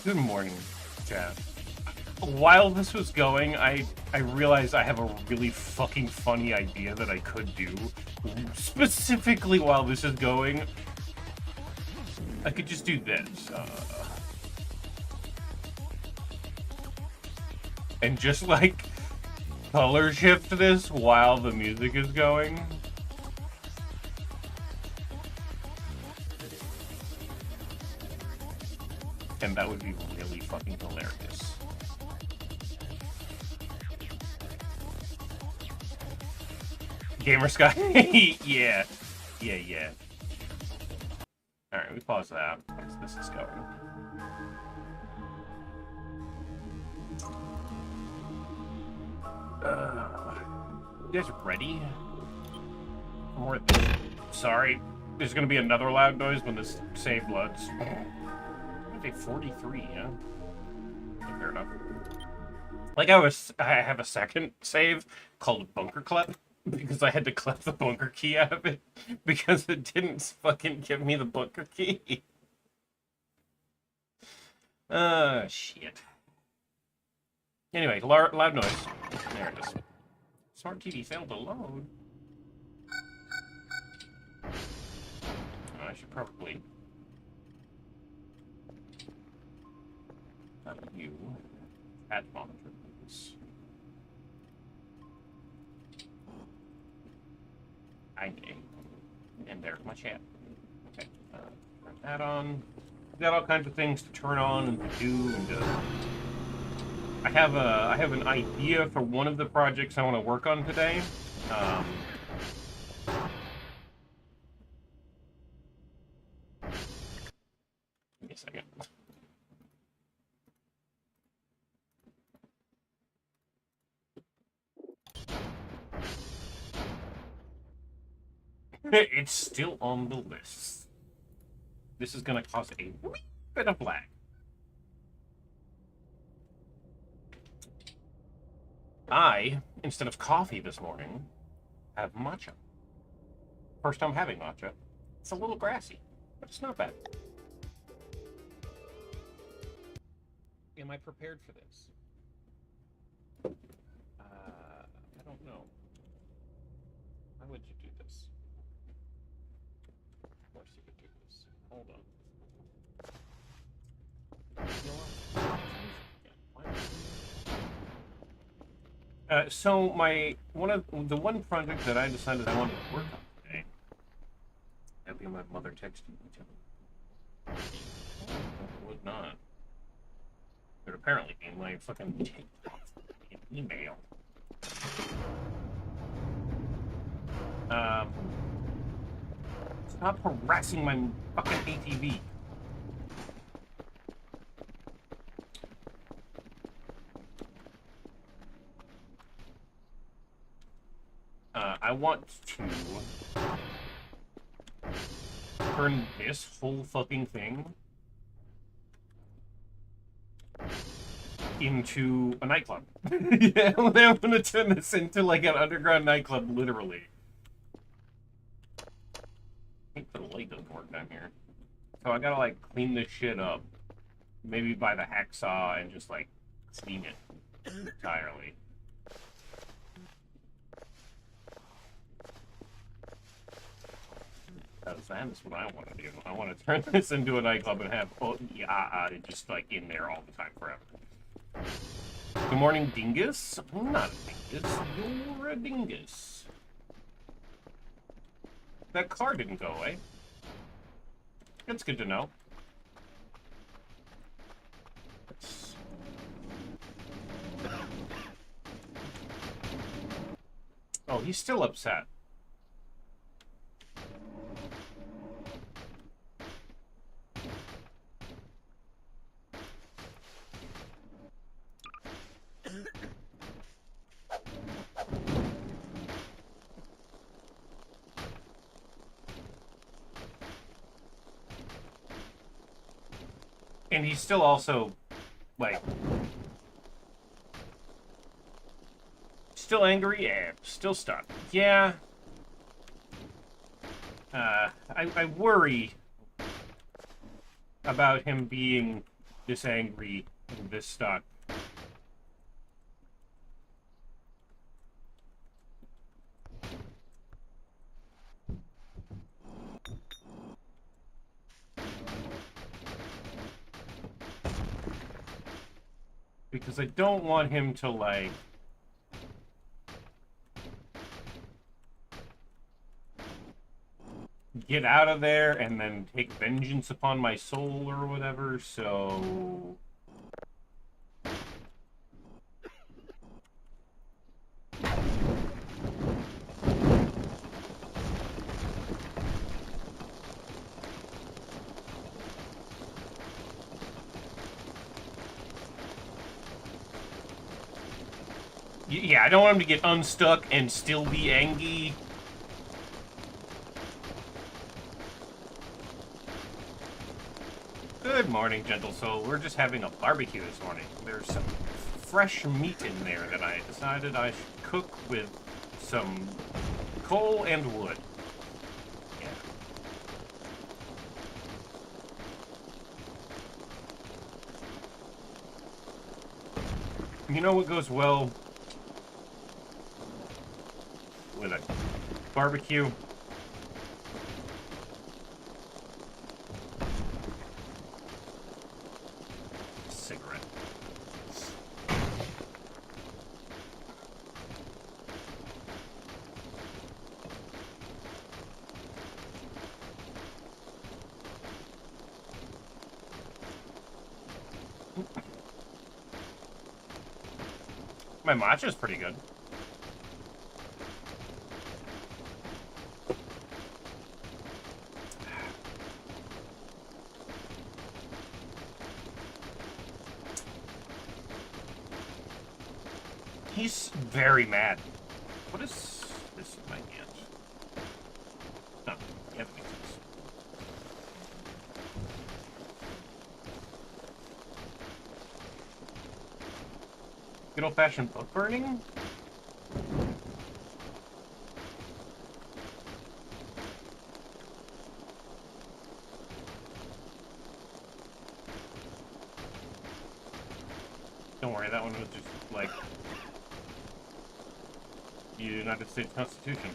Good morning, chat. while this was going, I realized I have a really fucking funny idea that I could do. Specifically while this is going, I could just do this. And just, like, color shift this while the music is going. And that would be really fucking hilarious. Gamer Sky? Yeah. Yeah. Alright, we pause that as this is going. You guys ready? More. Sorry. There's gonna be another loud noise when this save loads. I think 43, yeah? Fair enough. Like, I have a second save called Bunker Clep, because I had to clep the bunker key out of it, because it didn't fucking give me the bunker key. Shit. Anyway, loud noise. There it is. Smart TV failed to load. I should probably... you add monitor, please. And there's my chat. Okay, turn that on. We've got all kinds of things to turn on and to do, and I have an idea for one of the projects I want to work on today. Give me a second. It's still on the list. This is going to cause a wee bit of lag. I, instead of coffee this morning, have matcha. First time having matcha. It's a little grassy, but it's not bad. Am I prepared for this? I don't know. How would you do this? Of course you could do this. Hold on. So the one project that I decided I wanted to work on today. That'd be my mother texting me to. It would not. But apparently in my fucking email. Stop harassing my fucking ATV. I want to turn this whole fucking thing into a nightclub. Yeah, I'm gonna turn this into like an underground nightclub, literally. I think the light doesn't work down here. So I gotta like clean this shit up. Maybe buy the hacksaw and just like clean it entirely. That's what I want to do. I want to turn this into a nightclub and have just like in there all the time forever. Good morning, dingus. I'm not a dingus. You're a dingus. That car didn't go away. That's good to know. Oh, he's still upset. And he's still also, like, still angry? Yeah, still stuck. Yeah. I worry about him being this angry and this stuck Because I don't want him to, like... get out of there and then take vengeance upon my soul or whatever, so... Yeah, I don't want him to get unstuck and still be angry. Good morning, gentle soul. We're just having a barbecue this morning. There's some fresh meat in there that I decided I should cook with some coal and wood. Yeah. You know what goes well with a barbecue? Cigarette. My matcha's pretty good. He's very mad. What is this in my hand? No, yeah, that makes sense. Good old-fashioned book burning? Don't worry, that one was just like the United States Constitution.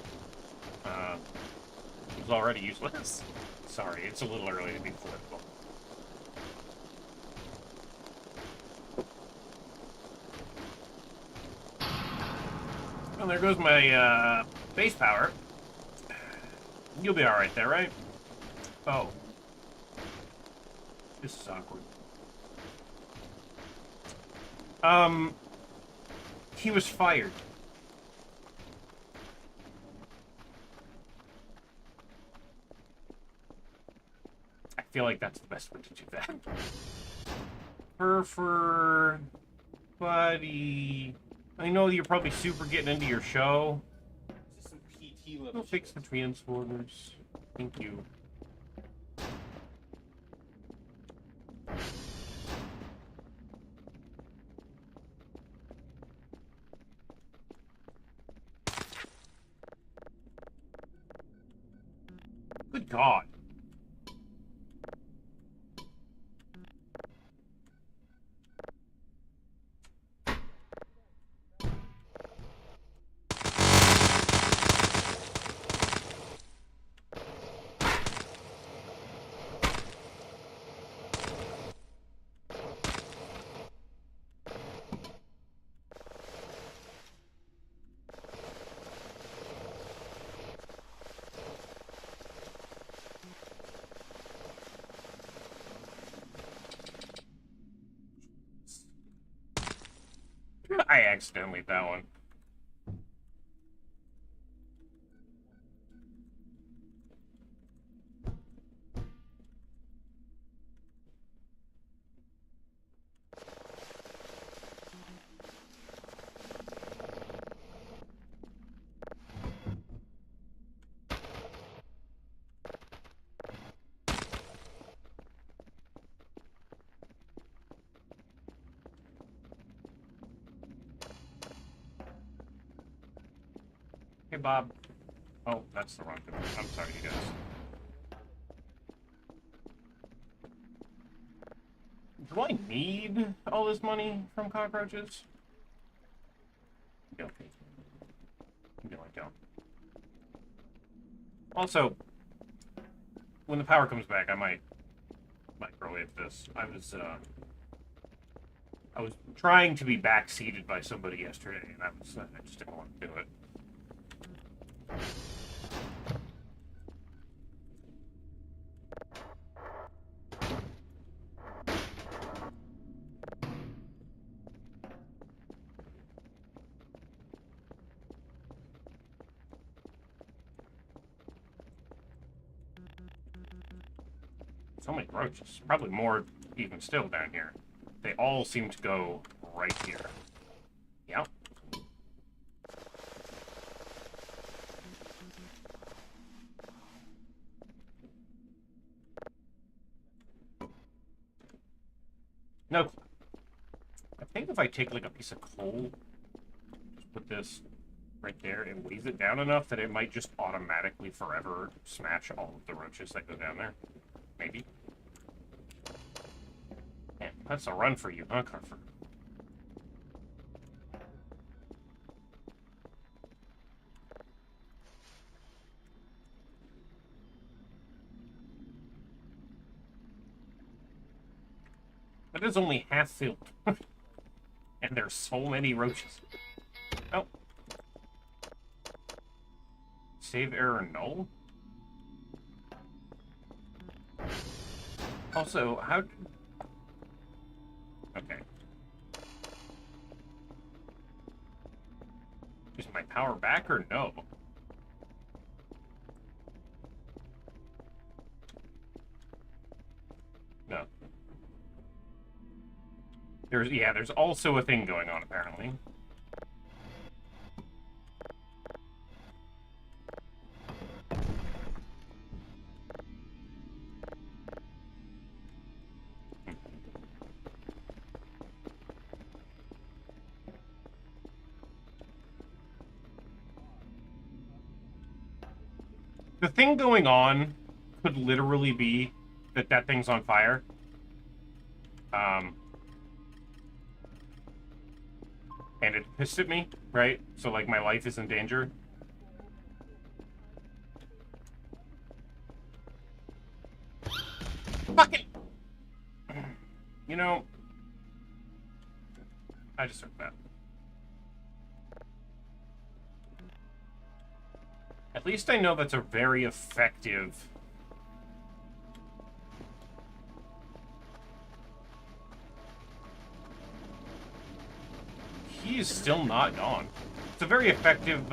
It was already useless. Sorry, it's a little early to be political. Well, there goes my base power. You'll be alright there, right? Oh. This is awkward. He was fired. I feel like that's the best way to do that. Kerfur, buddy. I know you're probably super getting into your show. Just some PT level. I'll fix the transporters. Thank you. Good God. I accidentally that one. Hey, Bob. Oh, that's the wrong thing. I'm sorry, you guys. Do I need all this money from cockroaches? Guilty. No, I don't. Also, when the power comes back, I might microwave this. I was trying to be backseated by somebody yesterday, and I just didn't want to do it. So many roaches. Probably more even still down here. They all seem to go right here. Yep. No. I think if I take like a piece of coal, just put this right there and weighs it down enough that it might just automatically forever smash all of the roaches that go down there. Maybe. Man, that's a run for you, huh, Kerfur? That is only half filled. And there's so many roaches. Oh. Save error null? Also, how... Okay. Is my power back or no? No. There's also a thing going on, apparently. The thing going on could literally be that thing's on fire. And it pissed at me, right? So, like, my life is in danger. Fucking... You know... I deserve that. At least I know that's a very effective... He is still not gone. It's a very effective,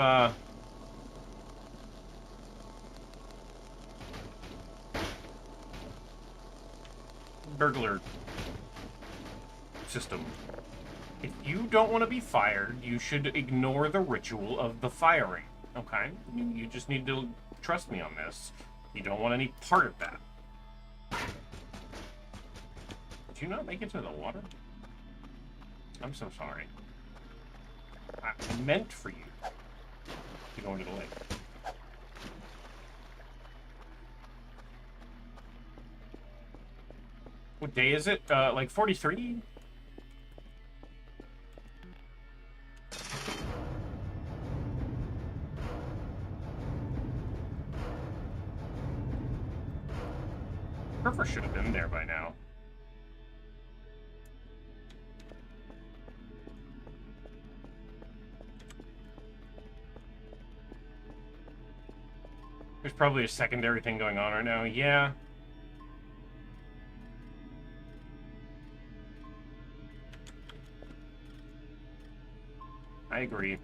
burglar system. If you don't want to be fired, you should ignore the ritual of the firing, okay? You just need to trust me on this. You don't want any part of that. Did you not make it to the water? I'm so sorry. I meant for you to go into the lake. What day is it? Like 43? Kerfur should have been there by now. There's probably a secondary thing going on right now. Yeah. I agree.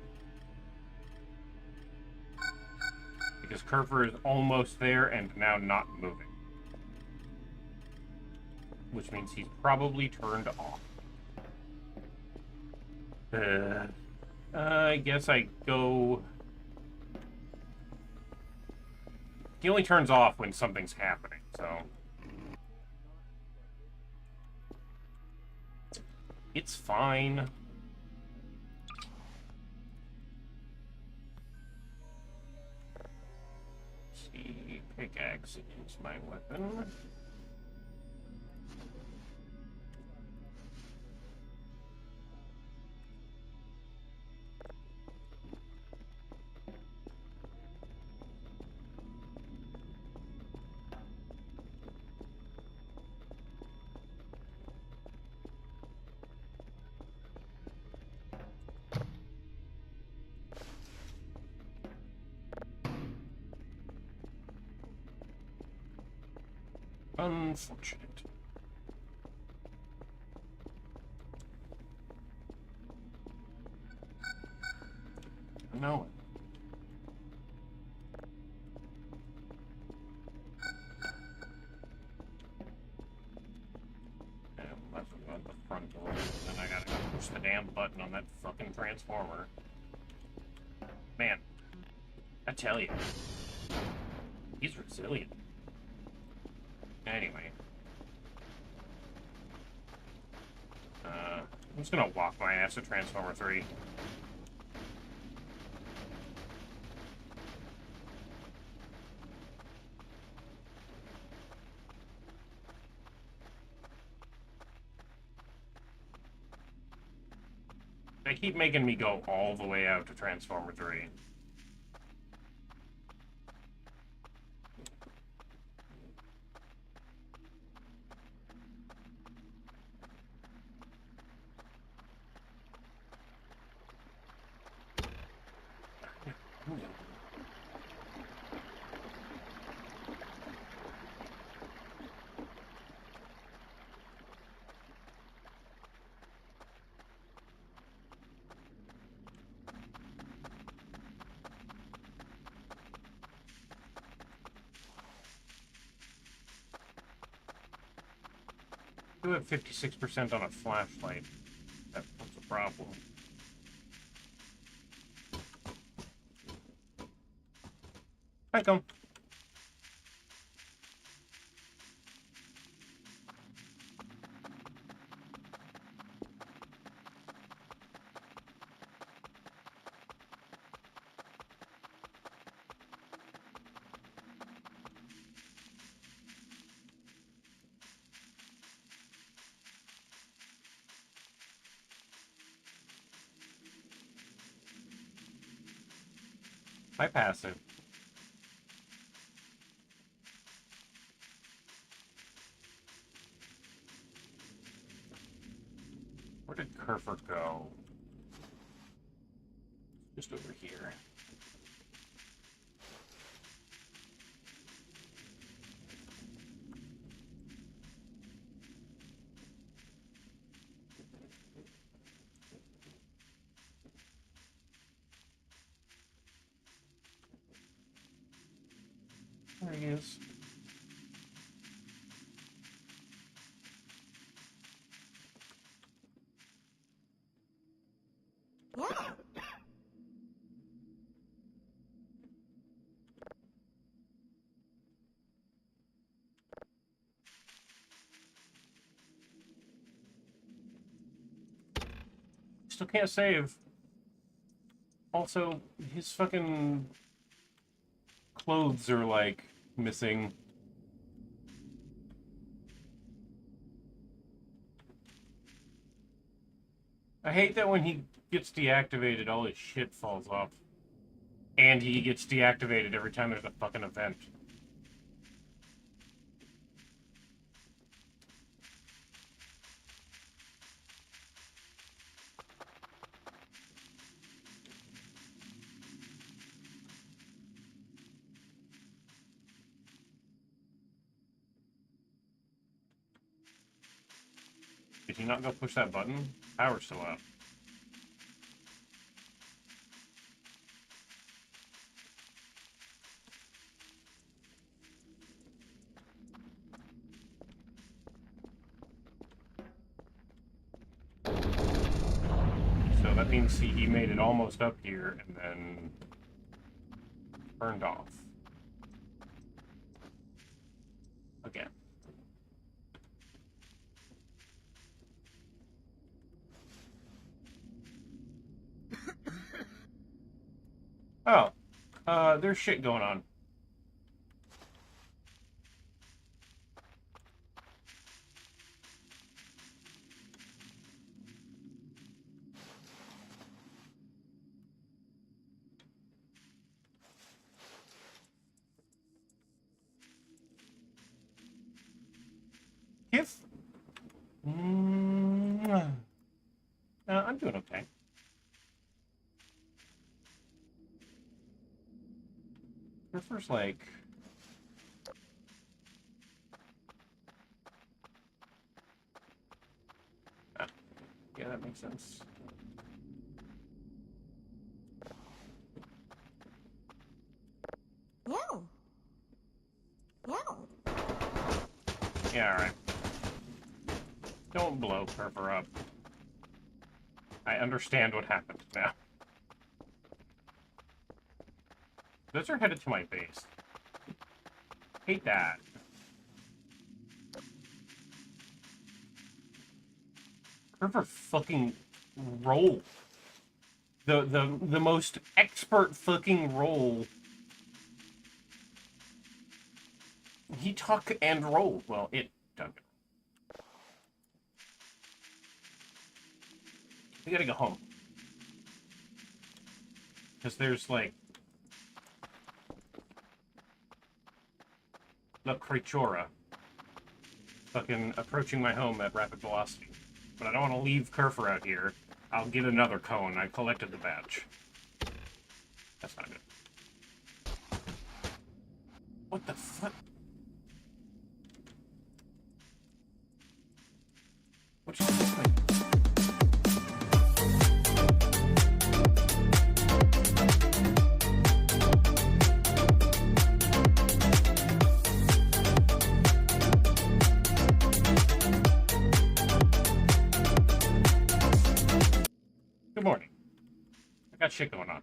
Because Kerfur is almost there and now not moving. Which means he's probably turned off. I guess I go... He only turns off when something's happening, so... It's fine. Let's see, pickaxe is my weapon. Unfortunate. No. Yeah, that's about the front door. Then I gotta go push the damn button on that fucking transformer. Man, I tell you, he's resilient. Anyway. I'm just gonna walk my ass to Transformer 3. They keep making me go all the way out to Transformer 3. Do have 56% on a flashlight. That's a problem. Hi, come. Hi, passive. Where did Kerfur go? Just over here. There he is. Still can't save. Also, his fucking clothes are, like, missing. I hate that when he gets deactivated, all his shit falls off. And he gets deactivated every time there's a fucking event. Did he not go push that button? Power's still out. So that means he made it almost up here and then turned off. Again. Oh, there's shit going on. If... I'm doing okay. Kerfur's like... nonsense. No. No. Yeah, alright. Don't blow Kerfur up. I understand what happened now. Those are headed to my base. Hate that. Kerfur fucking roll. The most expert fucking roll. He tuck and rolled. Well, it tuck. We gotta go home. Because there's like La Creatura fucking approaching my home at rapid velocity. But I don't want to leave Kerfur out here. I'll get another cone. I collected the badge. That's not good. What the fuck? What's this thing? Good morning. I got shit going on.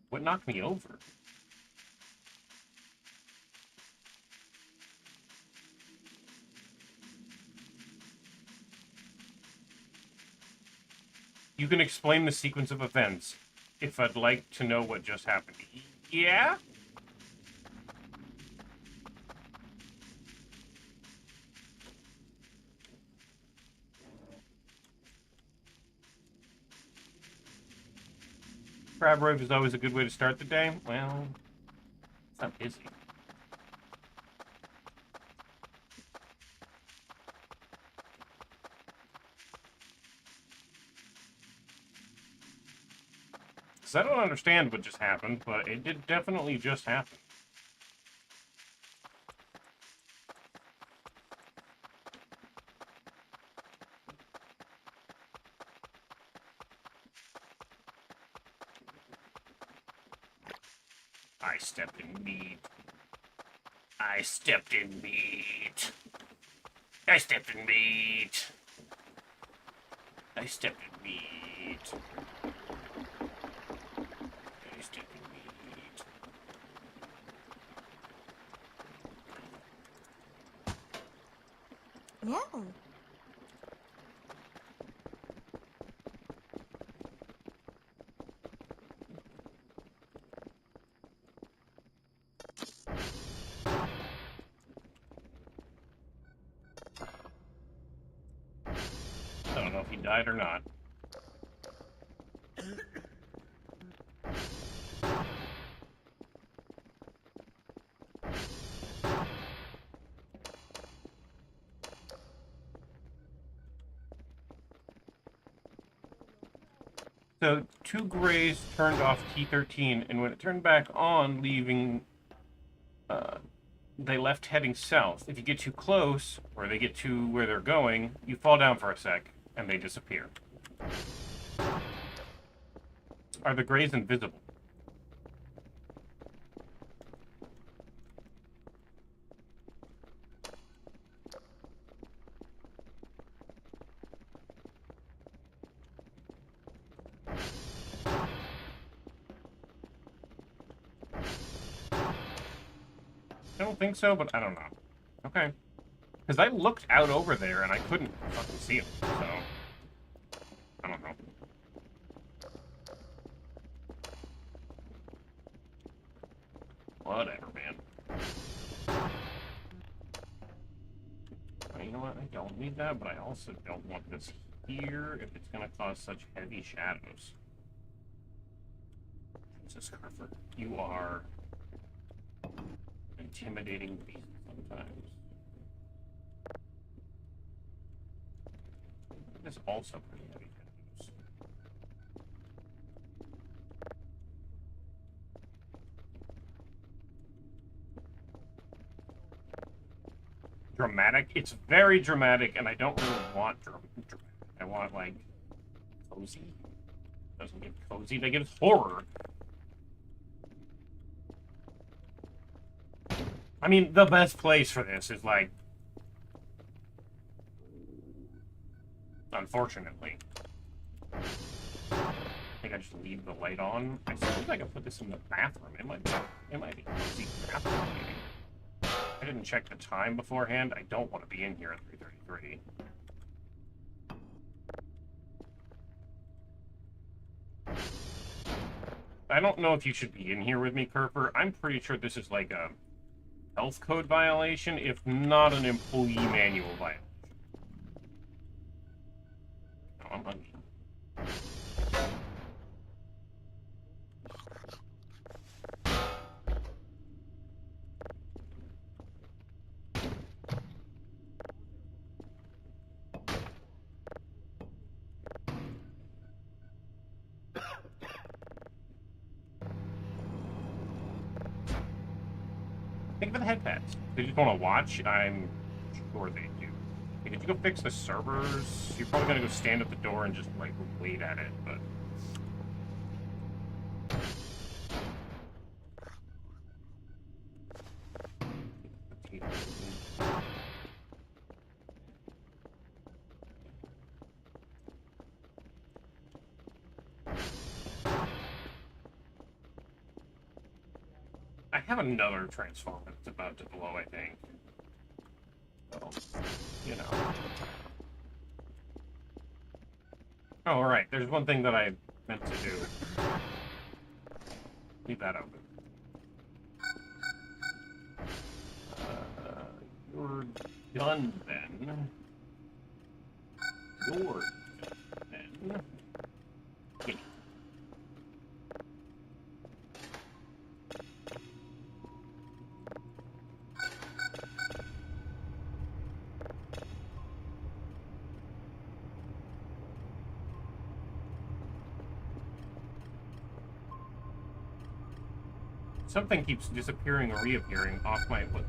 What knocked me over? You can explain the sequence of events if I'd like to know what just happened. Yeah? Crab rave is always a good way to start the day. Well, it's not busy. Because I don't understand what just happened, but it did definitely just happen. I stepped in meat. I stepped in meat. I stepped in meat. I stepped in meat. I stepped in meat. No. I don't know if he died or not. So, 2 grays turned off T13, and when it turned back on, leaving, they left heading south. If you get too close, or they get to where they're going, you fall down for a sec, and they disappear. Are the grays invisible? I don't think so, but I don't know. Okay. Because I looked out over there and I couldn't fucking see him, so... I don't know. Whatever, man. Well, you know what? I don't need that, but I also don't want this here if it's going to cause such heavy shadows. Jesus, Kerfur, you are intimidating beast sometimes. It's also pretty heavy shadows. Dramatic? It's very dramatic, and I don't really want dramatic. I want, like, Cozy? Doesn't give cozy, they give horror. I mean, the best place for this is like... Unfortunately. I think I just leave the light on. I suppose I could put this in the bathroom. It might be cozy bathroom meeting. I didn't check the time beforehand. I don't want to be in here at 3:33. I don't know if you should be in here with me, Kerfur. I'm pretty sure this is like a health code violation, if not an employee manual violation. No, I'm hungry. Think of the head pads. They just want to watch. I'm sure they do. Hey, did you go fix the servers? You're probably gonna go stand at the door and just like wait at it, but. I have another transformer that's about to blow, I think. So, you know. Oh, right. There's one thing that I meant to do. Leave that open. You're done then. You're done then. Yeah. Something keeps disappearing or reappearing off my... What?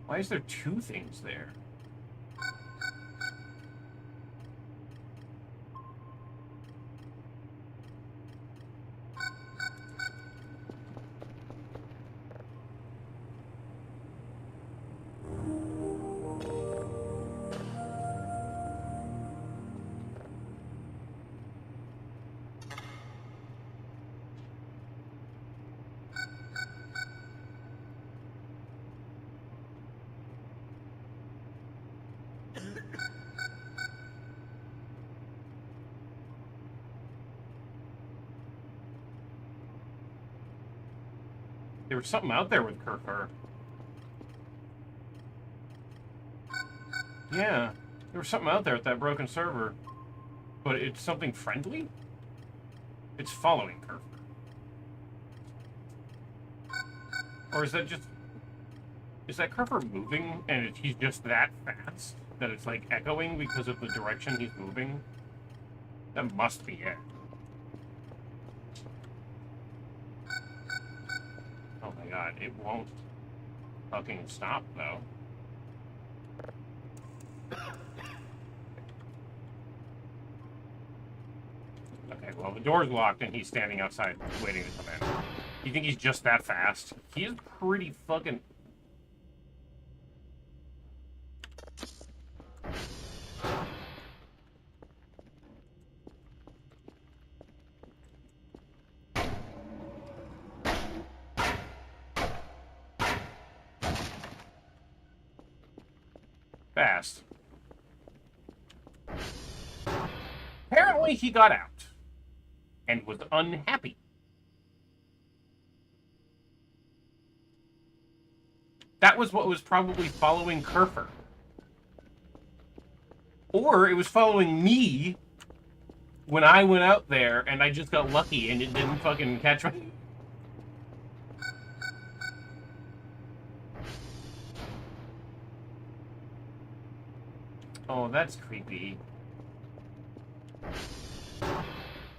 Why is there two things there? There was something out there with Kerfur. Yeah, there was something out there at that broken server. But it's something friendly? It's following Kerfur. Or is that just... Is that Kerfur moving and he's just that fast? That it's like echoing because of the direction he's moving? That must be it. Oh my god, it won't fucking stop, though. Okay, well, the door's locked and he's standing outside waiting to come in. You think he's just that fast? He is pretty fucking... fast. Apparently he got out and was unhappy. That was what was probably following Kerfur. Or it was following me when I went out there and I just got lucky and it didn't fucking catch me. Oh, that's creepy.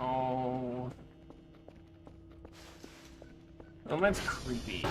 Oh. Oh, that's creepy.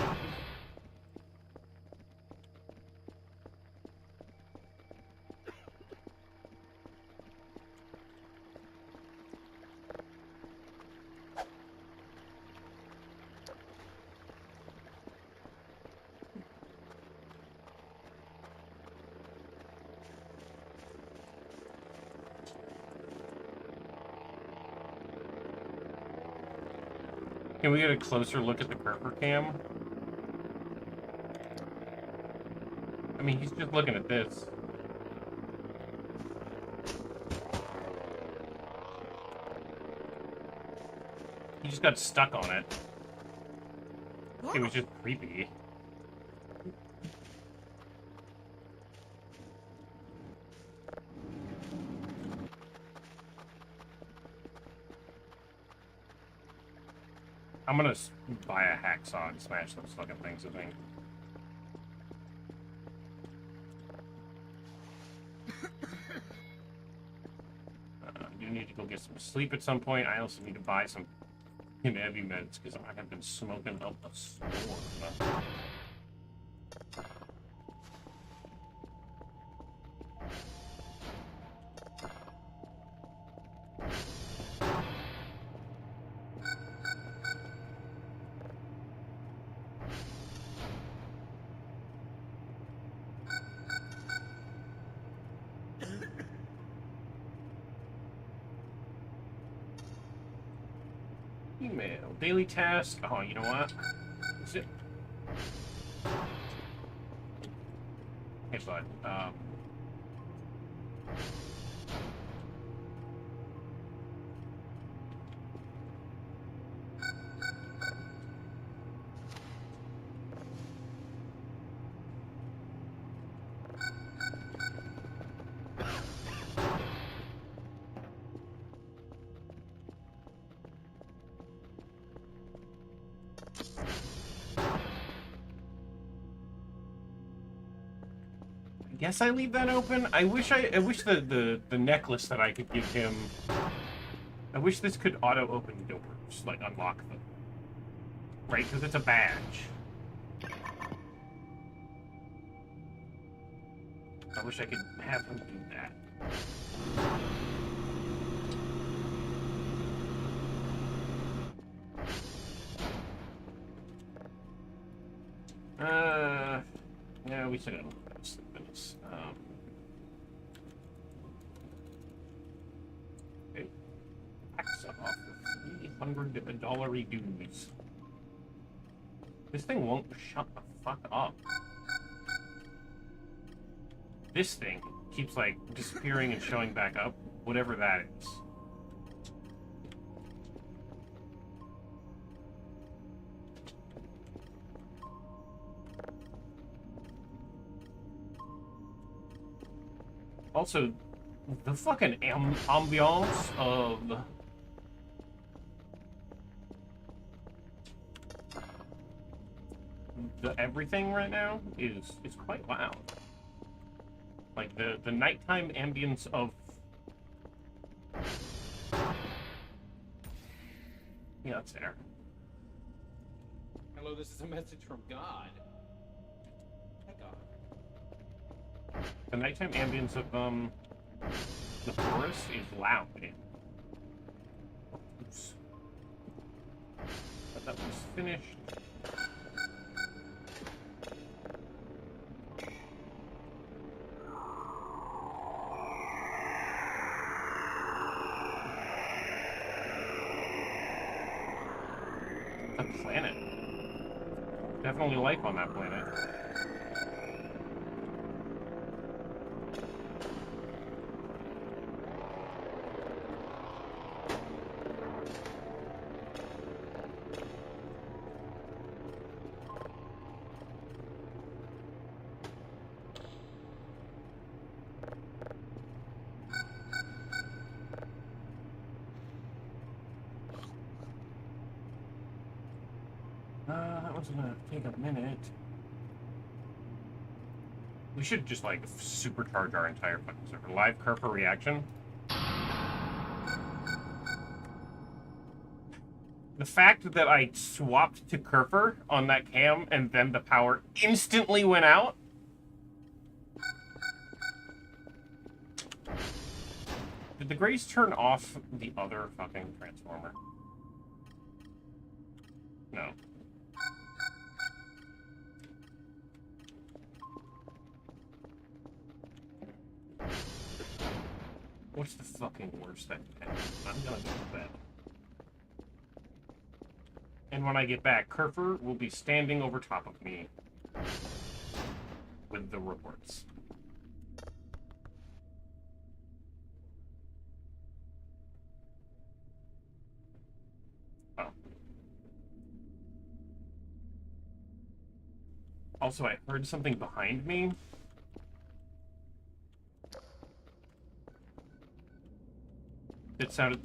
Can we get a closer look at the Kerfur cam? I mean, he's just looking at this. He just got stuck on it. It was just creepy. I'm gonna buy a hacksaw and smash those fucking things, I think. I do need to go get some sleep at some point. I also need to buy some heavy meds because I have been smoking up a storm. Email. Daily task. Oh, you know what? Is it? Hey, bud. Guess I leave that open. I wish the necklace that I could give him. I wish this could auto open doors, like unlock them. Right, because it's a badge. I wish I could have him do that. Yeah, we still got a little bit of sleep in us. Okay. Access off the $300 dues. This thing won't shut the fuck up. This thing keeps, like, disappearing and showing back up, whatever that is. Also, the fucking ambiance of the everything right now is quite loud. Like the nighttime ambience of yeah, that's there. Hello, this is a message from God. Thank God. The nighttime ambience of the forest is loud. Oops. But that was finished. A planet. Definitely life on that planet. That was gonna take a minute. We should just, like, supercharge our entire fucking server. Live Kerfur reaction. The fact that I swapped to Kerfur on that cam and then the power instantly went out. Did the Grays turn off the other fucking transformer? No. What's the fucking worst that can happen? I'm gonna go to bed. And when I get back, Kerfur will be standing over top of me with the reports. Oh. Also, I heard something behind me. It sounded...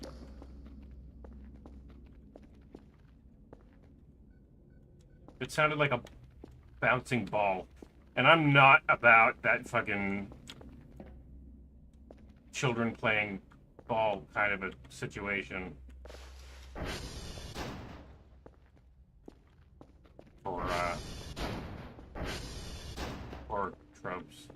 It sounded like a bouncing ball. And I'm not about that fucking children playing ball kind of a situation. For tropes.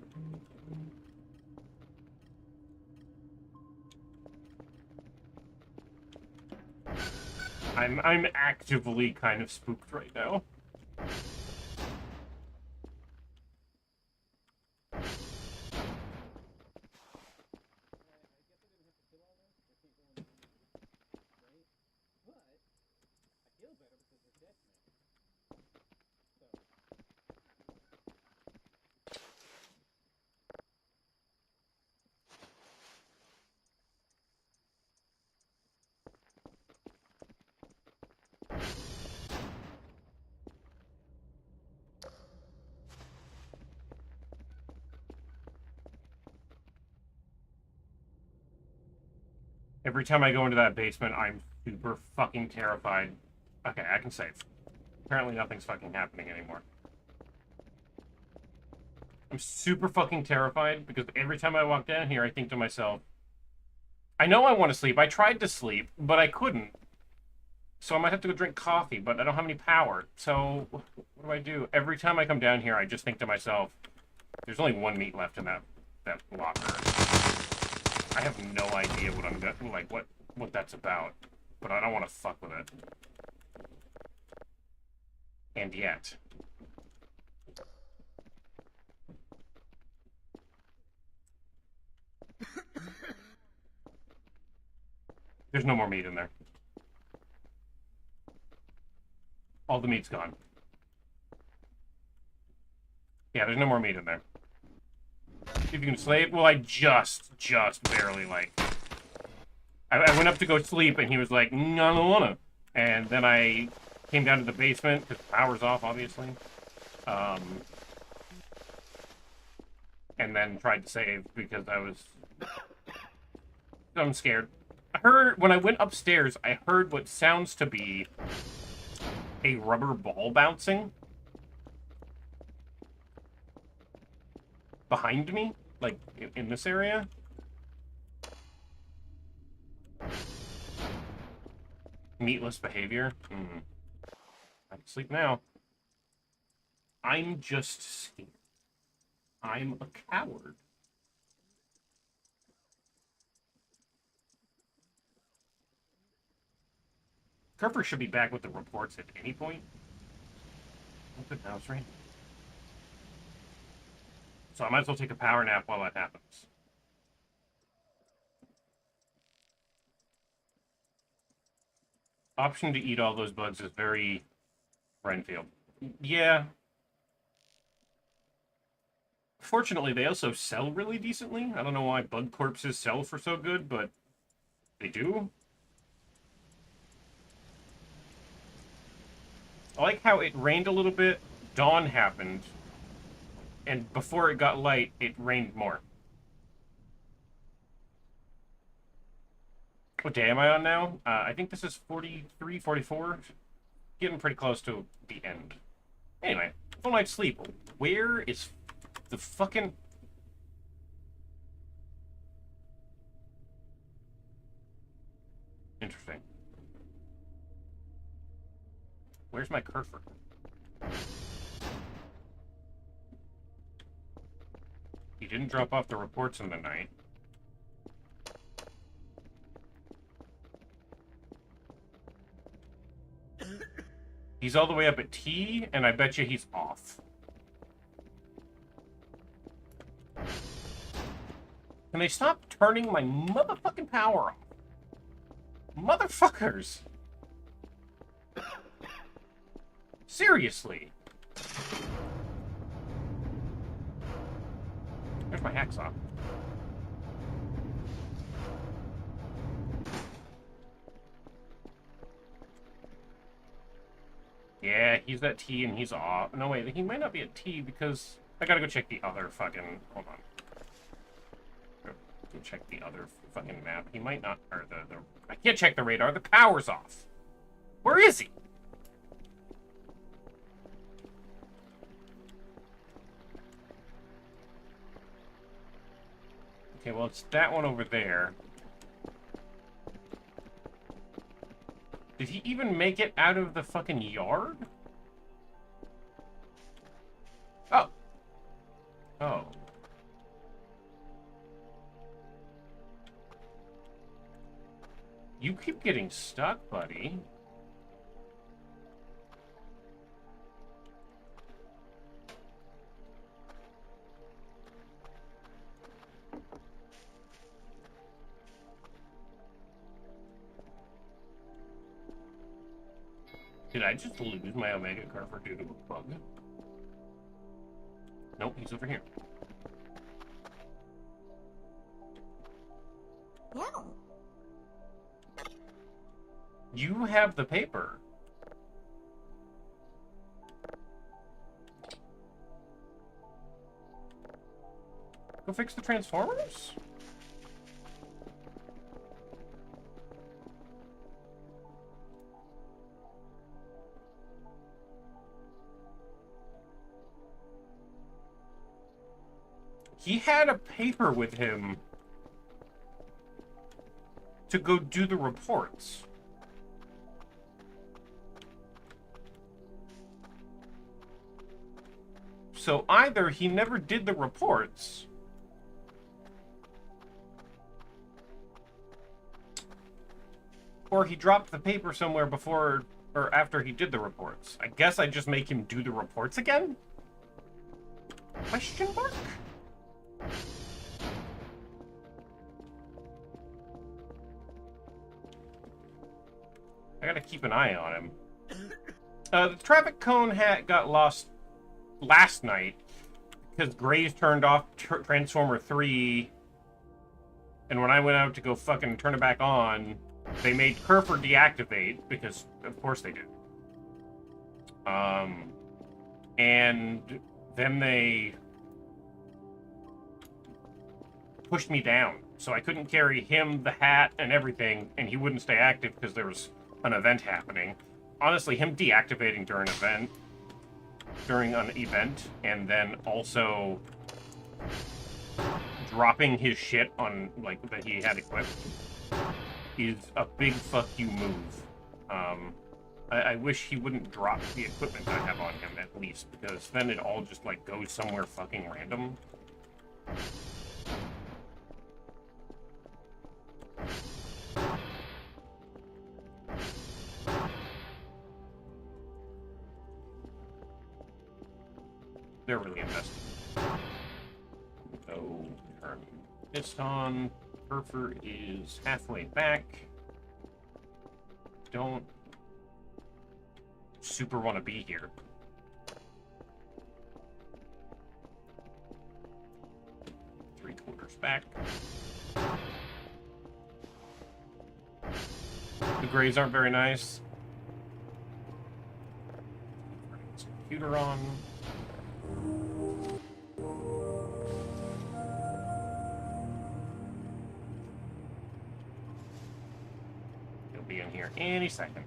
I'm actively kind of spooked right now. Every time I go into that basement, I'm super fucking terrified. Okay, I can save. Apparently nothing's fucking happening anymore. I'm super fucking terrified because every time I walk down here, I think to myself, I know I want to sleep. I tried to sleep, but I couldn't. So I might have to go drink coffee, but I don't have any power. So what do I do? Every time I come down here, I just think to myself, there's only one meat left in that locker. I have no idea what I'm gonna, like, what that's about, but I don't want to fuck with it. And yet. There's no more meat in there. All the meat's gone. Yeah, there's no more meat in there. See if you can slave. Well, I just barely, like... I went up to go sleep, and he was like, I don't wanna. And then I came down to the basement, because the power's off, obviously. And then tried to save, because I'm scared. When I went upstairs, I heard what sounds to be a rubber ball bouncing behind me, like in this area. Meatless behavior. I can sleep now. I'm just scared. I'm a coward. Kerfur should be back with the reports at any point. Oh, good, that was right. So I might as well take a power nap while that happens. Option to eat all those bugs is very Renfield. Yeah. Fortunately, they also sell really decently. I don't know why bug corpses sell for so good, but they do. I like how it rained a little bit, dawn happened, and before it got light, it rained more. What day am I on now? I think this is 43, 44. Getting pretty close to the end. Anyway, full night's sleep. Where is the fucking... Interesting. Where's my Kerfur? He didn't drop off the reports in the night. He's all the way up at T, and I bet you he's off. Can they stop turning my motherfucking power off? Motherfuckers! Seriously. There's my hacksaw. Yeah, he's at T and he's off. No, wait, he might not be at T because I gotta go check the other fucking. Hold on. Go check the other fucking map. He might not. Or the. I can't check the radar. The power's off. Where is he? Okay, well, it's that one over there. Did he even make it out of the fucking yard? Oh. Oh. You keep getting stuck, buddy. Did I just lose my Omega Kerfur due to a bug? Nope, he's over here. No. You have the paper. Go fix the Transformers? He had a paper with him to go do the reports. So either he never did the reports, or he dropped the paper somewhere before or after he did the reports. I guess I just make him do the reports again? Question mark? I gotta keep an eye on him. The traffic cone hat got lost last night because Graves turned off Transformer 3, and when I went out to go fucking turn it back on, they made Kerfur deactivate, because of course they did. And then they pushed me down, so I couldn't carry him, the hat, and everything, and he wouldn't stay active because there was an event happening. Honestly, him deactivating during an event, and then also dropping his shit on, like, that he had equipped, is a big fuck you move. I wish he wouldn't drop the equipment I have on him, at least, because then it all just, like, goes somewhere fucking random. They're really invested. So, turn this on. Kerfur is halfway back. Don't super want to be here. Three-quarters back. The grays aren't very nice. Computer on. He'll be in here any second.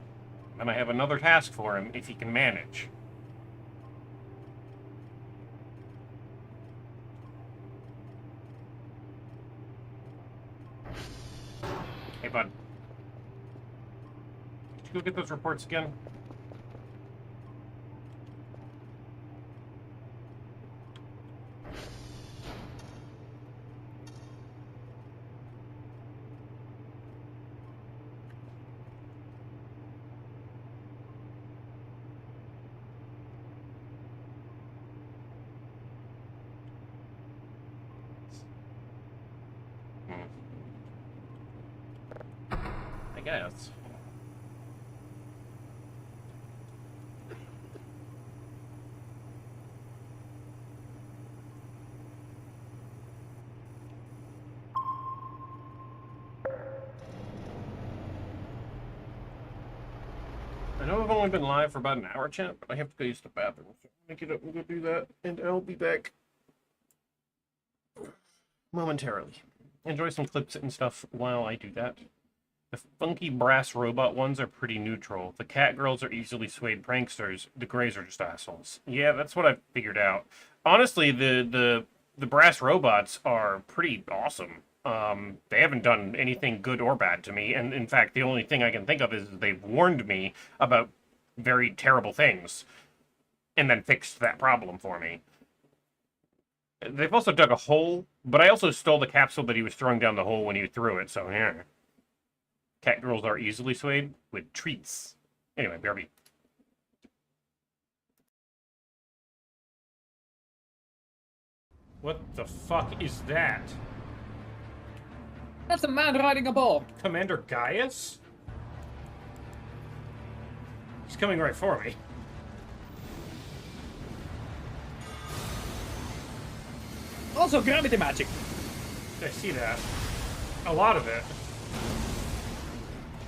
And I have another task for him if he can manage. Hey, bud. Did you go get those reports again? I guess. I know I've only been live for about an hour, chat, but I have to go use the bathroom. So I'm gonna get up and go do that, and I'll be back momentarily. Enjoy some clips and stuff while I do that. The funky brass robot ones are pretty neutral. The cat girls are easily swayed pranksters. The grays are just assholes. Yeah, that's what I figured out. Honestly, the brass robots are pretty awesome. They haven't done anything good or bad to me, and in fact, the only thing I can think of is they've warned me about very terrible things, and then fixed that problem for me. They've also dug a hole, but I also stole the capsule that he was throwing down the hole when he threw it, so yeah. Cat girls are easily swayed with treats. Anyway, BRB. What the fuck is that? That's a man riding a bull. Commander Gaius? He's coming right for me. Also gravity magic. I see that. A lot of it.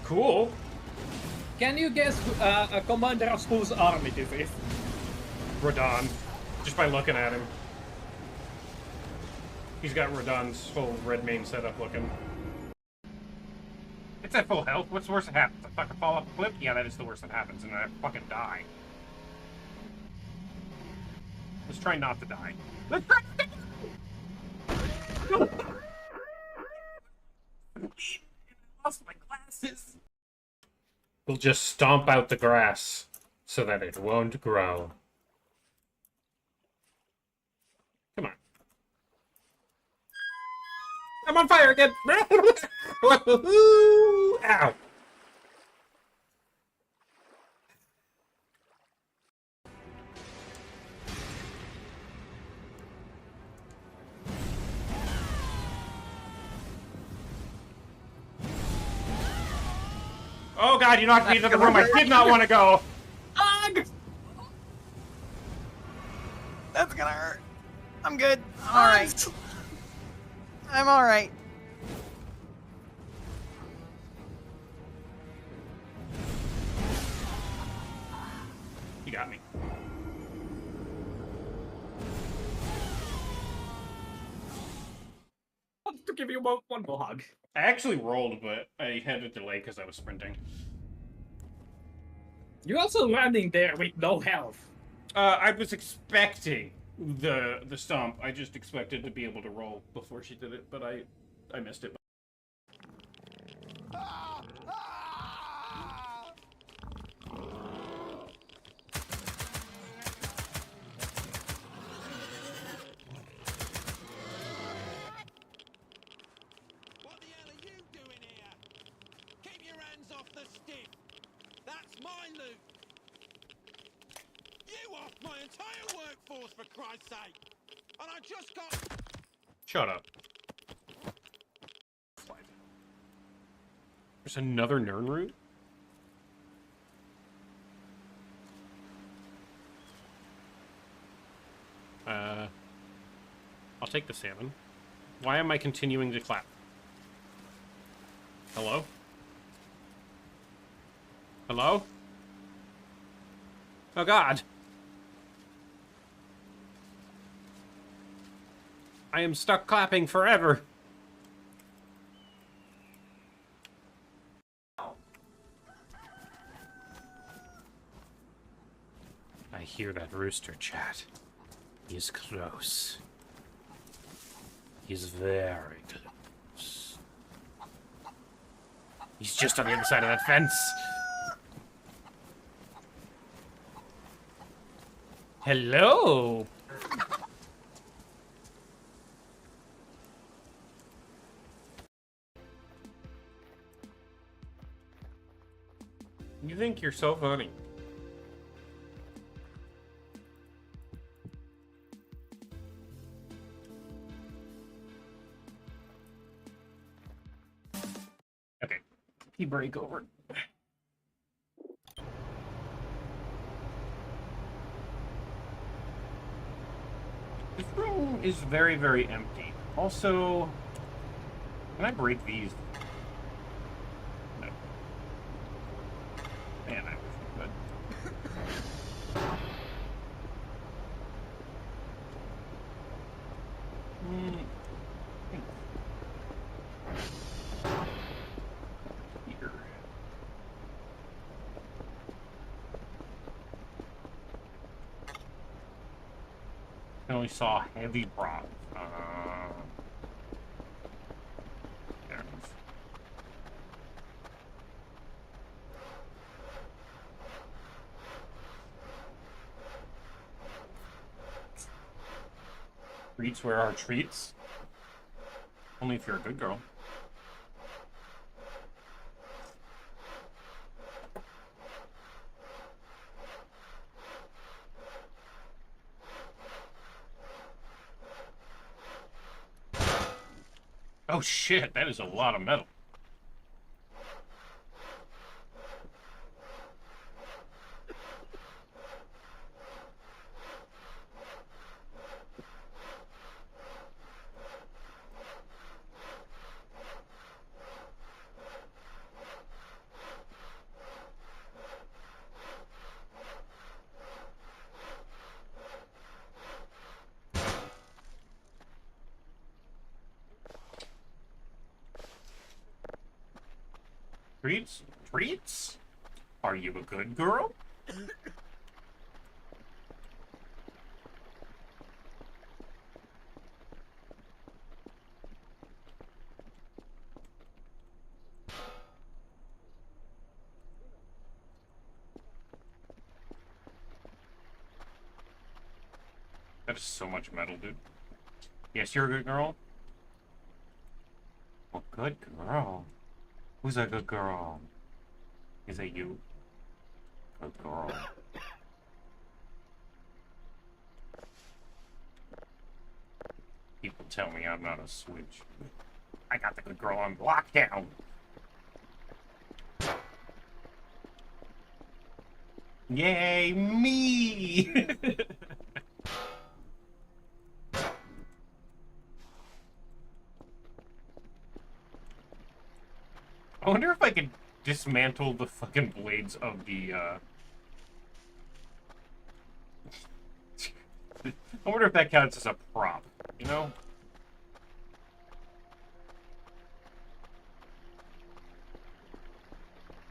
Cool. Can you guess a commander of whose army this is? Radon. Just by looking at him. He's got Radon's whole red mane setup looking. It's at full health. What's the worst that happens? I fucking fall off a cliff? Yeah, that is the worst that happens, and I fucking die. Let's try not to die. Let's try not to die! I lost my glasses. We'll just stomp out the grass so that it won't grow. Come on. I'm on fire again! Ow! Oh god, you knocked me into the room I did not want to go! Ugh! That's gonna hurt. I'm good. Alright. I'm alright. You got me. I want to give you one more hug. I actually rolled, but I had a delay because I was sprinting. You're also landing there with no health. I was expecting the stomp. I just expected to be able to roll before she did it, but I missed it. What the hell are you doing here? Keep your hands off the stick. That's my loot. You off my entire workforce, for Christ's sake. And I just got... Shut up. There's another Nern route? I'll take the salmon. Why am I continuing to clap? Hello? Hello? Oh god! I am stuck clapping forever! I hear that rooster, chat. He's close. He's very close. He's just on the other side of that fence. Hello? You think you're so funny. Okay, tea break over. This room is very, very empty. Also, can I break these? No. Man, I wish I could. only saw heavy prop. There it is. Treats, where are treats? Only if you're a good girl. Oh shit, that is a lot of metal. Treats? Treats? Are you a good girl? That is so much metal, dude. Yes, you're a good girl? A good girl? Who's a good girl? Is it you? Good girl. People tell me I'm not a switch. I got the good girl on lockdown. Yay, me! I wonder if I could dismantle the fucking blades of the, I wonder if that counts as a prop, you know?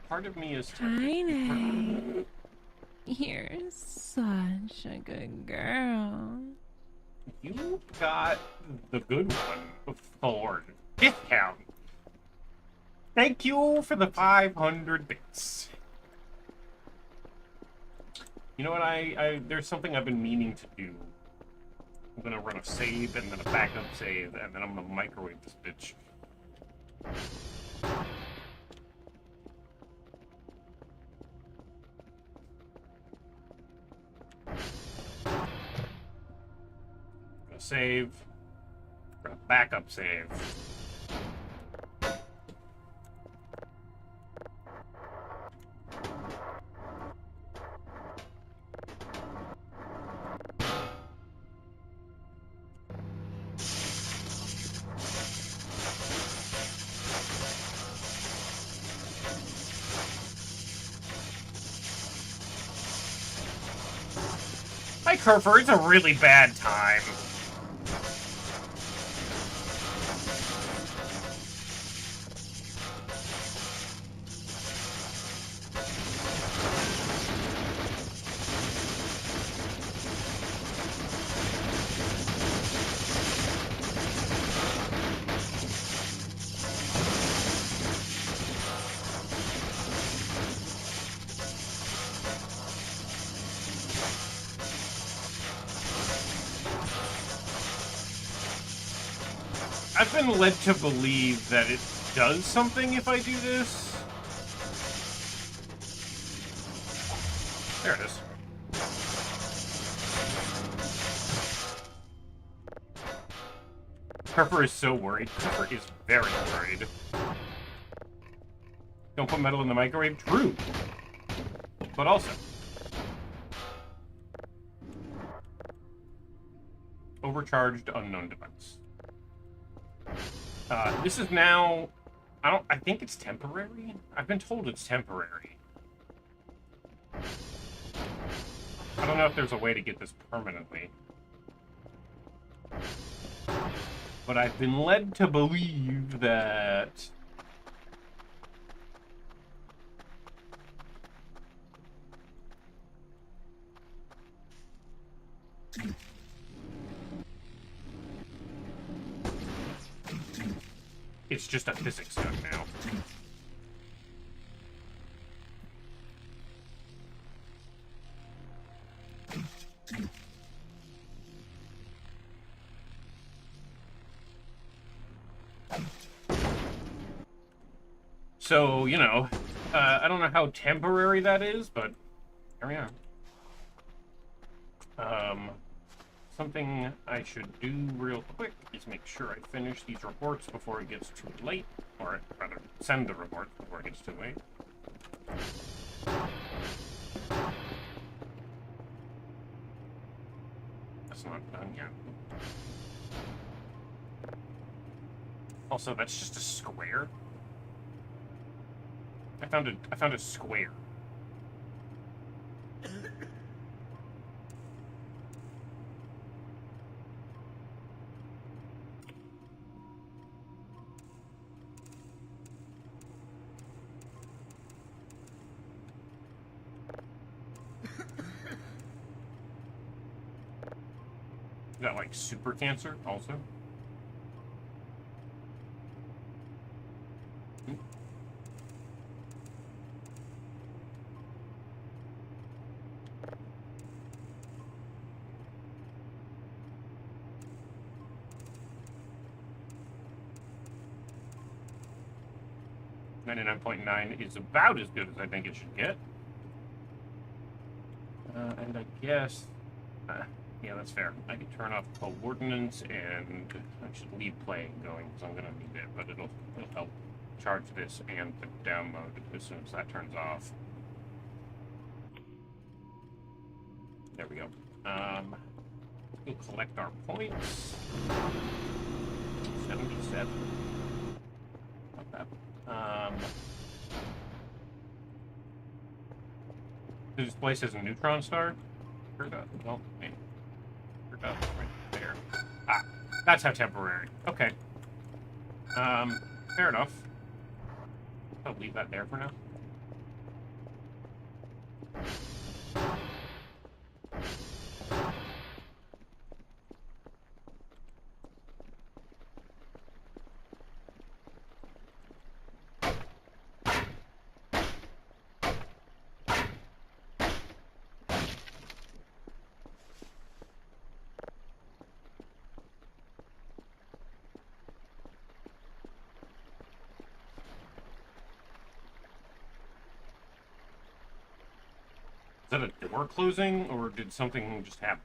Part of me is... Tiny, you're such a good girl. You got the good one for discount. Thank you for the 500 bits. You know what, there's something I've been meaning to do. I'm gonna run a save, and then a backup save, and then I'm gonna microwave this bitch. Gonna save. Gonna backup save. Hi, Kerfur. It's a really bad time. I've been led to believe that it does something if I do this. There it is. Kerfur is so worried. Kerfur is very worried. Don't put metal in the microwave? True. But also... overcharged unknown device. This is now... I think it's temporary? I've been told it's temporary. I don't know if there's a way to get this permanently. But I've been led to believe that... It's just a physics gun now. So, you know, I don't know how temporary that is, but here we are. Something I should do real quick is make sure I finish these reports before it gets too late. Or, rather, send the reports before it gets too late. That's not done yet. Also, that's just a square. I found a square. Is that like super cancer also? Hmm. .9 is about as good as I think it should get. And I guess, yeah, that's fair. I can turn off coordinates, and I should leave playing going because I'm going to need it, but it'll help charge this and the down mode as soon as that turns off. There we go. We'll collect our points. 77. Not bad. This place has a neutron star? Heard that. Well, hey. Heard that right there. Ah, that's how temporary. Okay. Fair enough. I'll leave that there for now. Is that a door closing, or did something just happen?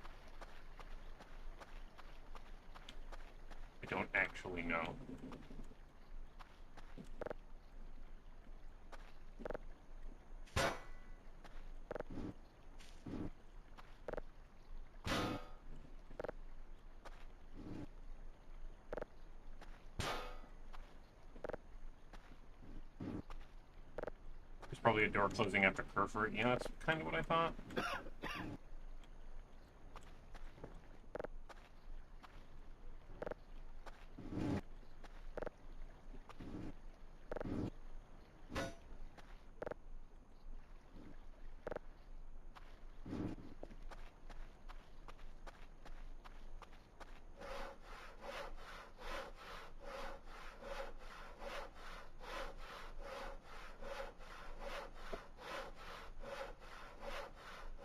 I don't actually know. There's probably a door closing after Kerfur. Yeah, that's kind of what I thought.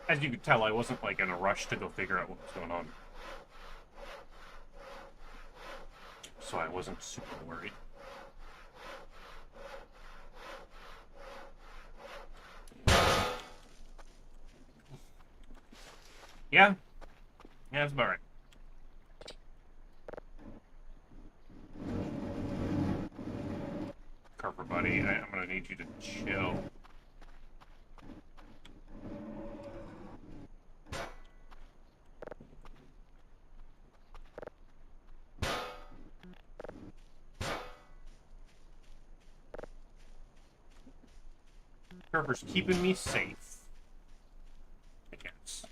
As you could tell, I wasn't like in a rush to go figure out what was going on. So I wasn't super worried. Yeah? Yeah, that's about right. Kerfur, buddy, I'm gonna need you to chill. Kerfur's keeping me safe. I guess.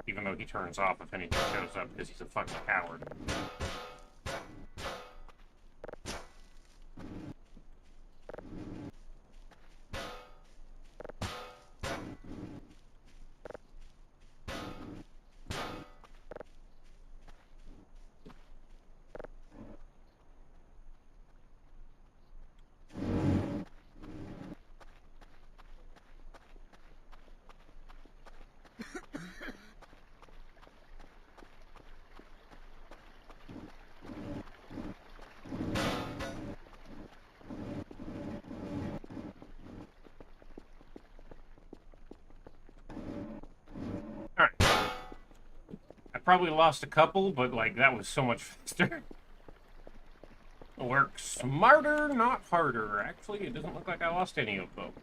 Even though he turns off if anything shows up because he's a fucking coward. probably lost a couple, but like that was so much faster. Work smarter, not harder. Actually, it doesn't look like I lost any of them.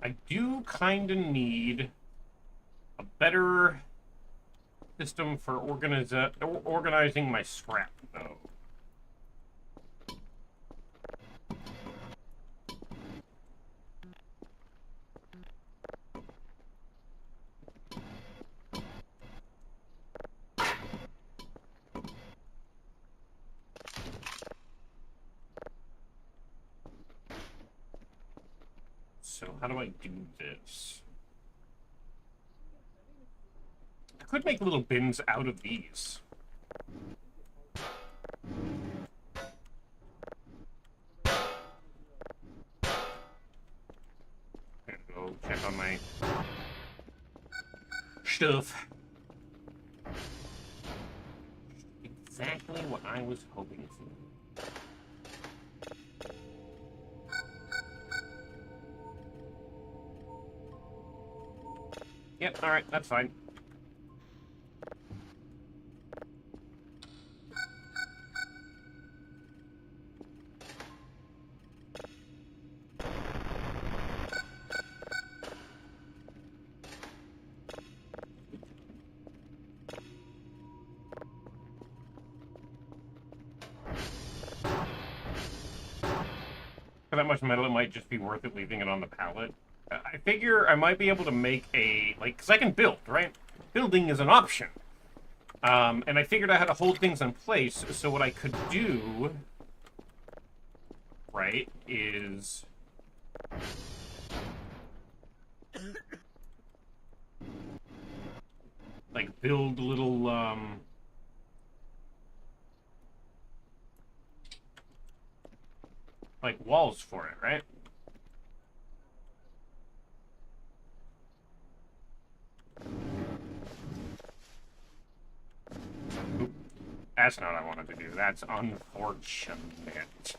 I do kind of need a better system for organizing my scrap, though. So how do I do this? I could make little bins out of these. Gonna go check on my stuff. Exactly what I was hoping for. Yep, alright, that's fine. For that much metal, it might just be worth it leaving it on the pallet. I figure I might be able to make a, like, because I can build, right? Building is an option. And I figured out how to hold things in place, so what I could do, right, is... like, build little, like, walls for it, right? Oop. That's not what I wanted to do. That's unfortunate.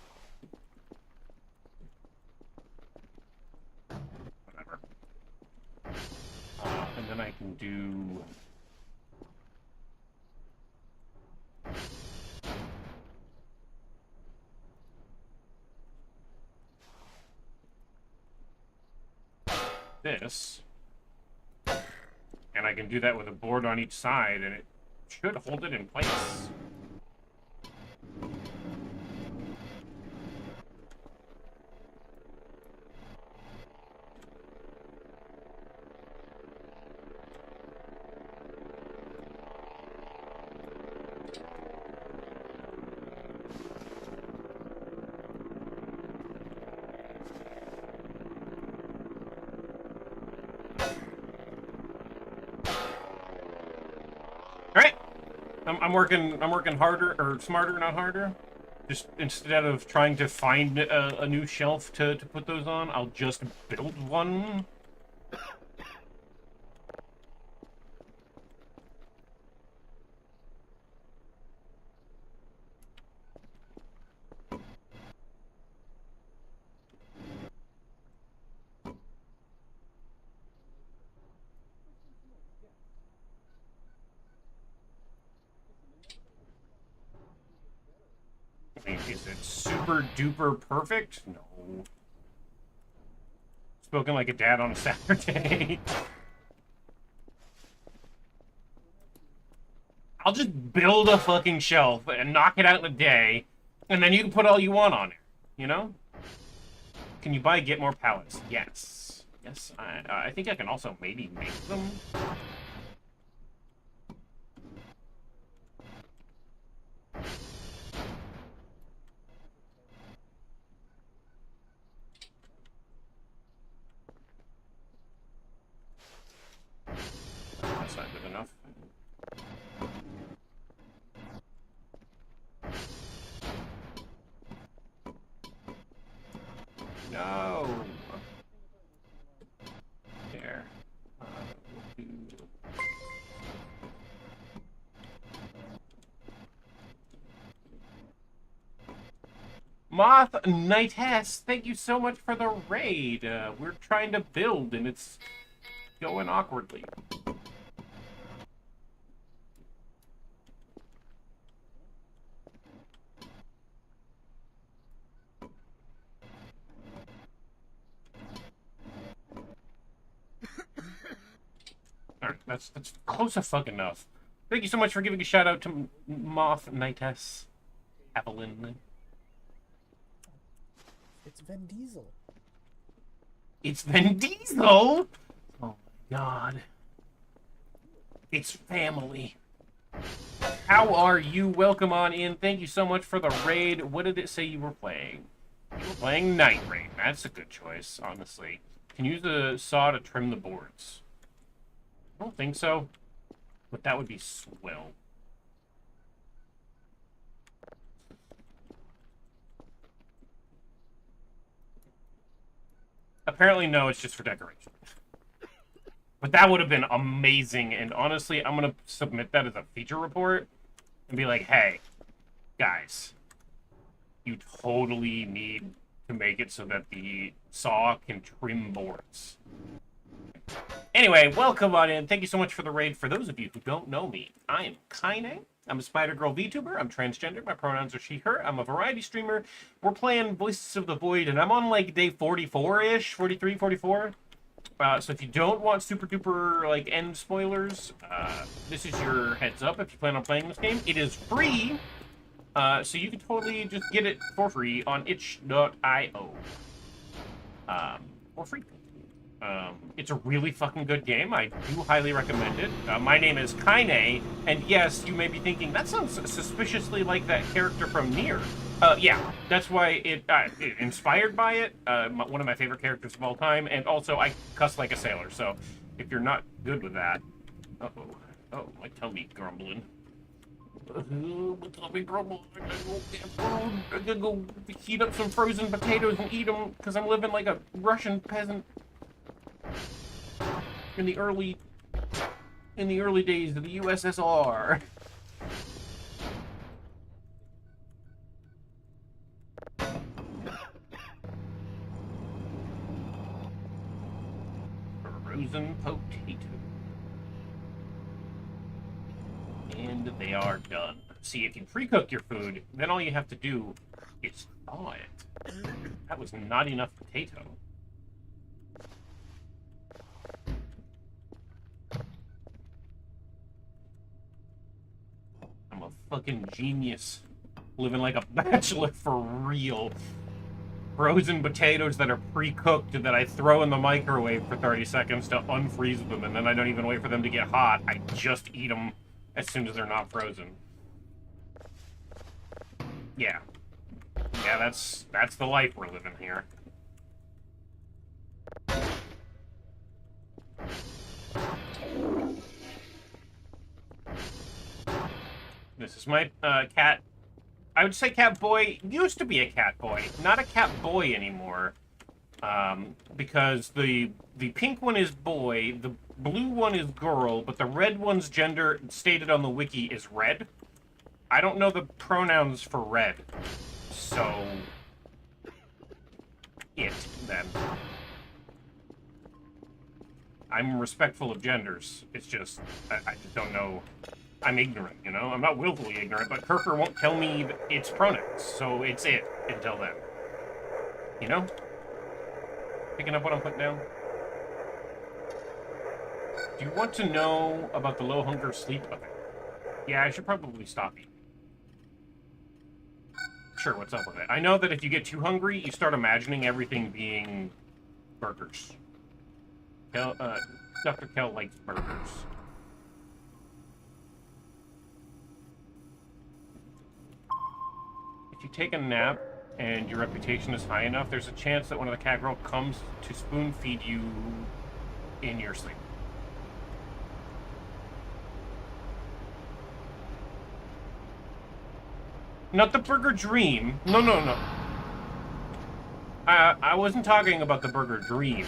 Whatever. And then I can do... this. And I can do that with a board on each side, and it should hold it in place. I'm working harder, or smarter, not harder. Just instead of trying to find a new shelf to put those on, I'll just build one. I mean, is it super duper perfect? No. Spoken like a dad on a Saturday. I'll just build a fucking shelf and knock it out in a day, and then you can put all you want on it, you know? Can you get more pallets? Yes. Yes, I think I can also maybe make them. That's not good enough. No. There. We'll do... Moth Knightess, thank you so much for the raid. We're trying to build and it's going awkwardly. That's close as fuck enough. Thank you so much for giving a shout out to Moth Nightess. Evelyn. It's Vin Diesel. It's Vin Diesel? Oh my god. It's family. How are you? Welcome on in. Thank you so much for the raid. What did it say you were playing? You were playing Night Raid. That's a good choice, honestly. Can you use the saw to trim the boards? I don't think so, but that would be swell. Apparently, no, it's just for decoration. But that would have been amazing, and honestly, I'm going to submit that as a feature report and be like, hey, guys, you totally need to make it so that the saw can trim boards. Anyway, welcome on in. Thank you so much for the raid. For those of you who don't know me, I am Kaine. I'm a Spider Girl VTuber. I'm transgender. My pronouns are she, her. I'm a variety streamer. We're playing Voices of the Void, and I'm on like day 44-ish, 43, 44. So if you don't want super duper like end spoilers, this is your heads up if you plan on playing this game. It is free, so you can totally just get it for free on itch.io. For free. It's a really fucking good game. I do highly recommend it. My name is Kaine, and yes, you may be thinking, that sounds suspiciously like that character from Nier. Yeah, that's why it inspired by it. One of my favorite characters of all time, and also I cuss like a sailor, so if you're not good with that... Uh-oh. Oh, my tummy grumbling. My tummy grumbling. I'm gonna go heat up some frozen potatoes and eat them, because I'm living like a Russian peasant. In the early days of the USSR. Frozen potato. And they are done. See, if you pre-cook your food, then all you have to do is thaw it. That was not enough potato. I'm a fucking genius. Living like a bachelor for real. Frozen potatoes that are pre-cooked that I throw in the microwave for 30 seconds to unfreeze them, and then I don't even wait for them to get hot. I just eat them as soon as they're not frozen. Yeah. Yeah, that's the life we're living here. This is my cat. I would say cat boy. Used to be a cat boy, not a cat boy anymore. Because the pink one is boy, the blue one is girl, but the red one's gender stated on the wiki is red. I don't know the pronouns for red, so it then. I'm respectful of genders. It's just I just don't know. I'm ignorant, you know? I'm not willfully ignorant, but Kerfur won't tell me its pronouns, so it's it until then. You know? Picking up what I'm putting down? Do you want to know about the low hunger sleep of it? Yeah, I should probably stop eating. Sure, what's up with it? I know that if you get too hungry, you start imagining everything being burgers. Dr. Kel likes burgers. If you take a nap and your reputation is high enough, there's a chance that one of the cat girl comes to spoon feed you in your sleep. Not the burger dream. No, no, no. I wasn't talking about the burger dream.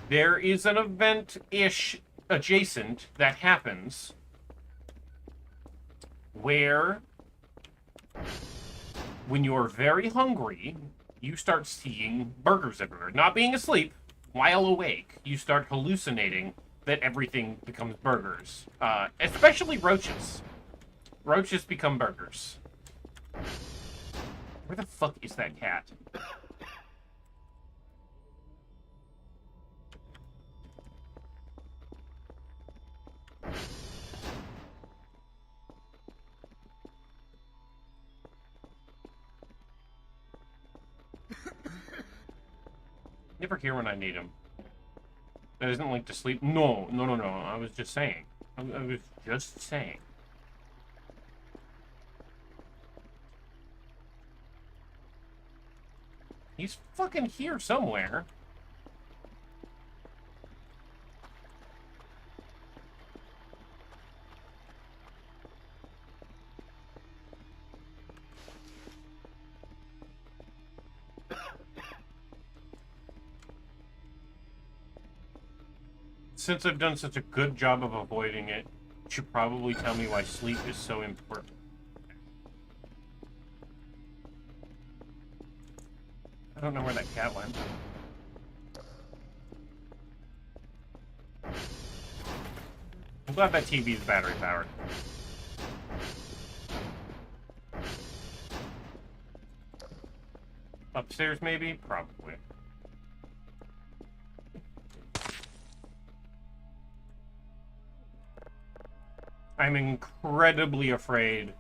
There is an event-ish adjacent that happens where when you're very hungry, you start seeing burgers everywhere. Not being asleep, while awake, you start hallucinating that everything becomes burgers. Especially roaches. Roaches become burgers. Where the fuck is that cat? Never here when I need him. That isn't like to sleep. No. I was just saying. I was just saying. He's fucking here somewhere. Since I've done such a good job of avoiding it, you should probably tell me why sleep is so important. I don't know where that cat went. I'm glad that TV is battery powered. Upstairs, maybe? Probably. I'm incredibly afraid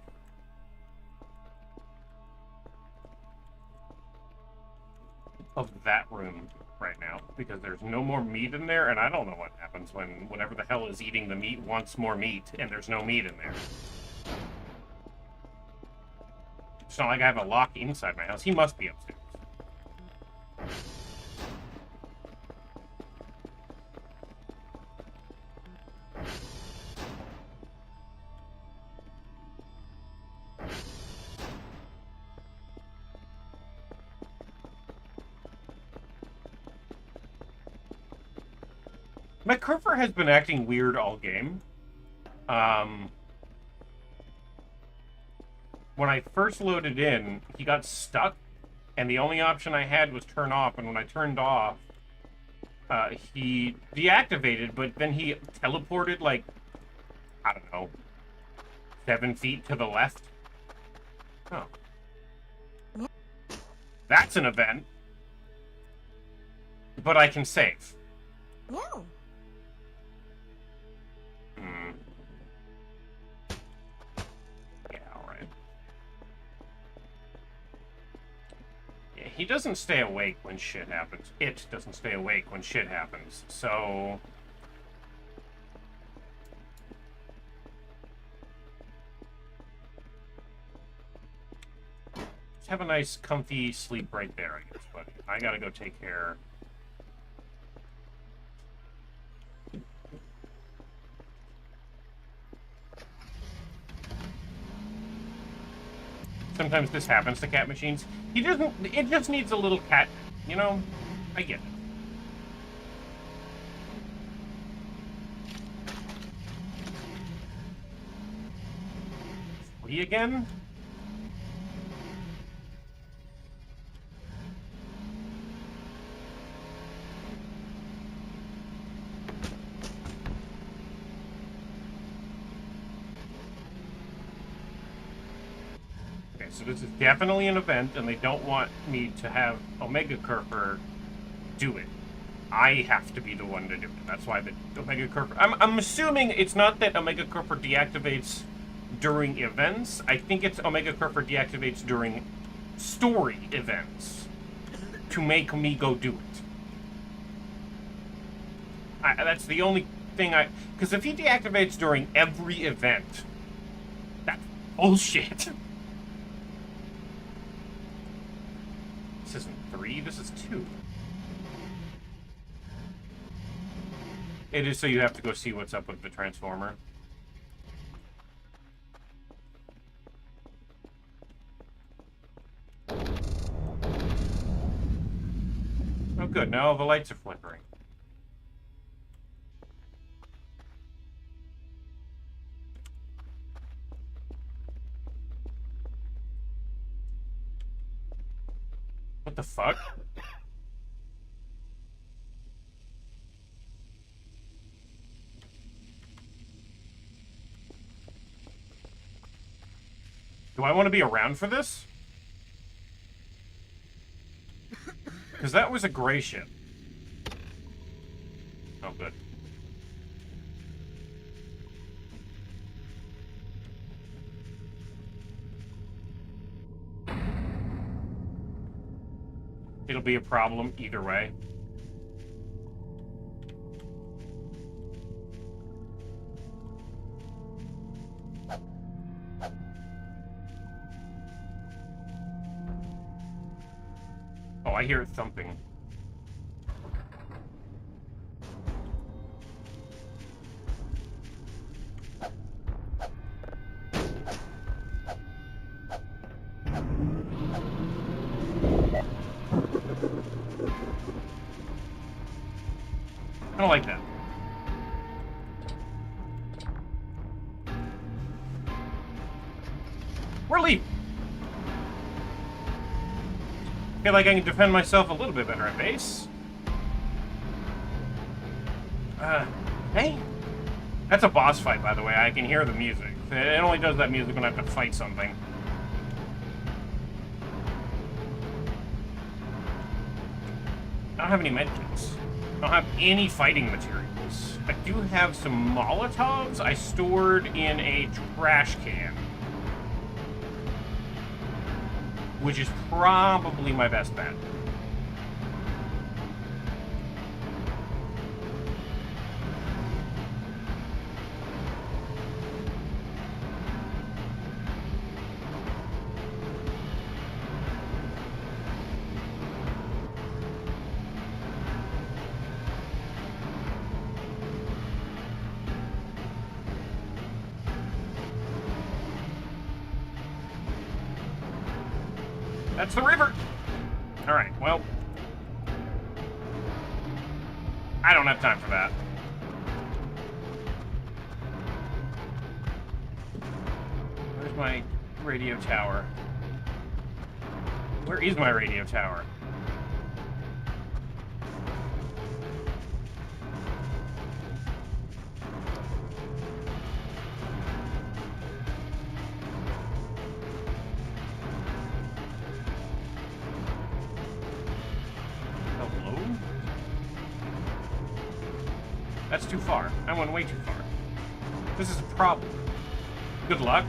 of that room right now because there's no more meat in there, and I don't know what happens when whatever the hell is eating the meat wants more meat and there's no meat in there. It's not like I have a lock inside my house. He must be upstairs. My Kerfur has been acting weird all game. When I first loaded in, he got stuck, and the only option I had was turn off, and when I turned off, he deactivated, but then he teleported, like, I don't know, 7 feet to the left. Oh. That's an event. But I can save. No. Yeah, alright. Yeah, he doesn't stay awake when shit happens. It doesn't stay awake when shit happens, so... Just have a nice, comfy sleep right there, I guess, buddy. I gotta go take care... Sometimes this happens to cat machines. It just needs a little cat, you know? I get it. Free again? So this is definitely an event, and they don't want me to have Omega Kerfur do it. I have to be the one to do it. That's why the Omega Kerfur... I'm assuming it's not that Omega Kerfur deactivates during events. I think it's Omega Kerfur deactivates during story events to make me go do it. That's the only thing I... Because if he deactivates during every event, that's bullshit. This isn't 3, this is 2. It is so you have to go see what's up with the Transformer. Oh good, now all the lights are flickering. What the fuck? Do I want to be around for this? Because that was a gray ship. Oh, good. It'll be a problem either way. Oh, I hear it thumping. I don't like that. We're leaving. Feel like I can defend myself a little bit better at base. Hey. That's a boss fight, by the way. I can hear the music. It only does that music when I have to fight something. I don't have any medkits. I don't have any fighting materials. I do have some Molotovs I stored in a trash can. Which is probably my best bet. That's the river! Alright, well... I don't have time for that. Where's my radio tower? Where is my radio tower? That's too far. I went way too far. This is a problem. Good luck.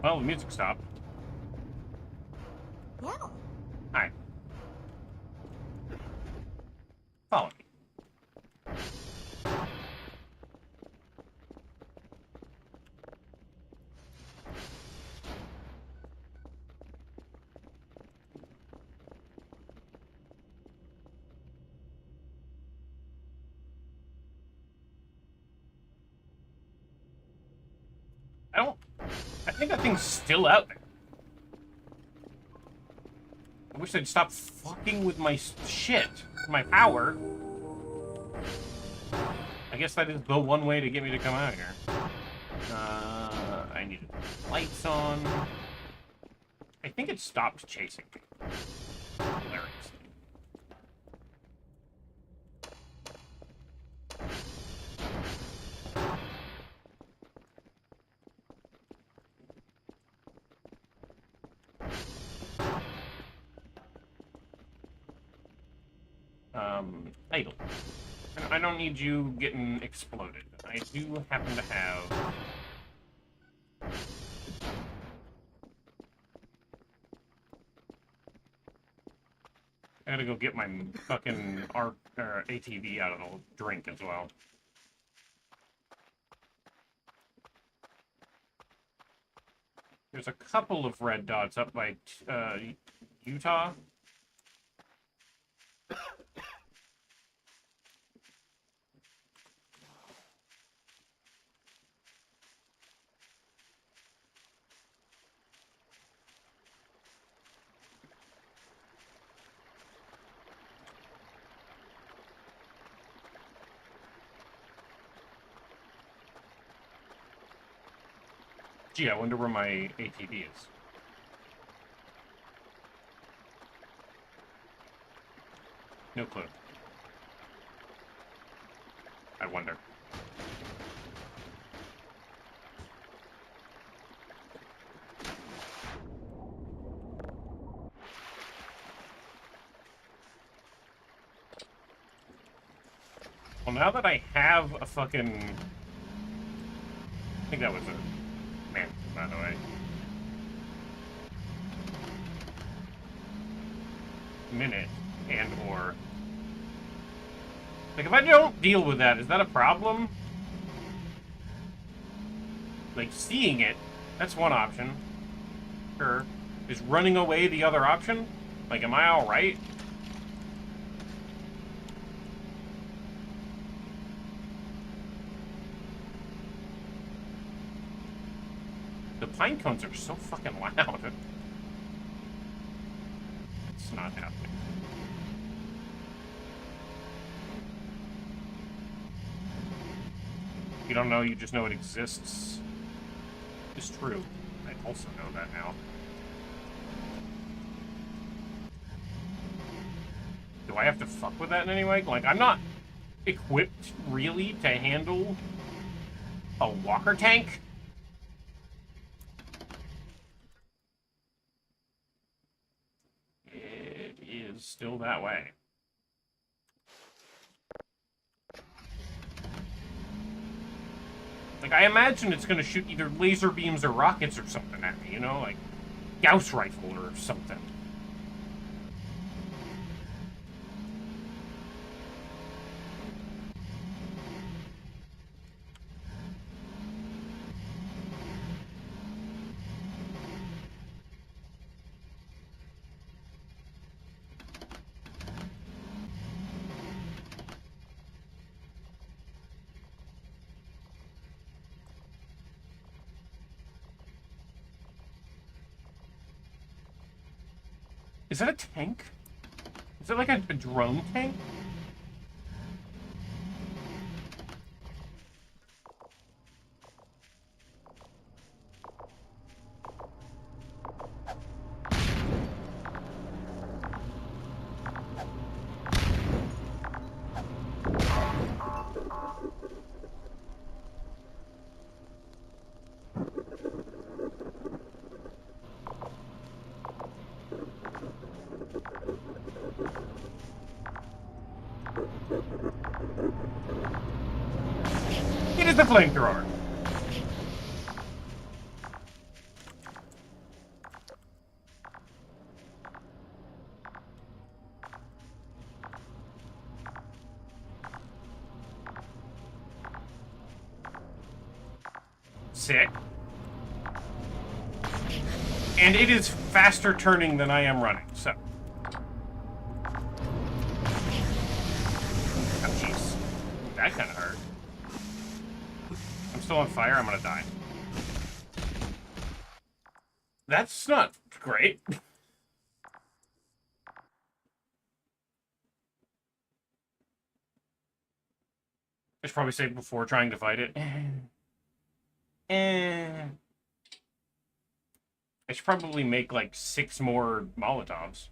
Well, the music stopped. Yeah. Hi. Follow me. I think that thing's still out there. I wish they'd stop fucking with my shit. My power. I guess that is the one way to get me to come out here. I need lights on. I think it stopped chasing me. Hilarious. Idle. I don't need you getting exploded. I do happen to have... I gotta go get my fucking ATV out of the drink as well. There's a couple of red dots up by Utah. Gee, I wonder where my ATV is. No clue. I wonder. Well, now that I have a fucking... I think that was a man, by the way. Minute and or... Like, if I don't deal with that, is that a problem? Like, seeing it, that's one option. Sure. Is running away the other option? Like, am I alright? The pine cones are so fucking loud. It's not happening. You don't know, you just know it exists. It's true. I also know that now. Do I have to fuck with that in any way? Like, I'm not equipped, really, to handle a walker tank. It is still that way. Like, I imagine it's gonna shoot either laser beams or rockets or something at me, you know? Like, Gauss rifle or something. Is that a tank? Is it like a drone tank? It is the flamethrower. Sick. And it is faster turning than I am running, so. Oh, jeez. That kind of hurt. I'm still on fire, I'm gonna die. That's not great. I should probably say before trying to fight it. I should probably make like 6 more Molotovs.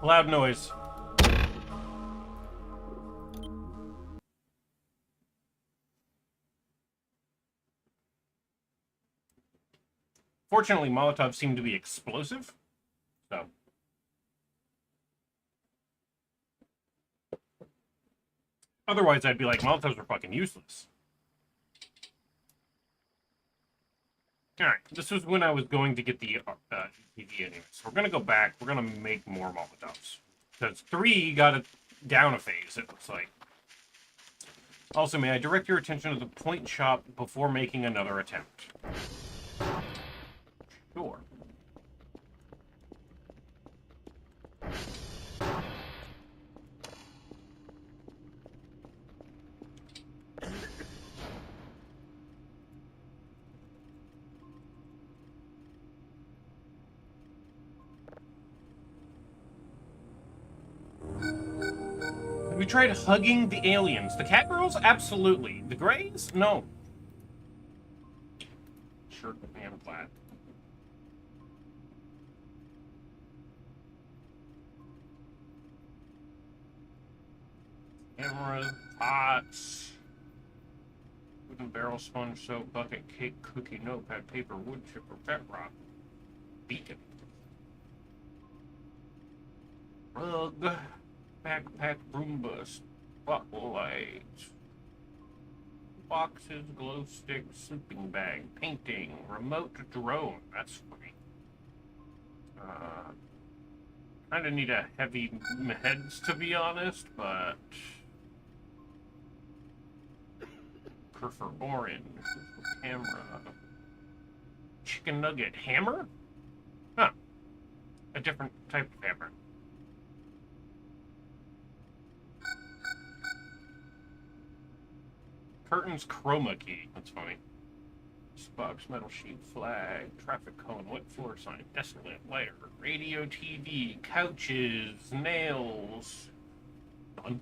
Loud noise. Fortunately, Molotovs seem to be explosive, so. Otherwise, I'd be like, Molotovs are fucking useless. Alright, this was when I was going to get the TV anyway. So we're gonna go back, we're gonna make more Molotovs. Because 3 got it down a phase, it looks like. Also, may I direct your attention to the point shop before making another attempt? Sure. We tried hugging the aliens. The cat girls? Absolutely. The greys? No. Shirt and flat. Cameras, pots, wooden barrel, sponge, soap, bucket, cake, cookie, notepad, paper, wood chipper, pet rock, beacon, rug, backpack, broom bus, spotlight, boxes, glow stick, sleeping bag, painting, remote drone. That's funny. Kind of need a heavy meds, to be honest, but Kerfur orange, camera, chicken nugget, hammer? Huh. A different type of hammer. Curtains chroma key. That's funny. Box, metal sheet, flag, traffic cone, wood floor sign, desk lamp, lighter, radio, TV, couches, nails. Done.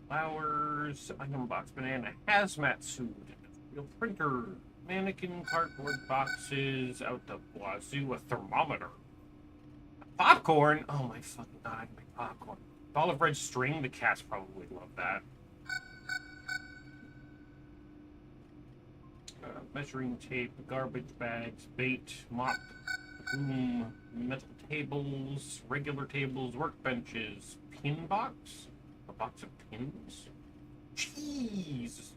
Flowers, item box, banana, hazmat suit, industrial printer, mannequin, cardboard boxes, out the wazoo, a thermometer. Popcorn? Oh my fucking god, I can make popcorn. Olive red string, the cats probably love that. Measuring tape, garbage bags, bait, mop, broom, metal tables, regular tables, workbenches, pin box? A box of pins? Cheese!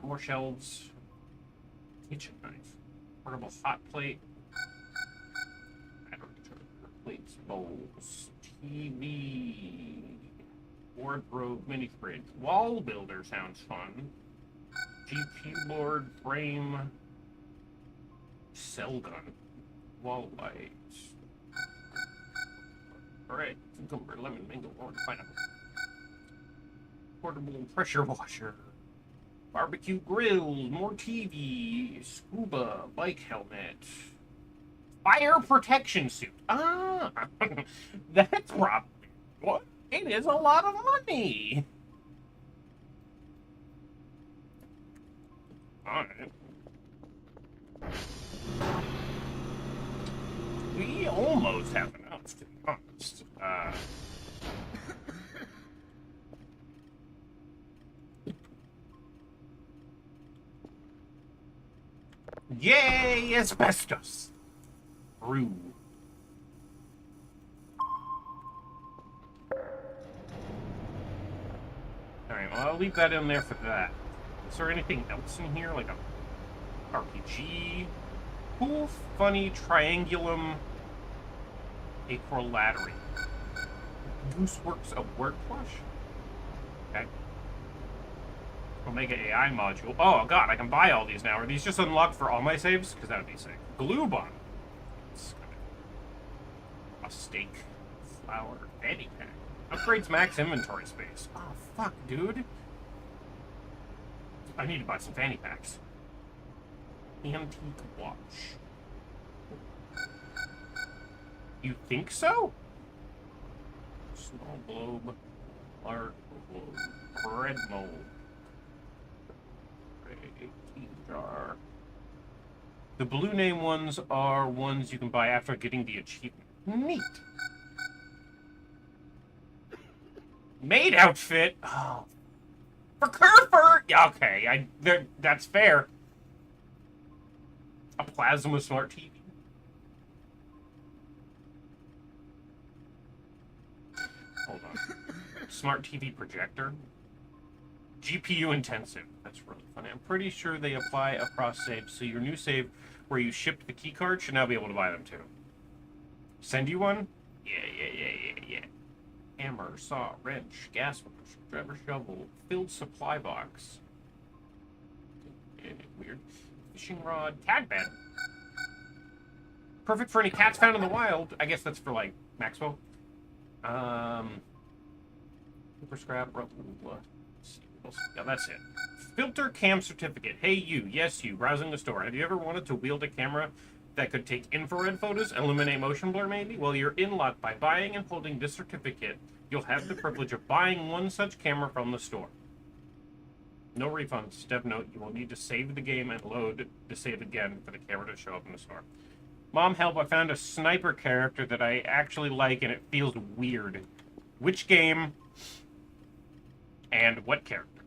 More shelves, kitchen knife, portable hot plate, plates, bowls, TV, wardrobe, mini fridge, wall builder sounds fun. GPU board, frame, cell gun, wall lights. Alright, cucumber, lemon, mango, orange, pineapple. Portable pressure washer, barbecue grills, more TV, scuba, bike helmet, fire protection suit. Ah, that's probably what? It is a lot of money. Alright. We almost have enough, to be honest. Yay, asbestos! Brew. Alright, well, I'll leave that in there for that. Is there anything else in here, like a RPG? Cool, funny, triangulum, equilateral. Gooseworks a word plush? Okay. Omega AI module. Oh god, I can buy all these now. Are these just unlocked for all my saves? Because that would be sick. Glue bomb. A steak. Flour. Fanny pack. Upgrades max inventory space. Oh, fuck, dude. I need to buy some fanny packs. Antique watch. You think so? Small globe. Large globe. Bread mold. Tea jar. The blue name ones are ones you can buy after getting the achievement. Neat. Maid outfit. Oh, for Kerfur. Yeah, okay, that's fair. A plasma smart TV. Hold on. Smart TV projector. GPU intensive. That's really funny. I'm pretty sure they apply across saves, so your new save where you shipped the keycard should now be able to buy them too. Send you one? Yeah. Hammer, saw, wrench, gas works, driver shovel, filled supply box. Weird. Fishing rod, cat bed. Perfect for any cats found in the wild. I guess that's for like Maxwell. Super scrap, rubber. Yeah, that's it. Filter cam certificate. Hey you, yes you, browsing the store. Have you ever wanted to wield a camera that could take infrared photos, eliminate motion blur maybe? Well, you're in luck. By buying and holding this certificate, you'll have the privilege of buying one such camera from the store. No refunds. Step note, you will need to save the game and load to save again for the camera to show up in the store. Mom, help, I found a sniper character that I actually like and it feels weird. Which game and what character?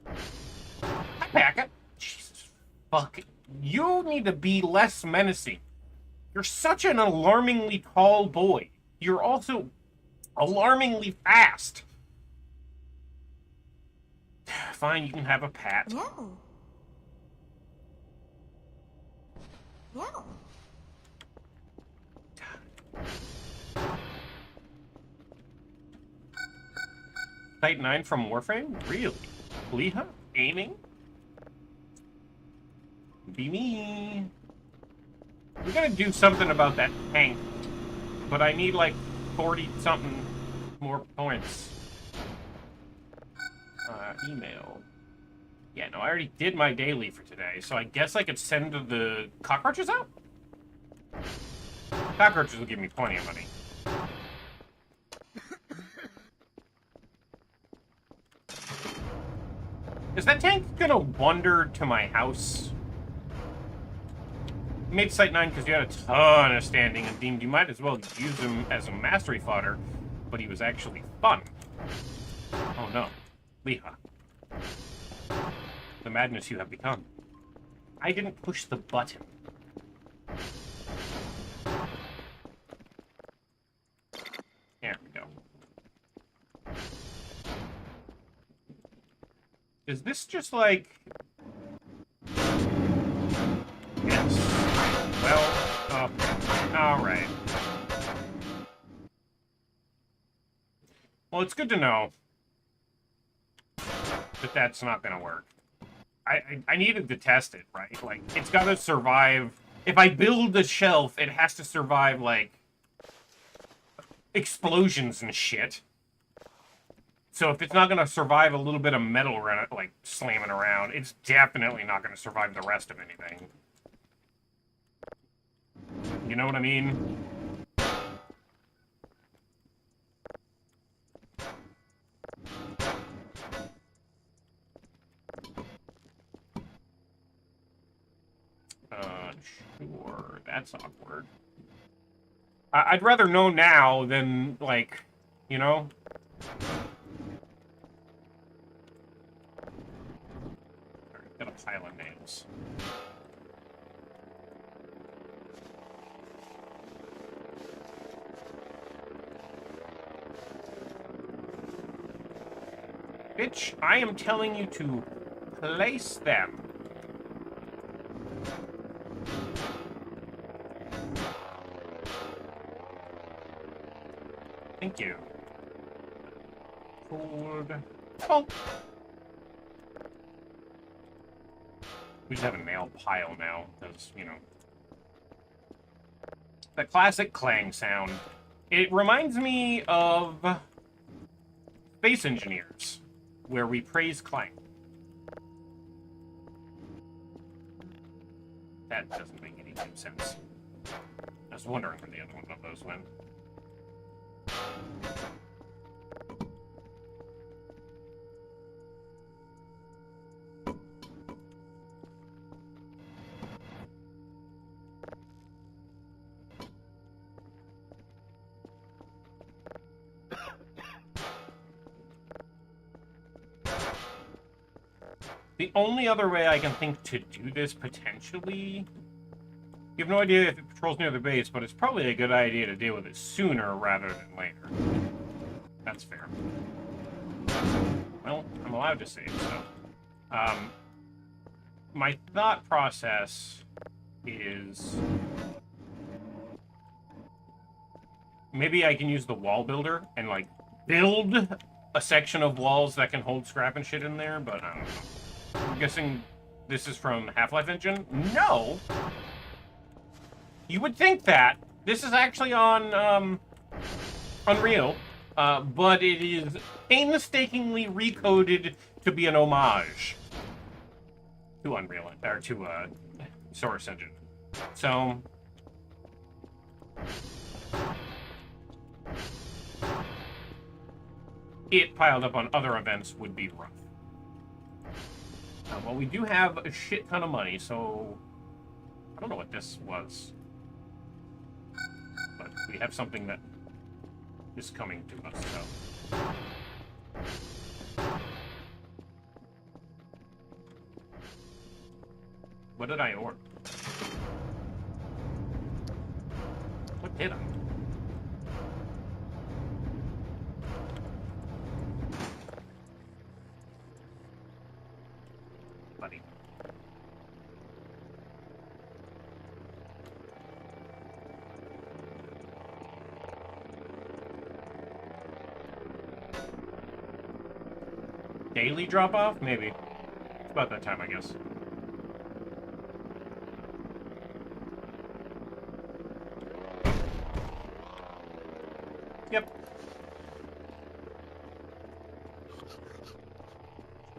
Hi, Packet. Jesus fuck. You need to be less menacing. You're such an alarmingly tall boy. You're also alarmingly fast. Fine, you can have a pat. No. No. Type 9 from Warframe? Really? Leha? Aiming? Be me. We gotta do something about that tank. But I need like 40-something more points. Email. Yeah, no, I already did my daily for today, so I guess I could send the cockroaches out? Cockroaches will give me plenty of money. Is that tank gonna wander to my house? You made Site 9 because you had a ton of standing and deemed you might as well use him as a mastery fodder, but he was actually fun. Oh no. Leha. The madness you have become. I didn't push the button. There we go. Is this just like... Yes. Well, alright. Well, it's good to know that that's not gonna work. I needed to test it, right? Like, it's gotta survive... If I build the shelf, it has to survive, like, explosions and shit. So if it's not gonna survive a little bit of metal, like, slamming around, it's definitely not gonna survive the rest of anything. You know what I mean? Sure, that's awkward. I'd rather know now than, like, you know? Alright, got a pile of nails. Bitch, I am telling you to place them. Thank you. Hold. Oh. We just have a nail pile now, because, you know. The classic clang sound. It reminds me of Space Engineers, where we praise clang. That doesn't make any sense. I was wondering where the other one of those went. The only other way I can think to do this, potentially... You have no idea if it patrols near the base, but it's probably a good idea to deal with it sooner rather than later. That's fair. Well, I'm allowed to save, so... my thought process is... Maybe I can use the wall builder and, like, build a section of walls that can hold scrap and shit in there, but I don't know. I'm guessing this is from Half-Life Engine? No! You would think that. This is actually on, Unreal, but it is painstakingly recoded to be an homage to Unreal, or to, source engine. So it piled up on other events would be rough. Well, we do have a shit ton of money, so I don't know what this was, but we have something that is coming to us, so. What did I order? What did I? Buddy. Daily drop-off? Maybe. It's about that time, I guess. Yep.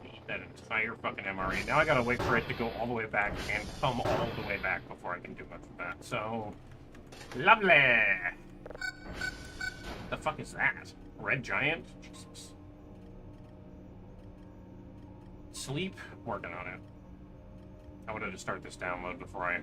Eat that entire fucking MRE. Now I gotta wait for it to go all the way back and come all the way back before I can do much of that. So, lovely. The fuck is that? Red Giant? Jesus. Sleep? Working on it. I wanted to start this download before I...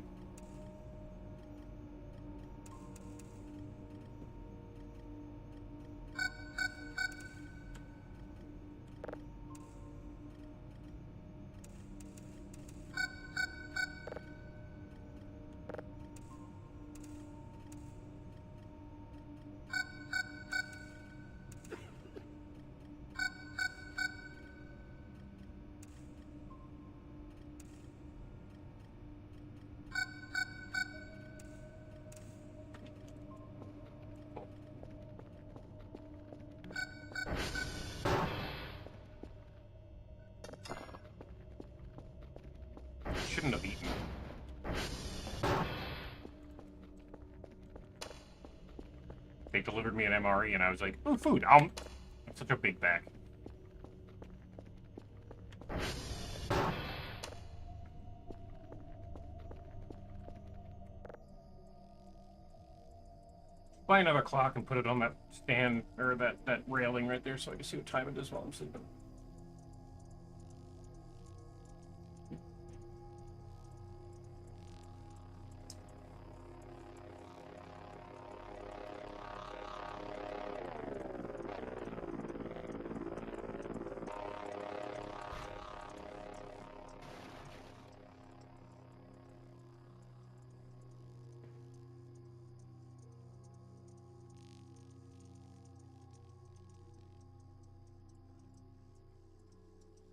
Shouldn't have eaten. They delivered me an MRE and I was like, ooh, food. It's such a big bag. Buy another clock and put it on that stand, or that railing right there so I can see what time it is while I'm sleeping.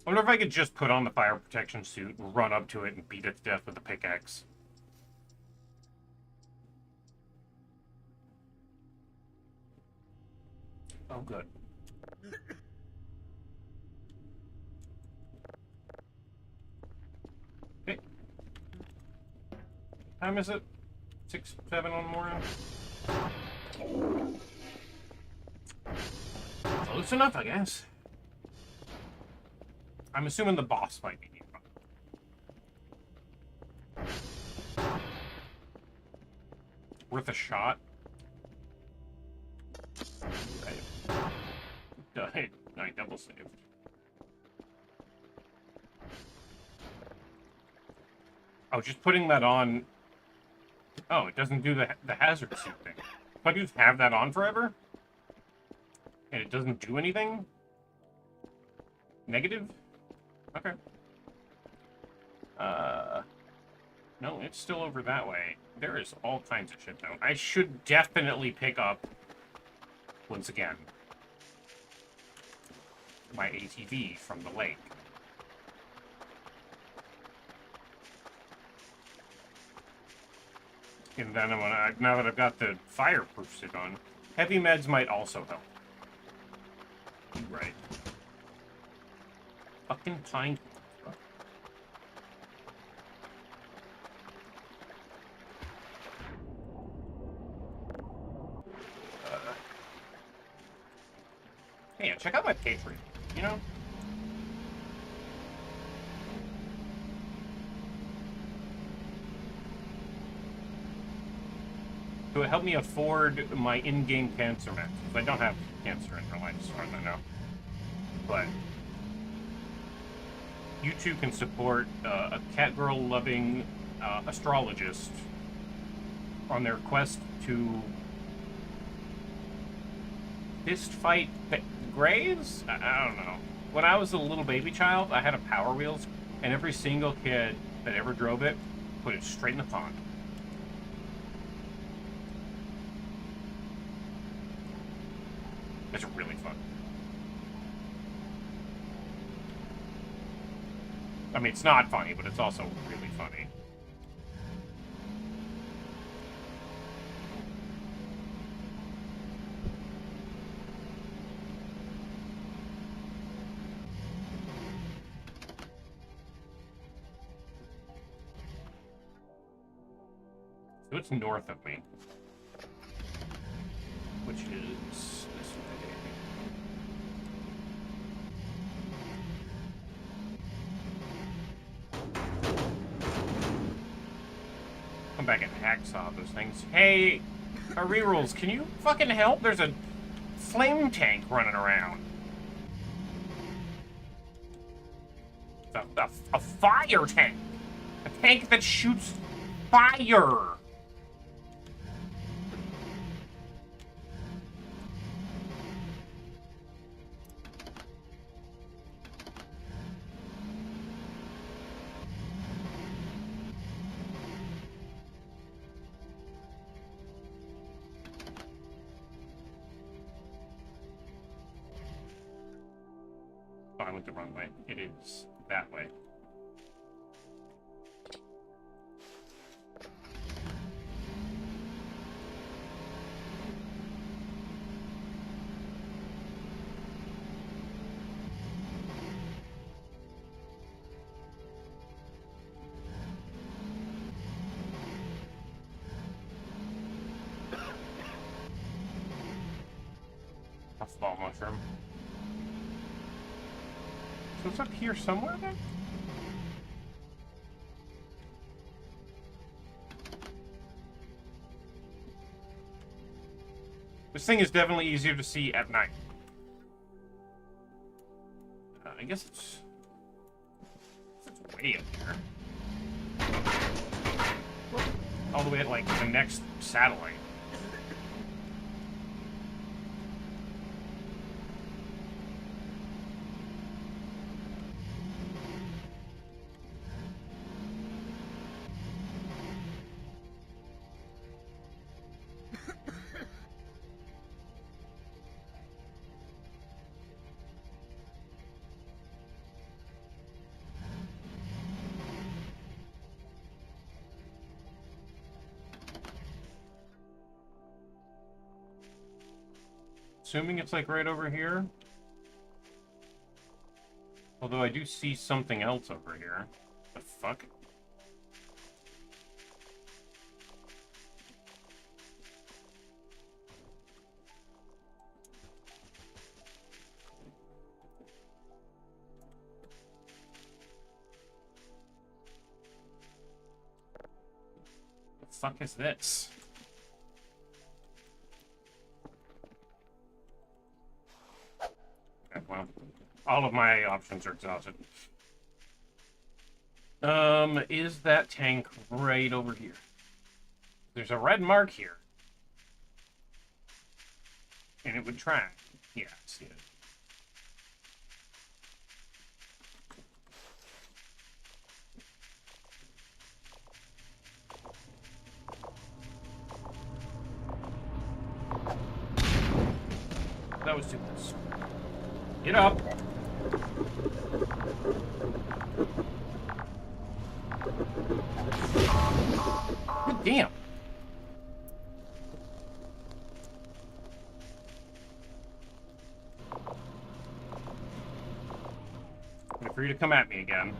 I wonder if I could just put on the fire protection suit and run up to it and beat it to death with a pickaxe. Oh, good. Okay. Time is it? 6, 7 on the morning? Close enough, I guess. I'm assuming the boss might be nearby. Worth a shot. Died. I double saved. Oh, just putting that on. Oh, it doesn't do the hazard suit thing. If I just have that on forever, and it doesn't do anything. Negative. Okay. No, it's still over that way. There is all kinds of shit, though. I should definitely pick up, once again, my ATV from the lake. And then I'm gonna, now that I've got the fireproof suit on, heavy meds might also help. Right. Fucking pine. Hey, check out my Patreon, you know? So it helped me afford my in-game cancer meds. I don't have cancer in real life, as far as I know. But you two can support a catgirl-loving astrologist on their quest to fist fight graves? I don't know. When I was a little baby child, I had a Power Wheels, and every single kid that ever drove it put it straight in the pond. It's really fun. I mean, it's not funny, but it's also really funny. So it's north of me, which is this way. Come back and hacksaw those things. Hey, rerolls, can you fucking help? There's a flame tank running around. A fire tank. A tank that shoots fire. Oh, I went the wrong way. It is that way. Puffball mushroom. So it's up here somewhere then? This thing is definitely easier to see at night. I guess it's way up here. All the way at, like, the next satellite. Assuming it's like right over here. Although I do see something else over here. The fuck? The fuck is this? Well, all of my options are exhausted. Is that tank right over here? There's a red mark here. And it would track. Yeah, I see it. That was too close. Get up! God damn! Wait for you to come at me again.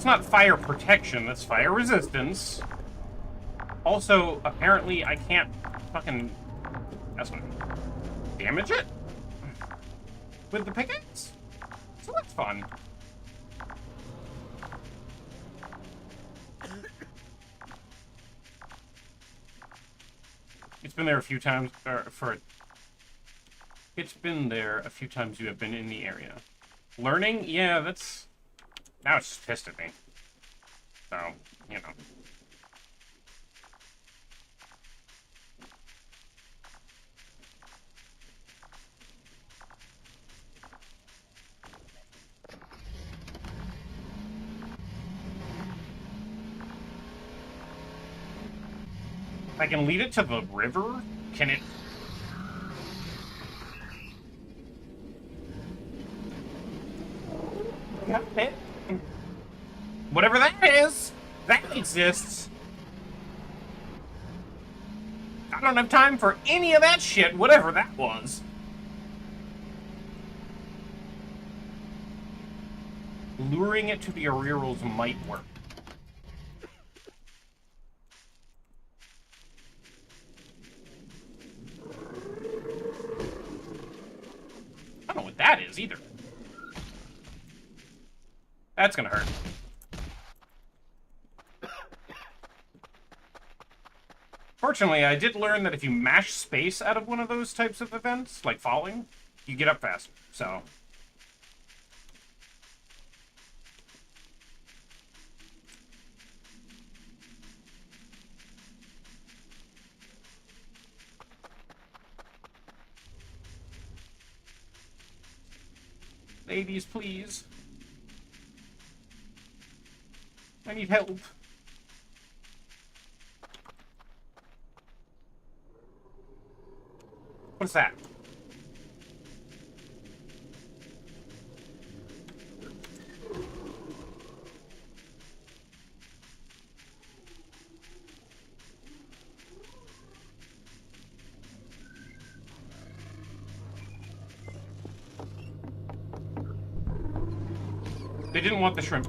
That's not fire protection, that's fire resistance. Also, apparently I can't fucking... That's what... Damage it? With the pickaxe? So that's fun. It's been there a few times, It's been there a few times you have been in the area. Learning? Yeah, that's... Now it's just pissed at me. So, you know. I can lead it to the river? Can it... Got it. Whatever that is, that exists. I don't have time for any of that shit, whatever that was. Luring it to the Arirals might work. I don't know what that is either. That's gonna hurt. Fortunately, I did learn that if you mash space out of one of those types of events, like falling, you get up faster, so... Ladies, please. I need help. What's that? They didn't want the shrimp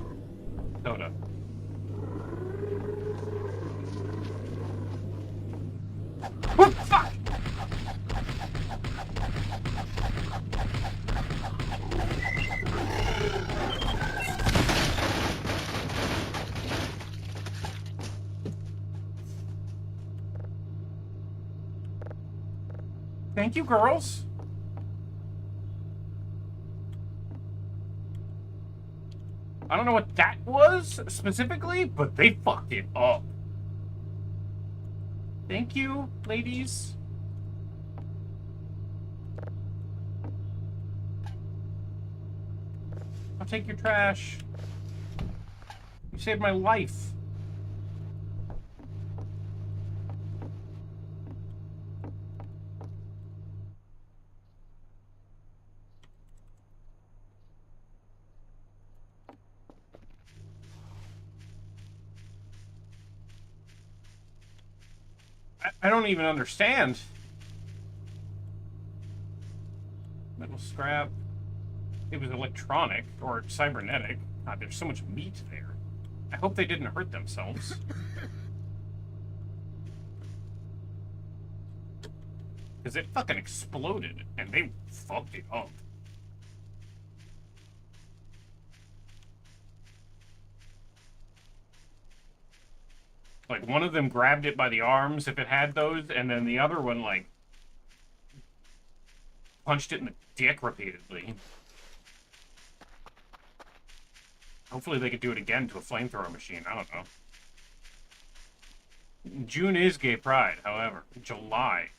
soda. Oh, fuck! Thank you, girls. I don't know what that was specifically, but they fucked it up. Thank you, ladies. I'll take your trash. You saved my life. I don't even understand. Metal scrap. It was electronic or cybernetic. God, there's so much meat there. I hope they didn't hurt themselves. Because it fucking exploded, and they fucked it up. Like, one of them grabbed it by the arms if it had those, and then the other one, like, punched it in the dick repeatedly. Hopefully they could do it again to a flamethrower machine. I don't know. June is Gay Pride, however. July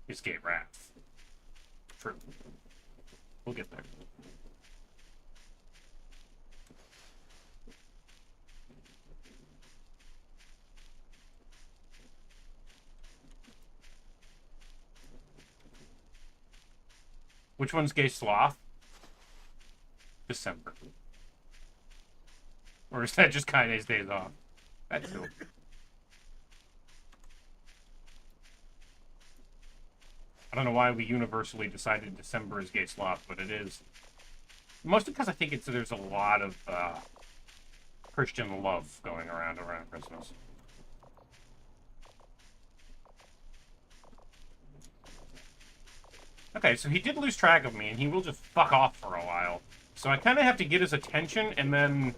is Gay Wrath. True. We'll get there. Which one's Gay Sloth? December. Or is that just Kanye's days off? That too. I don't know why we universally decided December is Gay Sloth, but it is. Mostly because I think there's a lot of Christian love going around Christmas. Okay, so he did lose track of me, and he will just fuck off for a while. So I kind of have to get his attention, and then...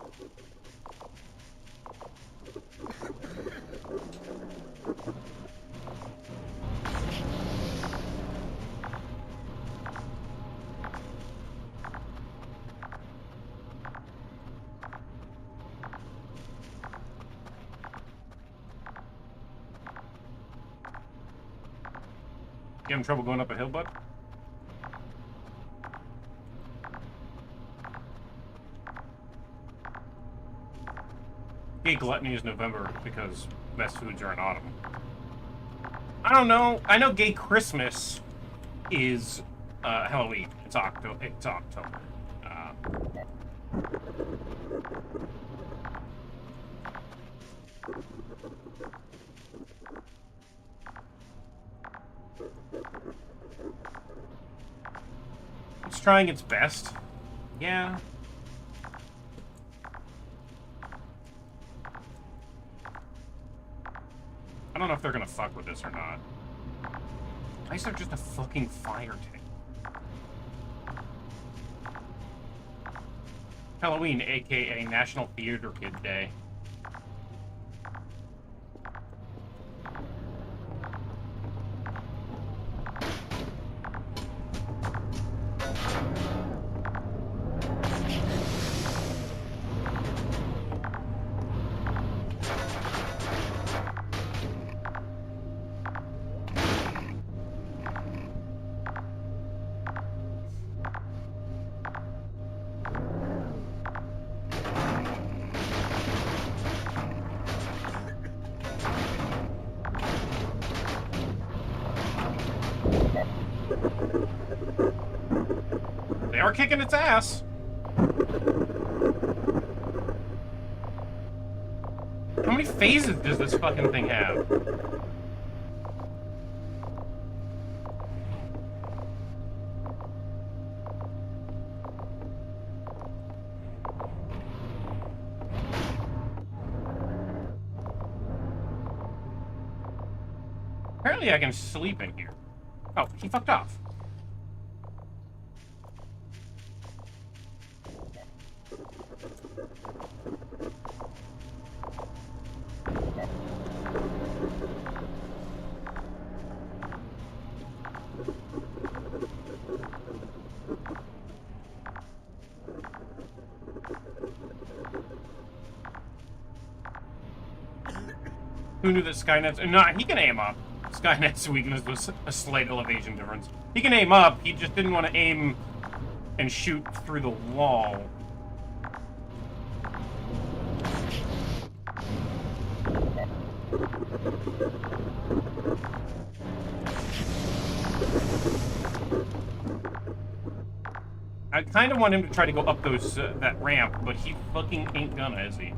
You having trouble going up a hill, bud? Gay gluttony is November because best foods are in autumn. I don't know. I know gay Christmas is Halloween. It's October. It's trying its best. Yeah. I don't know if they're gonna fuck with this or not. Why is there just a fucking fire tank? Halloween, aka National Theater Kid Day. They are kicking its ass. How many phases does this fucking thing have? Apparently I can sleep in here. Oh, he fucked off. Who knew that Skynet's... No, he can aim up. Skynet's weakness was a slight elevation difference. He can aim up, he just didn't want to aim and shoot through the wall. I kind of want him to try to go up those that ramp, but he fucking ain't gonna, is he?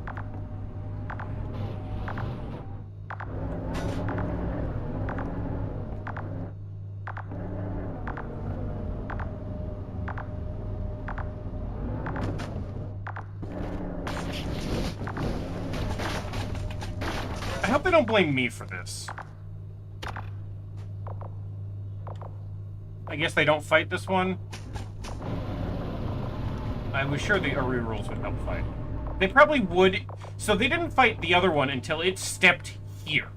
I hope they don't blame me for this. I guess they don't fight this one. I was sure the Uri rules would help fight. They probably would. So they didn't fight the other one until it stepped here.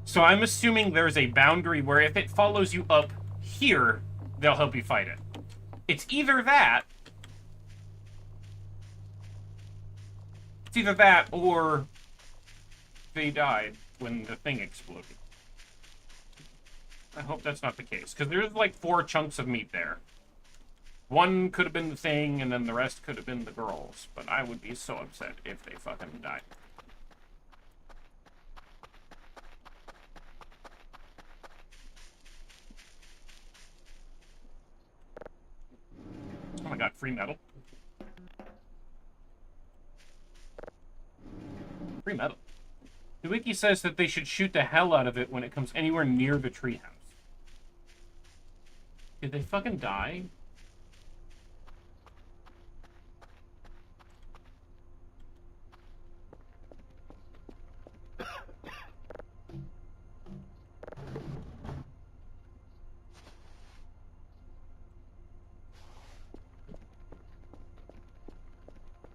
So I'm assuming there's a boundary where if it follows you up here, they'll help you fight it. It's either that. It's either that or they died when the thing exploded. I hope that's not the case, because there's like 4 chunks of meat there. One could have been the thing, and then the rest could have been the girls. But I would be so upset if they fucking died. Oh my god, free metal. Free metal. The wiki says that they should shoot the hell out of it when it comes anywhere near the treehouse. Did they fucking die?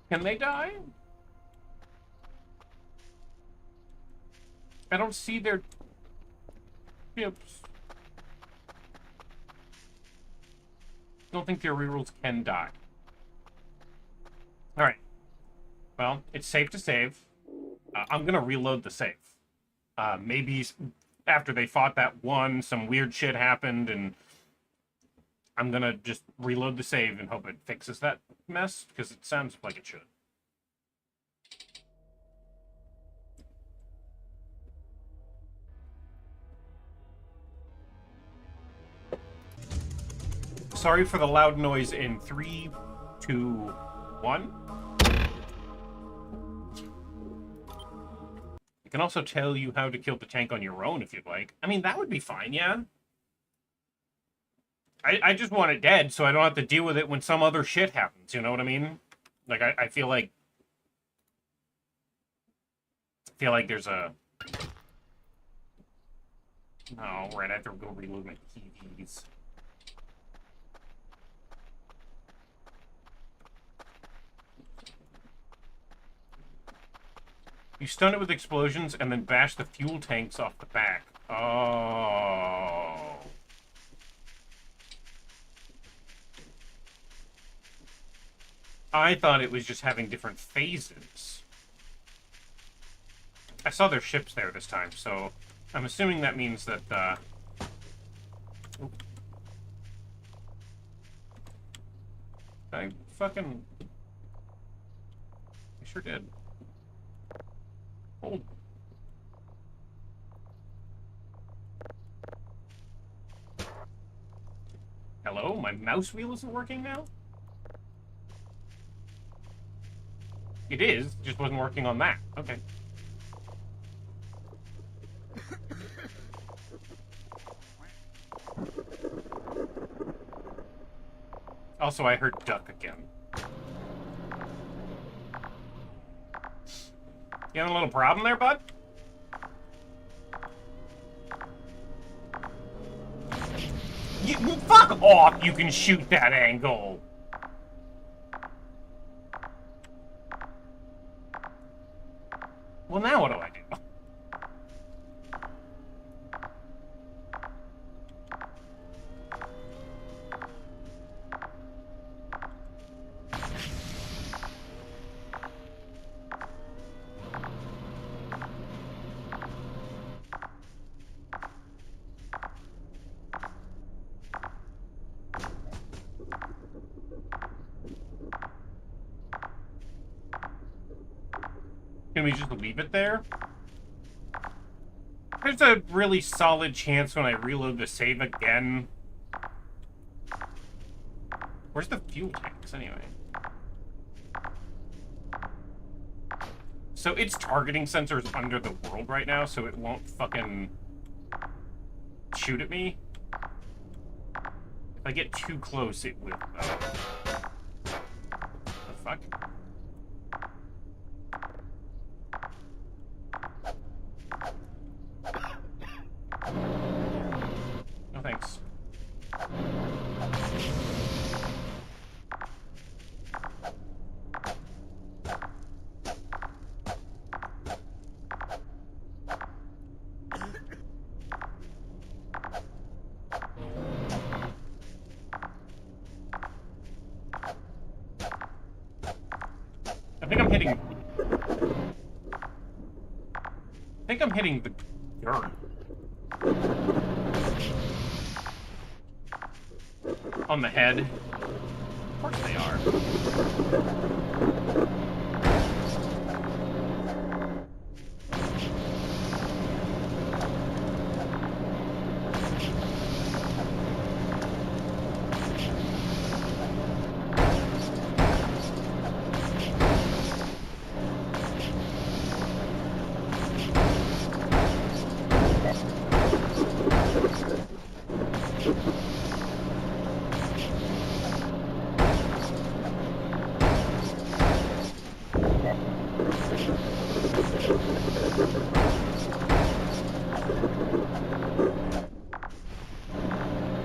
Can they die? I don't see their chips. Don't think their rerolls can die. Alright. Well, it's safe to save. I'm gonna reload the save. Maybe after they fought that one, some weird shit happened, and I'm gonna just reload the save and hope it fixes that mess, because it sounds like it should. Sorry for the loud noise in 3, 2, 1. I can also tell you how to kill the tank on your own if you'd like. I mean, that would be fine, yeah? I just want it dead so I don't have to deal with it when some other shit happens, you know what I mean? Like, I feel like... there's a... Oh, right, I have to go reload my TVs. You stun it with explosions and then bash the fuel tanks off the back. Oh. I thought it was just having different phases. I saw their ships there this time, so I'm assuming that means that, I sure did. Hold. Hello? My mouse wheel isn't working now? It is, just wasn't working on that. Okay. Also, I heard duck again. You having a little problem there, bud? You fuck off! You can shoot that angle! Well, now what do I do? Can we just leave it there? There's a really solid chance when I reload the save again. Where's the fuel tanks, anyway? So its targeting sensor's under the world right now, so it won't fucking shoot at me. If I get too close, it will. The fuck? No thanks. I think I'm hitting the dirt. On the head. Of course they are.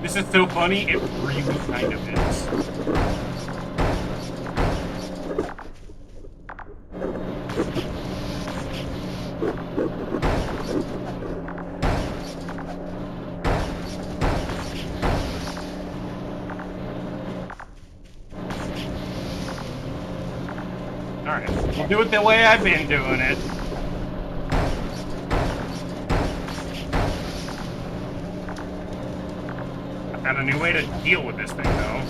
This is so funny, it really kind of is. Alright, we'll do it the way I've been doing it. I found a new way to deal with this thing, though.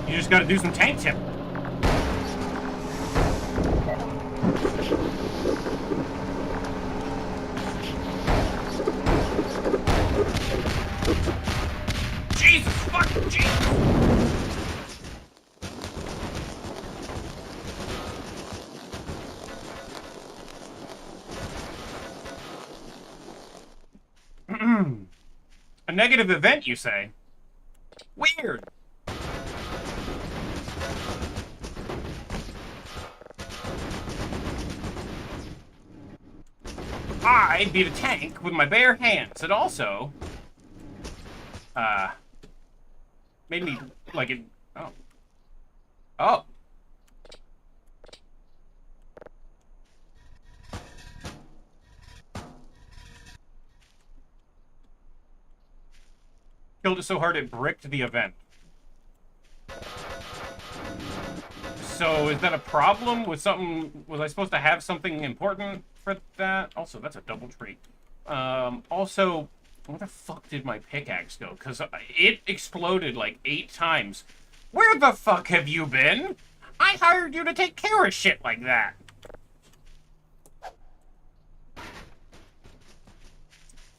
You just gotta do some tank tip. Jesus, fuck, Jesus! A negative event, you say? Weird! I beat a tank with my bare hands. It also, made me, like, it, oh. Oh. Killed it so hard it bricked the event. So, is that a problem with something? Was I supposed to have something important for that? Also, that's a double tree. Also, where the fuck did my pickaxe go? Because it exploded like 8 times. Where the fuck have you been? I hired you to take care of shit like that.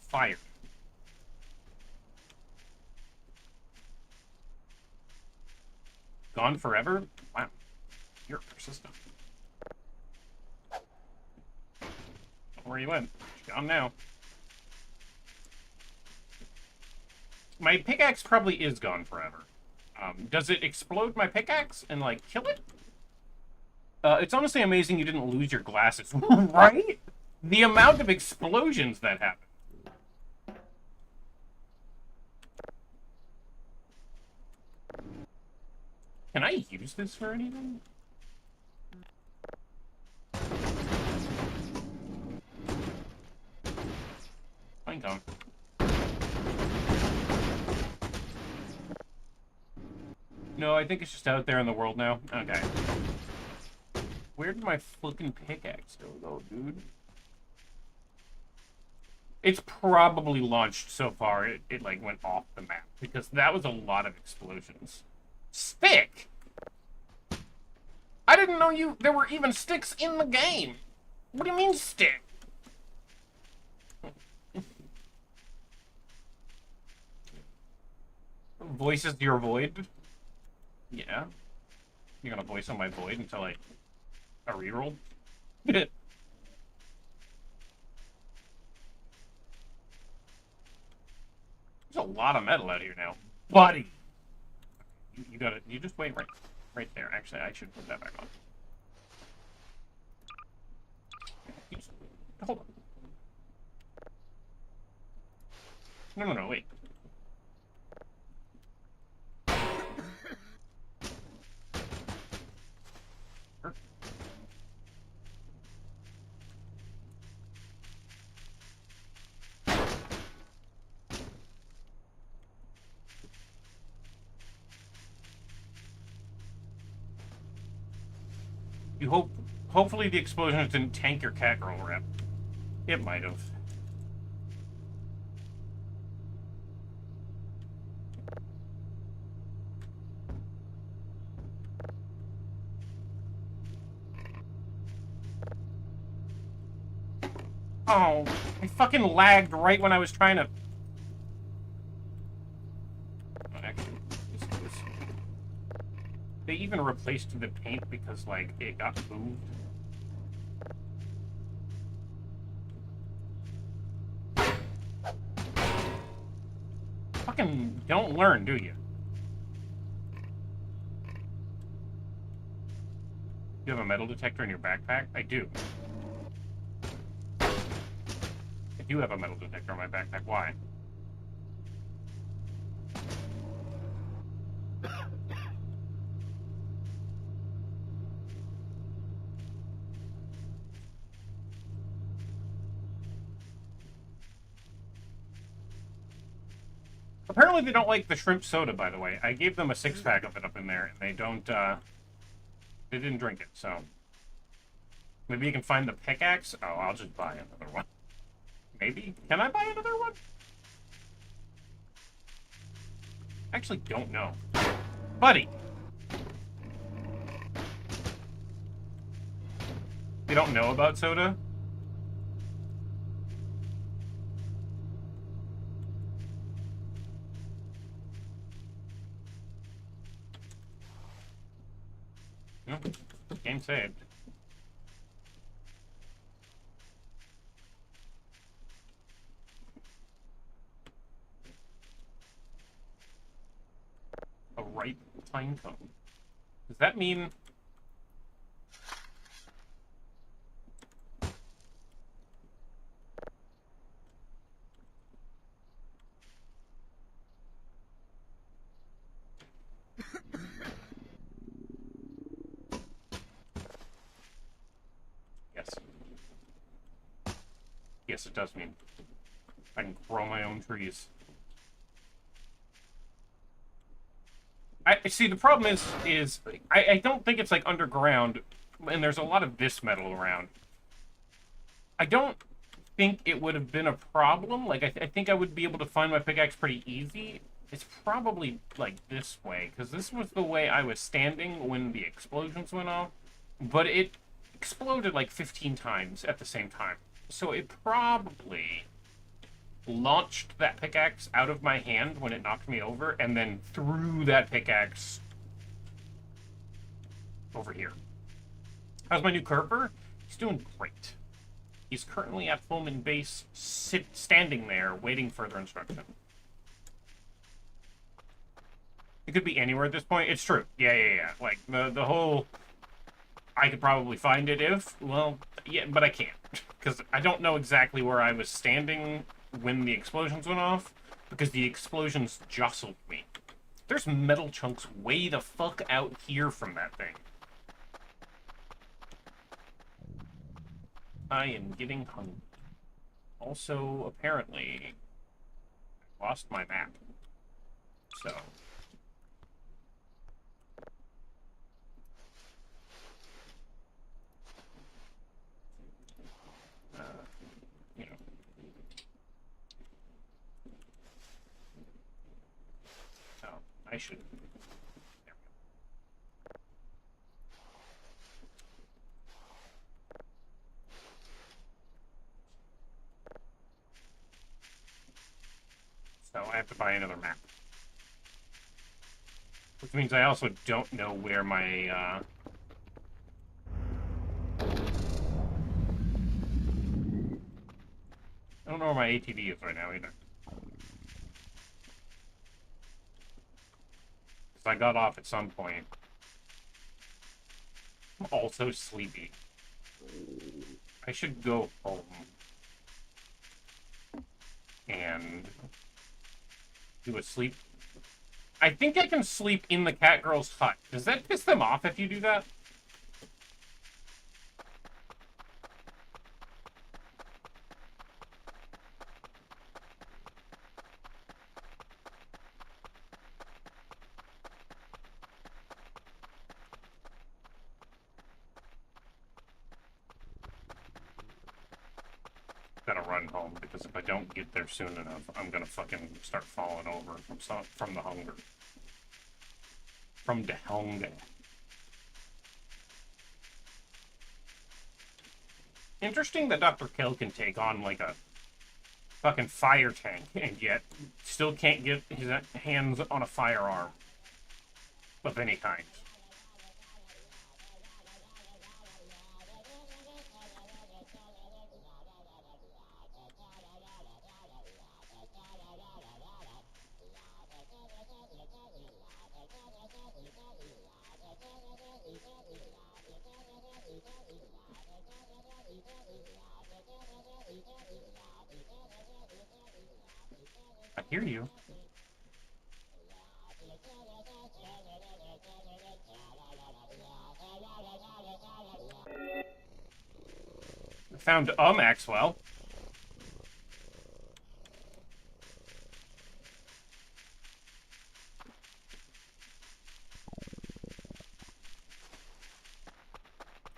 Fired. Gone forever? Wow. You're persistent. Where you went? She's gone now. My pickaxe probably is gone forever. Does it explode my pickaxe and, like, kill it? It's honestly amazing you didn't lose your glasses. Right? The amount of explosions that happened. Can I use this for anything? Fine, Tom. No, I think it's just out there in the world now. Okay. Where did my fucking pickaxe go, dude? It's probably launched so far, it like, went off the map. Because that was a lot of explosions. Stick? I didn't know there were even sticks in the game. What do you mean, stick? Voices your void? Yeah. You're gonna voice on my void until I reroll? There's a lot of metal out here now. Buddy! You just wait right there. Actually, I should put that back on. Hold on. No, wait. Hopefully the explosions didn't tank your cat girl rep. It might have. Oh, I fucking lagged right when I was trying to... Oh, actually, they even replaced the paint because, like, it got moved. Fucking don't learn, do you? You have a metal detector in your backpack? I do. I do have a metal detector in my backpack. Why? Apparently they don't like the shrimp soda, by the way. I gave them a 6-pack of it up in there, and they don't, they didn't drink it, so... Maybe you can find the pickaxe? Oh, I'll just buy another one. Maybe? Can I buy another one? I actually don't know. Buddy! You don't know about soda? No. Game saved. A ripe pine cone. Does that mean... Yes. Yes, it does mean I can grow my own trees. I see. The problem is I don't think it's like underground, and there's a lot of this metal around. I don't think it would have been a problem. Like I think I would be able to find my pickaxe pretty easy. It's probably like this way, because this was the way I was standing when the explosions went off. But it exploded like 15 times at the same time, so it probably launched that pickaxe out of my hand when it knocked me over, and then threw that pickaxe over here. How's my new Kerfur? He's doing great. He's currently at Fulman Base, standing there, waiting further instruction. It could be anywhere at this point. It's true. Yeah. Like, the whole... I could probably find it if... Well, yeah, but I can't. Because I don't know exactly where I was standing when the explosions went off, because the explosions jostled me. There's metal chunks way the fuck out here from that thing. I am getting hungry. Also, apparently, I lost my map. So... you know... Oh, I should... There we go. So I have to buy another map. Which means I also don't know where my, I don't know where my ATV is right now either. Because I got off at some point. I'm also sleepy. I should go home. And do a sleep. I think I can sleep in the cat girl's hut. Does that piss them off if you do that? Gotta run home, because if I don't get there soon enough, I'm gonna fucking start falling over from the hunger. From the hunger. Interesting that Dr. Kill can take on, like, a fucking fire tank, and yet still can't get his hands on a firearm of any kind. I hear you. I found Maxwell.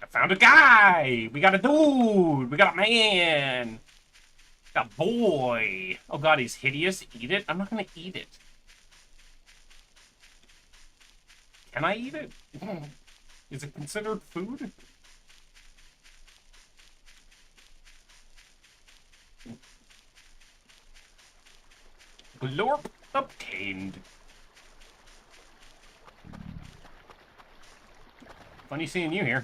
I found a guy! We got a dude! We got a man! Got a boy! Oh god, he's hideous. Eat it? I'm not gonna eat it. Can I eat it? Is it considered food? Glorp obtained. Funny seeing you here.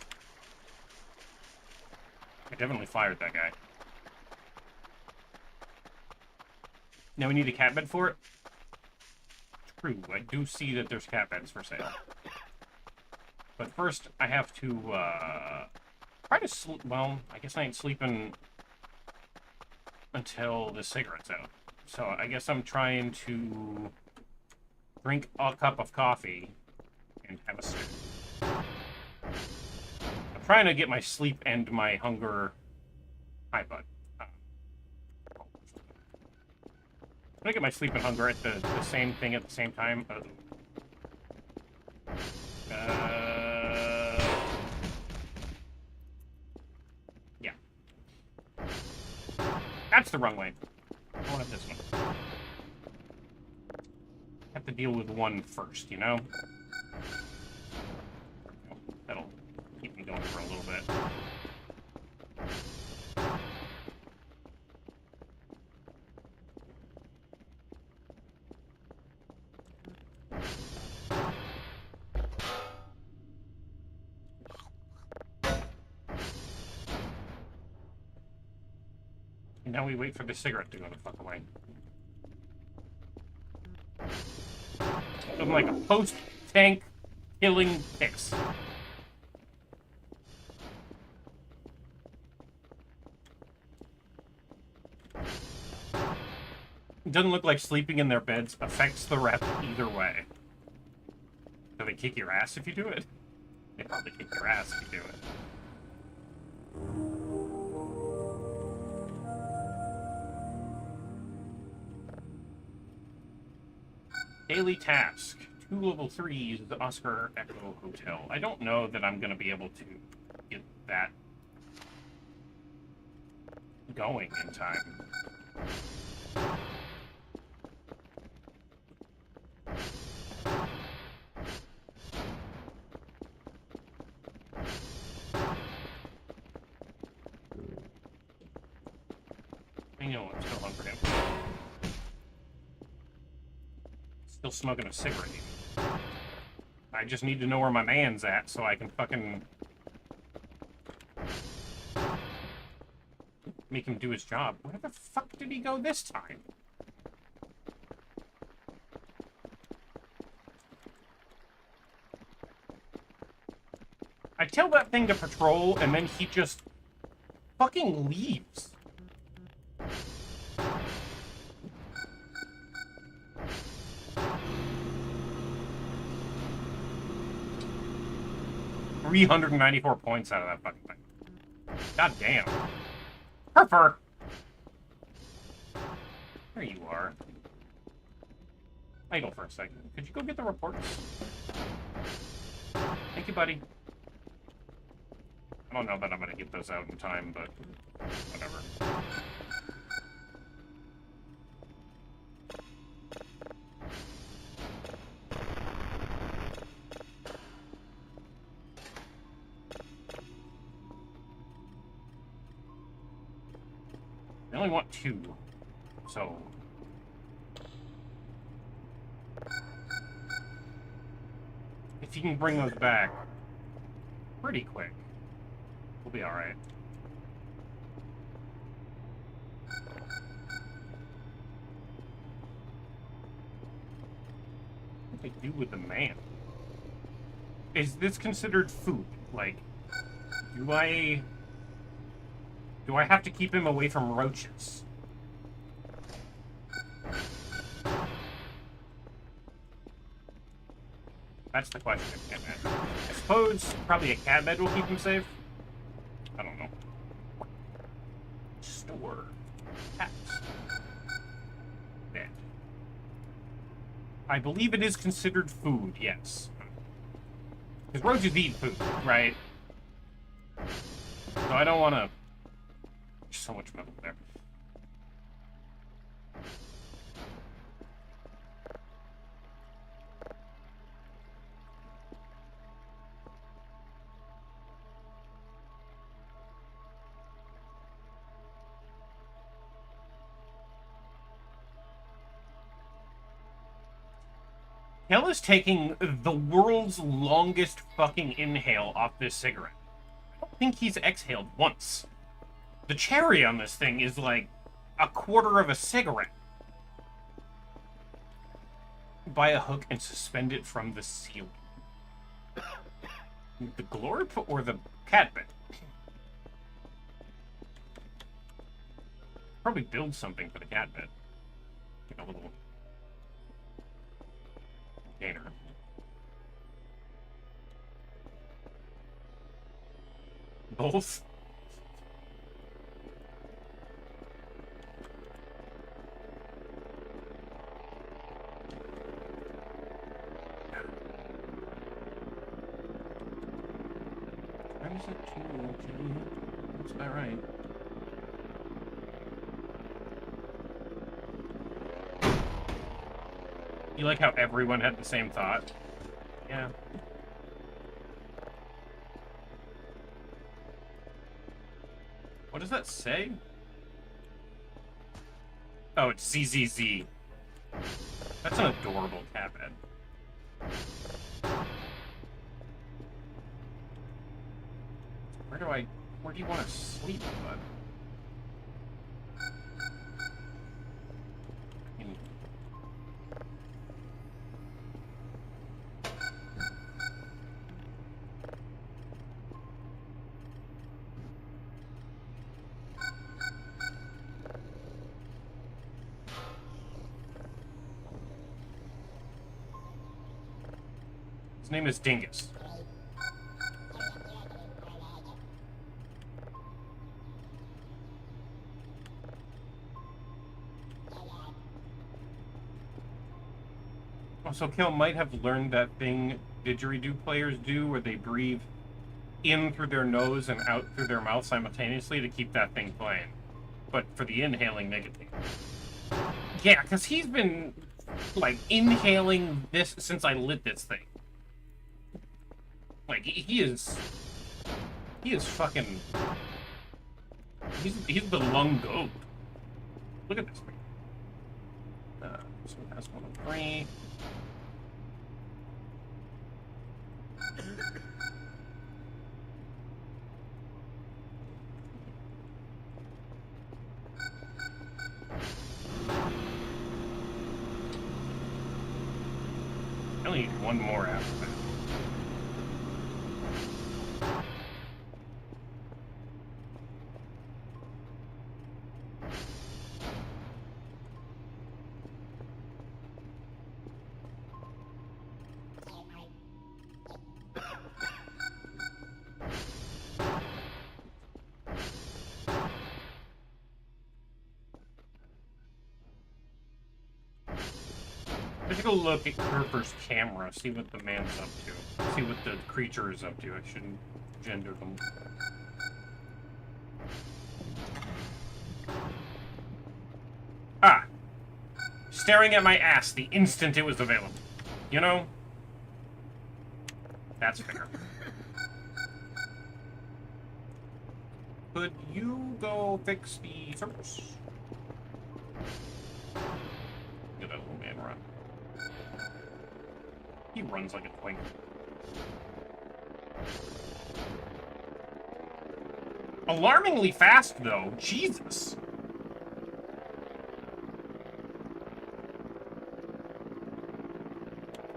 I definitely fired that guy. Now we need a cat bed for it? True, I do see that there's cat beds for sale. But first, I have to, try to sleep. Well, I guess I ain't sleeping until the cigarette's out. So I guess I'm trying to drink a cup of coffee and have a cigarette. I'm trying to get my sleep and my hunger. Hi, bud. I'm gonna get my sleep and hunger at the same thing at the same time. Yeah. That's the wrong way. I want this one. Have to deal with one first, you know? That'll keep me going for a little bit. And now we wait for the cigarette to go the fuck away. Looking like a post-tank killing pix. It doesn't look like sleeping in their beds affects the rep either way. Do they kick your ass if you do it? They probably kick your ass if you do it. Daily task. 2 level 3s, the Oscar Echo Hotel. I don't know that I'm going to be able to get that going in time. I know, I'm still hungry. Still smoking a cigarette. I just need to know where my man's at so I can fucking make him do his job. Where the fuck did he go this time? I tell that thing to patrol and then he just fucking leaves. $394 points out of that fucking thing. God damn. Kerfur! There you are. Idle for a second. Could you go get the reports? Thank you, buddy. I don't know that I'm gonna get those out in time, but whatever. I only want 2, so... If you can bring those back pretty quick, we'll be alright. What do they do with the man? Is this considered food? Like, Do I have to keep him away from roaches? That's the question. I suppose probably a cat bed will keep him safe. I don't know. Store. Cats. Bed. I believe it is considered food, yes. Because roaches eat food, right? So I don't want to... There's so much metal there. Kel is taking the world's longest fucking inhale off this cigarette. I don't think he's exhaled once. The cherry on this thing is like a quarter of a cigarette. Buy a hook and suspend it from the ceiling. The glorp or the cat bed? Probably build something for the cat bed. Like a little container. Both? Why is it too okay? That's about right. You like how everyone had the same thought? Yeah. What does that say? Oh, it's ZZZ. That's an adorable cat bed. Where do you want to sleep, bud? His name is Dingus. So Kill might have learned that thing didgeridoo players do, where they breathe in through their nose and out through their mouth simultaneously to keep that thing playing. But for the inhaling nicotine. Yeah, because he's been, like, inhaling this since I lit this thing. Like, he is fucking... He's the lung goat. Look at this thing. So it has 103. I only need one more after that. Let's go look at Kerfur's camera, see what the man's up to. See what the creature is up to. I shouldn't gender them. Ah! Staring at my ass the instant it was available. You know? That's fair. Could you go fix the servers? Get that little man run. He runs like a twink. Alarmingly fast, though. Jesus.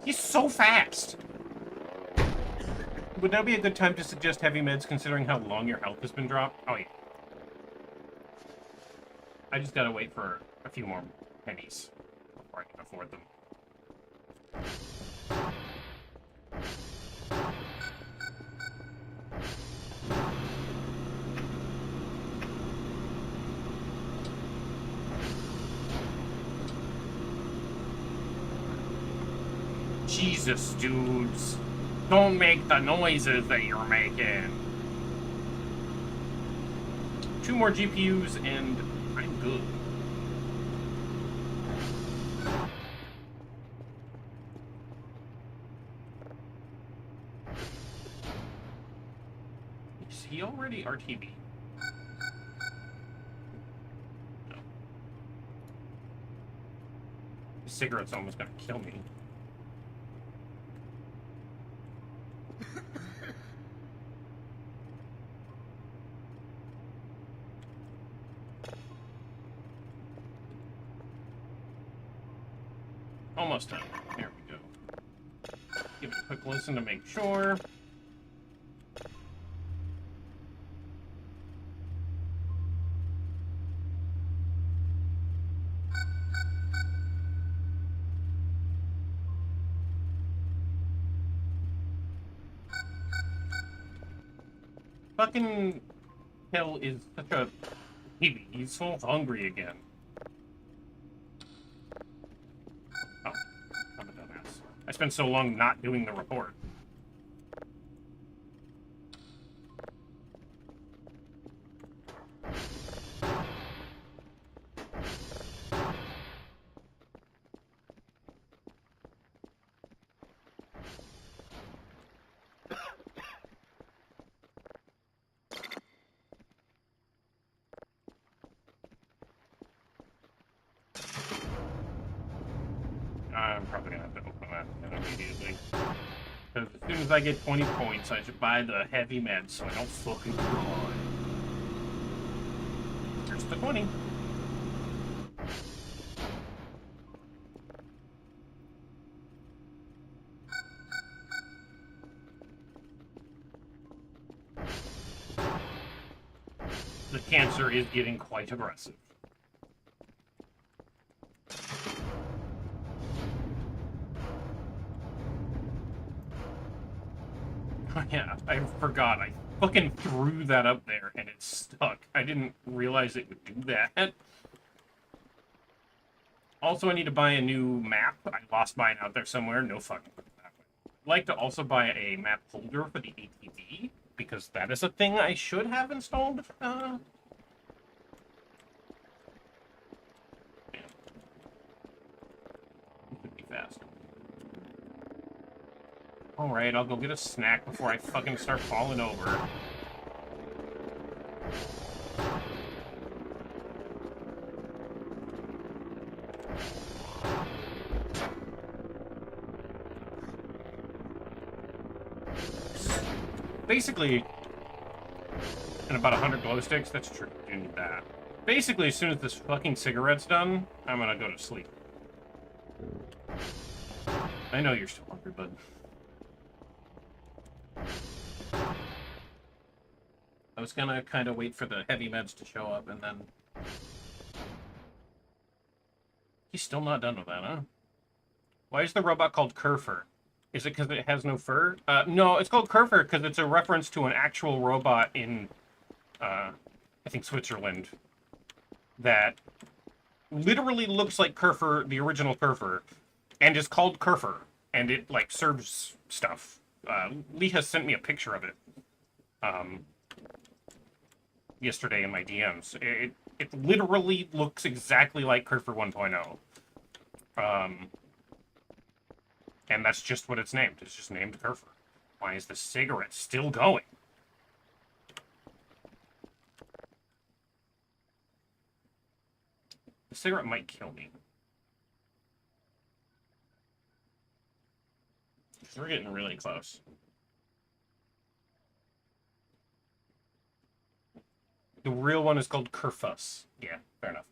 He's so fast. Would now be a good time to suggest heavy meds considering how long your health has been dropped? Oh, yeah. I just gotta wait for a few more pennies before I can afford them. Jesus, dudes. Don't make the noises that you're making. 2 more GPUs and I'm good. Is he already RTB? No. The cigarette's almost gonna kill me. Almost done. There we go. Give it a quick listen to make sure. Fucking Hill is such a baby. He's so hungry again. Oh, I'm a dumbass. I spent so long not doing the report. I'm probably gonna have to open that immediately. Because as soon as I get 20 points, I should buy the heavy meds so I don't fucking die. Here's the 20. The cancer is getting quite aggressive. Oh, yeah, I forgot. I fucking threw that up there and it stuck. I didn't realize it would do that. Also, I need to buy a new map. I lost mine out there somewhere. No fucking way. I'd like to also buy a map holder for the ATV, because that is a thing I should have installed. Yeah. It could be fast. Alright, I'll go get a snack before I fucking start falling over. Basically, and about 100 glow sticks, that's true, you need that. Basically, as soon as this fucking cigarette's done, I'm gonna go to sleep. I know you're still hungry, bud. I was gonna kind of wait for the heavy meds to show up, and then... He's still not done with that, huh? Why is the robot called Kerfur? Is it because it has no fur? No, it's called Kerfur because it's a reference to an actual robot in, I think Switzerland, that literally looks like Kerfur, the original Kerfur, and is called Kerfur, and it, like, serves stuff. Lee has sent me a picture of it, yesterday in my DMs. It literally looks exactly like Kerfur 1.0. And that's just what it's named. It's just named Kerfur. Why is the cigarette still going? The cigarette might kill me. We're getting really close. The real one is called Kerfus. Yeah, fair enough.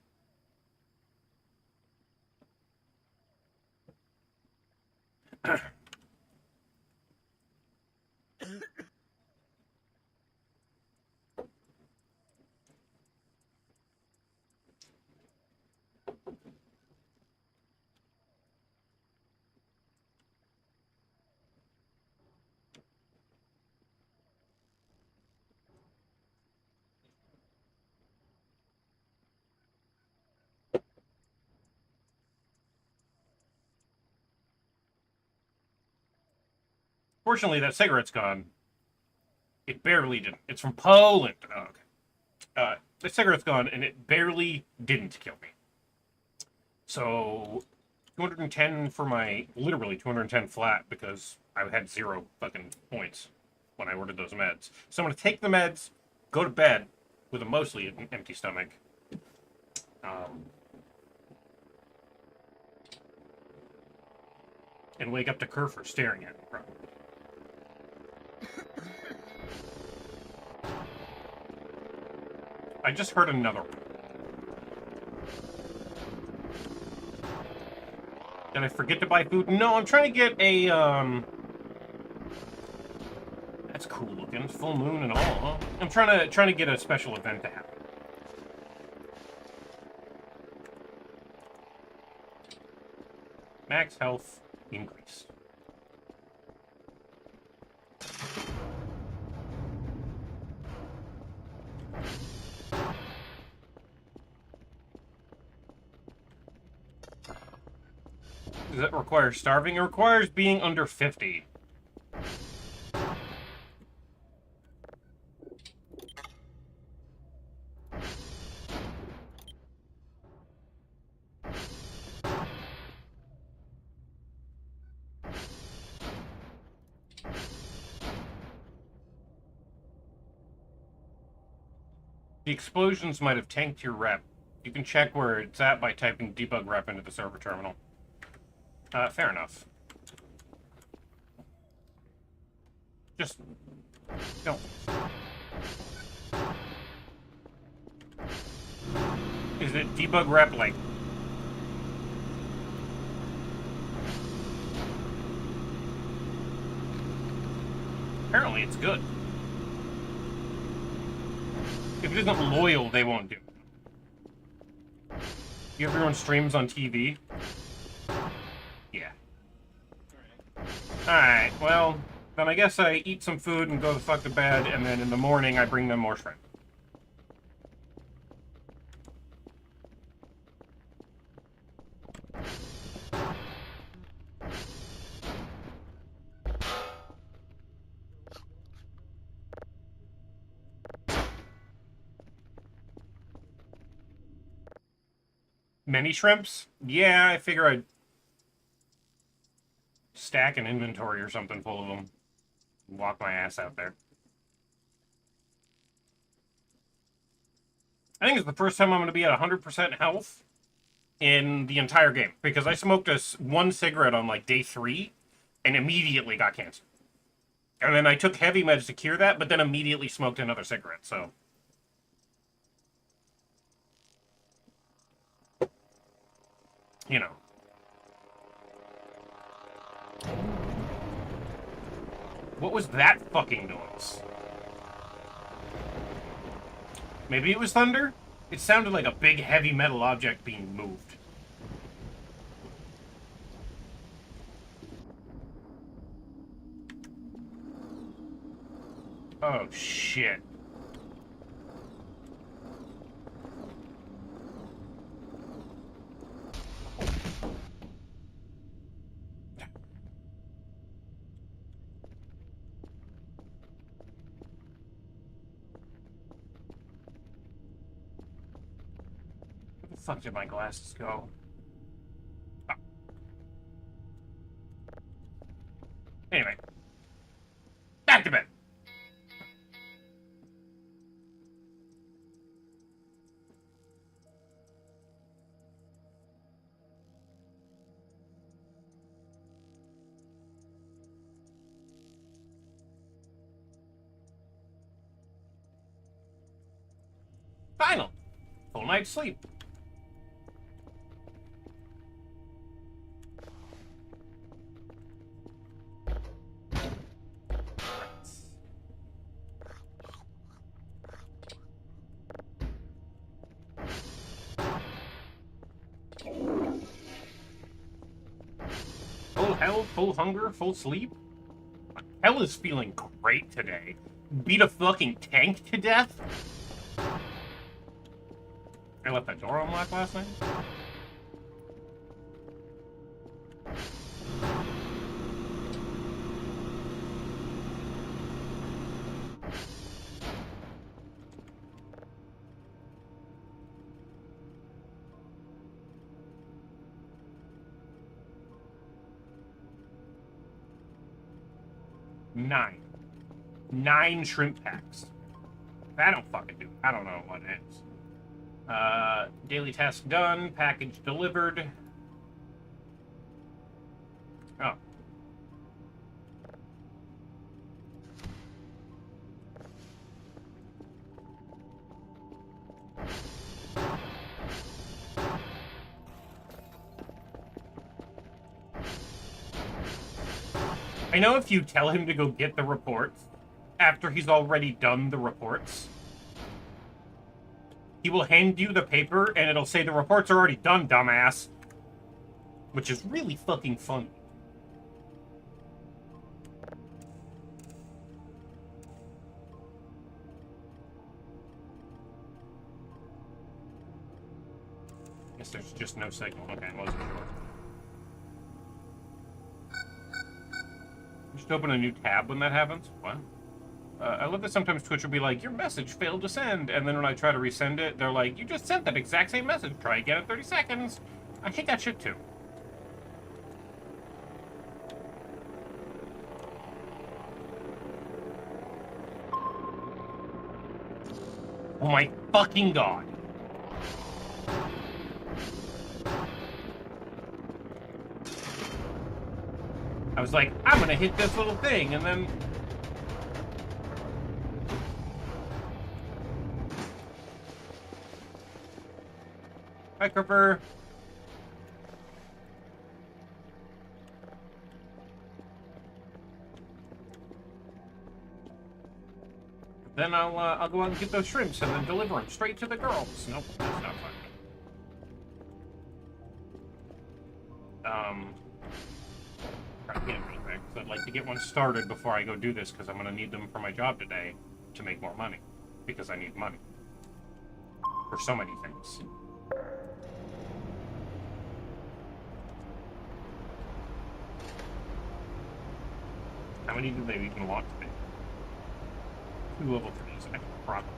Fortunately, that cigarette's gone. It barely didn't. It's from Poland. Oh, okay. The cigarette's gone, and it barely didn't kill me. So, 210 for my, literally 210 flat, because I had 0 fucking points when I ordered those meds. So I'm going to take the meds, go to bed with a mostly empty stomach. And wake up to Kerfur staring at me, probably. I just heard another one. Did I forget to buy food? No, I'm trying to get a, That's cool looking. Full moon and all, huh? I'm trying to get a special event to happen. Max health increase. Does that require starving? It requires being under 50. The explosions might have tanked your rep. You can check where it's at by typing debug rep into the server terminal. Fair enough. Just don't. Is it debug rep like? Apparently it's good. If it isn't loyal, they won't do it. You ever run streams on TV? Yeah. Alright, well, then I guess I eat some food and go the fuck to bed, and then in the morning I bring them more shrimp. Many shrimps? Yeah, I figure I'd stack an inventory or something full of them. Walk my ass out there. I think it's the first time I'm going to be at 100% health in the entire game. Because I smoked one cigarette on, like, day 3, and immediately got cancer. And then I took heavy meds to cure that, but then immediately smoked another cigarette, so... You know. What was that fucking noise? Maybe it was thunder? It sounded like a big heavy metal object being moved. Oh, shit. Where the fuck did my glasses go? Oh. Anyway. Back to bed. Final. Full night's sleep. Full health, full hunger, full sleep. Hell is feeling great today. Beat a fucking tank to death. I left that door unlocked last night. 9. 9 shrimp packs. I don't fucking do. I don't know what it is. Daily task done. Package delivered. Oh. I know if you tell him to go get the reports after he's already done the reports, he will hand you the paper and it'll say the reports are already done, dumbass. Which is really fucking funny. Guess there's just no signal. Okay, I wasn't sure. You should open a new tab when that happens. What? I love that sometimes Twitch will be like, your message failed to send, and then when I try to resend it, they're like, you just sent that exact same message. Try again in 30 seconds. I hate that shit too. Oh my fucking god. I was like, I'm gonna hit this little thing, and then... Hi, Kerfur. Then I'll go out and get those shrimps and then deliver them straight to the girls. Nope, that's not fun. Try to get them anyway, because I'd like to get one started before I go do this, because I'm going to need them for my job today to make more money. Because I need money. For so many things. How many do they even want to be? 2 level 3s, I could probably.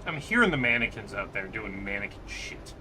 I'm hearing the mannequins out there doing mannequin shit.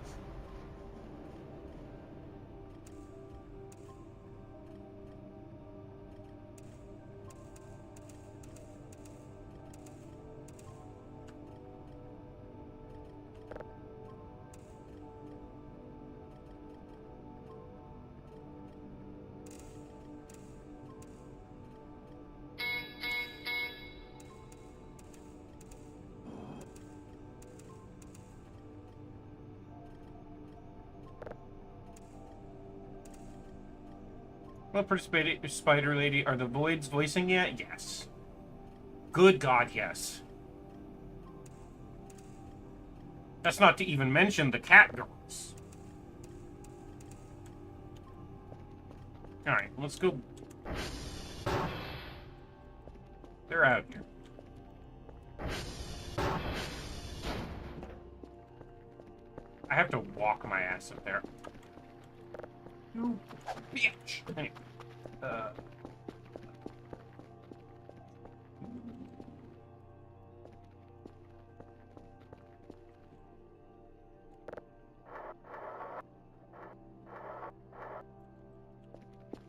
Well, pretty spider lady, are the voids voicing yet? Yes. Good God, yes. That's not to even mention the cat girls. Alright, let's go. They're out here. I have to walk my ass up there. You bitch! Anyway.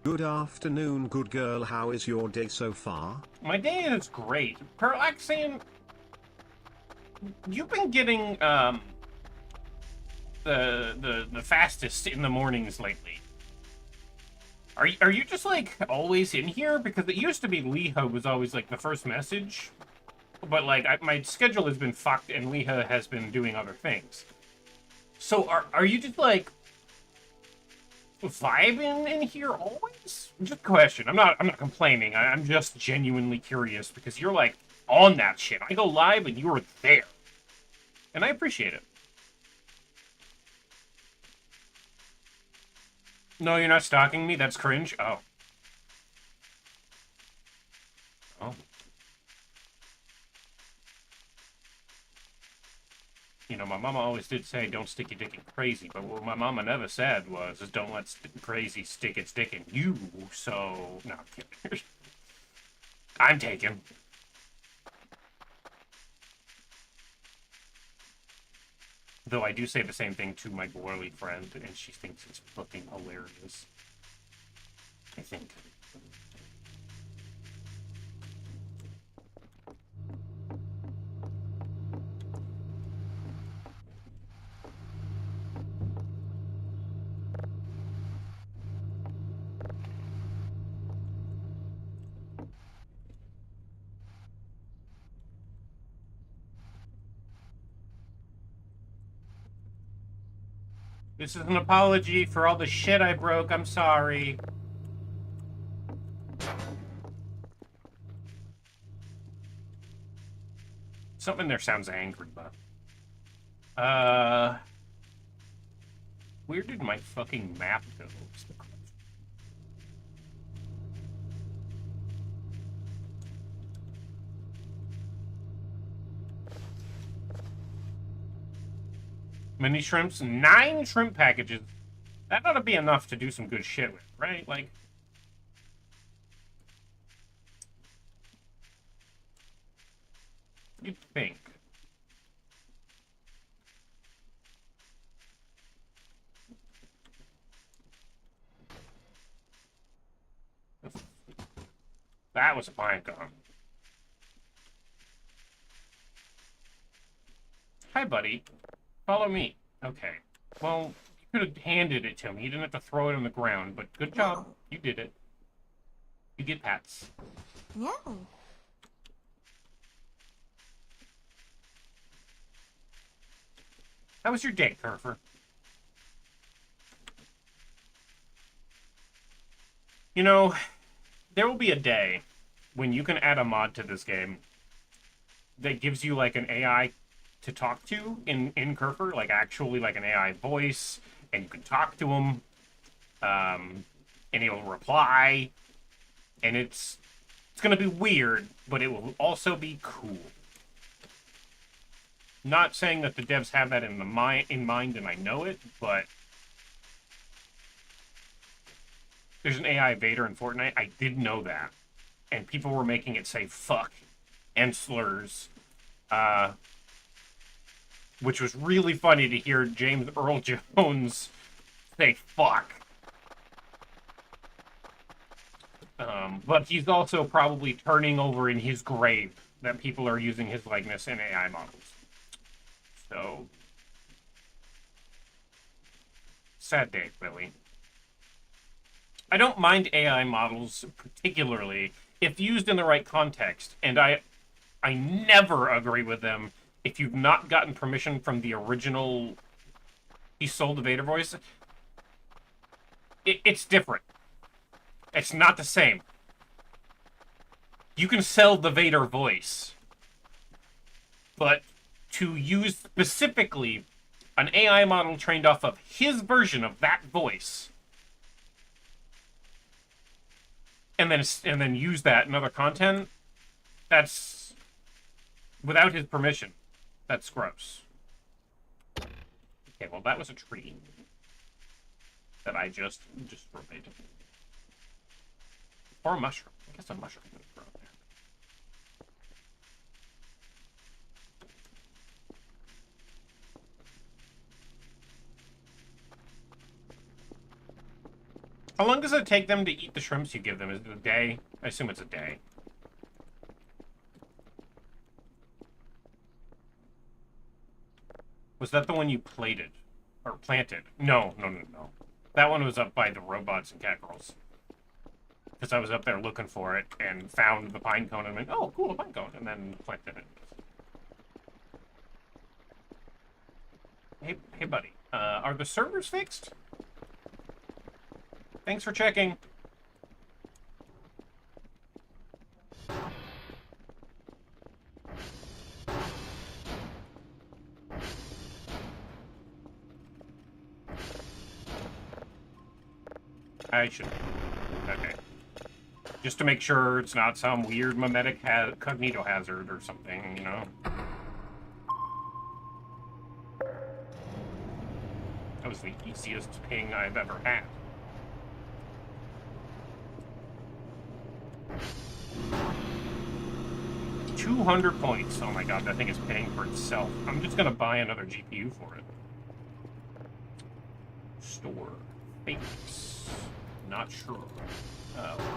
Good afternoon, good girl. How is your day so far? My day is great. Perlaxane, you've been getting the fastest in the mornings lately. Are you just like always in here? Because it used to be Leha was always like the first message, but like my schedule has been fucked and Leha has been doing other things. So are you just like vibing in here always? Just a question. I'm not complaining. I'm just genuinely curious because you're like on that shit. I go live and you are there, and I appreciate it. No, you're not stalking me? That's cringe? Oh. Oh. You know, my mama always did say, don't stick your dick in crazy, but what my mama never said was, is don't let crazy stick its dick in you, so... No, I'm kidding. I'm taken. Though I do say the same thing to my girly friend, and she thinks it's fucking hilarious. I think. This is an apology for all the shit I broke. I'm sorry. Something there sounds angry, but... Where did my fucking map go? Mini shrimps? 9 shrimp packages. That ought to be enough to do some good shit with, right? Like... You'd think. That was a pine cone. Hi, buddy. Follow me. Okay. Well, you could have handed it to me. You didn't have to throw it on the ground, but good job. No. You did it. You get pats. Yeah. How was your day, Kerfur? You know, there will be a day when you can add a mod to this game that gives you, like, an AI to talk to in Kerfur, like, actually, like, an AI voice, and you can talk to him, and he'll reply, and it's gonna be weird, but it will also be cool. Not saying that the devs have that in mind, and I know it, but there's an AI Vader in Fortnite. I did know that, and people were making it say "fuck" and slurs, which was really funny to hear James Earl Jones say "fuck." But he's also probably turning over in his grave that people are using his likeness in AI models. So, sad day, Billy. I don't mind AI models particularly if used in the right context, and I never agree with them if you've not gotten permission from the original He Sold the Vader voice. It's different. It's not the same. You can sell the Vader voice, but to use specifically an AI model trained off of his version of that voice, and then use that in other content, that's without his permission. That's gross. Okay, well that was a tree that I just destroyed. Or a mushroom. I guess a mushroom would grow there. How long does it take them to eat the shrimps you give them? Is it a day? I assume it's a day. Was that the one you plated? Or planted? No. That one was up by the robots and cat girls. Because I was up there looking for it and found the pine cone and went, oh, cool, a pine cone, and then planted it. Hey, buddy. Are the servers fixed? Thanks for checking. I should. Okay. Just to make sure it's not some weird mimetic cognito hazard or something, you know? was the easiest ping I've ever had. $200 points. Oh my god, that thing is paying for itself. I'm just gonna buy another GPU for it. Store. Favorites. Not sure.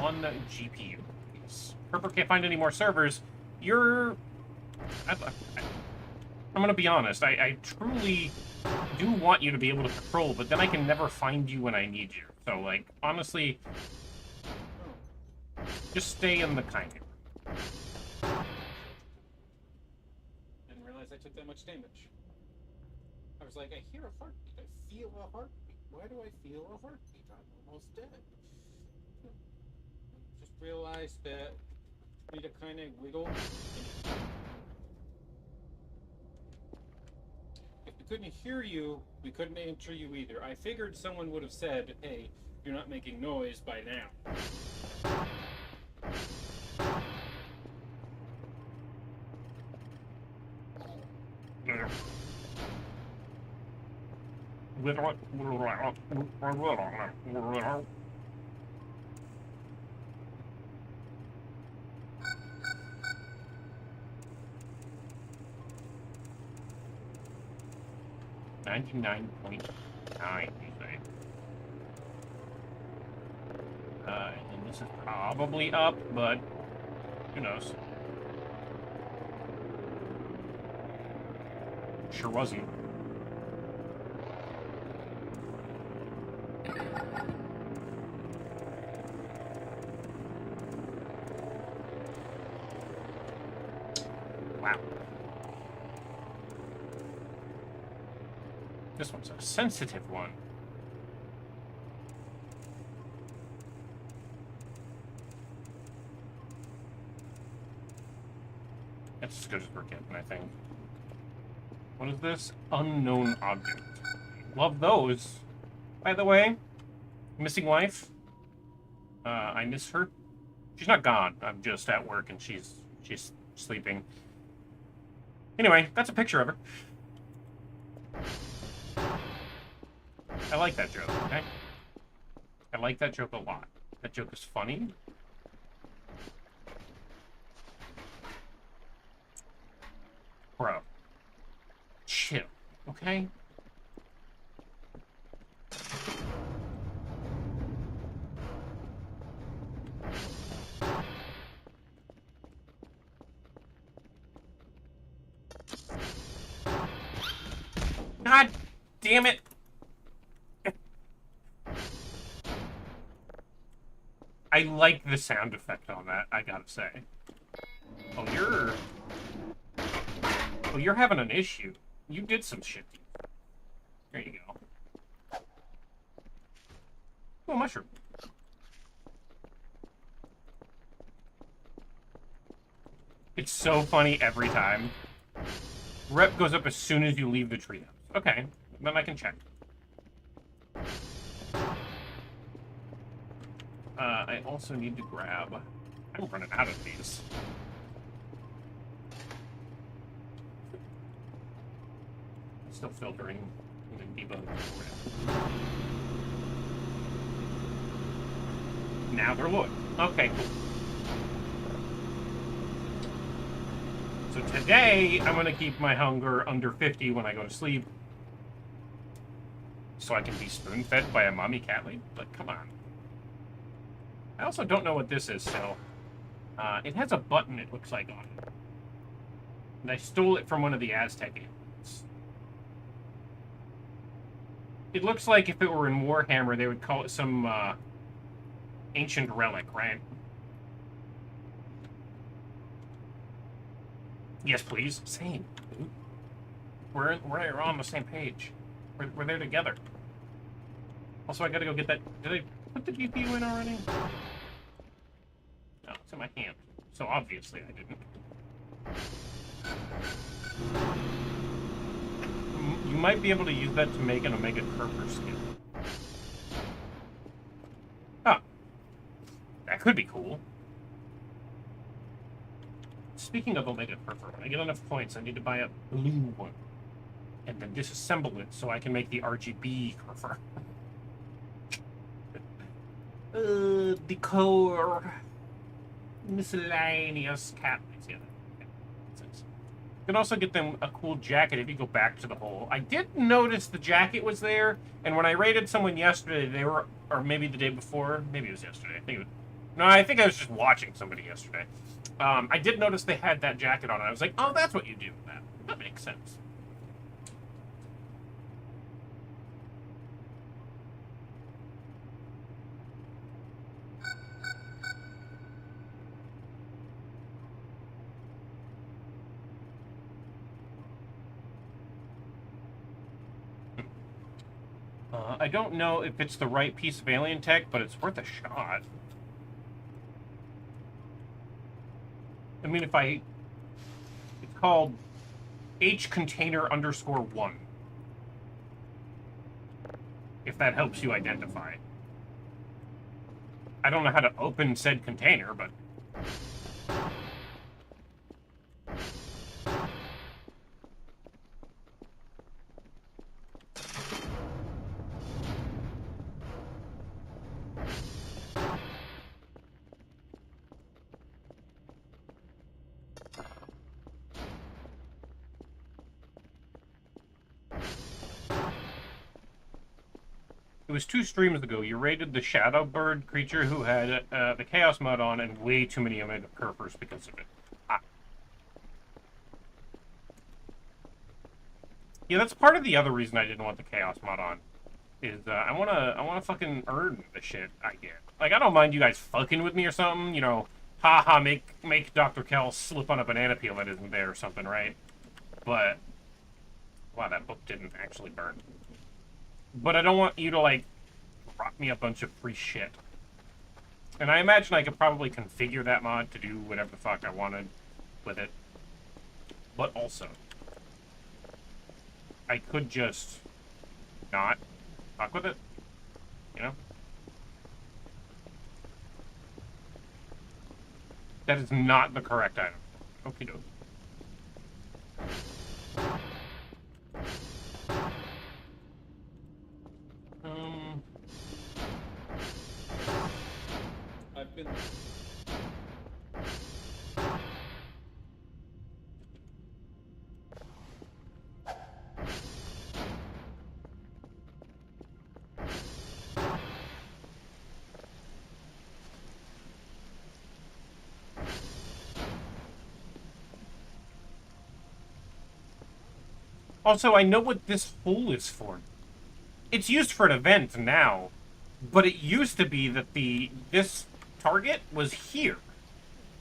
One GPU. Yes. Kerfur can't find any more servers. I'm gonna be honest. I truly do want you to be able to patrol, but then I can never find you when I need you. So, like, honestly, just stay in the kind. Didn't realize I took that much damage. I was like, I hear a heartbeat. I feel a heartbeat. Why do I feel a heartbeat? I'm almost dead. Just realized that I need to kind of wiggle. If we couldn't hear you, we couldn't answer you either. I figured someone would have said, hey, you're not making noise by now. $99.9, you say. And this is probably up, but who knows? Sure wasn't. Wow. This one's a sensitive one. That's as good as we're getting, I think. What is this? Unknown object. Love those. By the way, missing wife. I miss her. She's not gone. I'm just at work and she's sleeping. Anyway, that's a picture of her. I like that joke, okay? I like that joke a lot. That joke is funny. Bro. Chill, okay? God damn it! I like the sound effect on that, I gotta say. Oh, you're having an issue. You did some shit. There you go. Oh, mushroom. It's so funny every time. Rep goes up as soon as you leave the treehouse. Okay, then I can check. I also need to grab... I'm running out of these. Still filtering and debugging. Now they're loaded. Okay, cool. So today, I'm going to keep my hunger under 50 when I go to sleep. So I can be spoon-fed by a mommy cat lady. But come on. I also don't know what this is still. It has a button, it looks like, on it. And I stole it from one of the Aztec aliens. It looks like if it were in Warhammer, they would call it some ancient relic, right? Yes, please. Same. We're on the same page. We're there together. Also, I gotta go get that. Did I put the GPU in already? No, it's in my hand. So obviously I didn't. You might be able to use that to make an Omega Kerfur skin. Oh. That could be cool. Speaking of Omega Kerfur, when I get enough points, I need to buy a blue one. and then disassemble it so I can make the RGB Kerfur. Decor. Miscellaneous cabinets. Yeah, that makes sense. You can also get them a cool jacket if you go back to the hole. I did notice the jacket was there, and when I raided someone yesterday, they were, or maybe the day before, maybe it was yesterday. I think I was just watching somebody yesterday. I did notice they had that jacket on, and I was like, oh, that's what you do with that. That makes sense. I don't know if it's the right piece of alien tech, but it's worth a shot. I mean, it's called H_container_1. If that helps you identify. I don't know how to open said container, but... It was 2 streams ago. You raided the shadow bird creature who had the chaos mod on and way too many omega Kerfurs because of it. Yeah, that's part of the other reason I didn't want the chaos mod on. Is I wanna fucking earn the shit I get. Like, I don't mind you guys fucking with me or something. You know, haha, make Dr. Kell slip on a banana peel that isn't there or something, right? But wow, that book didn't actually burn. But I don't want you to, like, drop me a bunch of free shit. And I imagine I could probably configure that mod to do whatever the fuck I wanted with it. But also, I could just not fuck with it, you know? That is not the correct item. Okie doke. I've been. Also, I know what this hole is for. It's used for an event now, but it used to be that this target was here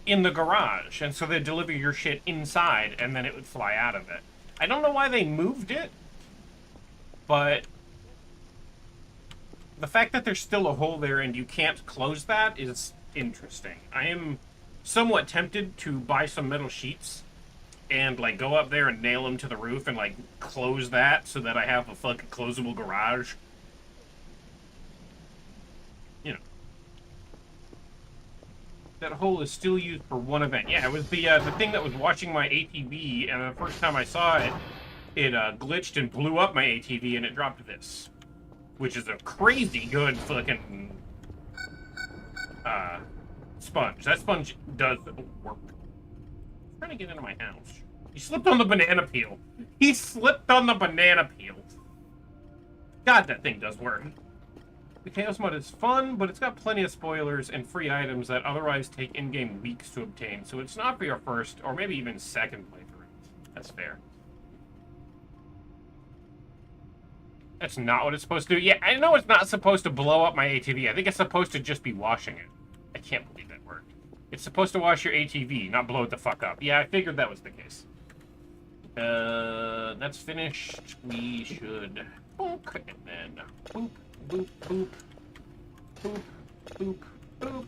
in the garage, and so they'd deliver your shit inside, and then it would fly out of it. I don't know why they moved it, but the fact that there's still a hole there and you can't close that is interesting. I am somewhat tempted to buy some metal sheets and, like, go up there and nail them to the roof and, like, close that so that I have a fucking closable garage. You know. That hole is still used for one event. Yeah, it was the thing that was watching my ATV, and the first time I saw it, it glitched and blew up my ATV, and it dropped this. Which is a crazy good fucking sponge. That sponge does work. I'm trying to get into my house. He slipped on the banana peel. He slipped on the banana peel. God, that thing does work. The Chaos mod is fun, but it's got plenty of spoilers and free items that otherwise take in-game weeks to obtain, so it's not for your first, or maybe even second playthrough. That's fair. That's not what it's supposed to do. Yeah, I know it's not supposed to blow up my ATV. I think it's supposed to just be washing it. I can't believe that worked. It's supposed to wash your ATV, not blow it the fuck up. Yeah, I figured that was the case. That's finished. We should book, and then boop, boop, boop, boop, boop, boop.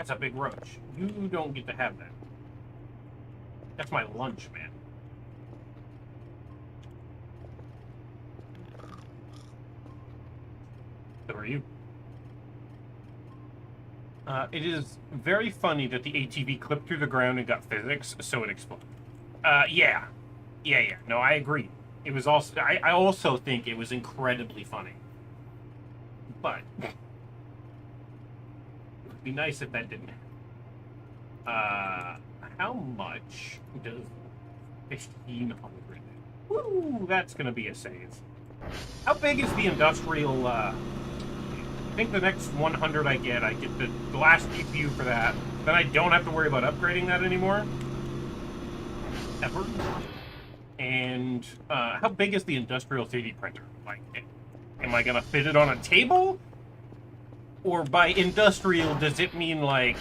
That's a big roach. You don't get to have that. That's my lunch, man. So are you? It is very funny that the ATV clipped through the ground and got physics, so it exploded. Yeah. Yeah. No, I agree. It was also... I also think it was incredibly funny. But... it would be nice if that didn't happen. How much does 1,500... Woo! That's gonna be a save. How big is the industrial, I think the next 100 I get the last GPU for that. Then I don't have to worry about upgrading that anymore. Ever. And how big is the industrial 3D printer? Like, am I gonna fit it on a table? Or by industrial, does it mean, like,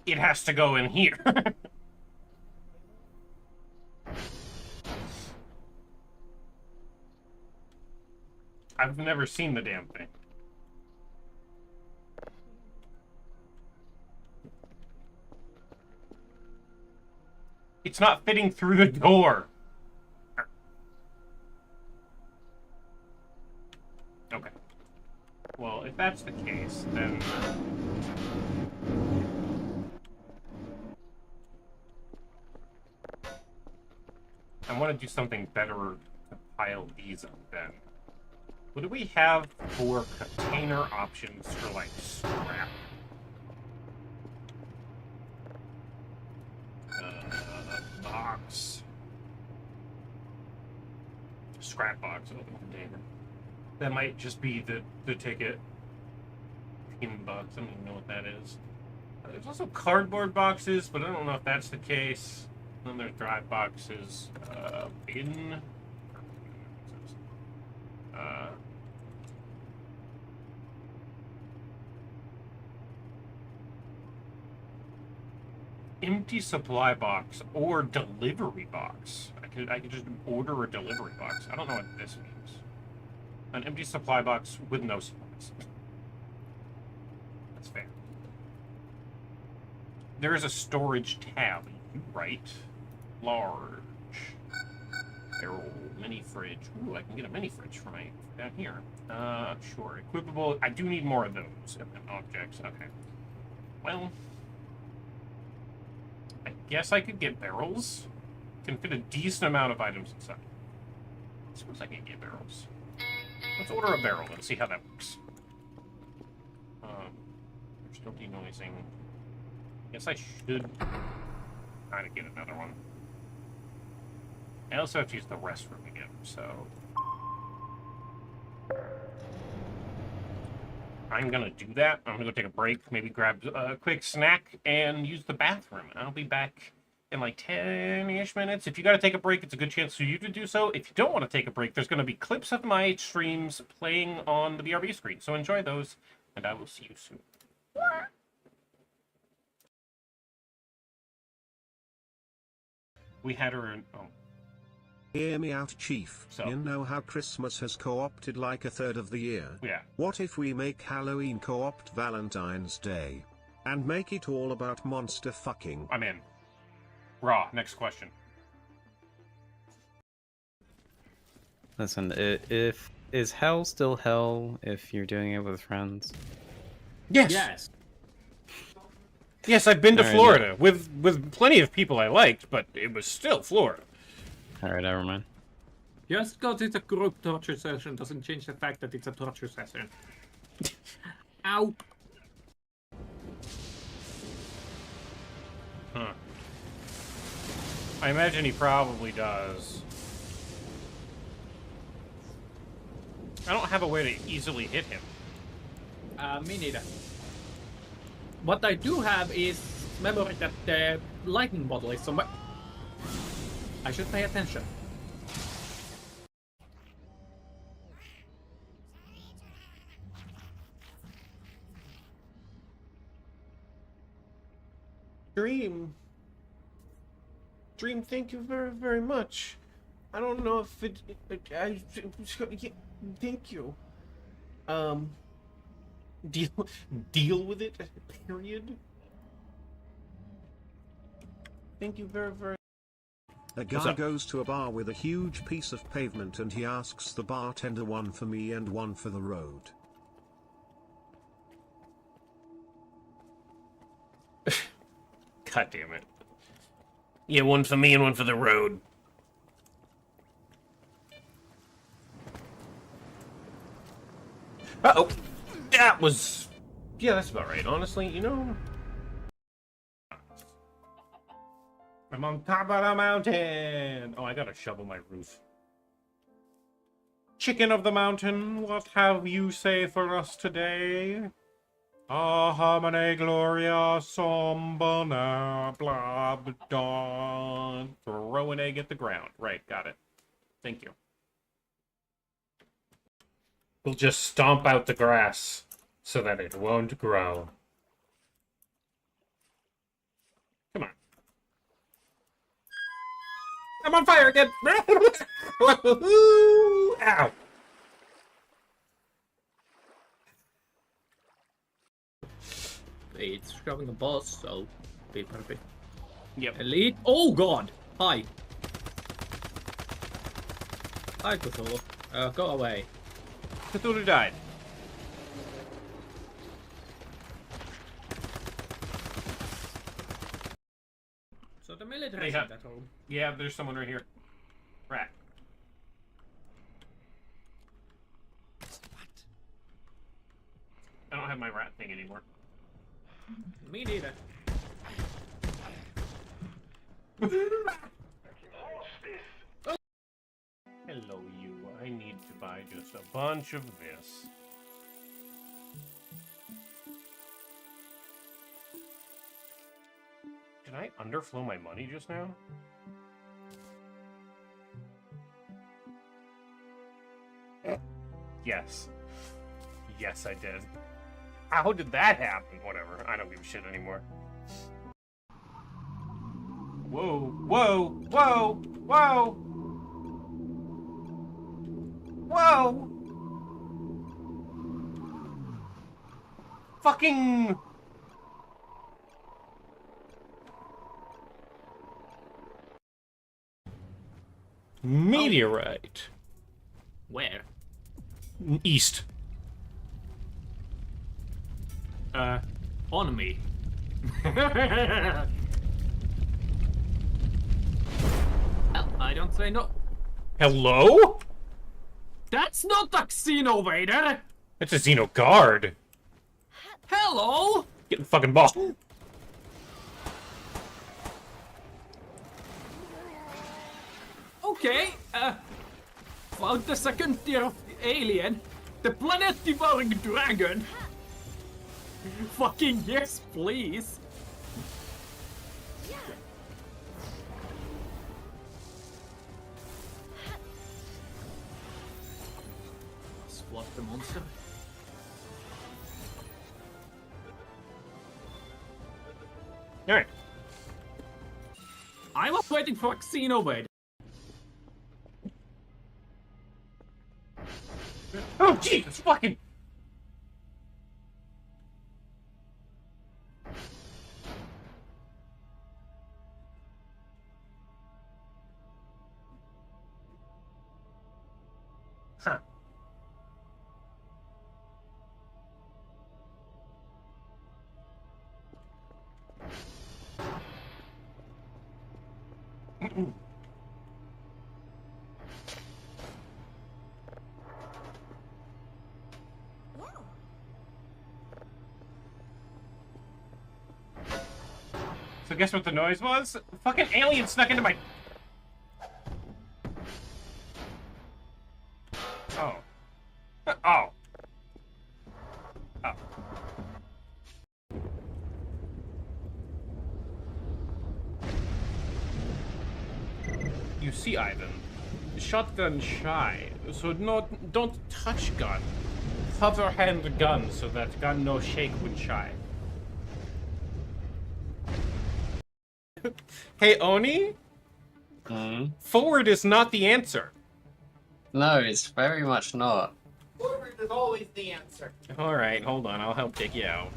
it has to go in here? I've never seen the damn thing. It's not fitting through the door. Okay. Well, if that's the case, then... I want to do something better to pile these up, then. What do we have for container options for, like, scrap? Box. Scrap box, open container. That might just be the ticket. $15, I don't even know what that is. There's also cardboard boxes, but I don't know if that's the case. Then there's drive boxes. Bin. Empty supply box or delivery box. I could just order a delivery box. I don't know what this means. An empty supply box with no supplies. That's fair. There is a storage tab. Right. Large. Barrel. Mini fridge. Ooh, I can get a mini fridge for my down here. Sure. Equipable. I do need more of those objects. Okay. Well, I guess I could get barrels. Can fit a decent amount of items inside. I suppose I can get barrels. Let's order a barrel and see how that works. They're still denoising. Guess I should try to get another one. I also have to use the restroom again, so... I'm gonna do that. I'm gonna go take a break, maybe grab a quick snack, and use the bathroom. I'll be back in like 10-ish minutes. If you gotta take a break, it's a good chance for you to do so. If you don't want to take a break, there's gonna be clips of my streams playing on the BRB screen. So enjoy those, and I will see you soon. We had her in... Oh. Hear me out, Chief. So. You know how Christmas has co-opted like a third of the year? Yeah. What if we make Halloween co-opt Valentine's Day? And make it all about monster fucking? I'm in. Raw, next question. Listen, is hell still hell if you're doing it with friends? Yes. Yes. Yes, I've been to Alright, Florida with plenty of people I liked, but it was still Florida. Alright, never mind. Just because it's a group torture session doesn't change the fact that it's a torture session. Ow. Huh. I imagine he probably does. I don't have a way to easily hit him. Me neither. What I do have is memory that the lightning bottle is somewhere. I should pay attention. Dream, thank you very, very much. I don't know if thank you. Deal with it, period. Thank you very, very... A guy goes to a bar with a huge piece of pavement and he asks the bartender, one for me and one for the road. God damn it. Yeah, one for me and one for the road. Uh-oh. That was... Yeah, that's about right. Honestly, you know... I'm on top of the mountain! Oh, I gotta shovel my roof. Chicken of the mountain, what have you say for us today? Ah, mane gloria sombona, blah, blah, throw an egg at the ground. Right, got it. Thank you. We'll just stomp out the grass so that it won't grow. Come on. I'm on fire again! Ow! It's shoving a boss, so be perfect. Yep. Elite. Oh god! Hi. Hi, Cthulhu. Go away. Cthulhu died. So the military is at home. Yeah, there's someone right here. Rat. I don't have my rat thing anymore. Me neither. Hello, you. I need to buy just a bunch of this. Did I underflow my money just now? Yes. Yes, I did. How did that happen? Whatever. I don't give a shit anymore. Whoa, whoa, whoa, whoa! Whoa! Fucking... Meteorite. Where? East. On me. Well, I don't say no. Hello? That's not the Xenovader! It's a Xeno guard. Hello! Get the fucking ball. Okay, found the second tier of alien. The planet devouring dragon. Fucking yes, please. Spot the monster. Alright. I was waiting for a Xenoblade. Oh, Jesus fucking... Huh. So guess what the noise was? Fucking alien snuck into my... Oh. Oh. Oh. You see, Ivan, shotgun shy, so don't touch gun. Hover hand gun so that gun no shake when shy. Hey, Oni? Hmm? Forward is not the answer. No, it's very much not. Forward is always the answer. Alright, hold on. I'll help take you out.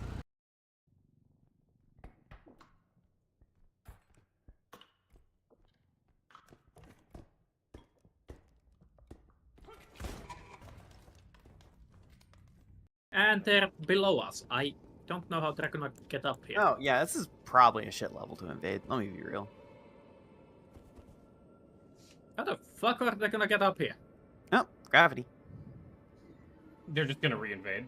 And they're below us. I don't know how they're gonna get up here. Oh, yeah, this is probably a shit level to invade. Let me be real. How the fuck are they gonna get up here? Oh, gravity. They're just gonna reinvade.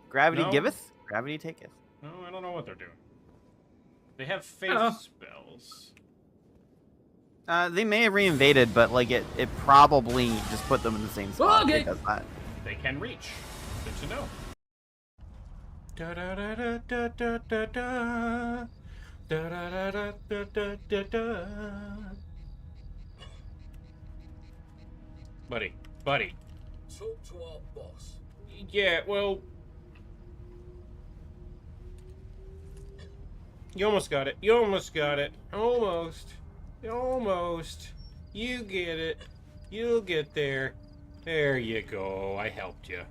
Gravity No. giveth, gravity taketh. No, I don't know what they're doing. They have faith Oh. spells. They may have reinvaded, but like it probably just put them in the same spot. Okay. Because that. They can reach. Good to know. Da da da da da da da da. Da da da da da da da da. Buddy. Talk to our boss. Yeah, well, you almost got it. Almost. You get it. You'll get there. There you go. I helped you.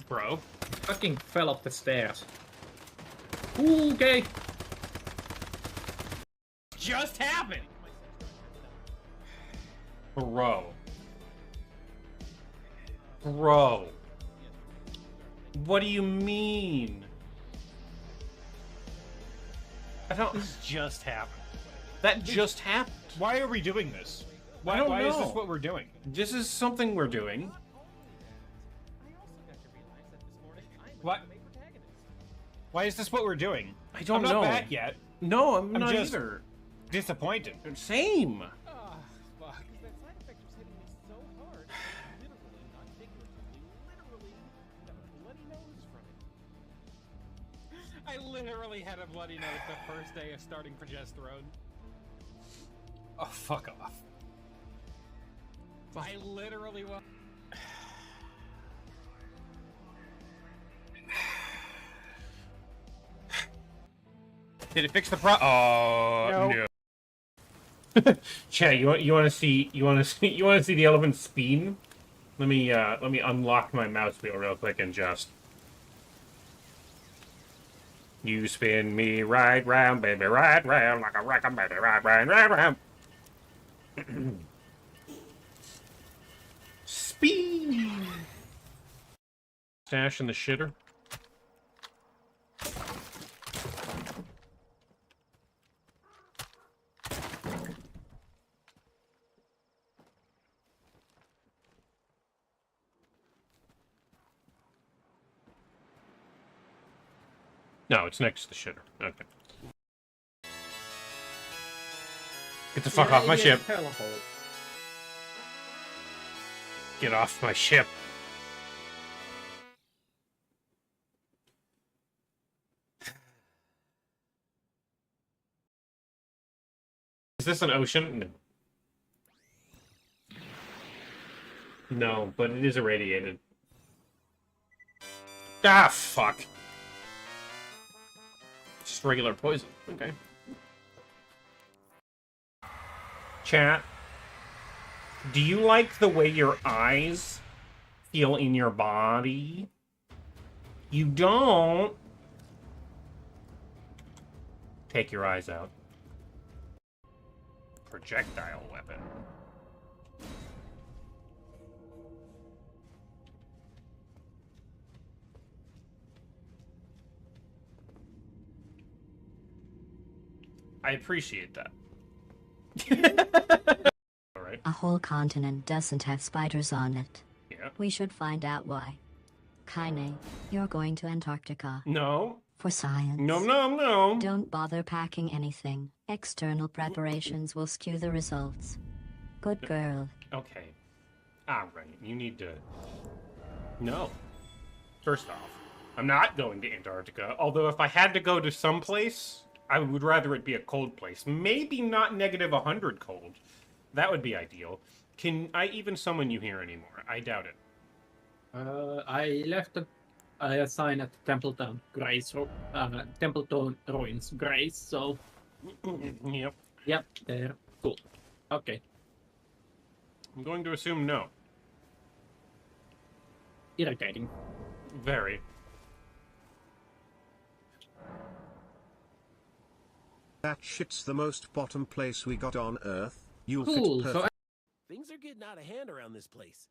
Bro. Fucking fell off the stairs. Okay. Just happened. Bro. What do you mean? I don't. This just happened. That just happened. Why are we doing this? I don't why is this know. what we're doing? This is something we're doing. What? Why is this what we're doing? I don't I'm not know. back yet. No, I'm not just- either. Disappointed. Same. Ah, fuck. That side effect was hitting me so hard, literally, not figuratively, literally, got a bloody nose from it. I literally had a bloody nose the first day of starting progesterone. Oh, fuck off. I literally was. Did it fix the Oh no. Chat, you want to see the elephant spin? Let me unlock my mouse wheel real quick and just. You spin me right round, baby, right round like a record, baby, right round, right round. Spin. Stash in the shitter. No, it's next to the shitter. Okay. Get the fuck off my ship. Get off my ship. Is this an ocean? No. No, but it is irradiated. Ah, fuck. Just regular poison. Okay. Chat. Do you like the way your eyes feel in your body? You don't. Take your eyes out. Projectile weapon. I appreciate that. Alright. A whole continent doesn't have spiders on it. Yeah. We should find out why. Kaine, you're going to Antarctica. No. For science. No. Don't bother packing anything. External preparations will skew the results. Good girl. Okay. Alright, you need to... No. First off, I'm not going to Antarctica, although if I had to go to some place, I would rather it be a cold place. Maybe not negative 100 cold. That would be ideal. Can I even summon you here anymore? I doubt it. I left I assign at Templeton Grace, Templeton Ruins Grace. So, Yep. yep, there. Cool. Okay. I'm going to assume no. Irritating. Very. That shit's the most bottom place we got on Earth. You'll Cool. fit So, Things are getting out of hand around this place.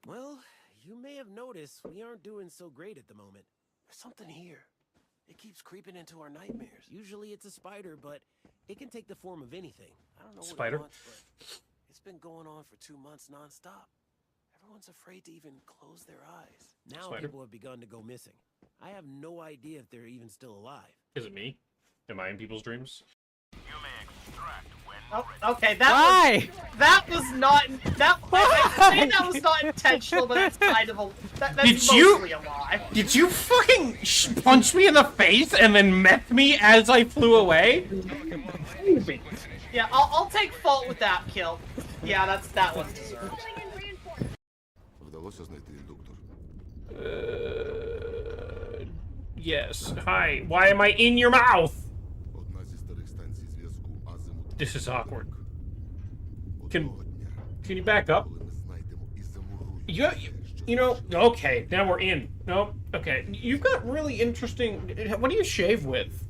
Well, you may have noticed we aren't doing so great at the moment. There's something here. It keeps creeping into our nightmares. Usually it's a spider, but it can take the form of anything. I don't know what Spider? it wants, but it's been going on for 2 months nonstop. Everyone's afraid to even close their eyes. Now Spider? people have begun to go missing. I have no idea if they're even still alive. Is it me? Am I in people's dreams? Oh, okay, Why? that was not that. I say that was not intentional, but that's kind of a that's Did you- mostly a lie. Did you fucking punch me in the face and then meth me as I flew away? Yeah, I'll take fault with that kill. Yeah, that was deserved. Yes. Hi. Why am I in your mouth? This is awkward. Can you back up? You know, okay, now we're in. Nope, okay. You've got really interesting... What do you shave with?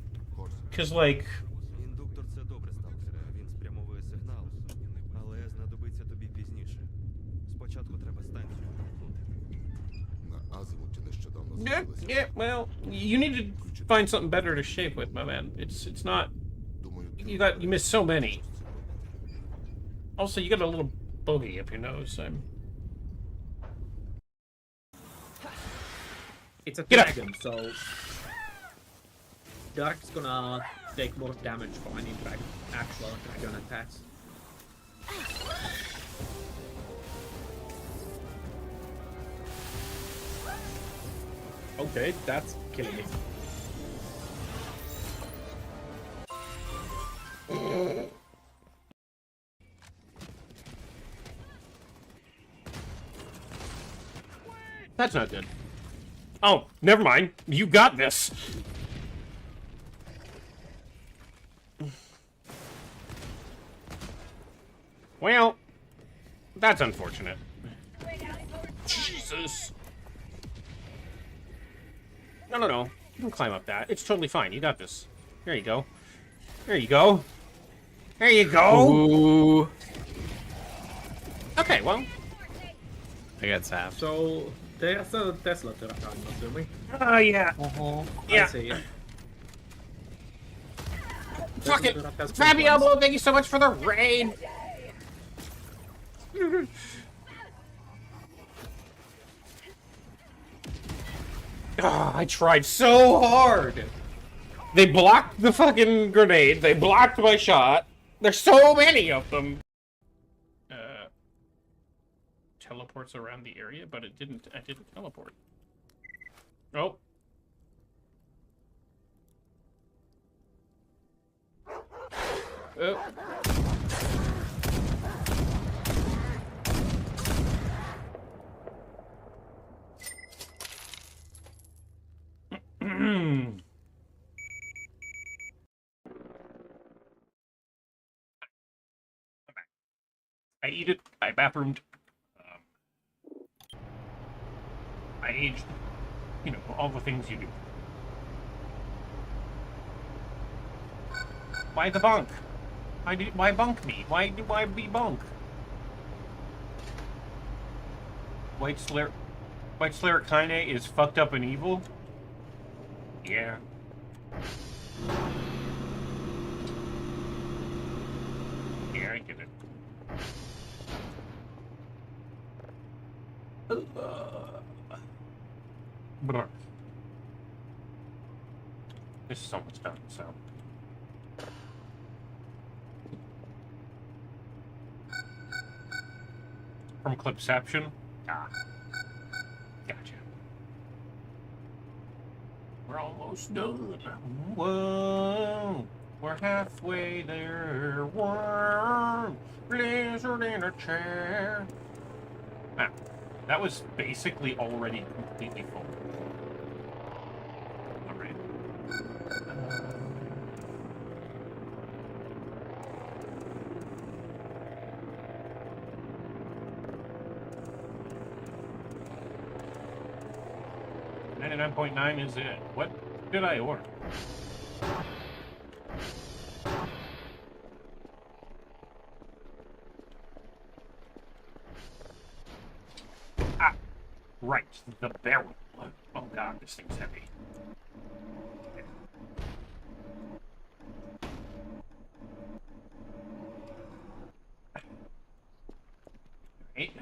Because, like... Індуктор це добре, сталкере. Він спрямовує сигнал, але знадобиться тобі пізніше. Спочатку треба станцію вимкнути. Yeah, well, you need to find something better to shave with, my man. It's not... You missed so many. Also, you got a little bogey up your nose. it's a Get up. dragon, so Dark's gonna take more damage from any actual dragon attacks. Okay, that's killing me. That's not good. Oh, never mind. You got this. Well, that's unfortunate. Jesus. No. You can climb up that. It's totally fine. You got this. There you go. There you go. There you go. Ooh. Okay, well. I got zapped. So there's a Tesla turret, I'm assuming. Yeah. Yeah. I see. Fucking Fabiano, thank you so much for the raid. I tried so hard. They blocked the fucking grenade. They blocked my shot. There's so many of them. Teleports around the area, but I didn't teleport. Oh. Oh. I eat it. I bathroomed. I aged. You know, all the things you do. Why the bunk? Why bunk me? Why do I be bunk? White Slayer Kine is fucked up and evil? Yeah. Yeah, I get it. This is almost done, so. From Clipception? Ah. Gotcha. We're almost done. Whoa. We're halfway there. Worm. Blizzard in a chair. Ah. That was basically already completely full. Alright. $99.9 is it. What did I order? Ah, right, the barrel. Oh god, this thing's heavy. Right.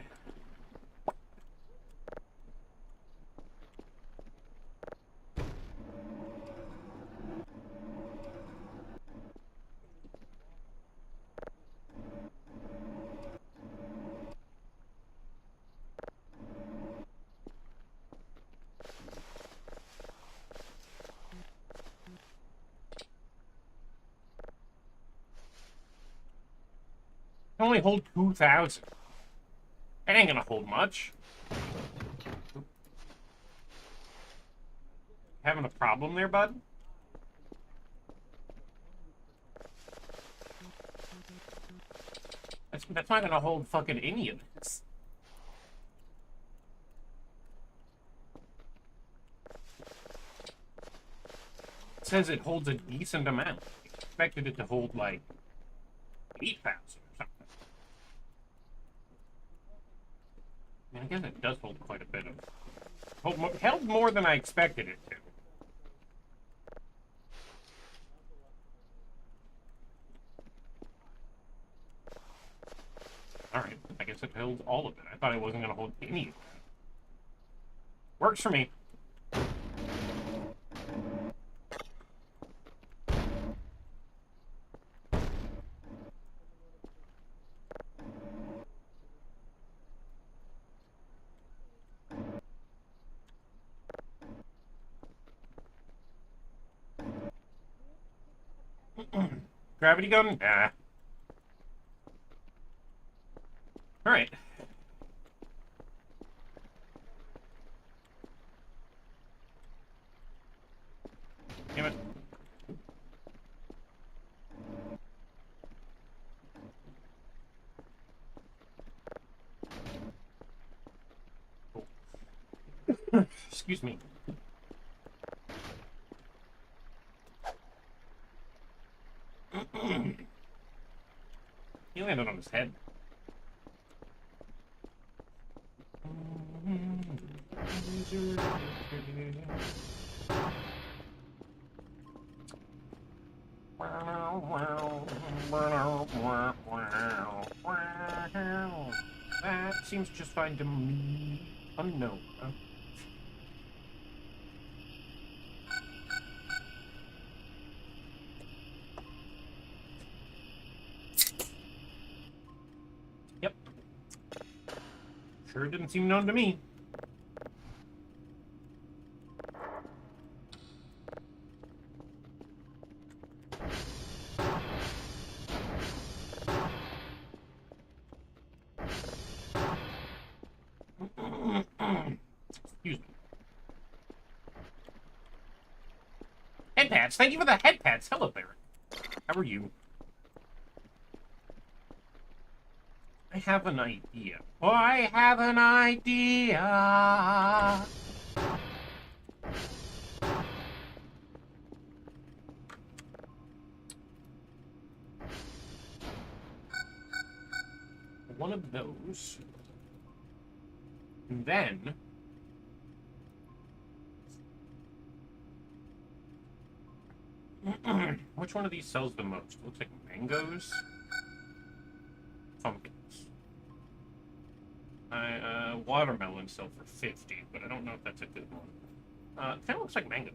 Can only hold 2,000. That ain't gonna hold much. Having a problem there, bud? That's not gonna hold fucking any of this. It says it holds a decent amount. I expected it to hold like 8,000 or something. I mean, I guess it does hold quite a bit of... held more than I expected it to. Alright, I guess it held all of it. I thought it wasn't going to hold any of it. Works for me. Gravity gun? Nah. Alright. Damn it. Oh. Excuse me. He landed on his head. That seems just fine to me. Unknown. Yep. Sure didn't seem known to me. Excuse me. Head pads. Thank you for the head pads. Hello there. How are you? I have an idea. Oh, I have an idea. One of those. And then... which one of these sells the most? Looks like mangoes. Pumpkins. Watermelons sell for 50, but I don't know if that's a good one. Kind of looks like mangoes.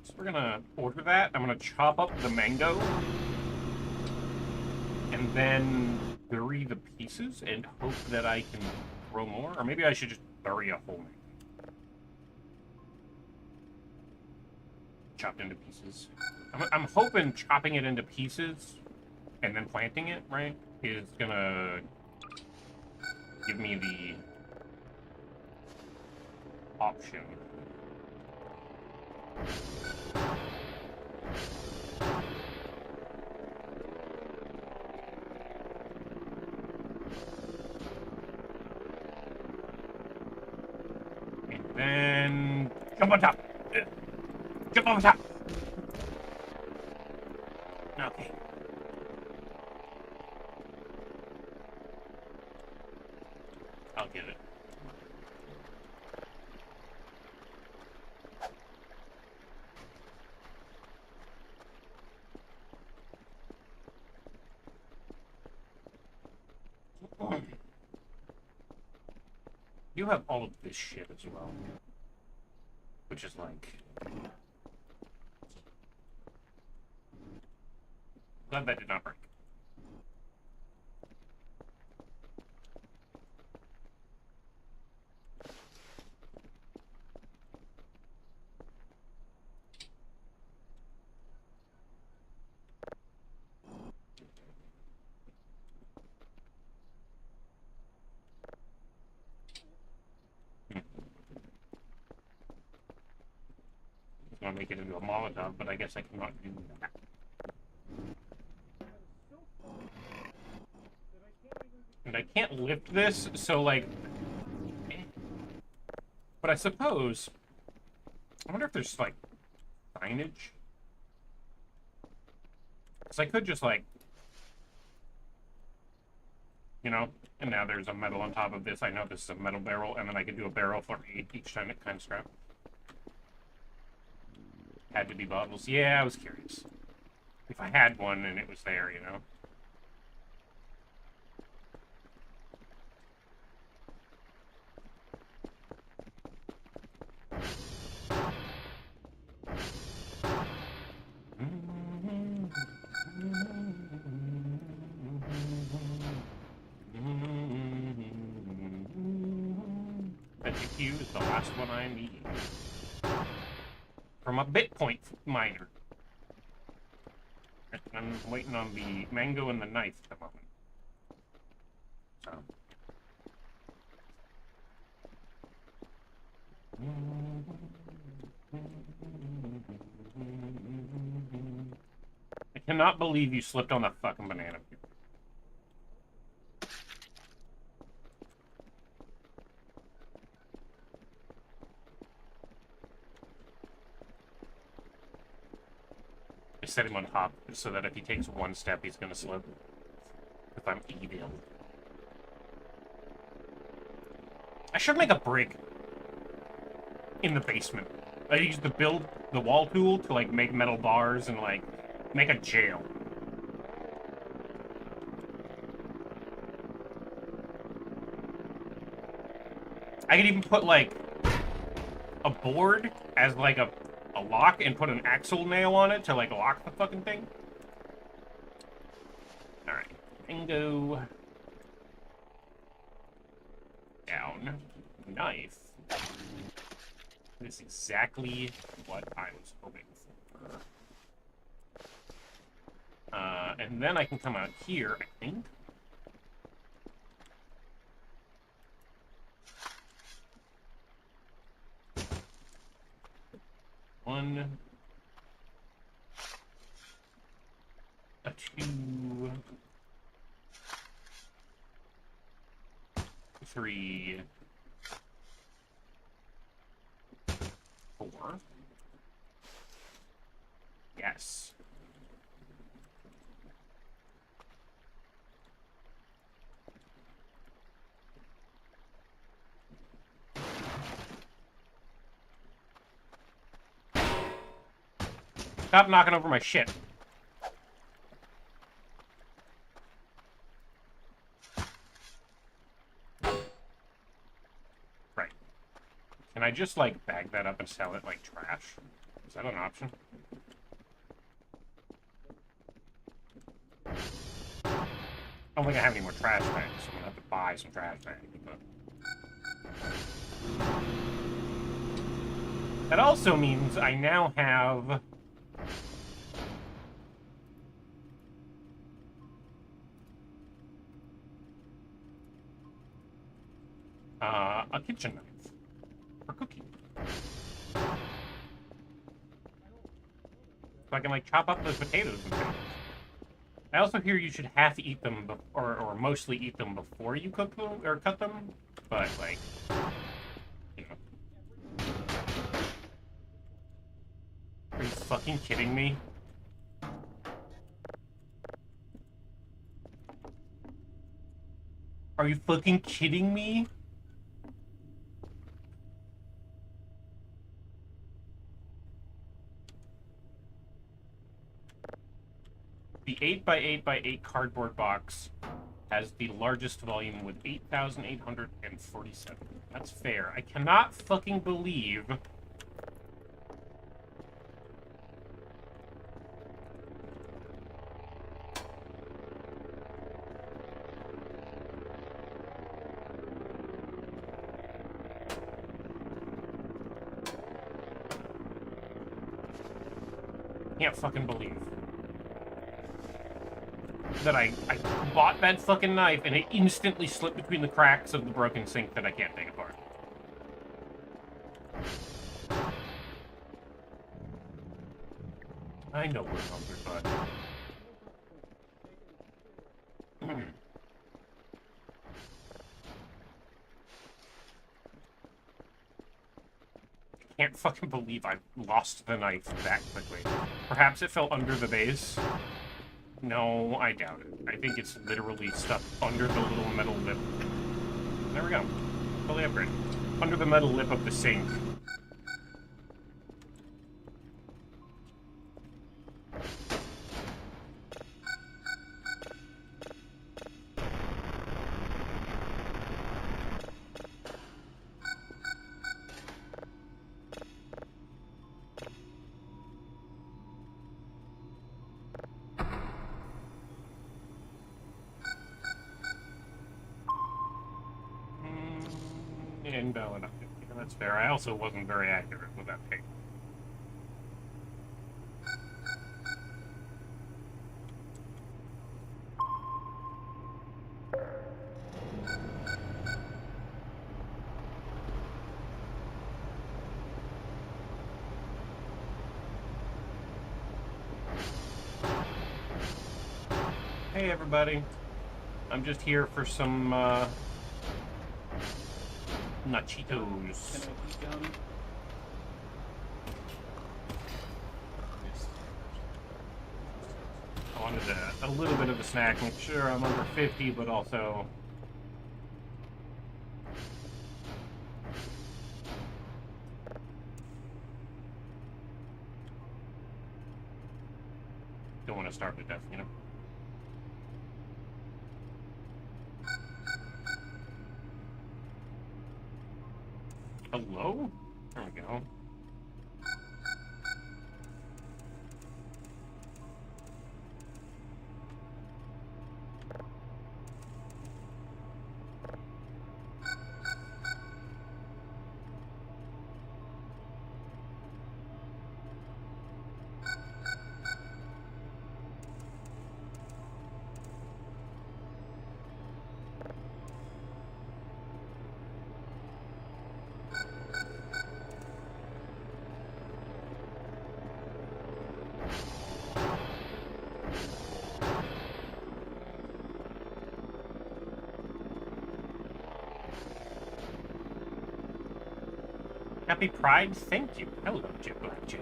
So we're gonna order that. I'm gonna chop up the mango. And then bury the pieces and hope that I can grow more. Or maybe I should just bury a whole mango. Chopped into pieces. I'm hoping chopping it into pieces and then planting it, right, is gonna give me the option. And then jump on top. Jump on top. Okay. I'll get it. You have all of this shit as well. Which is like... Glad that did not break. I want to make it into a Molotov, but I guess I cannot do that. And I can't lift this, so like... But I suppose... I wonder if there's, like, signage? Because I could just, like... You know? And now there's a metal on top of this. I know this is a metal barrel, and then I could do a barrel for 8 each time it kind of scrap. Had to be bottles. Yeah, I was curious. If I had one and it was there, you know? That GPU is the last one I need. From a Bitcoin miner. And I'm waiting on the mango and the knife to come up. So. I cannot believe you slipped on the fucking banana. I set him on top so that if he takes one step, he's gonna slip. If I'm evil. I should make a brig in the basement. I use the build the wall tool to like make metal bars and like make a jail. I could even put like a board as like a lock and put an axle nail on it to like lock the fucking thing. Alright. Bingo. Down. Knife. This is exactly what I was hoping for. And then I can come out here, I think. One, a two, 3, 4. Yes. Stop knocking over my shit. Right. Can I just, like, bag that up and sell it like trash? Is that an option? I don't think I have any more trash bags, so I'm gonna have to buy some trash bags. But... That also means I now have A kitchen knife for cooking. So I can like chop up those potatoes and things. I also hear you should half eat them, or mostly eat them before you cook them or cut them. But like, you know, are you fucking kidding me? Are you fucking kidding me? The 8x8x8 cardboard box has the largest volume with 8,847. That's fair. I cannot fucking believe... Can't fucking believe that I bought that fucking knife and it instantly slipped between the cracks of the broken sink that I can't take apart. I know we're hungry, but... Can't fucking believe I lost the knife that quickly. Perhaps it fell under the base. No, I doubt it. I think it's literally stuck under the little metal lip. There we go. Fully upgraded. Under the metal lip of the sink. Invalid. Yeah, that's fair. I also wasn't very accurate with that pig. Hey everybody. I'm just here for some nachitos. I wanted a little bit of a snack. Make sure I'm under 50, but also... don't want to starve to death, you know? Hello? There we go. Happy Pride? Thank you. Hello, Jet Black J.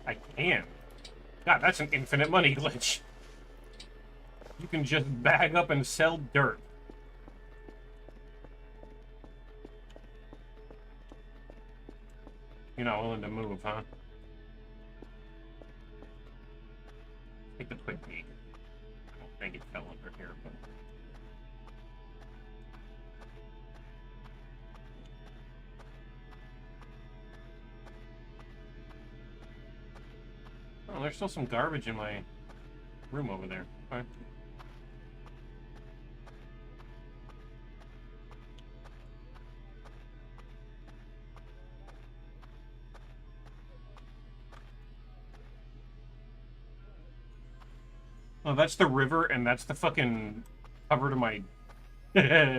I can. God, that's an infinite money glitch. You can just bag up and sell dirt. You're not willing to move, huh? Take a quick peek. I don't think it fell under here, but... oh, there's still some garbage in my room over there. Okay. Oh, that's the river, and that's the fucking cover to my... that.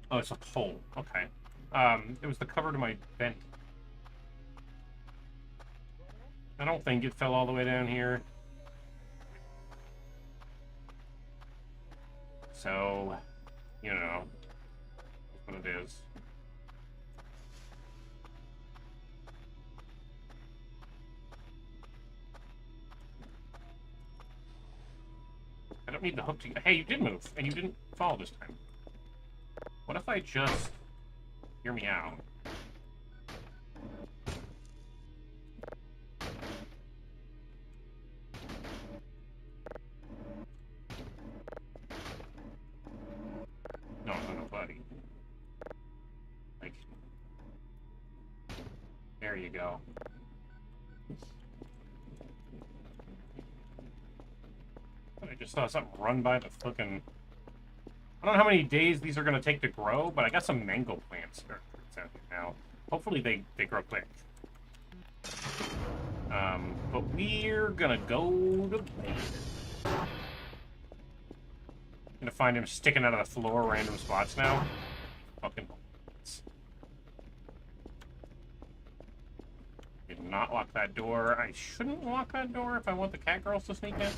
Oh, it's a pole. Okay. It was the cover to my vent. I don't think it fell all the way down here. So, you know, that's what it is. I don't need the hook to... Hey, you did move, and you didn't fall this time. What if I just... Hear me out. No, buddy. Like... There you go. I just saw something run by the fucking... I don't know how many days these are going to take to grow, but I got some mango plants out here now. Hopefully they grow quick. But we're going to go to bed. Gonna find him sticking out of the floor random spots now. Fucking bullets. Did not lock that door. I shouldn't lock that door if I want the cat girls to sneak in.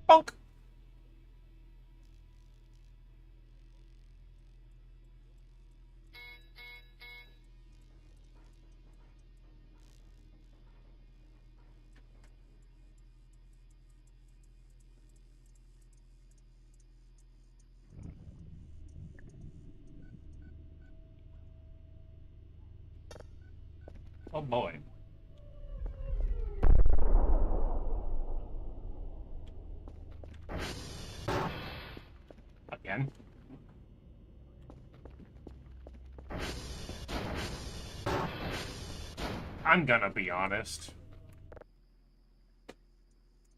Bonk! Oh boy. Again. I'm gonna be honest.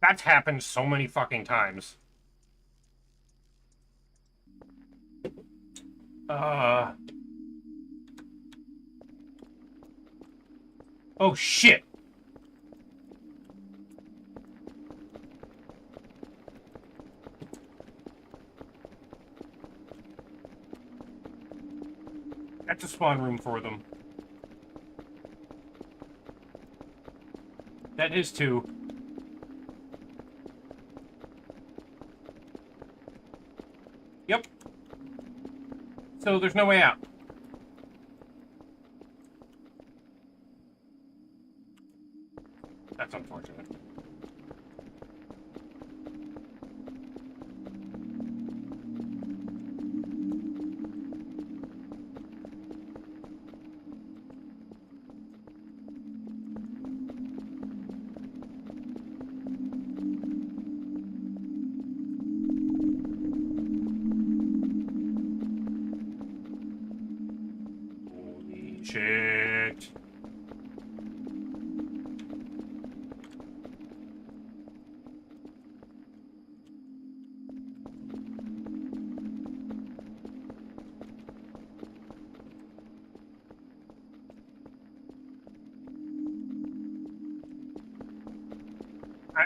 That's happened so many fucking times. Oh shit! That's a spawn room for them. That is too. Yep. So there's no way out. That's unfortunate. Holy shit.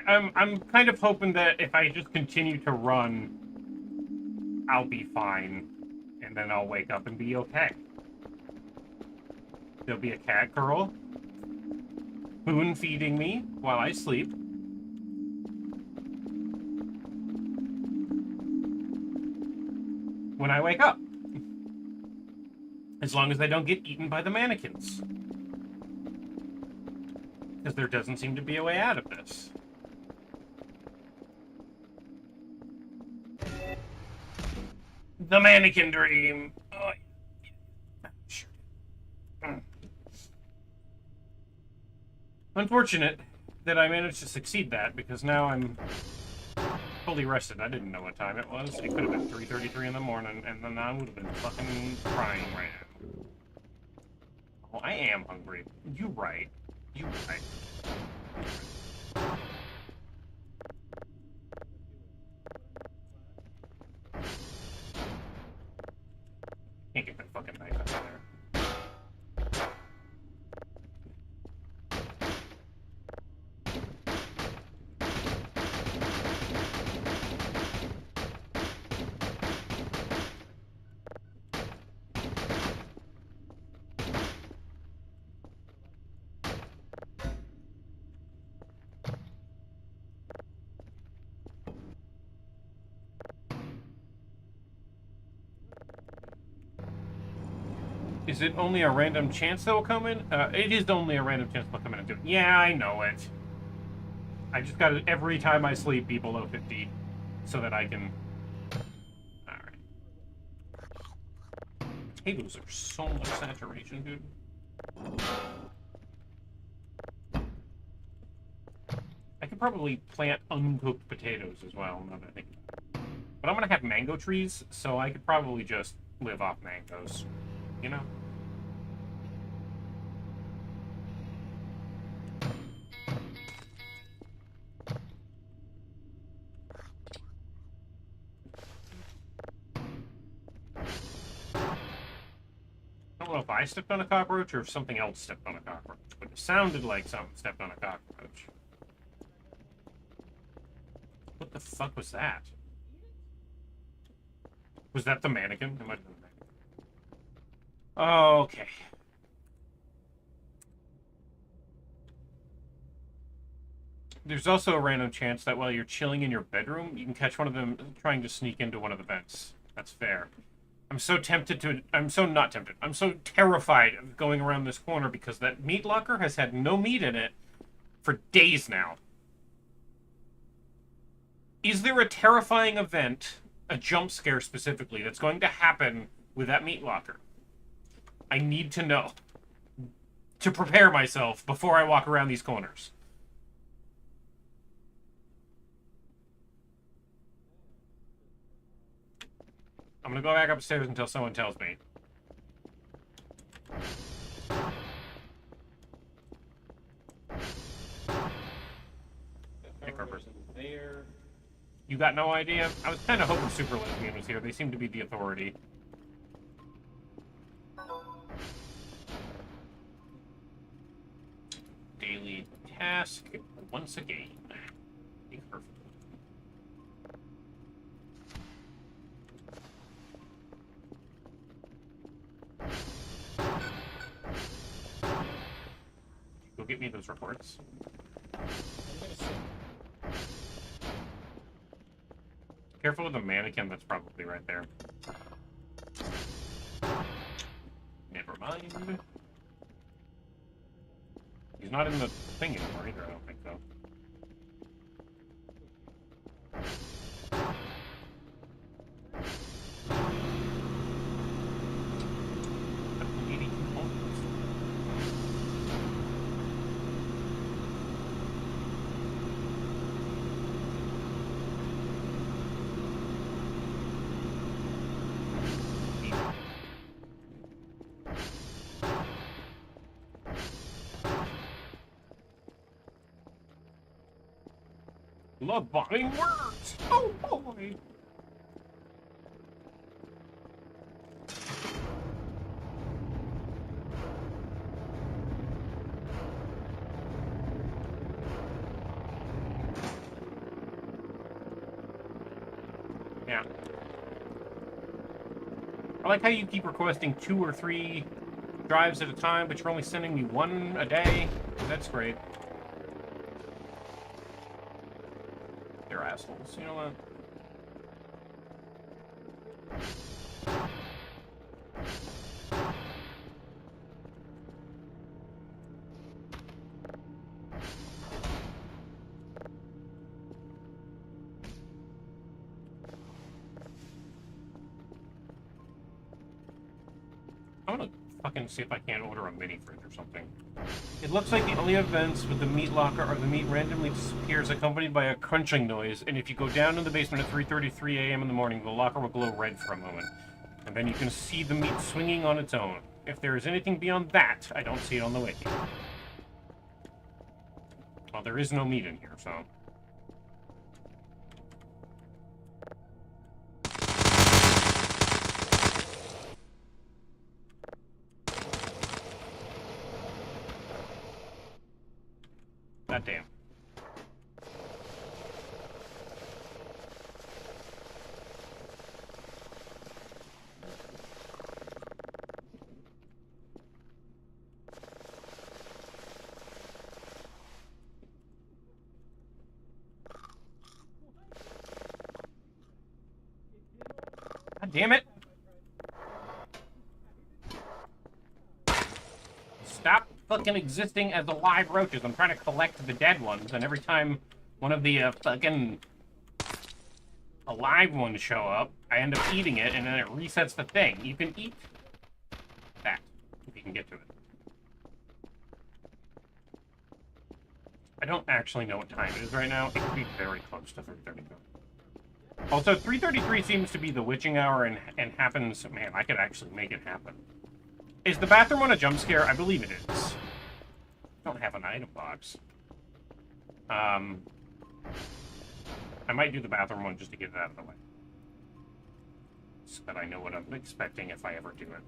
I'm kind of hoping that if I just continue to run, I'll be fine, and then I'll wake up and be okay. There'll be a cat girl spoon feeding me while I sleep. When I wake up. As long as I don't get eaten by the mannequins. Because there doesn't seem to be a way out of this. The mannequin dream. Oh, shoot. Unfortunate that I managed to succeed that, because now I'm fully rested. I didn't know what time it was. It could have been 3:33 in the morning, and then I would have been fucking crying right now. Well, I am hungry. You right. You right. Can't get that fucking knife out of there. Is it only a random chance that will come in? It is only a random chance they'll come in and do it. Yeah, I know it. I just got to every time I sleep be below 50 so that I can... Alright. Potatoes are so much saturation, dude. I could probably plant uncooked potatoes as well, now that I think about it. But I'm gonna have mango trees, so I could probably just live off mangoes. You know? I don't know if I stepped on a cockroach or if something else stepped on a cockroach, but it sounded like something stepped on a cockroach. What the fuck was that? Was that the mannequin? It might have been the mannequin. Okay. There's also a random chance that while you're chilling in your bedroom, you can catch one of them trying to sneak into one of the vents. That's fair. I'm so tempted to... I'm so not tempted. I'm so terrified of going around this corner because that meat locker has had no meat in it for days now. Is there a terrifying event, a jump scare specifically, that's going to happen with that meat locker? I need to know. To prepare myself before I walk around these corners. I'm gonna go back upstairs until someone tells me. Hey, Kerfur. You got no idea? I was kind of hoping Super Lesbian was here. They seem to be the authority. Daily task once again. Hey, Kerfur. Go get me those reports. Careful with the mannequin that's probably right there. Never mind. He's not in the thing anymore either, I don't think so. Love bombing words! Oh boy! Yeah. I like how you keep requesting 2 or 3 drives at a time, but you're only sending me 1 a day. That's great. They're assholes. You know what? I'm gonna fucking see if I can't order a mini fridge or something. It looks like the only events with the meat locker are the meat randomly disappears accompanied by a crunching noise, and if you go down in the basement at 3:33 a.m. in the morning, the locker will glow red for a moment. And then you can see the meat swinging on its own. If there is anything beyond that, I don't see it on the wiki. Well, there is no meat in here, so... God damn. God damn it! fucking existing as alive roaches. I'm trying to collect the dead ones, and every time one of the fucking alive ones show up, I end up eating it, and then it resets the thing. You can eat that, if you can get to it. I don't actually know what time it is right now. It could be very close to 3:33. Also, 3:33 seems to be the witching hour and happens... Man, I could actually make it happen. Is the bathroom one a jump scare? I believe it is. I don't have an item box. I might do the bathroom one just to get it out of the way. So that I know what I'm expecting if I ever do it.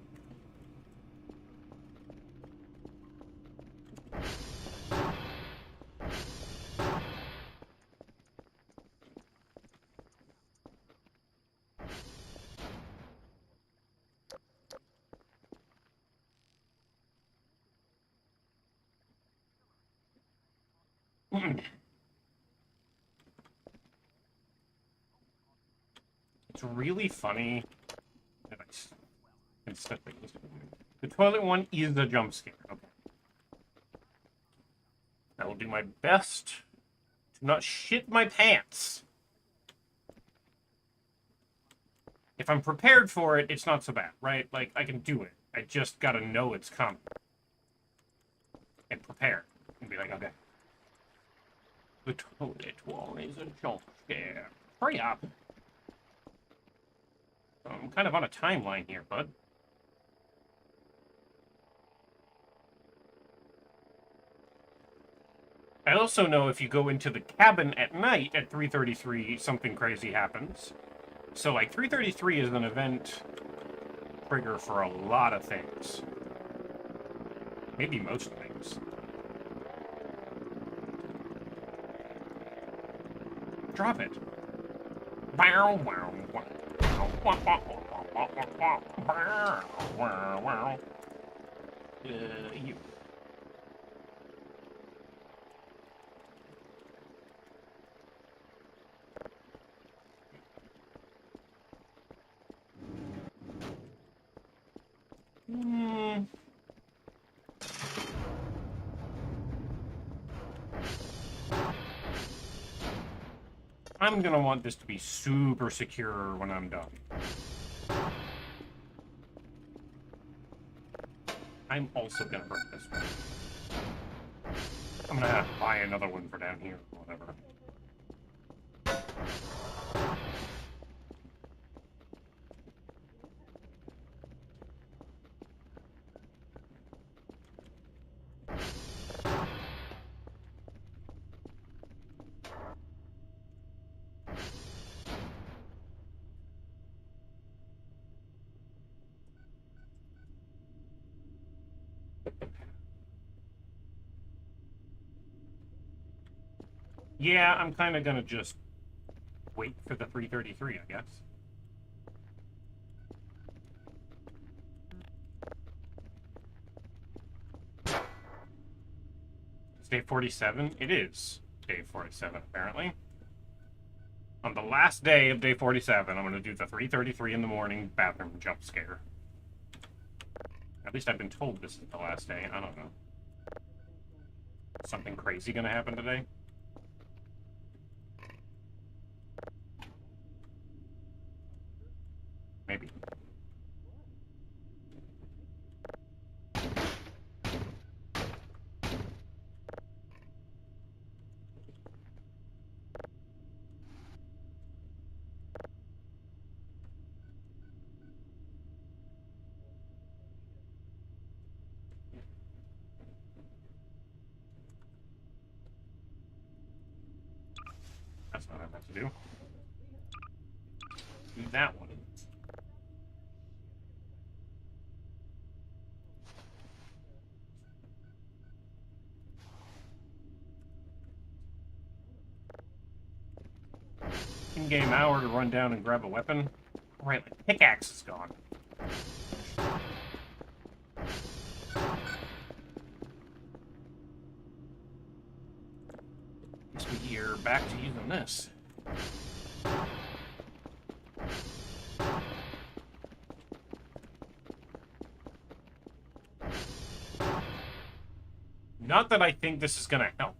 It's really funny that the toilet one is a jump scare. Okay. I will do my best to not shit my pants. If I'm prepared for it, it's not so bad, right? Like, I can do it. I just gotta know it's coming. And prepare. And be like, okay. The toilet one is a jump scare. Hurry up. I'm kind of on a timeline here, bud. I also know if you go into the cabin at night at 3:33, something crazy happens. So, like, 3:33 is an event trigger for a lot of things. Maybe most things. Drop it. Bow, wow, wow. You. I'm gonna want this to be super secure when I'm done. I'm also gonna burn this one. I'm gonna have to buy another one for down here, or whatever. Yeah, I'm kind of gonna just wait for the 3:33, I guess. It's day 47? It is day 47, apparently. On the last day of day 47, I'm gonna do the 3:33 in the morning bathroom jump scare. At least I've been told this is the last day. I don't know. Something crazy gonna happen today? Maybe. That's not what I meant to do. Do that one. In-game hour to run down and grab a weapon. Right, my pickaxe is gone. Guess we're back to using this. Not that I think this is gonna help.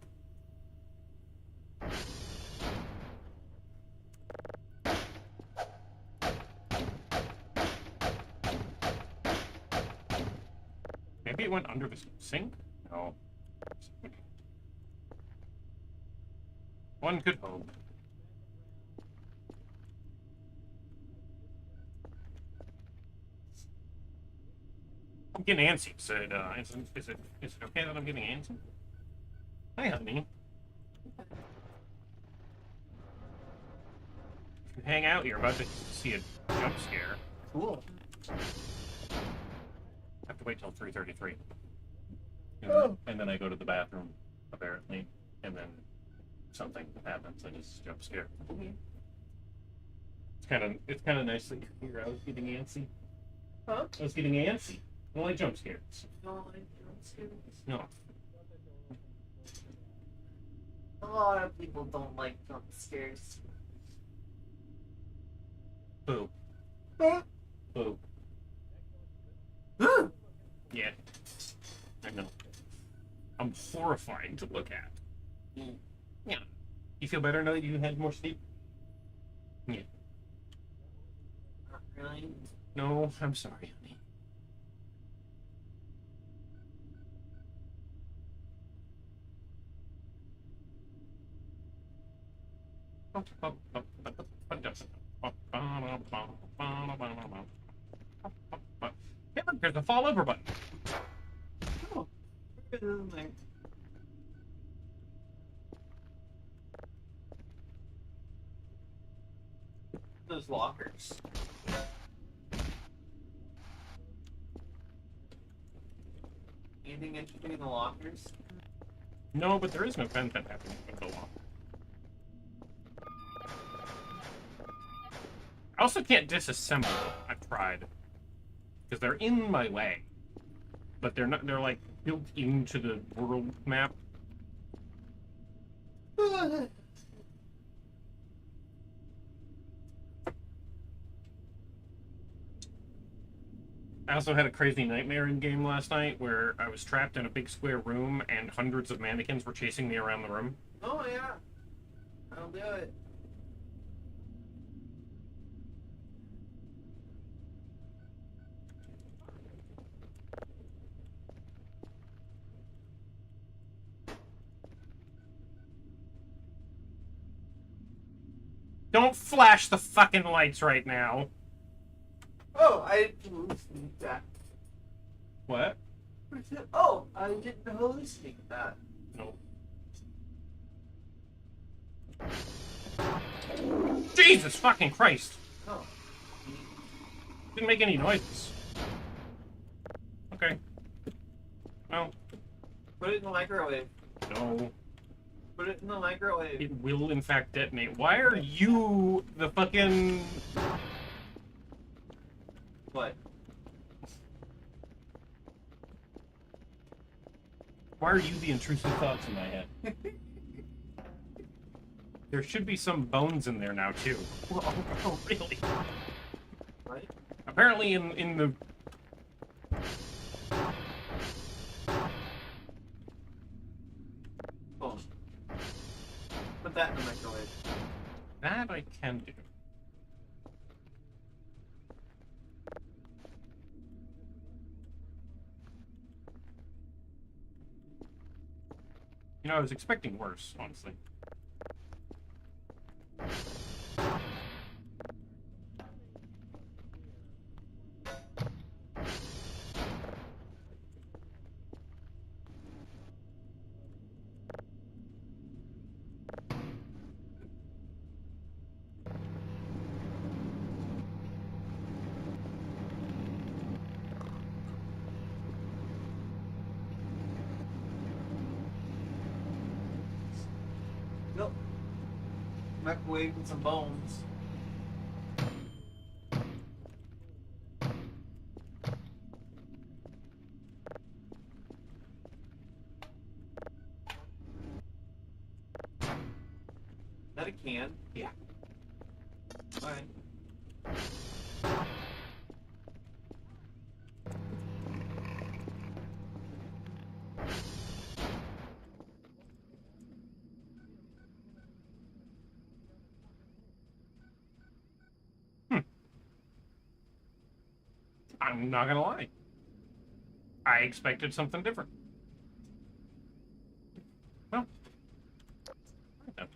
Maybe it went under the sink? No. One could hope. I'm getting antsy. Is it okay that I'm getting antsy? Hi, honey. If you hang out, you're about to see a jump scare. Cool. I have to wait till 3:33. And then I go to the bathroom, apparently, and then something happens. I just jump scare. It's kind of nice that you're here. I was getting antsy. Huh? I was getting antsy. I don't like jump scares. You don't like jump scares? No. A lot of people don't like jump scares. Boo. Huh? Boo. Yeah. I know. I'm horrifying to look at. Yeah. You feel better now that you had more sleep? Yeah. Not really. No, I'm sorry, honey. Yeah, look, there's a fall over button. Oh, look at this thing. Those lockers. Anything interesting in the lockers? No, but there is no vent that happens with the lock. I also can't disassemble them. I've tried. Because they're in my way. But they're not, they're like built into the world map. I also had a crazy nightmare in game last night where I was trapped in a big square room and hundreds of mannequins were chasing me around the room. Oh yeah. I'll do it. Don't flash the fucking lights right now. Oh, I didn't hallucinate that. What? Oh, I didn't hallucinate that. No. Jesus fucking Christ! Oh. Didn't make any noises. Okay. Well. Put it in the microwave. No. Put it in the microwave. It will in fact detonate. Why are you the fucking... What? Why are you the intrusive thoughts in my head? There should be some bones in there now, too. Oh, really? What? Apparently in the... Oh. Put that in the microwave. That I can do. You know, I was expecting worse, honestly. Nope. Microwave with some bones. Is that a can? Yeah. Alright. I'm not gonna lie. I expected something different. Well, I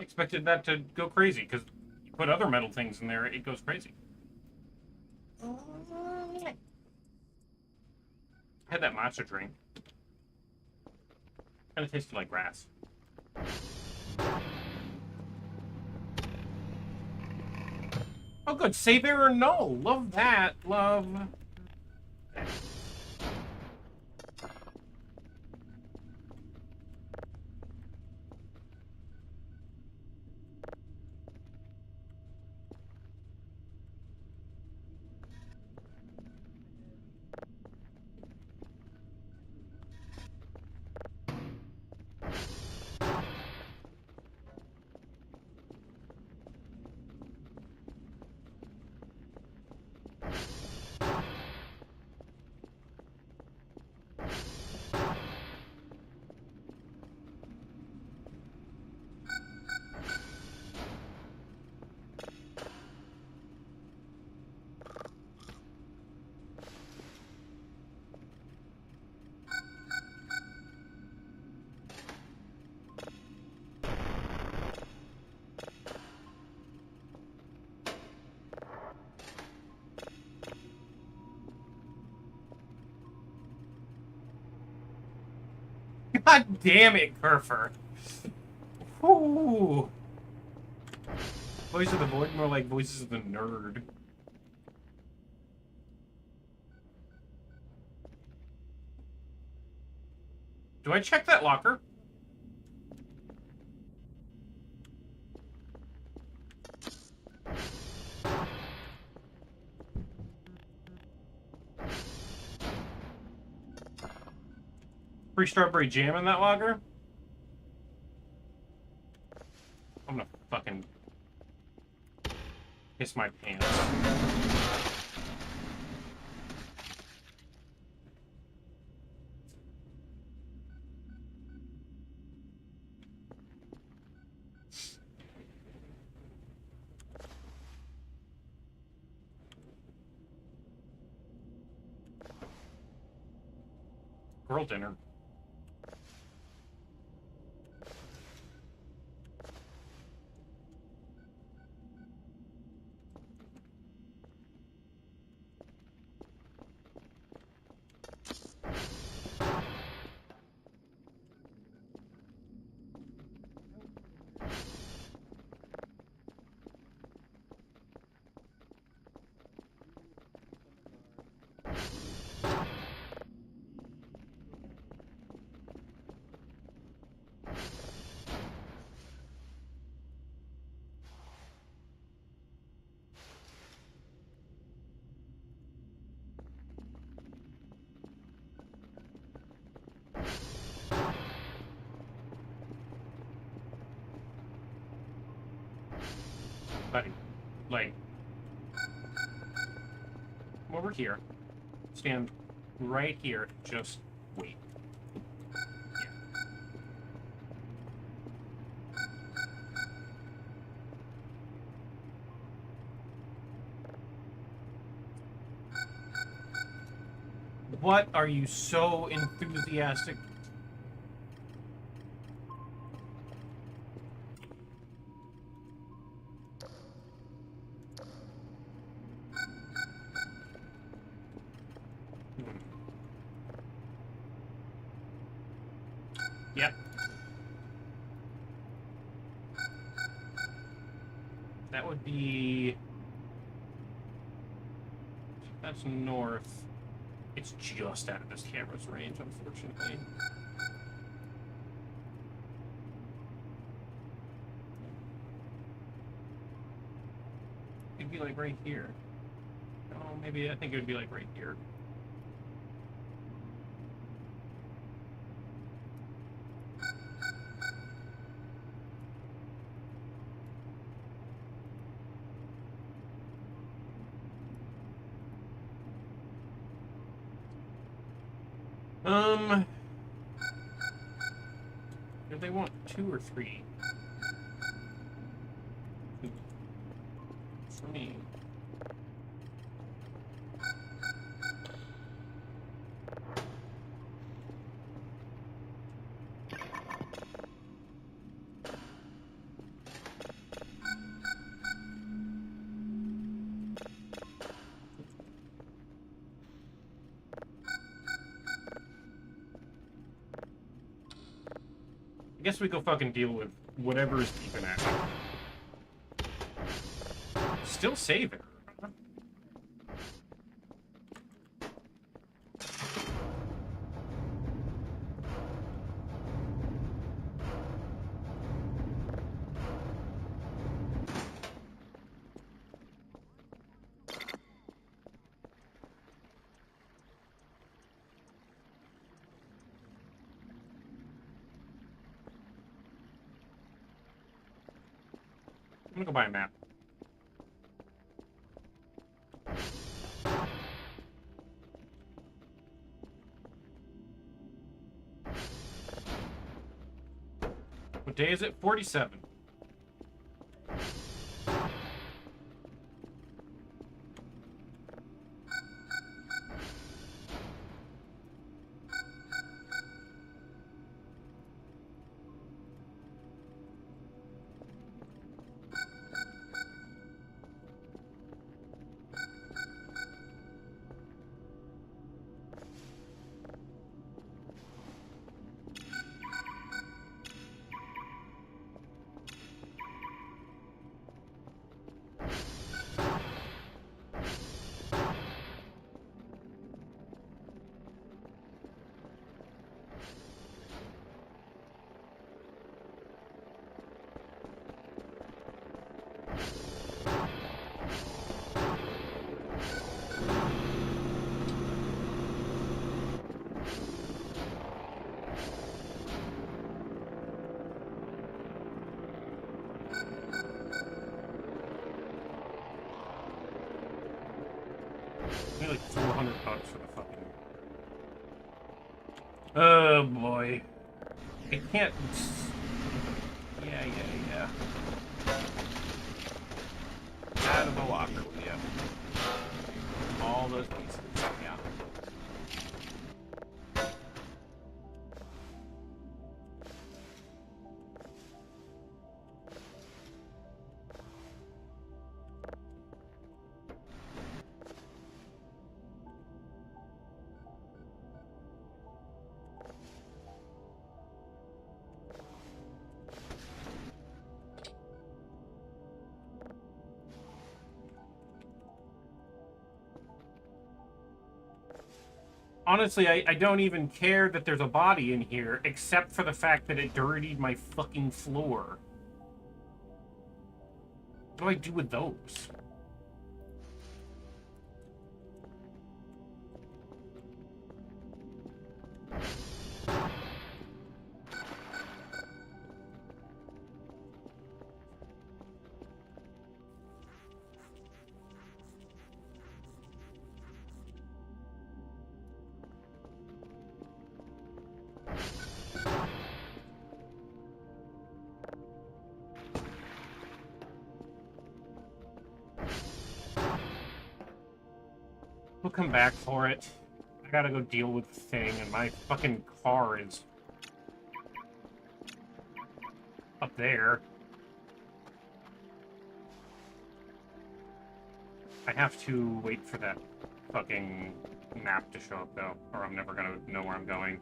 expected that to go crazy, because you put other metal things in there, it goes crazy. I had that matcha drink. Kind of tasted like grass. Oh, good. Save error null. Love that. Love. God damn it, Kerfur. Ooh. Voice of the Void, more like voices of the nerd. Do I check that locker? Free strawberry jam in that locker? I'm gonna fucking piss my pants. Girl dinner. Buddy, like, come over here, stand right here, just wait. What are you so enthusiastic? Yep. That would be... That's north. It's just out of this camera's range, unfortunately. It'd be like right here. Oh, maybe I think it would be like right here. Do they want 2 or 3? 2. For me. guess we go fucking deal with whatever is keeping at me. Still saving. I'm gonna go buy a map. What day is it? 47. Maybe like $400 for the fucking. Oh boy. I can't. Yeah. Out of the locker, yeah. All those pieces, yeah. Honestly, I don't even care that there's a body in here, except for the fact that it dirtied my fucking floor. What do I do with those? We'll come back for it. I gotta go deal with the thing, and my fucking car is up there. I have to wait for that fucking map to show up, though, or I'm never gonna know where I'm going.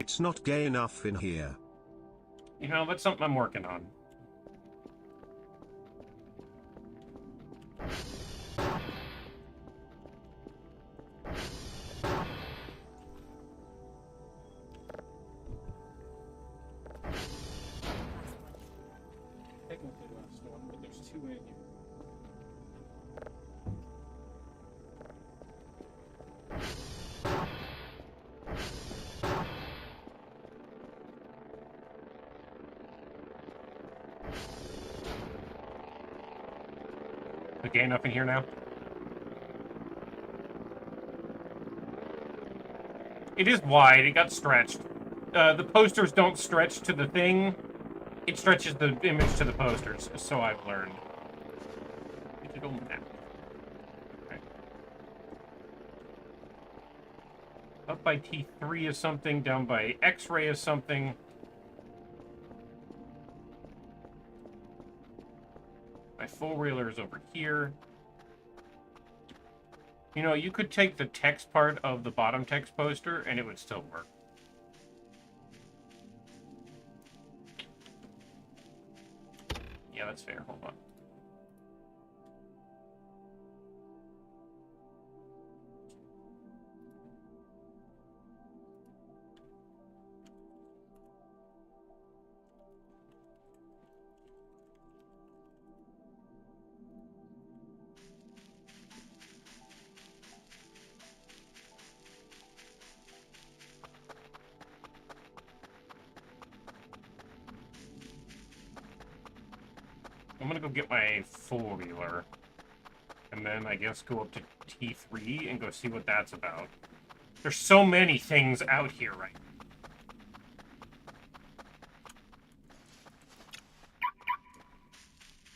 It's not gay enough in here. You know, that's something I'm working on. Technically the last one, but there's two in here. The gain up in here now? It is wide. It got stretched. The posters don't stretch to the thing. It stretches the image to the posters, so I've learned. Digital map. Okay. Up by T3 is something, down by X-ray is something. My four-wheeler is over here. You know, you could take the text part of the bottom text poster, and it would still work. Yeah, that's fair. Hold on. I'm gonna go get my four-wheeler, and then I guess go up to T3 and go see what that's about. There's so many things out here right now.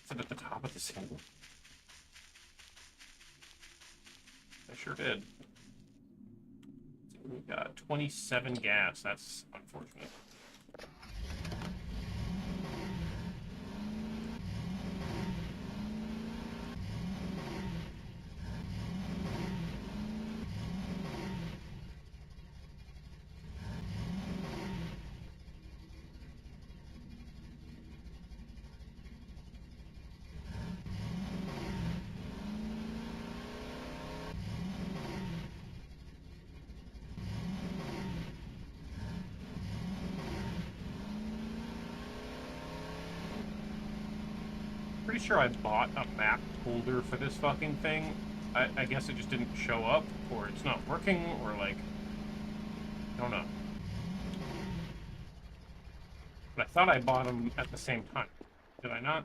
Is it at the top of this hill? I sure did. We got 27 gas. That's unfortunate. Pretty sure I bought a map holder for this fucking thing. I guess it just didn't show up, or it's not working, or like, I don't know. But I thought I bought them at the same time. Did I not?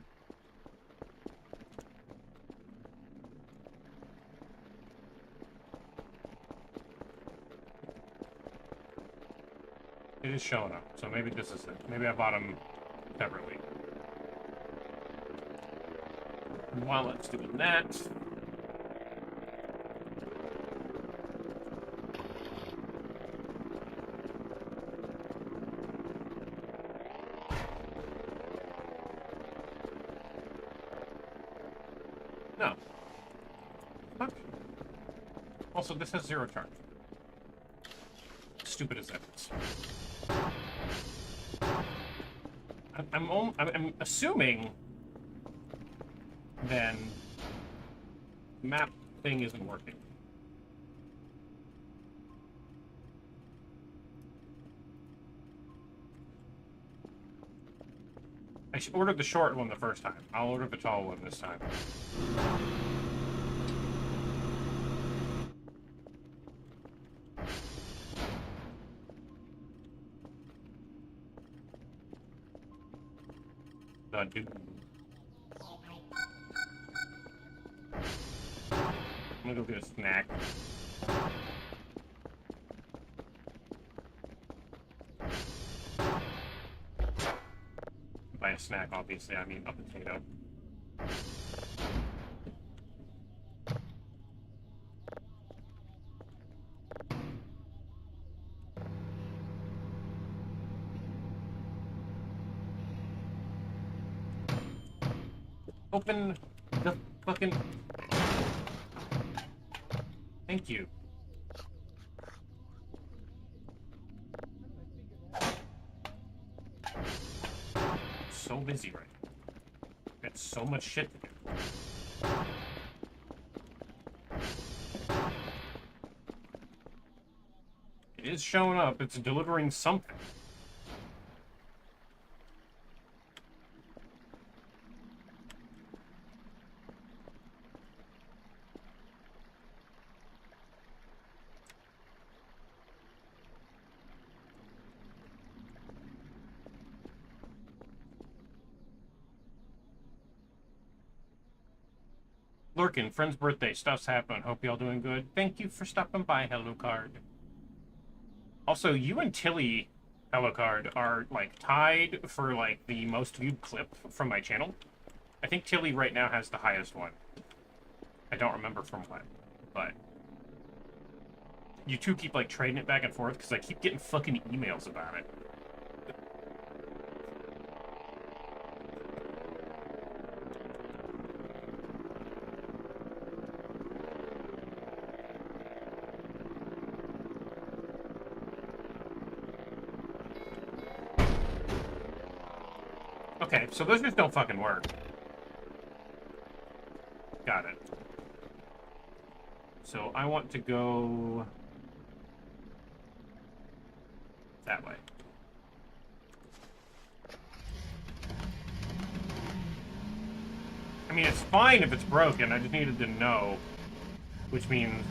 It is showing up, so maybe this is it. Maybe I bought them separately. And while it's doing that, no. Fuck. Also, this has 0 charge. Stupid as that is. I'm assuming then map thing isn't working. I ordered the short one the first time. I'll order the tall one this time. Dude. I'm gonna go get a snack. By a snack, obviously, I mean a potato. Open the fucking... Thank you. So busy right now. Got so much shit to do. It is showing up. It's delivering something. Lurkin, friend's birthday, stuff's happening. Hope y'all doing good. Thank you for stopping by, Hello Card. Also, you and Tilly, Hello Card, are like tied for like the most viewed clip from my channel. I think Tilly right now has the highest one. I don't remember from when, but you two keep like trading it back and forth because I keep getting fucking emails about it. Okay, so those just don't fucking work. Got it. So I want to go that way. I mean, it's fine if it's broken. I just needed to know, which means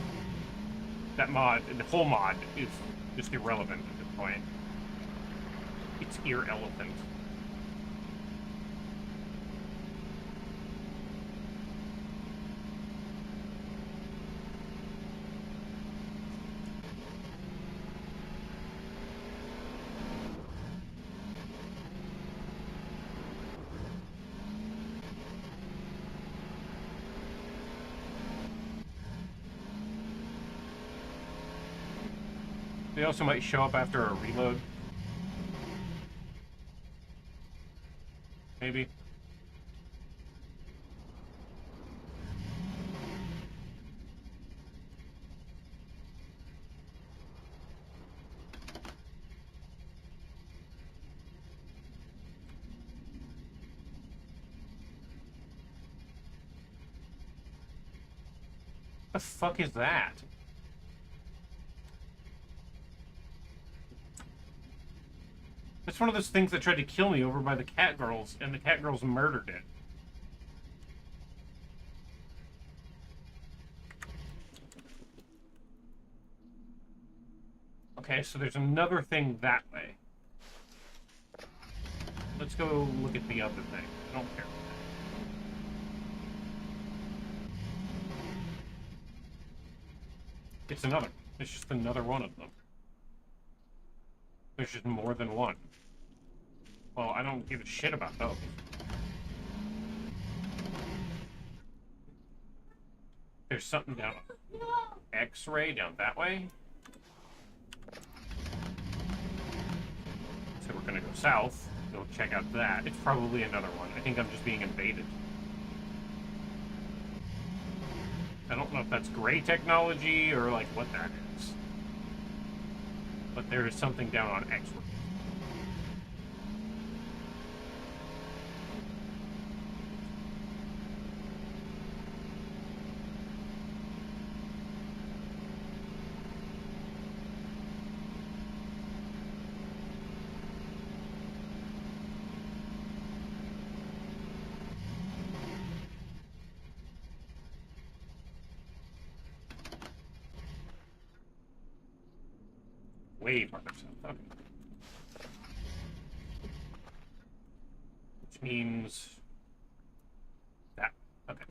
that mod, the whole mod, is just irrelevant at this point. It's irrelevant. They also might show up after a reload. Maybe. The fuck is that? It's one of those things that tried to kill me over by the cat girls, and the cat girls murdered it. Okay, so there's another thing that way. Let's go look at the other thing. I don't care. It's another. It's just another one of them. There's just more than one. Well, I don't give a shit about those. There's something down X-ray down that way. So we're gonna go south. Go check out that. It's probably another one. I think I'm just being invaded. I don't know if that's gray technology or like what that is. But there is something down on X-ray. Way farther south. Okay. Which means that. Okay.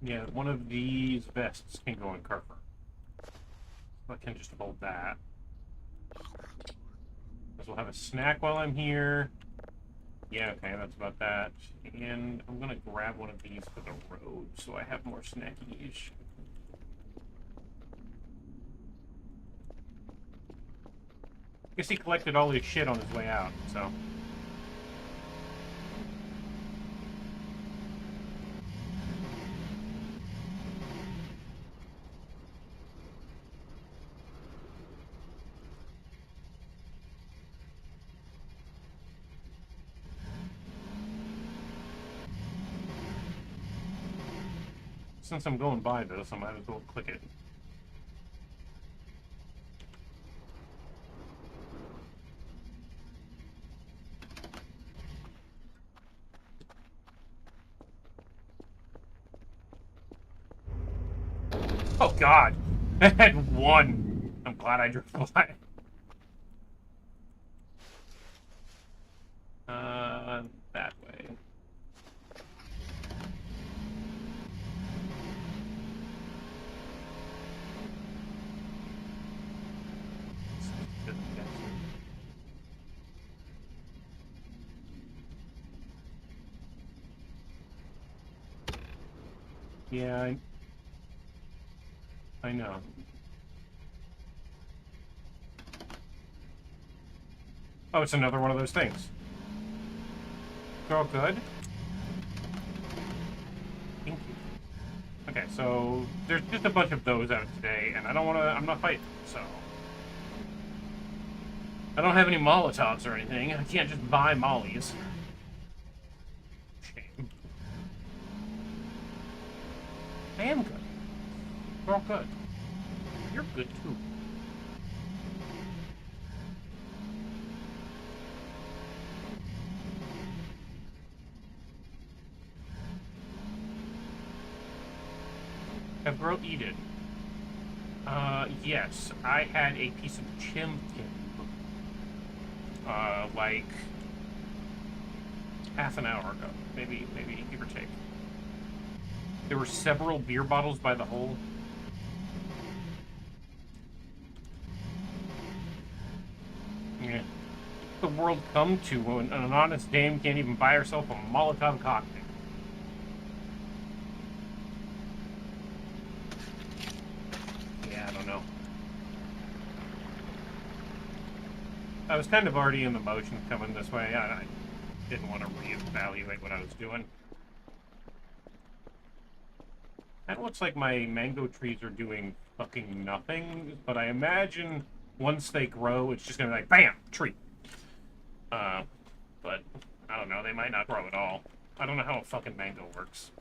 Yeah, one of these vests can go in Kerfur. I can just hold that. Because we'll have a snack while I'm here. Yeah, okay, that's about that. And I'm gonna grab one of these for the road, so I have more snackies. Guess he collected all his shit on his way out, so... Since I'm going by this, I might as well click it. Oh god! I had one! I'm glad I drove by. That way. Yeah, I know. Oh, it's another one of those things. They're all good? Thank you. Okay, so there's just a bunch of those out today, and I don't want to... I'm not fighting, so... I don't have any Molotovs or anything. I can't just buy mollies. Shame. I am good. We're all good. You're good, too. Have bro eat it? Yes. I had a piece of chimkin. Like... half an hour ago. Maybe give or take. There were several beer bottles by the hole. Yeah. The world come to when an honest dame can't even buy herself a Molotov cocktail. Yeah, I don't know. I was kind of already in the motion coming this way. I didn't want to reevaluate what I was doing. That looks like my mango trees are doing fucking nothing, but I imagine once they grow, it's just gonna be like, BAM! Tree! But, I don't know, they might not grow at all. I don't know how a fucking mango works.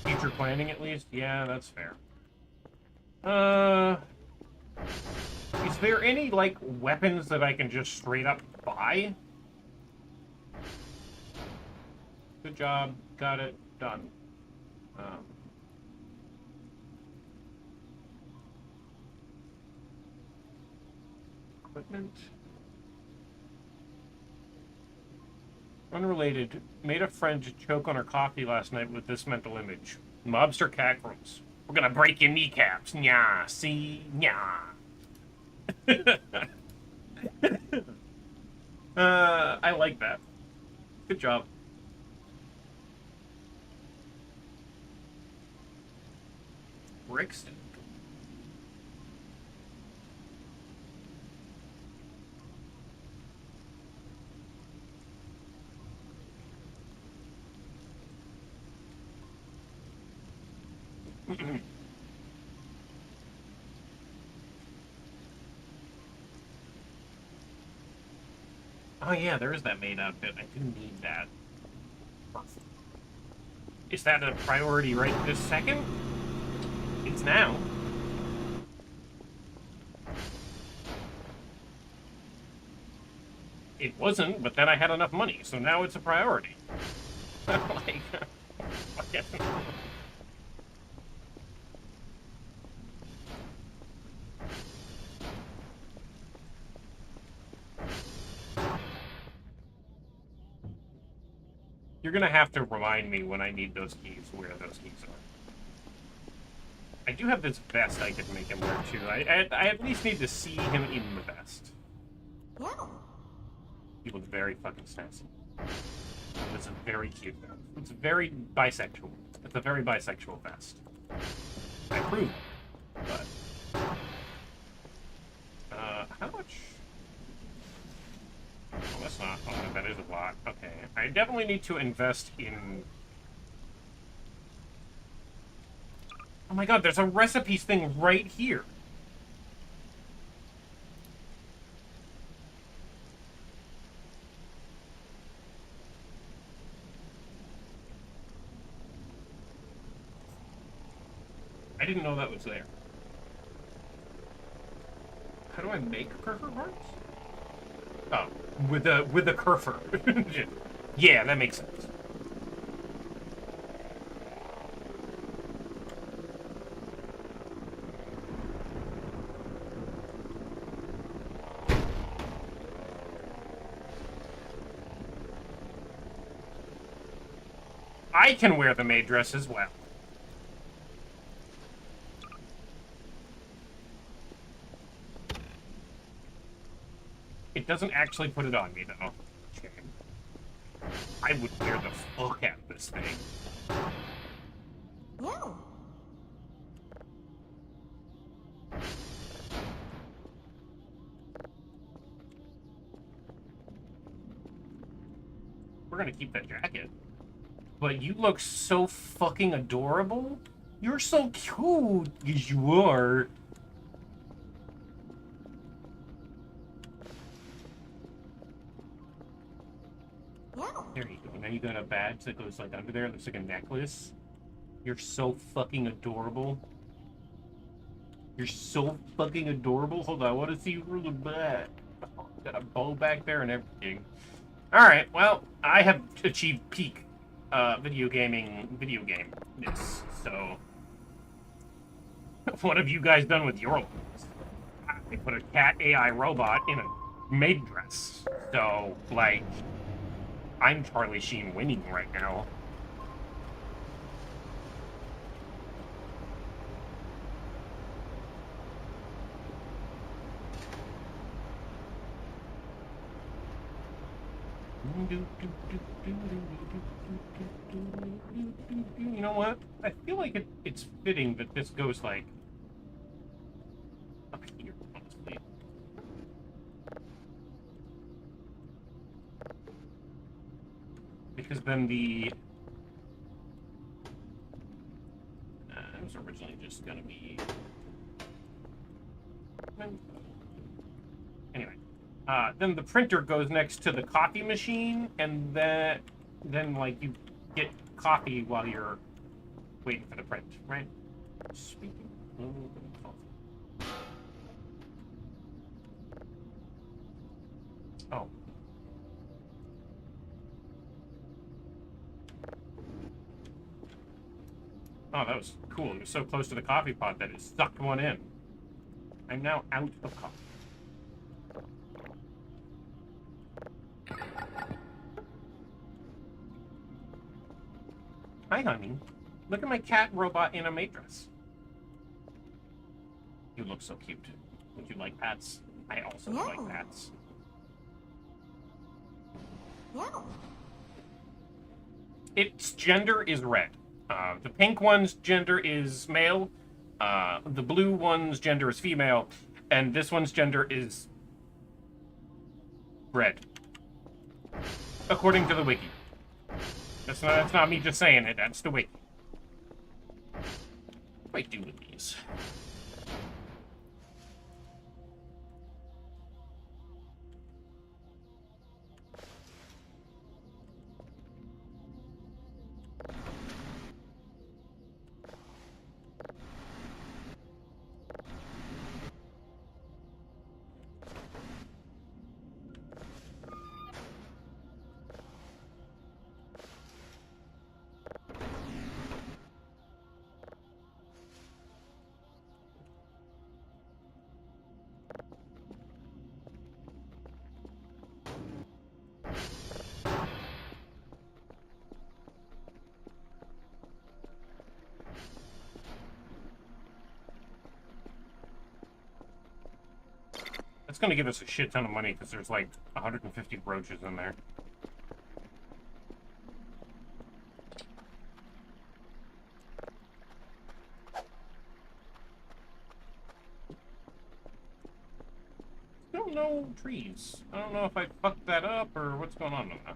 Future planning, at least? Yeah, that's fair. Is there any, like, weapons that I can just straight up buy? Good job. Got it. Done. Equipment. Unrelated. Made a friend to choke on her coffee last night with this mental image. Mobster cackrums. We're gonna break your kneecaps. Nya. See? Nya. I like that. Good job. Brixton. Oh yeah, there is that main outfit. I do need that. Is that a priority right this second? It's now. It wasn't, but then I had enough money, so now it's a priority. Like, you're gonna have to remind me when I need those keys, where those keys are. I do have this vest I could make him wear, too. I at least need to see him in the vest. Yeah. He looks very fucking snazzy. It's a very cute vest. It's very bisexual. It's a very bisexual vest. I approve. But... how much... Oh, that's not... Oh, that is a lot. Okay. I definitely need to invest in... Oh my god, there's a recipes thing right here! I didn't know that was there. How do I make Kerfur parts? Oh, with the Kerfur. Yeah, that makes sense. I can wear the maid dress as well. doesn't actually put it on me, though. Shame. I would wear the fuck out of this thing. Yeah. We're gonna keep that jacket. But you look so fucking adorable. You're so cute, as you are. Yeah. There you go. Now you got a badge that goes like under there. It looks like a necklace. You're so fucking adorable. You're so fucking adorable. Hold on, I want to see you from the back. Oh, got a bow back there and everything. Alright, well, I have achieved peak video game this, so what have you guys done with your lives? They put a cat AI robot in a maid dress, so, like, I'm Charlie Sheen winning right now. You know what? I feel like it's fitting that this goes like up here, honestly. Because then it was originally just gonna be anyway. Then the printer goes next to the coffee machine, and then like you get coffee while you're waiting for the print, right? Speaking of coffee. Oh. Oh, that was cool. It was so close to the coffee pot that it sucked one in. I'm now out of coffee. Hi, honey. Look at my cat robot in a maid dress. You look so cute. Would you like pets? I also like pets. Yeah. Its gender is red. The pink one's gender is male. The blue one's gender is female. And this one's gender is red. According to the wiki. That's not me just saying it, that's the wiki. What do I do with these? That's gonna give us a shit ton of money because there's like 150 brooches in there. Still no trees. I don't know if I fucked that up or what's going on with that.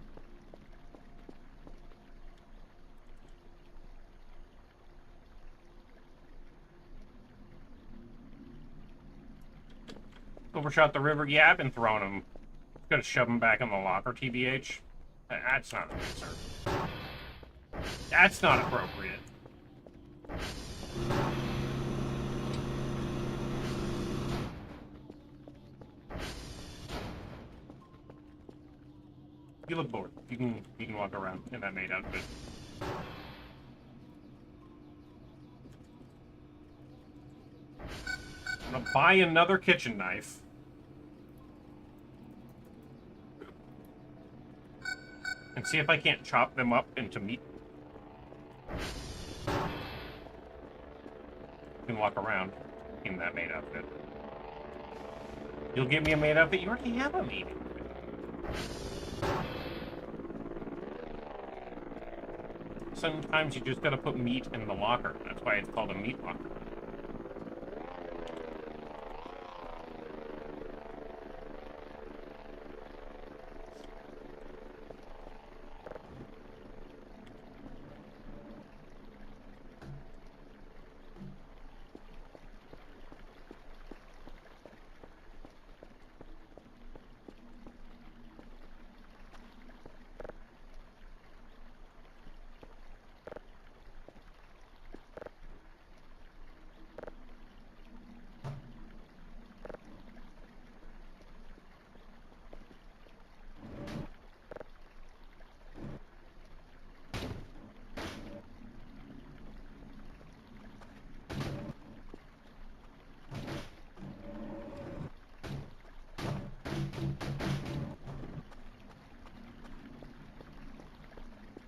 Overshot the river. Yeah, I've been throwing them. Gotta shove them back in the locker, TBH. That's not an answer. That's not appropriate. You look bored. You can walk around in that maid outfit. I'm gonna buy another kitchen knife. And see if I can't chop them up into meat. You can walk around in that maid outfit. You'll give me a maid outfit? You already have a maid. Sometimes you just gotta put meat in the locker. That's why it's called a meat locker.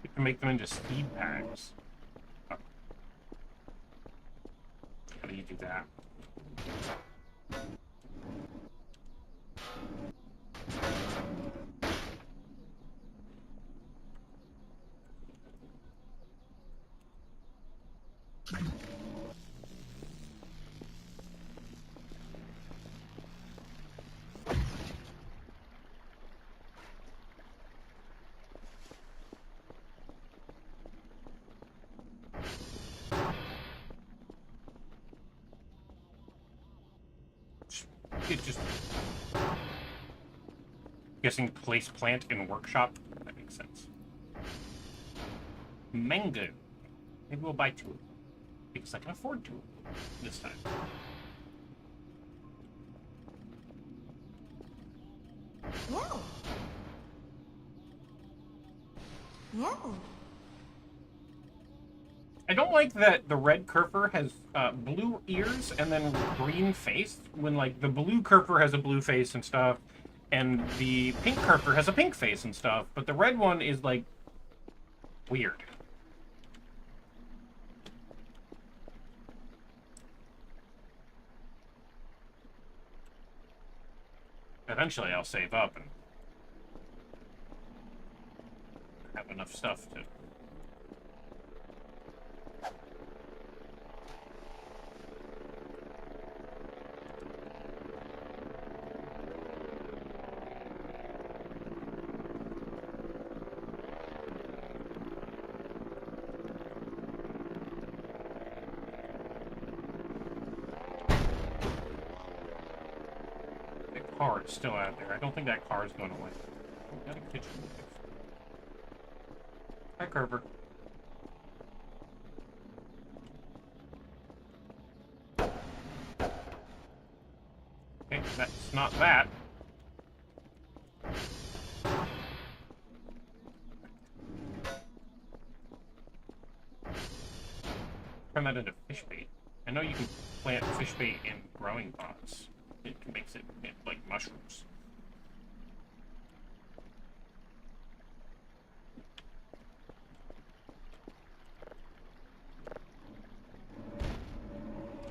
You can make them into speed packs. Oh. How do you do that? It just... Guessing place plant in workshop? That makes sense. Mango. Maybe we'll buy 2 of them. Because I can afford 2 of them this time. No. No. I don't like that the red Kerfur has blue ears and then green face, when like the blue Kerfur has a blue face and stuff, and the pink Kerfur has a pink face and stuff, but the red one is like weird. Eventually I'll save up and have enough stuff to... car is still out there. I don't think that car is going away. Oh, got a kitchen. Hi, Kerfur. Okay, that's not that. Turn that into fish bait. I know you can plant fish bait in growing pots. It makes it like mushrooms.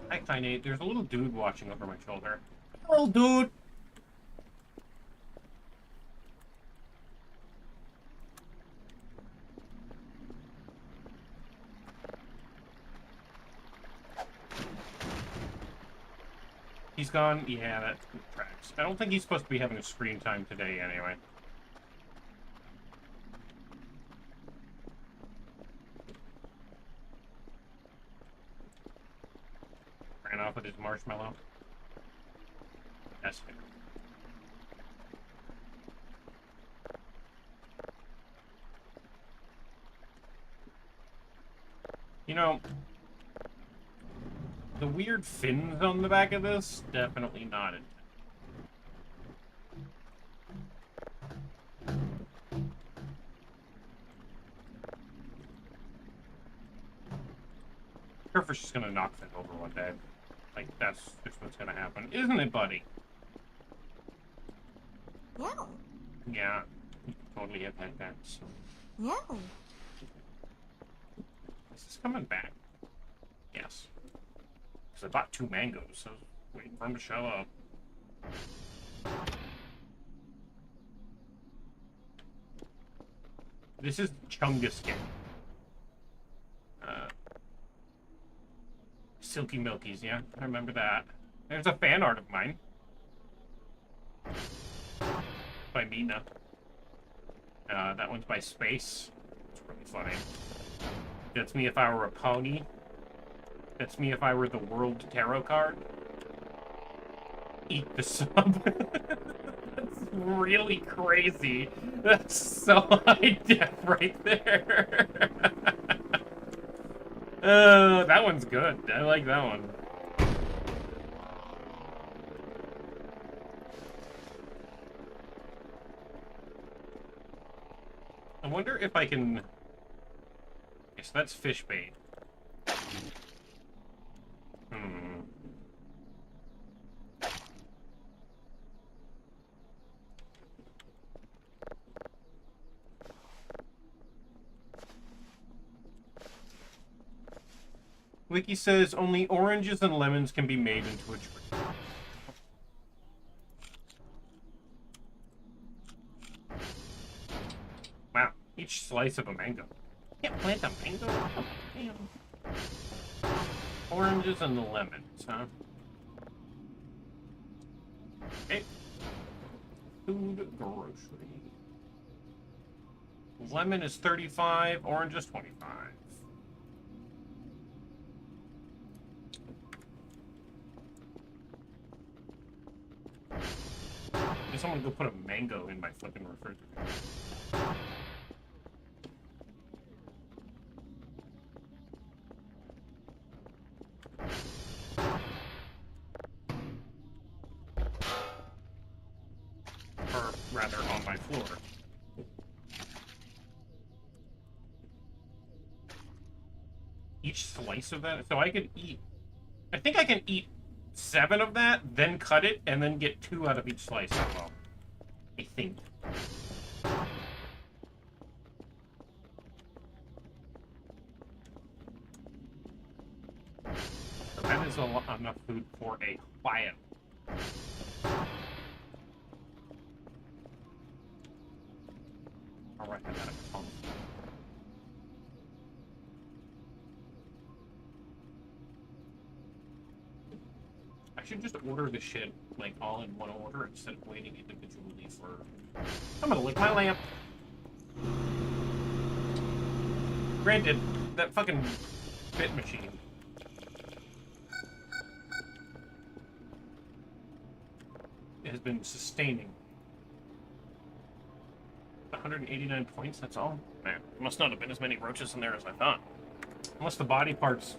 Hi, Tiny. There's a little dude watching over my shoulder. Little dude! He's gone? Yeah, that tracks. I don't think he's supposed to be having a screen time today anyway. Ran off with his marshmallow. That's good. You know, the weird fins on the back of this, definitely not it. Kerfur's just gonna knock that over one day. Like, that's just what's gonna happen. Isn't it, buddy? No. Yeah, you totally have had that. So. No. Is this coming back? Yes. Because I bought 2 mangoes, so I was waiting for him to show up. This is Chungiskin. Silky Milkies, yeah. I remember that. There's a fan art of mine. By Mina. That one's by Space. It's really funny. That's me if I were a pony. That's me if I were the World Tarot card. Eat the sub. That's really crazy. That's so high def right there. That one's good. I like that one. I wonder if I can... Yes, that's fish bait. Wiki says only oranges and lemons can be made into a tree. Wow, each slice of a mango. Can't plant a mango? Oh, damn. Oranges and lemons, huh? Okay. Food grocery. Lemon is 35, orange is 25. I guess I'm gonna go put a mango in my flipping refrigerator. Or rather, on my floor. Each slice of that? So I could eat... I think I can eat 7 of that, then cut it, and then get 2 out of each slice as well. I think. So that is enough food for a quiet. Alright, I got a phone. I should just order the shit, like, all in one order instead of waiting individually for... I'm gonna lick my lamp! Granted, that fucking bit machine. It has been sustaining. 189 points, that's all? Man, must not have been as many roaches in there as I thought. Unless the body parts...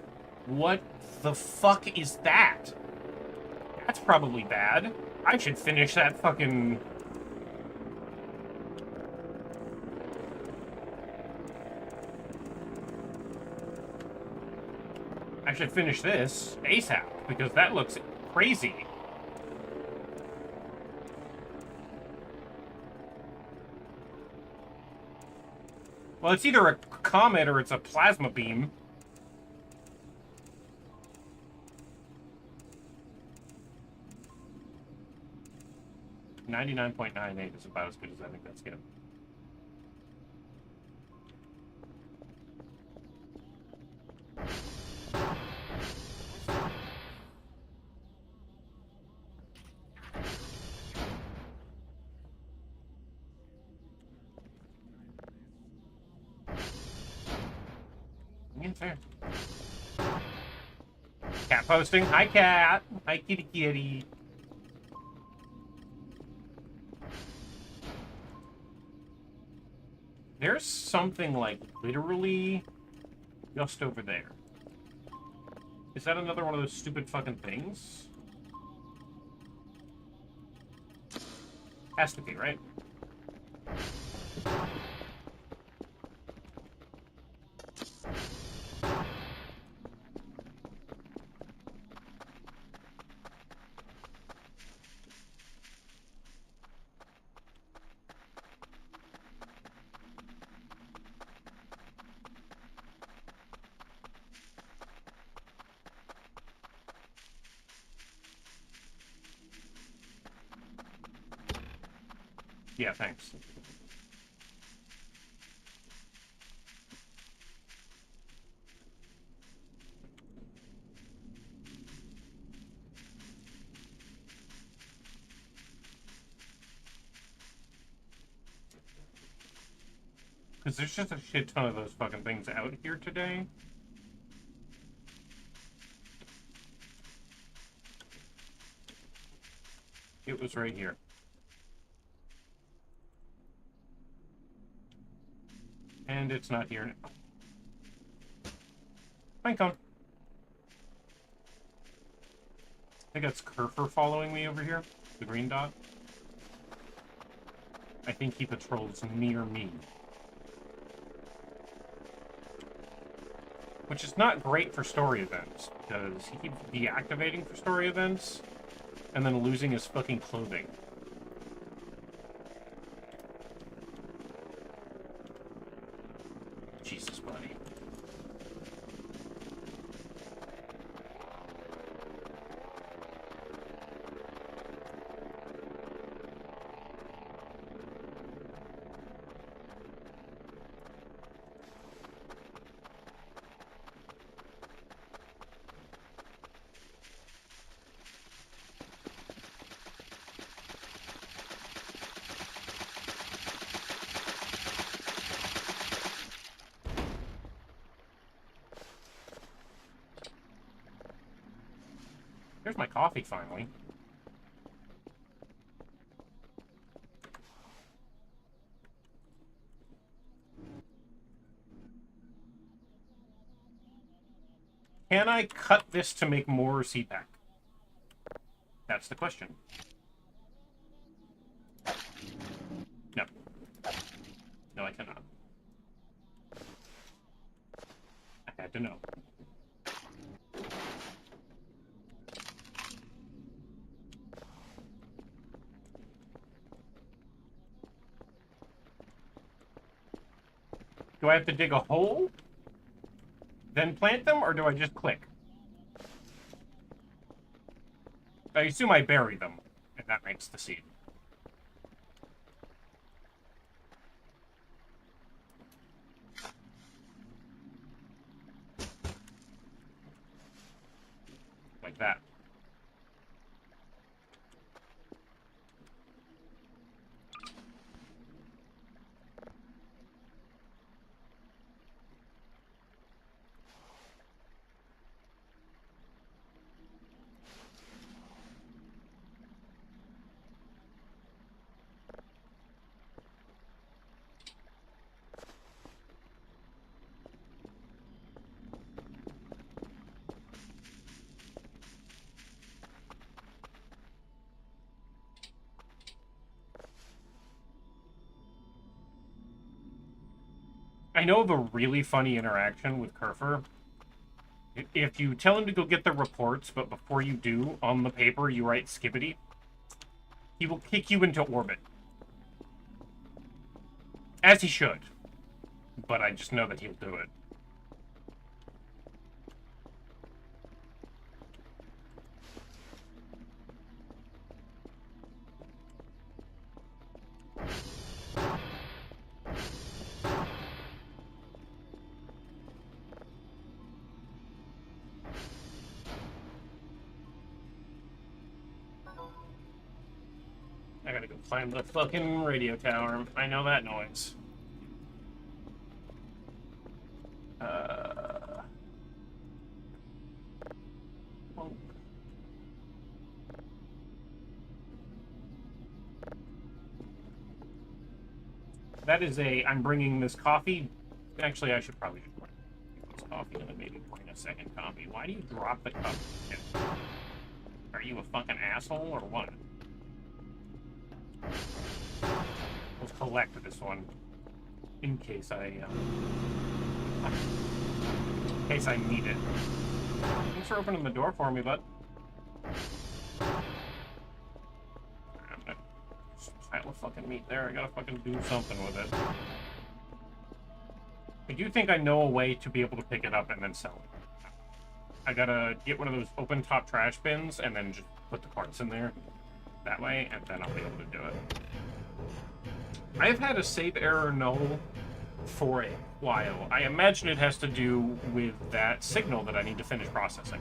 What the fuck is that? That's probably bad. I should finish that fucking... I should finish this ASAP, because that looks crazy. Well, it's either a comet or it's a plasma beam. $99.98 is about as good as I think that's getting. Yeah, fair. Cat posting. Hi, cat. Hi, kitty kitty. There's something, like, literally just over there. Is that another one of those stupid fucking things? Has to be, right? Yeah, thanks. Because there's just a shit ton of those fucking things out here today. It was right here. And it's not here now. Pinecone. I think that's Kerfur following me over here. The green dot. I think he patrols near me. Which is not great for story events, because he keeps deactivating for story events, and then losing his fucking clothing. Jesus, buddy. Here's my coffee, finally. Can I cut this to make more CPAC? That's the question. No. No, I cannot. I had to know. Do I have to dig a hole, then plant them, or do I just click? I assume I bury them, and that makes the seed. Like that. I know of a really funny interaction with Kerfur. If you tell him to go get the reports, but before you do, on the paper you write skibbity, he will kick you into orbit. As he should. But I just know that he'll do it. I gotta go climb the fucking radio tower. I know that noise. That is a, I'm bringing this coffee. Actually, I should probably just bring this coffee and then maybe bring a second coffee. Why do you drop the cup? Are you a fucking asshole or what? Let's collect this one. In case I need it. Thanks for opening the door for me, bud. I'm gonna pile of fucking meat there. I gotta fucking do something with it. I do think I know a way to be able to pick it up and then sell it. I gotta get one of those open top trash bins and then just put the parts in there that way, and then I'll be able to do it. I've had a save error null for a while. I imagine it has to do with that signal that I need to finish processing.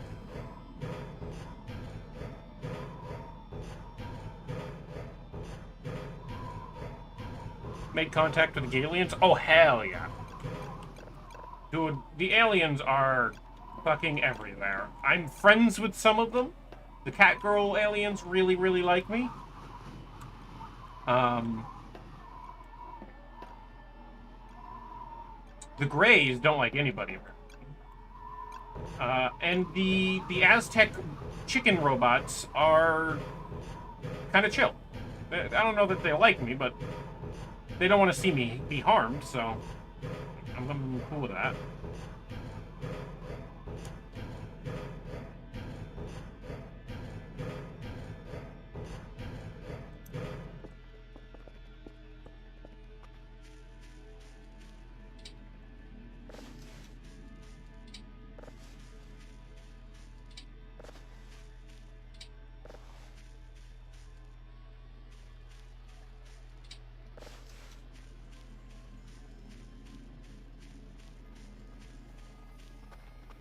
Made contact with the aliens? Oh, hell yeah. Dude, the aliens are fucking everywhere. I'm friends with some of them. The cat girl aliens really, really like me. The Greys don't like anybody. And the Aztec chicken robots are kind of chill. I don't know that they like me, but they don't want to see me be harmed, so I'm cool with that.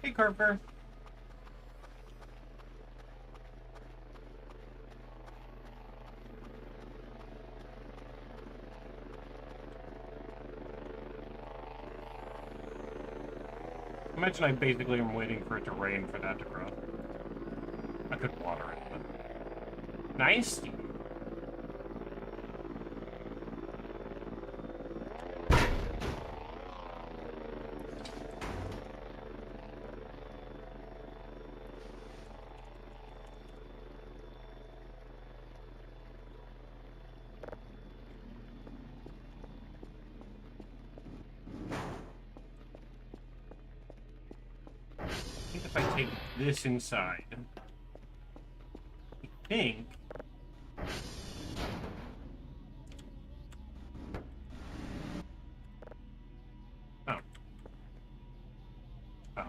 Hey, Kerfur. Imagine I basically am waiting for it to rain for that to grow. I could water it, but... Nice. If I take this inside, I think... Oh. Oh.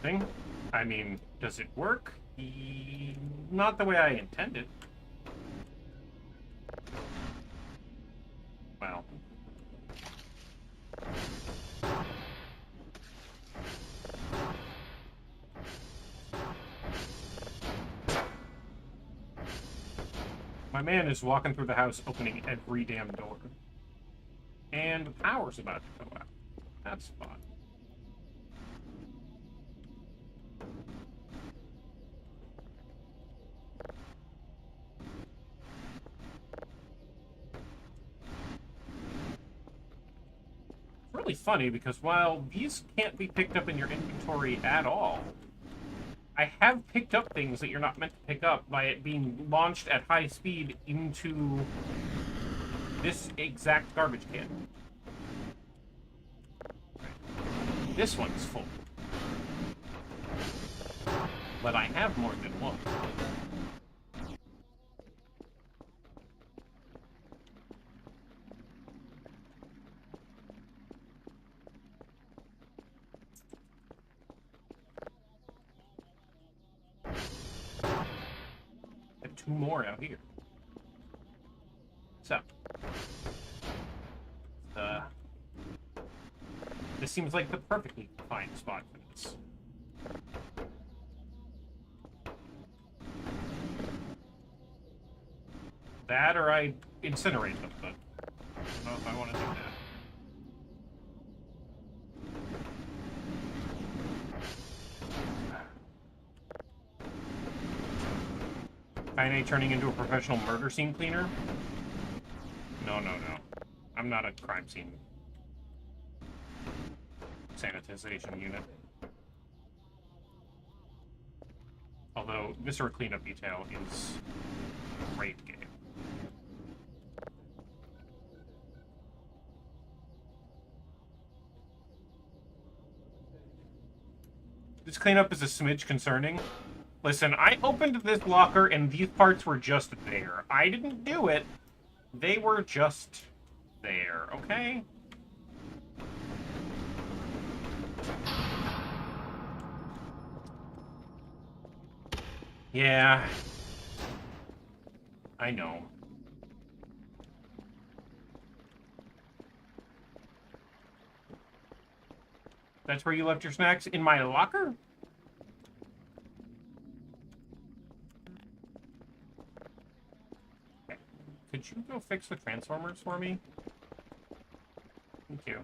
Thing? I mean, does it work? Not the way I intended. Well... My man is walking through the house opening every damn door. And the power's about to go out. That's fun. It's really funny because while these can't be picked up in your inventory at all, I have picked up things that you're not meant to pick up by it being launched at high speed into this exact garbage can. This one's full. But I have more than one. Two more out here. So, this seems like the perfectly fine spot for this. That or I incinerate them, but I don't know if I want to do that. Kaine turning into a professional murder scene cleaner? No, no, no. I'm not a crime scene sanitization unit. Although, Viscera cleanup detail is a great game. This cleanup is a smidge concerning. Listen, I opened this locker and these parts were just there. I didn't do it. They were just there, okay? Yeah. I know. That's where you left your snacks? In my locker? Okay. Could you go fix the transformers for me? Thank you.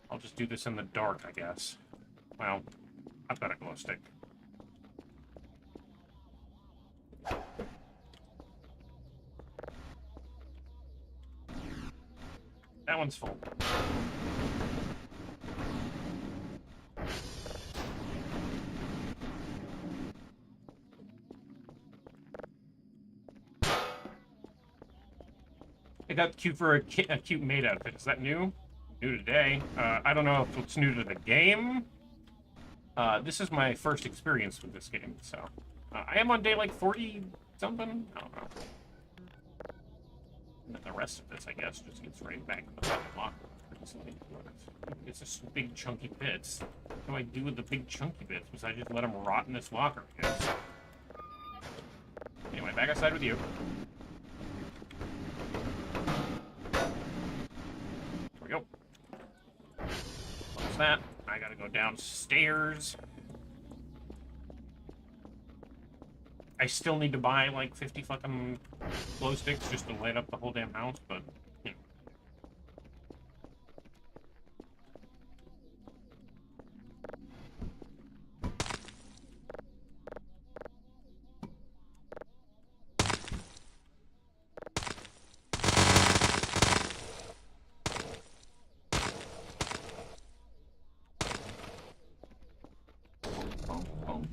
I'll just do this in the dark, I guess. Well, I've got a glow stick. That one's full. I got cute for a cute maid outfit. Is that new? New today. I don't know if it's new to the game. This is my first experience with this game, so... I am on day, like, 40-something? I don't know. And then the rest of this, I guess, just gets right back in the fucking locker. It's just big, chunky bits. What do I do with the big, chunky bits? Besides just let them rot in this locker, I guess. Anyway, back outside with you. There we go. Close that. I gotta go downstairs. I still need to buy, like, 50 fucking glow sticks just to light up the whole damn house, but, you know.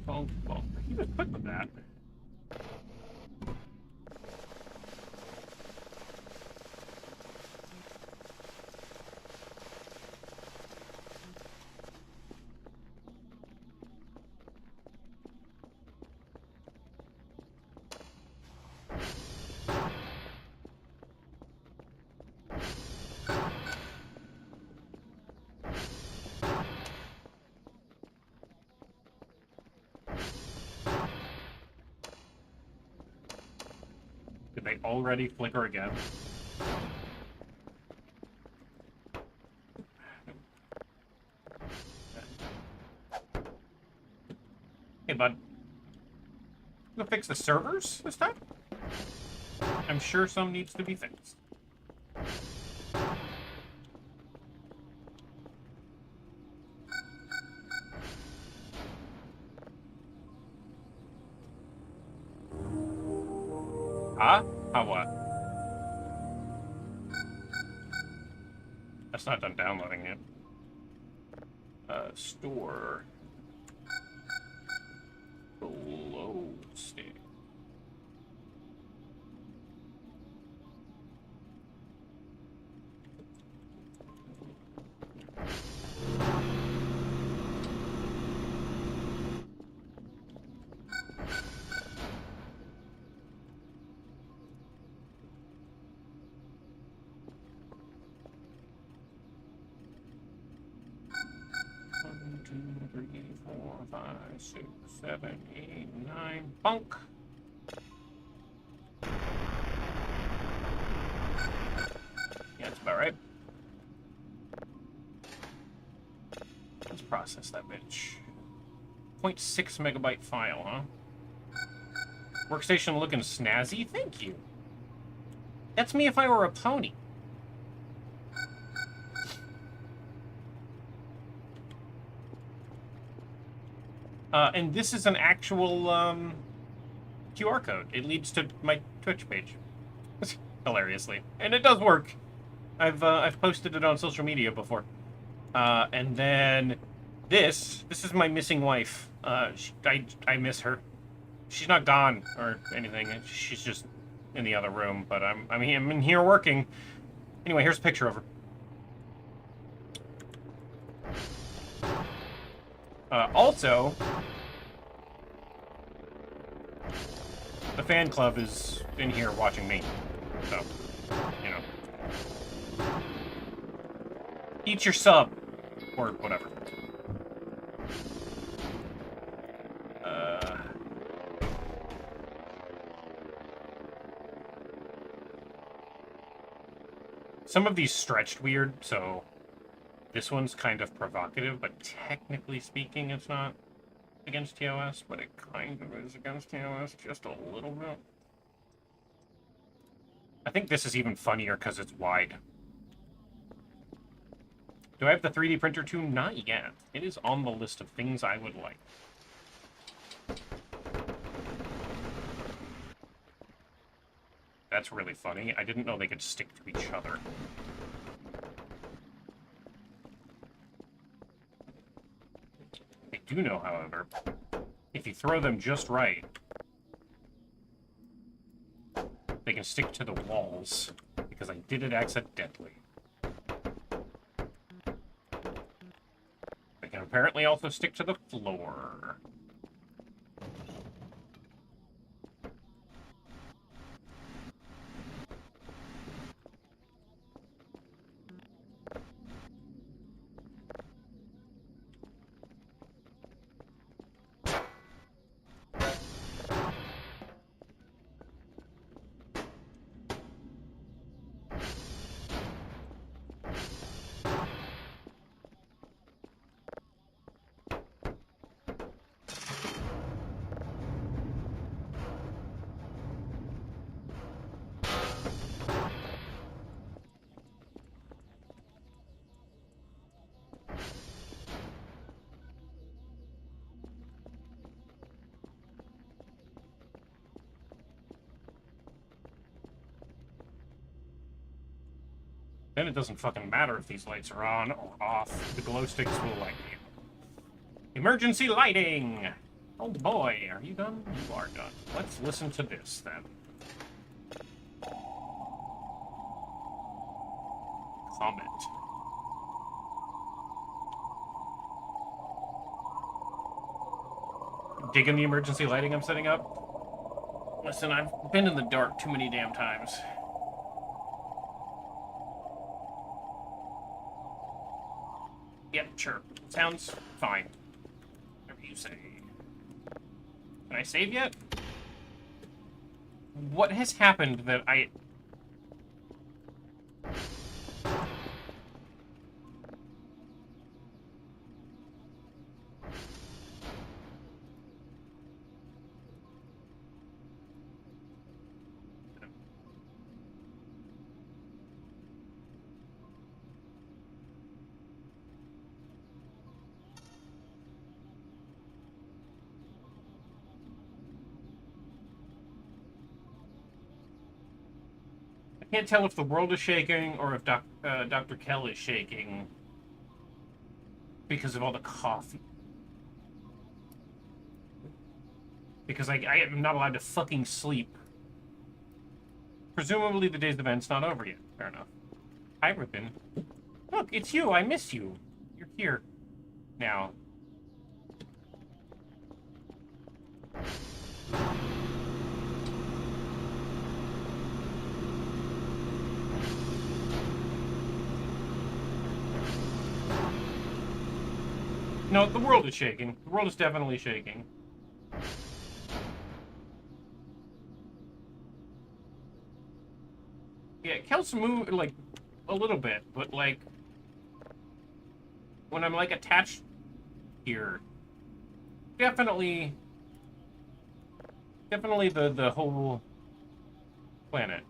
Bonk. He was quick with that. Did they already flicker again? Hey, bud. You gonna fix the servers this time? I'm sure some needs to be fixed. Huh? How what? That's not done downloading yet. Store. Glow stick. Three, 4, 5, 6, 7, 8, 9. Bunk. Yeah, that's about right. Let's process that bitch. 0.6 megabyte file, huh? Workstation looking snazzy? Thank you. That's me if I were a pony. And this is an actual QR code. It leads to my Twitch page. Hilariously. And it does work. I've posted it on social media before. And then this is my missing wife. I miss her. She's not gone or anything. She's just in the other room, but I'm in here working. Anyway, here's a picture of her. Also, the fan club is in here watching me, so, you know. Eat your sub, or whatever. Some of these stretched weird, so this one's kind of provocative, but technically speaking, it's not against TOS, but it kind of is against TOS just a little bit. I think this is even funnier because it's wide. Do I have the 3D printer too? Not yet. It is on the list of things I would like. That's really funny. I didn't know they could stick to each other. I do know, however, if you throw them just right, they can stick to the walls, because I did it accidentally. They can apparently also stick to the floor. Then it doesn't fucking matter if these lights are on or off. The glow sticks will light you. Emergency lighting! Oh boy, are you done? You are done. Let's listen to this, then. Comment. Digging the emergency lighting I'm setting up? Listen, I've been in the dark too many damn times. Yep, sure. Sounds fine. Whatever you say. Can I save yet? What has happened that I... I can't tell if the world is shaking or if Dr. Kell is shaking because of all the coffee. Because I am not allowed to fucking sleep. Presumably the day's event's not over yet. Fair enough. Hi, Ripon. Look, it's you. I miss you. You're here now. No, the world is shaking. The world is definitely shaking. Yeah, Kel's move, like, a little bit, but, like, when I'm, like, attached here, definitely the whole planet.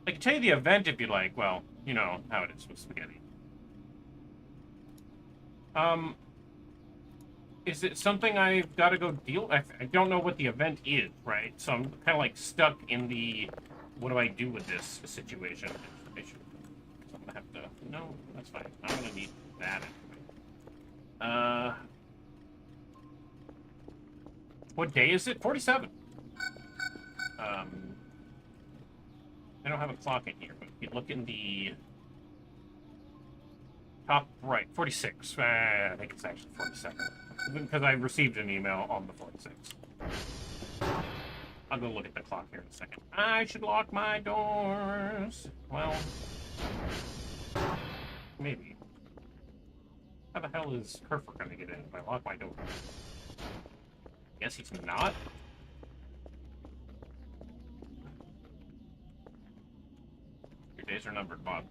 I can tell you the event if you like. Well, you know how it is with spaghetti. Is it something I've got to go deal? I don't know what the event is, right? So I'm kind of like stuck in the, what do I do with this situation? So I'm gonna have to. No, that's fine. I'm gonna need that anyway. What day is it? 47. I don't have a clock in here, but if you look in the top right, 46. I think it's actually 47. Because I received an email on the 46th. I'll go look at the clock here in a second. I should lock my doors. Well, maybe. How the hell is Kerfur gonna get in if I lock my door? Guess he's not. Your days are numbered, Bob.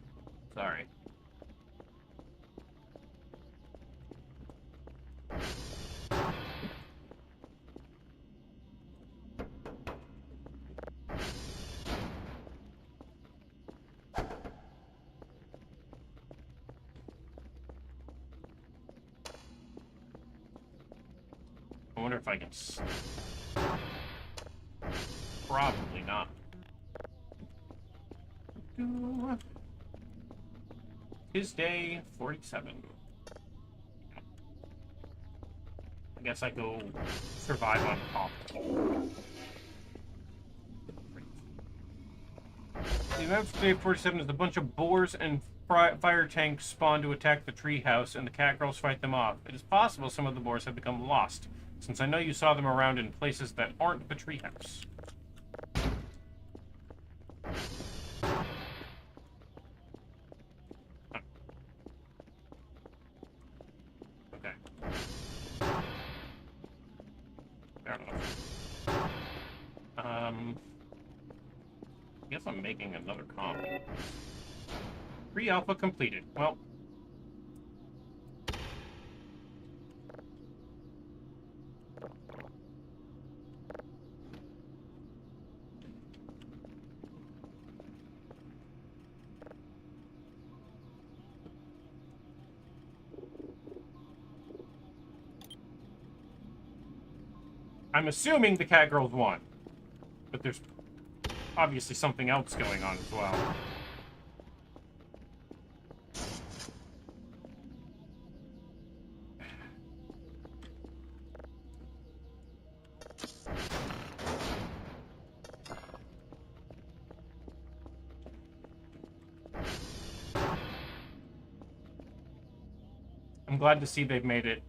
I wonder if I can... Probably not. His day 47. I guess I go survive on top. The event for day 47 is a bunch of boars and fire tanks spawn to attack the treehouse, and the cat girls fight them off. It is possible some of the boars have become lost, since I know you saw them around in places that aren't the treehouse. Okay. Fair enough. I guess I'm making another copy. Pre-alpha completed. Well. I'm assuming the cat girls won. But there's obviously something else going on as well. I'm glad to see they've made it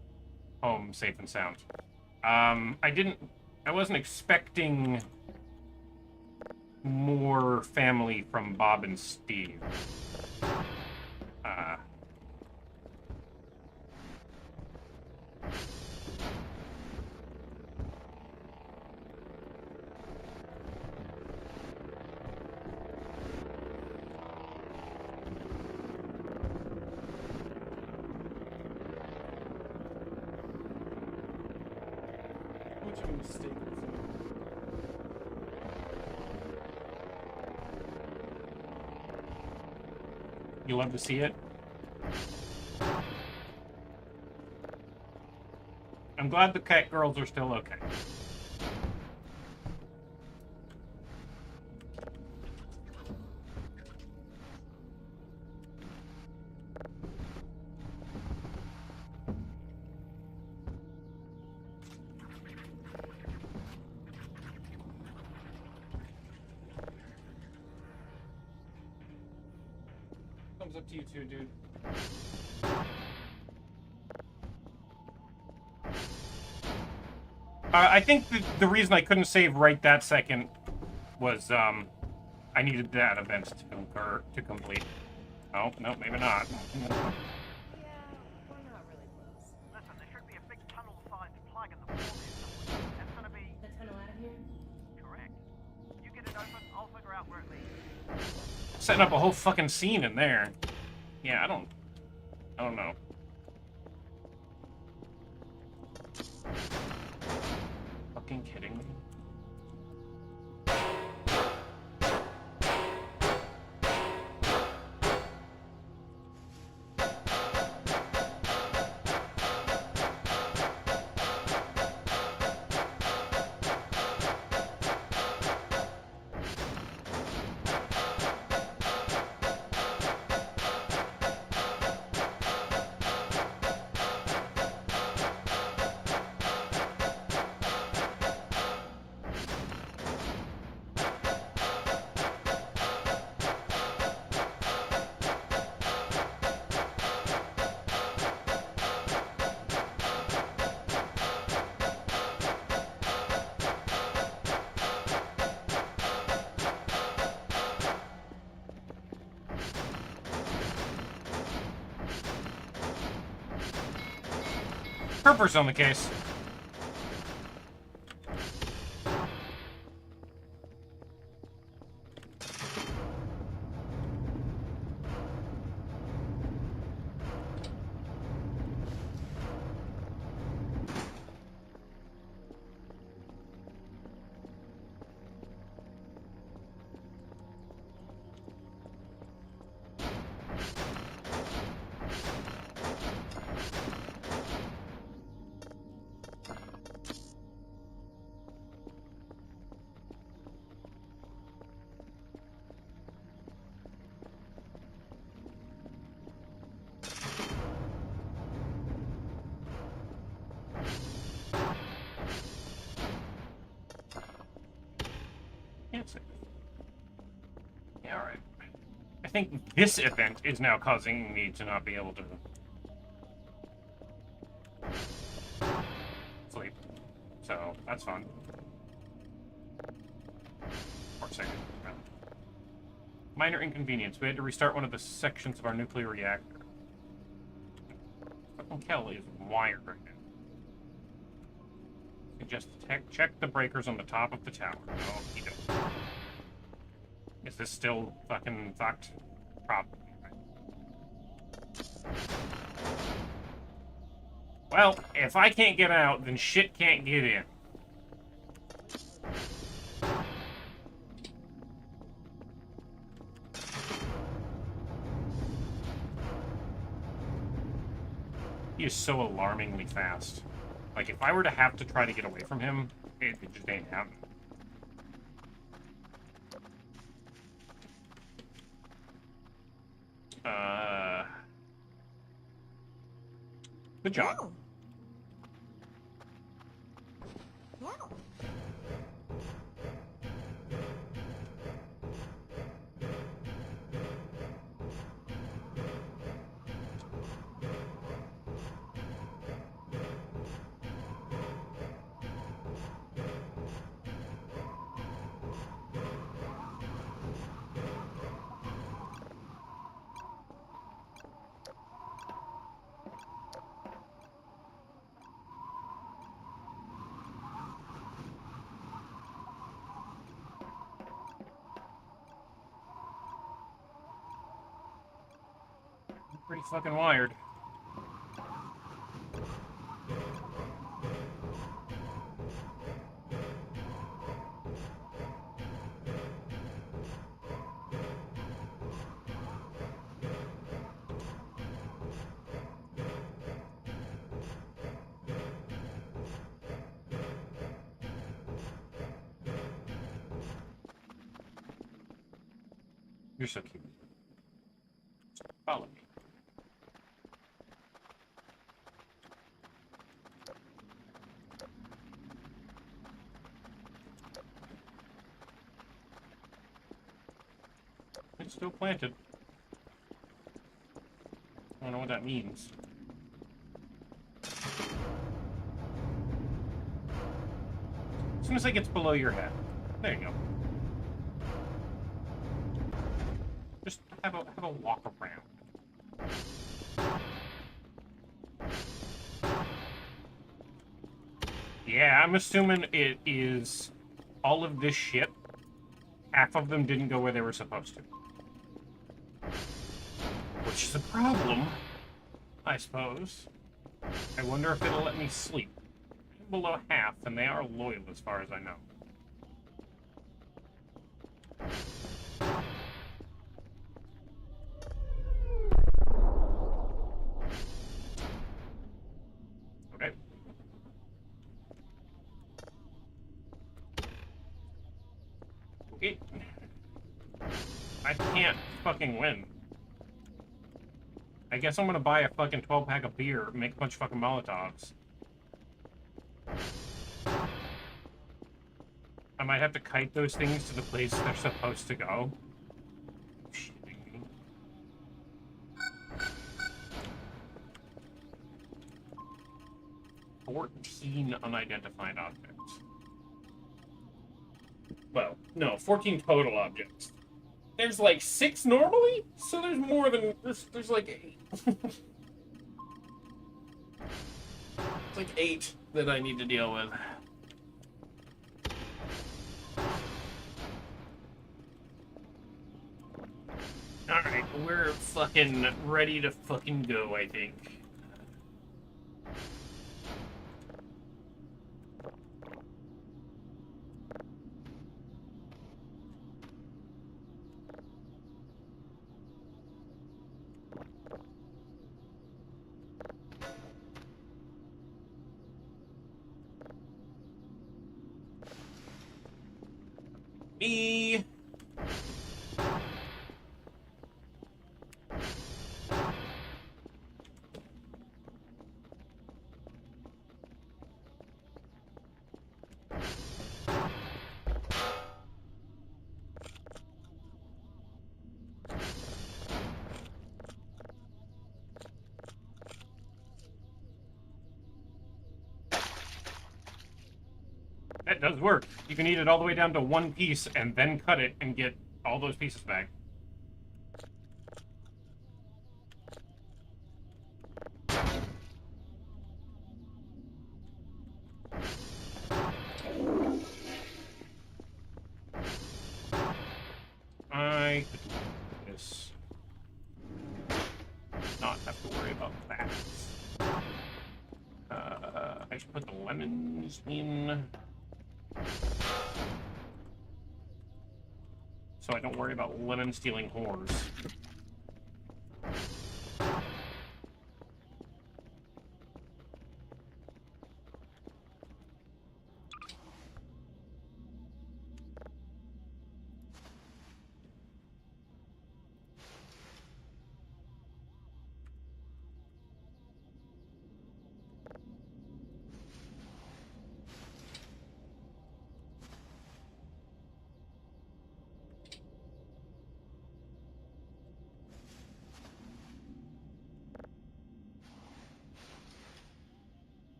home safe and sound. I wasn't expecting more family from Bob and Steve. Which a mistake. You love to see it? I'm glad the cat girls are still okay. Thumbs up to you too, dude. I think the reason I couldn't save right that second was, I needed that event to complete. Oh, no, maybe not. Setting up a whole fucking scene in there. Yeah, I don't know. Fucking kidding me? Kerfur's on the case. can't save. Yeah, alright. I think this event is now causing me to not be able to sleep. So, that's fun. Or second. Minor inconvenience. We had to restart one of the sections of our nuclear reactor. Fucking Kel is wired right now. Just check the breakers on the top of the tower. Oh, he does. Is this still fucking fucked? Probably. Right? Well, if I can't get out, then shit can't get in. He is so alarmingly fast. Like, if I were to have to try to get away from him, it just ain't happening. Good job. Yeah. Pretty fucking wired. You're so cute. Follow me. It's still planted. I don't know what that means. As soon as it gets below your head. There you go. Just have a walk around. Yeah, I'm assuming it is all of this shit. Half of them didn't go where they were supposed to. Which is a problem, I suppose. I wonder if it'll let me sleep. Below half, and they are loyal as far as I know. Okay. Okay. I can't fucking win. I guess I'm gonna buy a fucking 12-pack of beer and make a bunch of fucking Molotovs. I might have to kite those things to the place they're supposed to go. Shitting me. "14 unidentified objects." Well, no, 14 total objects. There's like 6 normally, so there's more than there's like 8. It's like 8 that I need to deal with. Alright, we're fucking ready to fucking go, I think. Me. That does work. You can eat it all the way down to one piece and then cut it and get all those pieces back. I could do this. Not have to worry about that. I should put the lemons in. So I don't worry about lemon stealing whores.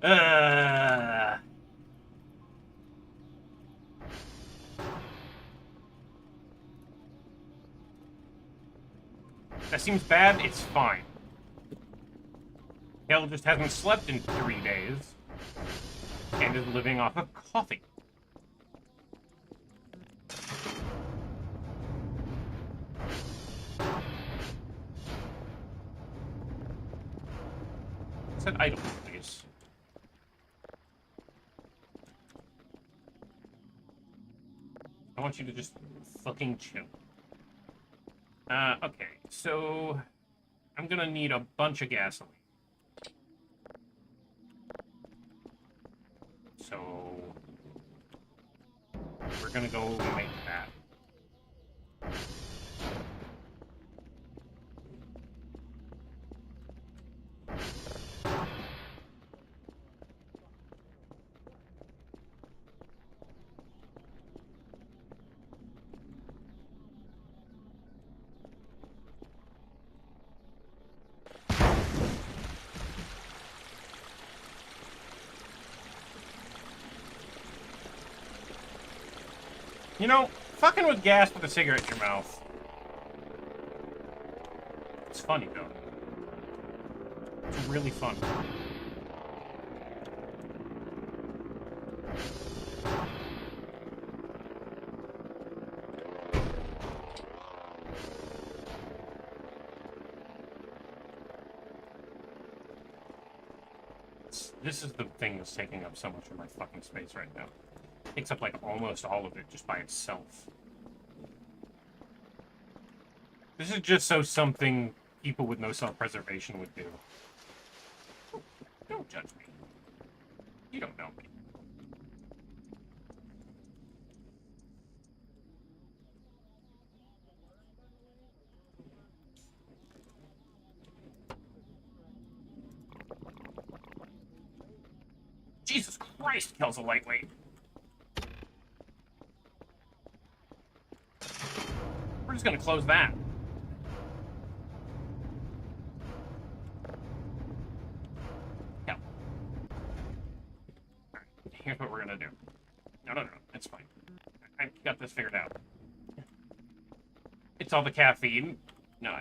uh... That seems bad. It's fine. Kel just hasn't slept in 3 days and is living off of coffee. Set item, please. I want you to just fucking chill. Okay, so I'm gonna need a bunch of gasoline. So we're gonna go make that. You know, fucking with gas with a cigarette in your mouth. It's funny, though. It's really fun. This is the thing that's taking up so much of my fucking space right now. Takes up like almost all of it just by itself. This is just so something people with no self-preservation would do. Don't judge me. You don't know me. Jesus Christ, Kel's a lightweight. We're just gonna close that. Yeah. Alright, here's what we're gonna do. No, it's fine. I got this figured out. It's all the caffeine. No,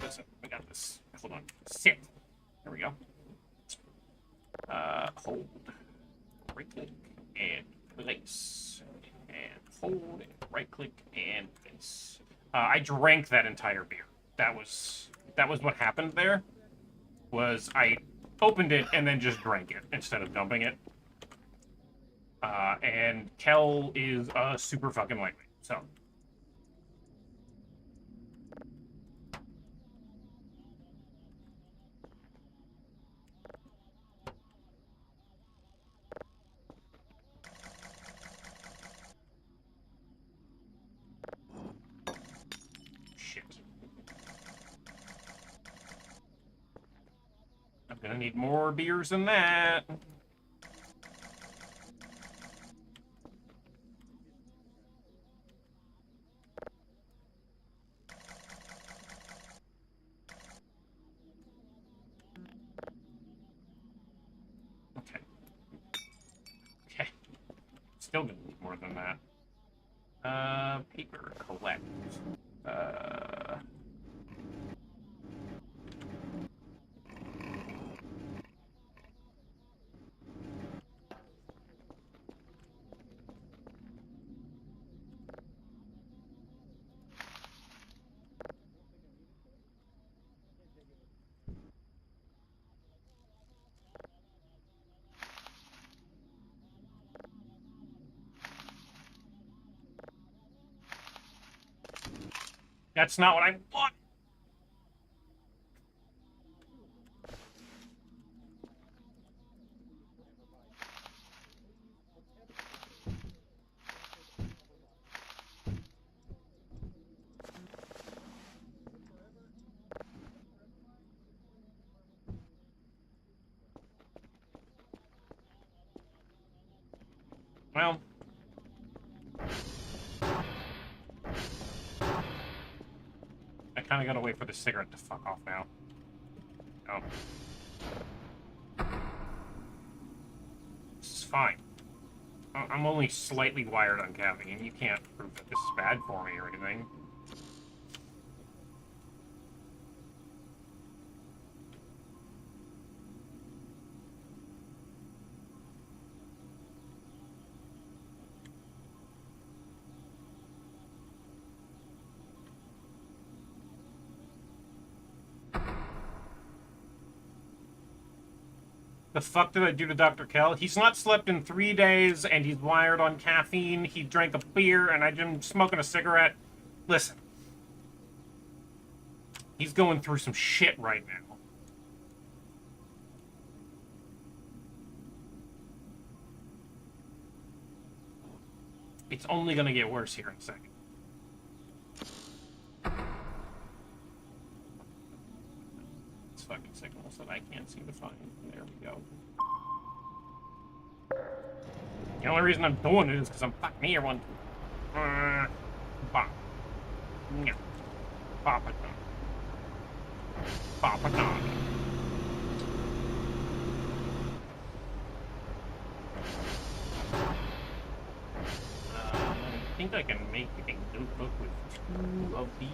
listen, I got this. Hold on. Sit. There we go. Hold. Right-click and place. And hold, and right-click and place. I drank that entire beer. That was what happened there. Was I opened it and then just drank it instead of dumping it. And Kel is a super fucking lightweight, so. Gonna need more beers than that. Okay. Okay. Still gonna need more than that. Paper collect. That's not what I want. Well, I kind of gotta wait for the cigarette to fuck off now. Oh. This is fine. I'm only slightly wired on caffeine. You can't prove that this is bad for me or anything. The fuck did I do to Dr. Kell? He's not slept in 3 days, and he's wired on caffeine. He drank a beer, and I'm smoking a cigarette. Listen. He's going through some shit right now. It's only gonna get worse here in a second. Fucking signals that I can't seem to find. There we go. The only reason I'm doing it is because I'm fucking here one. Bop. Yeah. Bop it on. Bop it on. I think I can make a notebook with 2 of these.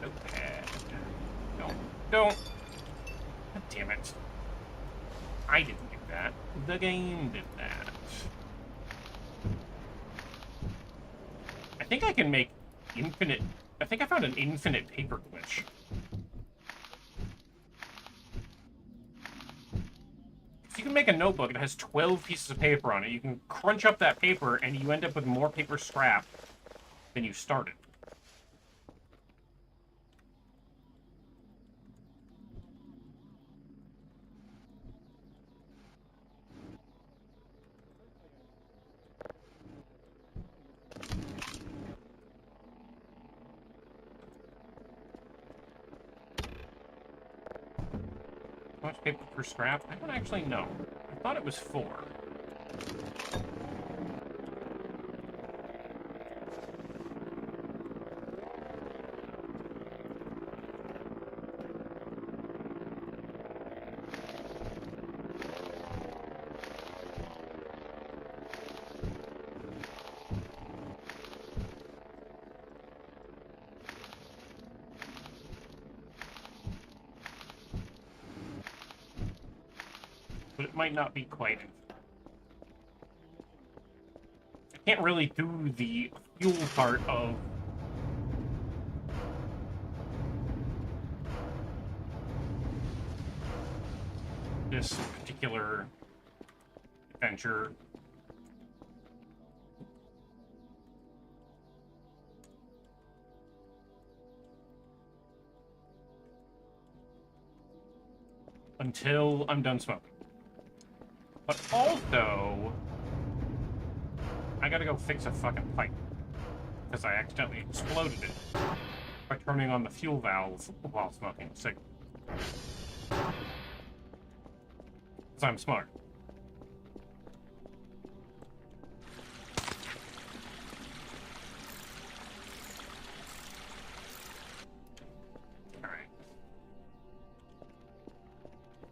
Notepad. Don't. God damn it. I didn't do that. The game did that. I think I can make infinite... I think I found an infinite paper glitch. So you can make a notebook that has 12 pieces of paper on it. You can crunch up that paper, and you end up with more paper scrap than you started. How much paper per scrap? I don't actually know. I thought it was 4. But it might not be quite. I can't really do the fuel part of this particular adventure. Until I'm done smoking. But also, I gotta go fix a fucking pipe. Because I accidentally exploded it by turning on the fuel valve while smoking a cigarette. Because I'm smart. Alright.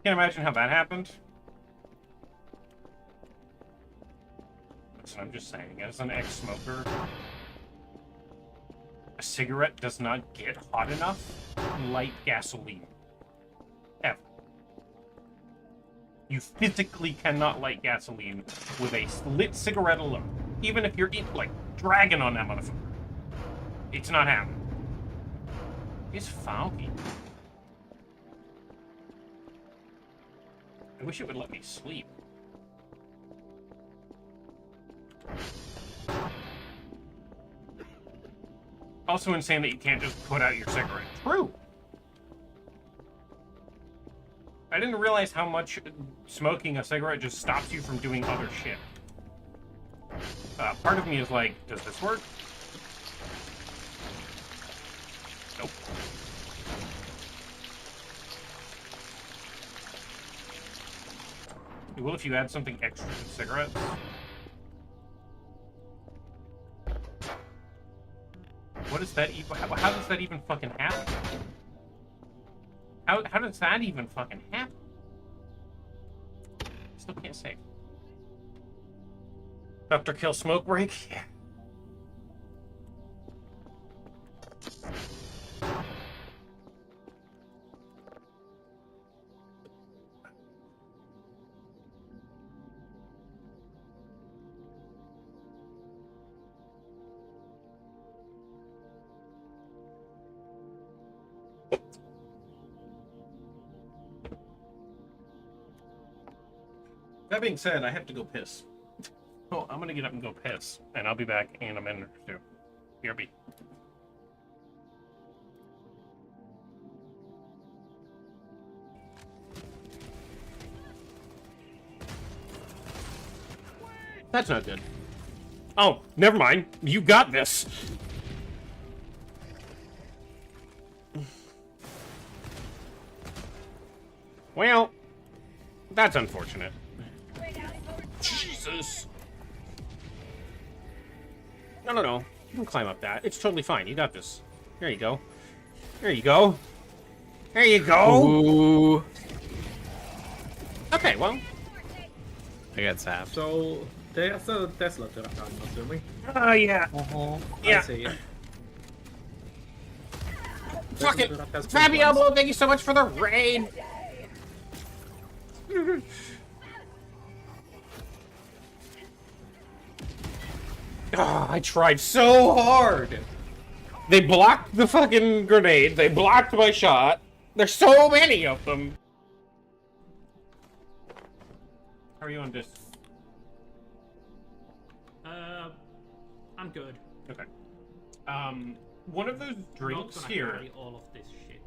Can't imagine how that happened. Listen, I'm just saying, as an ex-smoker, a cigarette does not get hot enough to light gasoline. Ever. You physically cannot light gasoline with a lit cigarette alone. Even if you're, like, dragging on that motherfucker. It's not happening. It's funky. I wish it would let me sleep. Also insane that you can't just put out your cigarette. True! I didn't realize how much smoking a cigarette just stops you from doing other shit. Part of me is like, does this work? Nope. What if you add something extra to cigarettes? What is that even? How does that even fucking happen? How does that even fucking happen? Still can't say. Dr. Kill smoke break? Yeah. That being said, I have to go piss. Oh, I'm gonna get up and go piss, and I'll be back in a minute or two. BRB. That's not good. Oh, never mind. You got this. Well, that's unfortunate. Jesus. No. You can climb up that. It's totally fine. You got this. There you go. There you go. There you go. Ooh. Okay, well. I got zapped. So, there's a Tesla truck, I'm assuming. Yeah. Yeah. I see it. Fucking Fabio, thank you so much for the raid. Oh, I tried so hard. They blocked the fucking grenade. They blocked my shot. There's so many of them. How are you on this? I'm good. Okay. One of those drinks Not gonna here. carry all of this shit.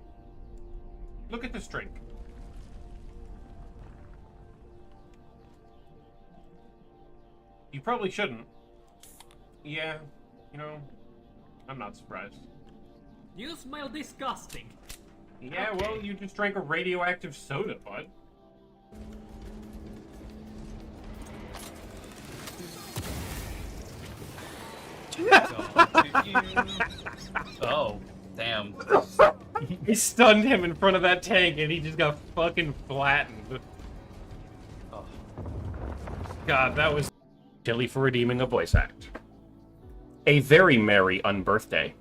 Look at this drink. You probably shouldn't. Yeah, you know, I'm not surprised. You smell disgusting. Yeah, Okay. well, you just drank a radioactive soda, bud. Oh, damn. He stunned him in front of that tank and he just got fucking flattened. Oh. God, that was Chili for redeeming a voice act. A very merry unbirthday.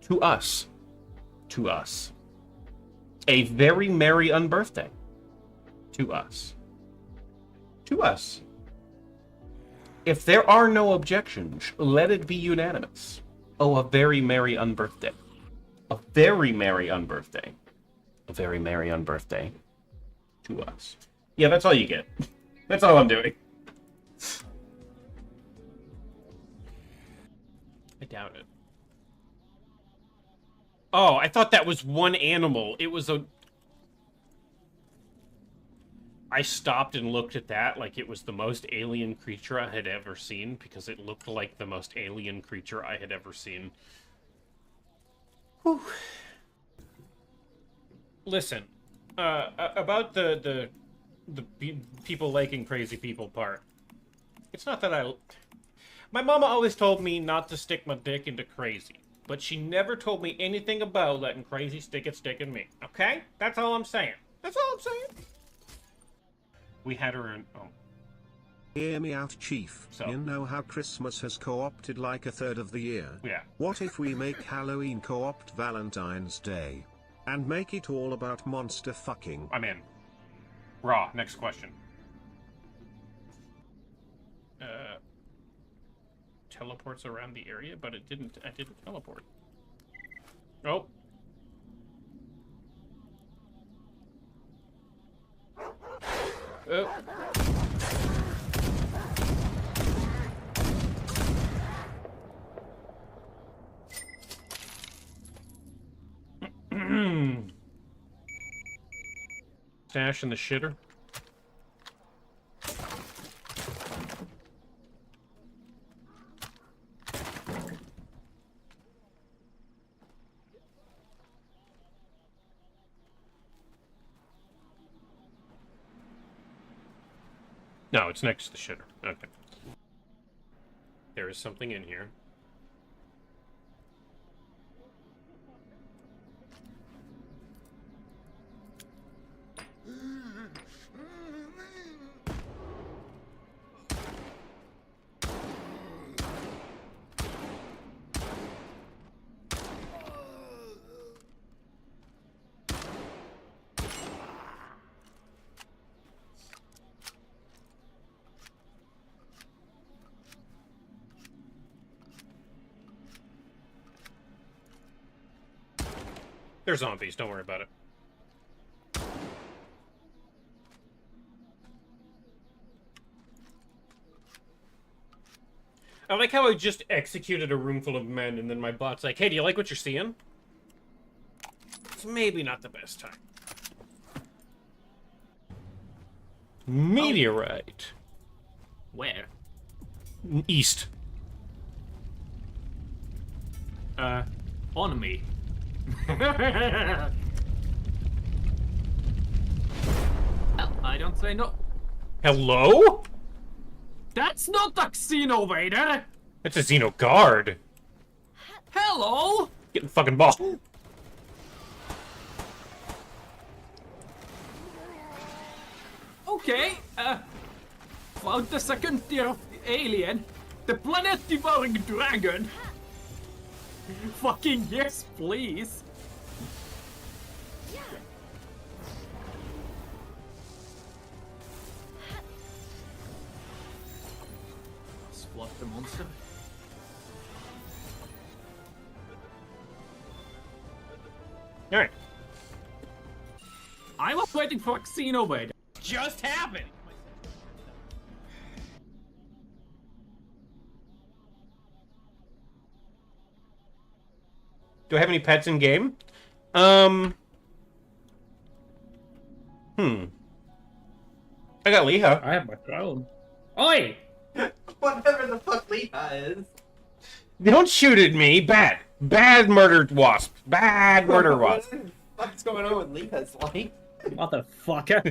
To us. To us. A very merry unbirthday. To us. To us. If there are no objections, let it be unanimous. Oh, a very merry unbirthday. A very merry unbirthday. A very merry unbirthday. To us. Yeah, that's all you get. That's all I'm doing. I doubt it. Oh, I thought that was one animal. It was a... I stopped and looked at that like it was the most alien creature I had ever seen, because it looked like the most alien creature I had ever seen. Whew. Listen, about the people liking crazy people part. It's not that I... My mama always told me not to stick my dick into crazy, but she never told me anything about letting crazy stick in me, okay? That's all I'm saying. That's all I'm saying. We had her in... Oh. Hear me out, Chief. So. You know how Christmas has co-opted like a third of the year? Yeah. What if we make Halloween co-opt Valentine's Day? And make it all about monster fucking? I'm in. Raw, next question. Teleports around the area, but I didn't teleport. Oh. Oh. Stash in the shitter. No, it's next to the shitter. Okay. There is something in here. They're zombies, don't worry about it. I like how I just executed a room full of men and then my bot's like, hey, do you like what you're seeing? It's maybe not the best time. Meteorite. Where? East. On me. Well, I don't say no. Hello? That's not a Xenovader! That's a Xeno guard. Hello? Getting fucking ball. Okay, found the second tier of alien. The planet-devouring dragon. Fucking yes, please. Spot the monster. Alright. I was waiting for a Xenovader. Just happened. Do I have any pets in game? I got Leha. I have my throne. Oi! Whatever the fuck Leha is. Don't shoot at me. Bad. Bad murdered wasp. Bad murder wasp. What the fuck's going on with Leha's life? Motherfucker.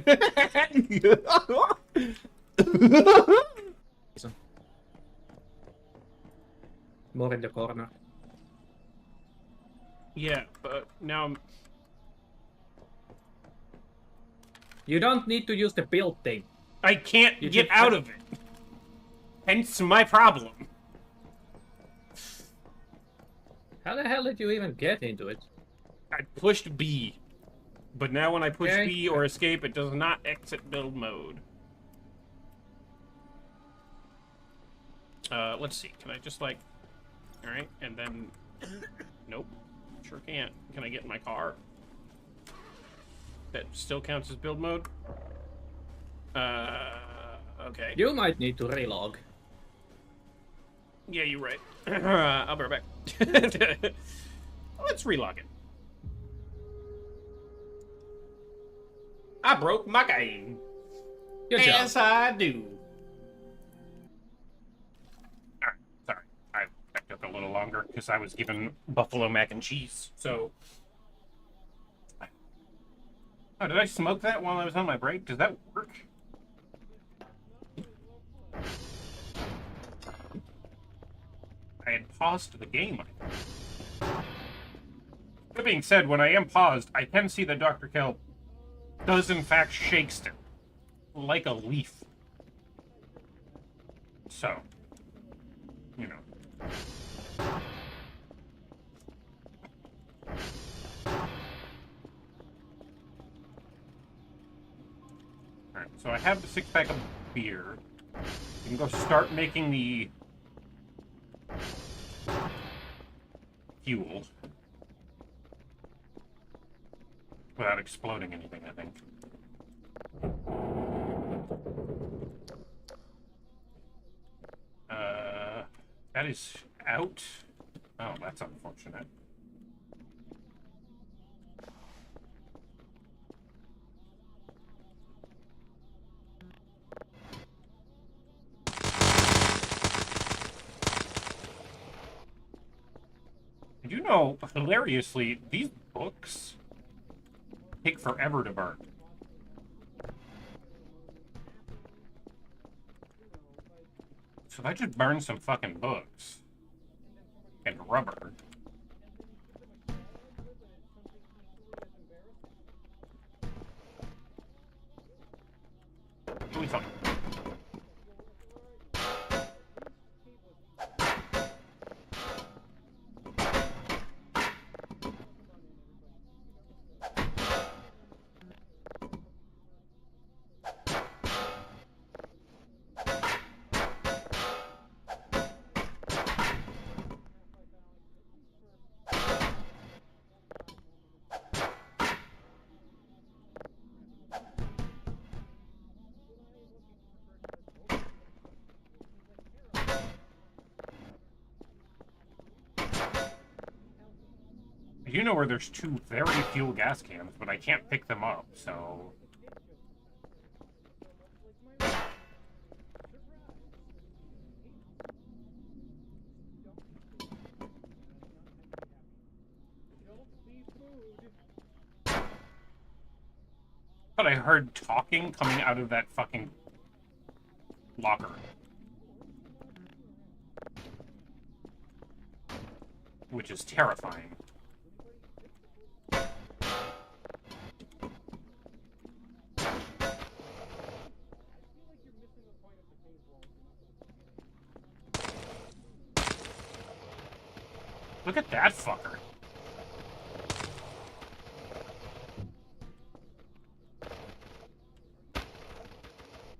More in the corner. Yeah, but now I'm... You don't need to use the build thing. I can't You get just- out of it. Hence my problem. How the hell did you even get into it? I pushed B. But now when I push Okay. B or escape, it does not exit build mode. Let's see. Can I just like... Alright, and then... Nope. Sure can't. Can I get in my car? That still counts as build mode? Okay. You might need to relog. Yeah, you're right. I'll be right back. Let's relog it. I broke my game. Good Yes, job. I do. Alright, sorry. I took a little longer because I was given buffalo mac and cheese, so... Oh, did I smoke that while I was on my break? Does that work? I had paused the game, I think. That being said, when I am paused, I can see that Dr. Kelp does in fact shake still. Like a leaf. So, you know. Alright, so I have the 6-pack of beer. You can go start making the fuel. Without exploding anything, I think. That is out. Oh, that's unfortunate. Did you know, hilariously, these books take forever to burn? So if I just burn some fucking books and rubber. It'll be fine. I do know where there's 2 very fuel gas cans, but I can't pick them up, so... But I heard talking coming out of that fucking locker. Which is terrifying. Look at that fucker.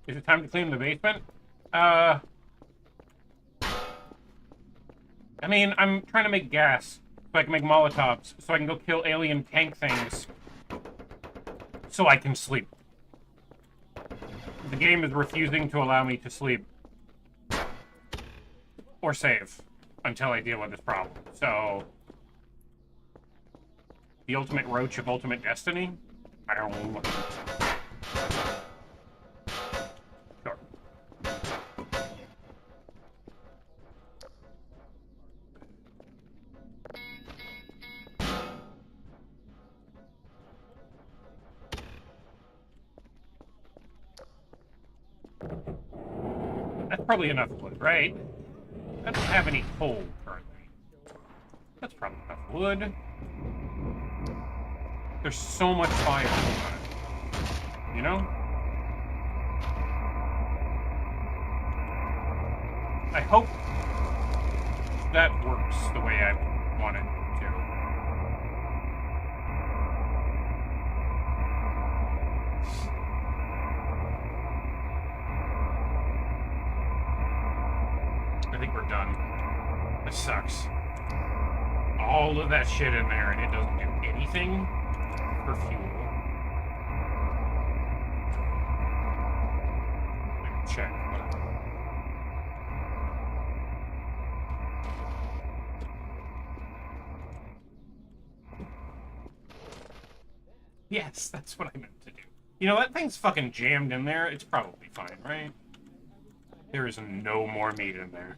Is it time to clean the basement? I mean, I'm trying to make gas so I can make Molotovs, so I can go kill alien tank things so I can sleep. The game is refusing to allow me to sleep or save until I deal with this problem. So, the ultimate roach of ultimate destiny? I don't know. Sure. That's probably enough wood, right? I don't have any coal currently. That's probably enough wood. There's so much fire on it. You know? I hope that works the way I want it to. I think we're done. This sucks. All of that shit in there and it doesn't do anything for fuel. Let me check. Yes, that's what I meant to do. You know, that thing's fucking jammed in there. It's probably fine, right? There is no more meat in there.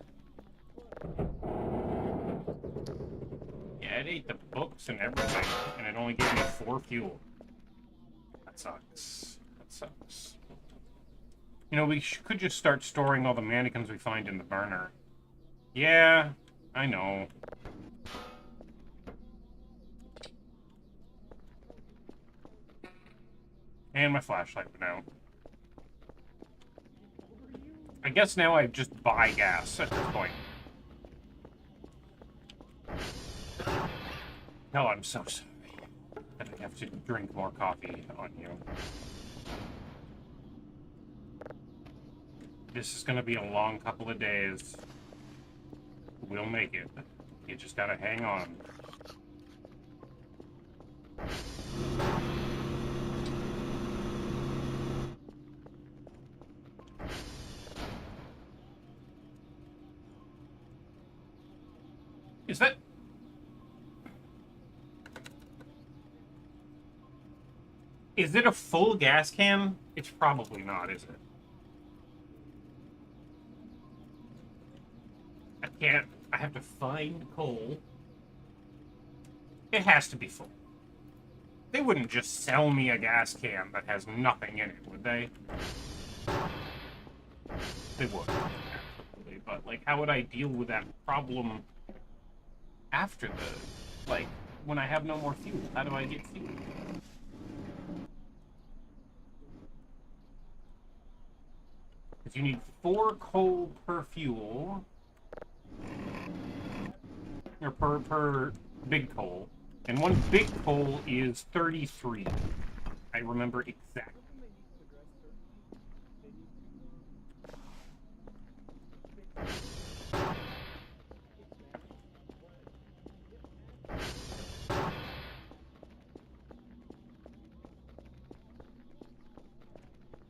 Yeah, it ate the books and everything, and it only gave me 4 fuel. That sucks. That sucks. You know, we could just start storing all the mannequins we find in the burner. Yeah, I know. And my flashlight went out. I guess now I just buy gas at this point. Hell, I'm so sorry that I have to drink more coffee on you. This is gonna be a long couple of days. We'll make it. You just gotta hang on. Is that... Is it a full gas can? It's probably not, is it? I can't... I have to find coal. It has to be full. They wouldn't just sell me a gas can that has nothing in it, would they? They would, absolutely. But, like, how would I deal with that problem after the... Like, when I have no more fuel? How do I get fuel? Because you need 4 coal per fuel. Or per big coal. And 1 big coal is 33. I remember exactly.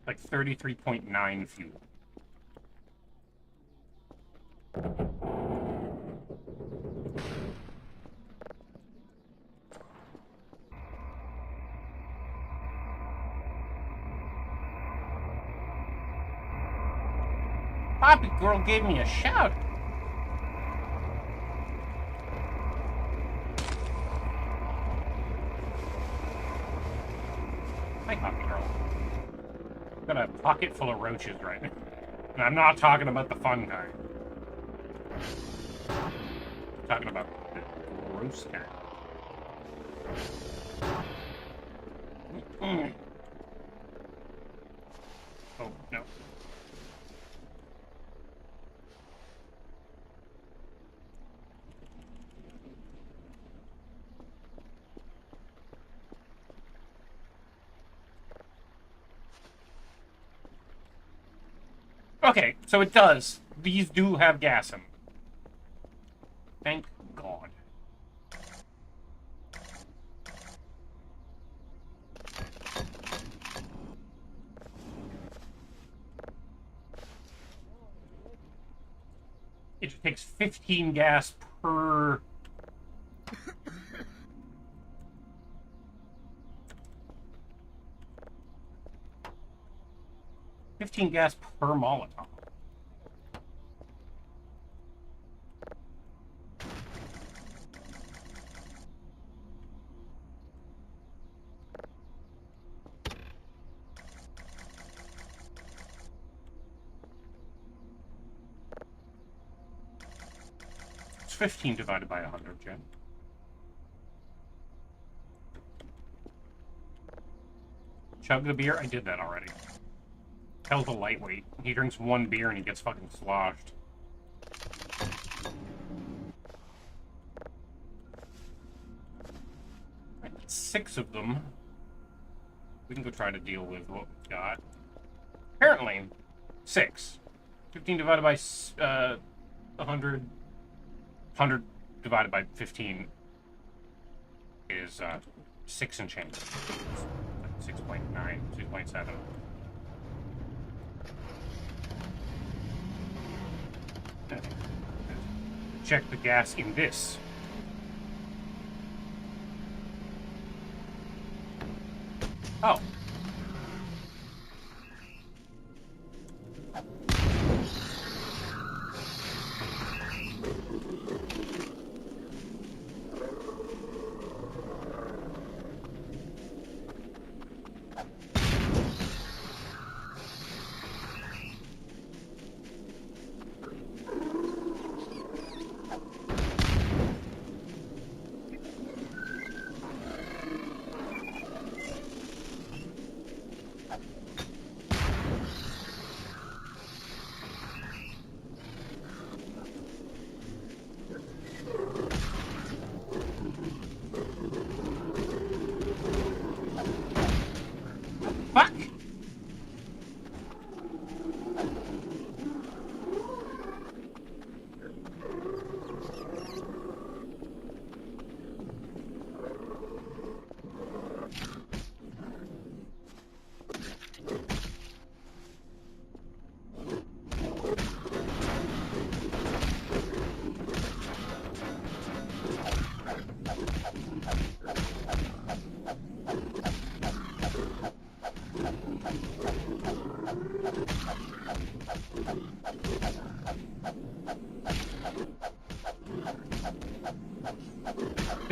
Like 33.9 fuel. Poppy girl gave me a shout. Hi, Poppy girl. I've got a pocket full of roaches right now. And I'm not talking about the fun kind. I'm talking about the gross kind. Oh, no. Okay, so it does. These do have gas in them. Thank God. It just takes 15 gas per... $15 gas per Molotov. It's 15 divided by 100, Jen. Chug the beer? I did that already. Hell's a lightweight. He drinks 1 beer and he gets fucking sloshed. Right, 6 of them. We can go try to deal with what we've got. Apparently, 6. 15 divided by 100. 100 divided by 15 is 6 and change. 6.9, 6.7. Check the gas in this. Oh.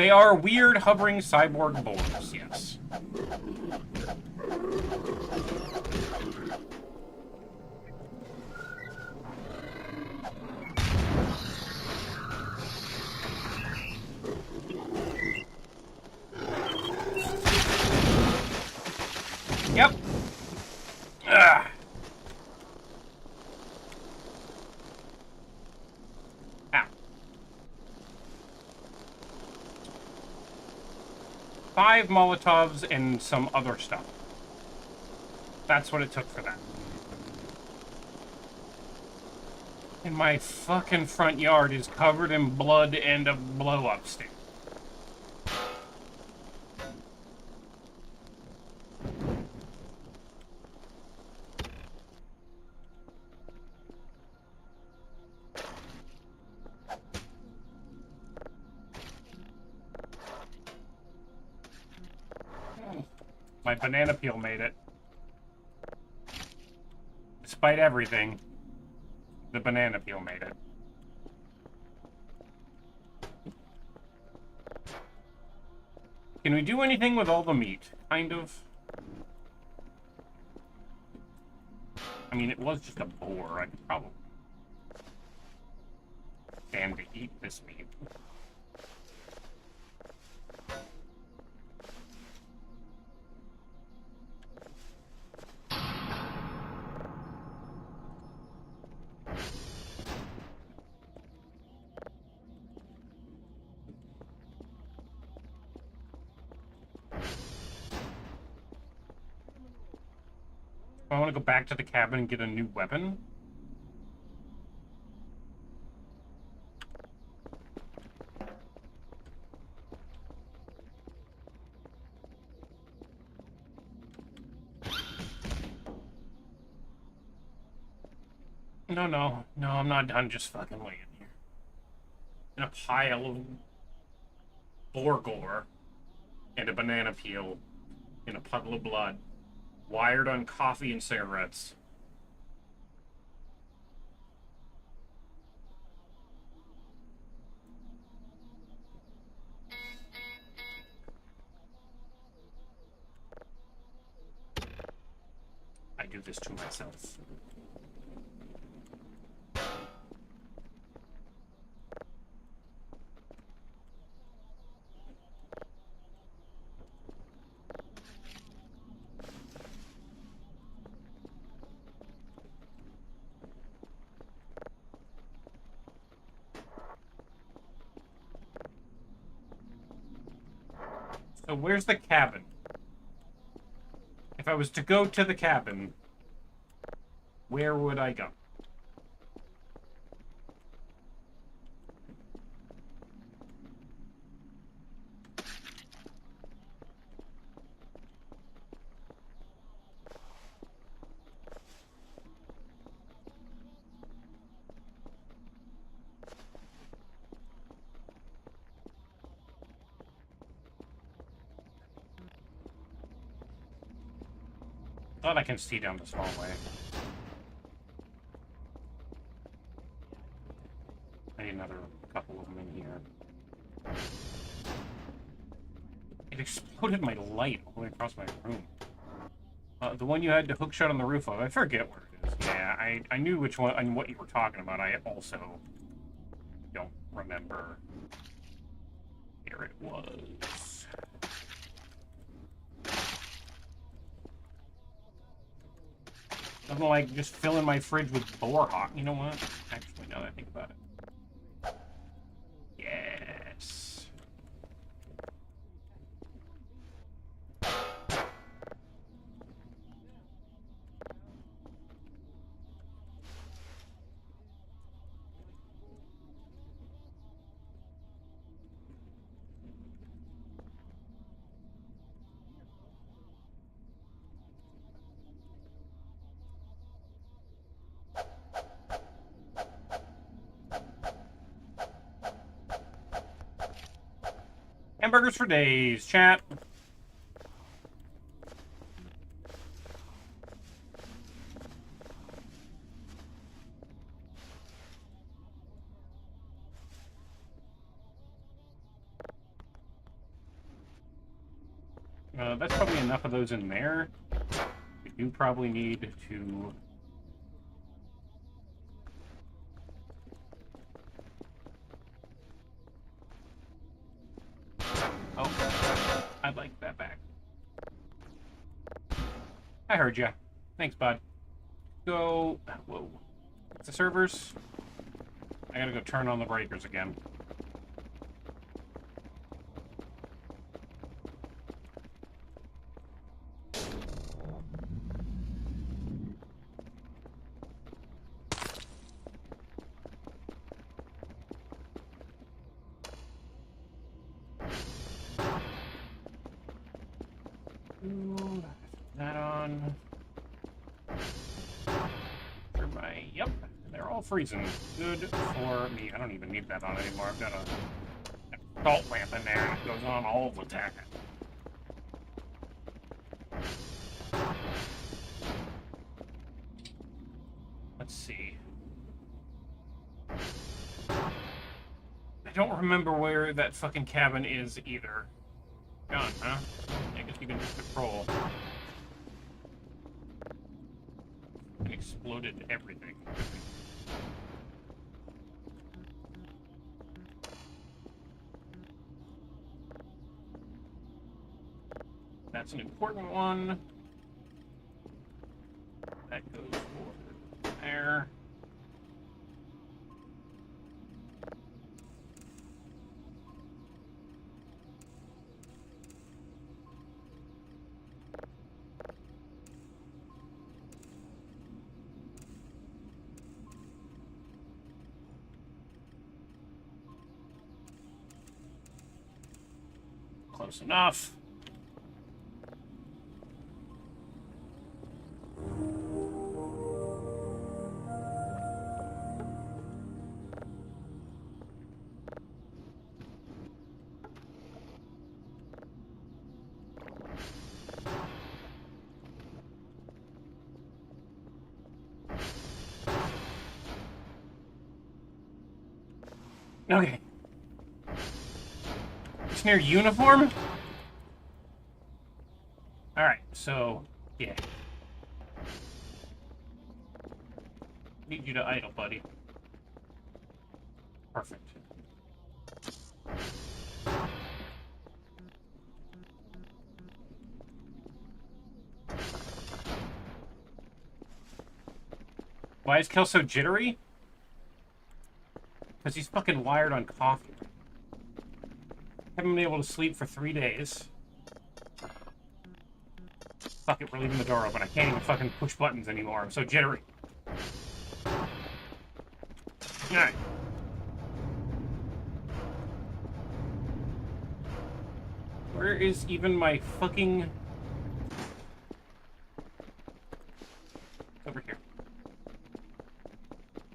They are weird hovering cyborg boars, yes. Yep. Ugh. Ow. 5 Molotovs and some other stuff. That's what it took for that. And my fucking front yard is covered in blood and a blow-up stick. My banana peel made it. Despite everything, the banana peel made it. Can we do anything with all the meat? Kind of. I mean, it was just a boar. I could probably stand to eat this meat. I want to go back to the cabin and get a new weapon. No, I'm not done just fucking laying here. In a pile of boar gore and a banana peel in a puddle of blood, wired on coffee and cigarettes. I do this to myself. So where's the cabin? If I was to go to the cabin, where would I go? Thought I can see down this hallway. I need another couple of them in here. It exploded my light all the way across my room. The one you had to hook shot on the roof of. I forget where it is. Yeah, I knew which one and what you were talking about. I also don't remember where it was. Nothing like just filling my fridge with boar hawk. You know what? Actually, now that I think about it. Yes. Hamburgers for days, chat. That's probably enough of those in there. We do probably need to... Oh, I'd like that back. I heard ya. Thanks, bud. Go... Whoa. What's the servers? I gotta go turn on the breakers again. Ooh, that on. Turn my... Yep. They're all freezing. Good for me. I don't even need that on anymore. I've got a salt lamp in there and it goes on all the time. Let's see. I don't remember where that fucking cabin is either. Gone, huh? I guess you can just patrol. It exploded everything. That's an important one. That goes for there. Close enough. Okay. It's near uniform? Alright, so, yeah. Need you to idle, buddy. Perfect. Why is Kel so jittery? Because he's fucking wired on coffee. Haven't been able to sleep for 3 days. Fuck it, we're leaving the door open. I can't even fucking push buttons anymore. I'm so jittery. Alright. Where is even my fucking... Over here.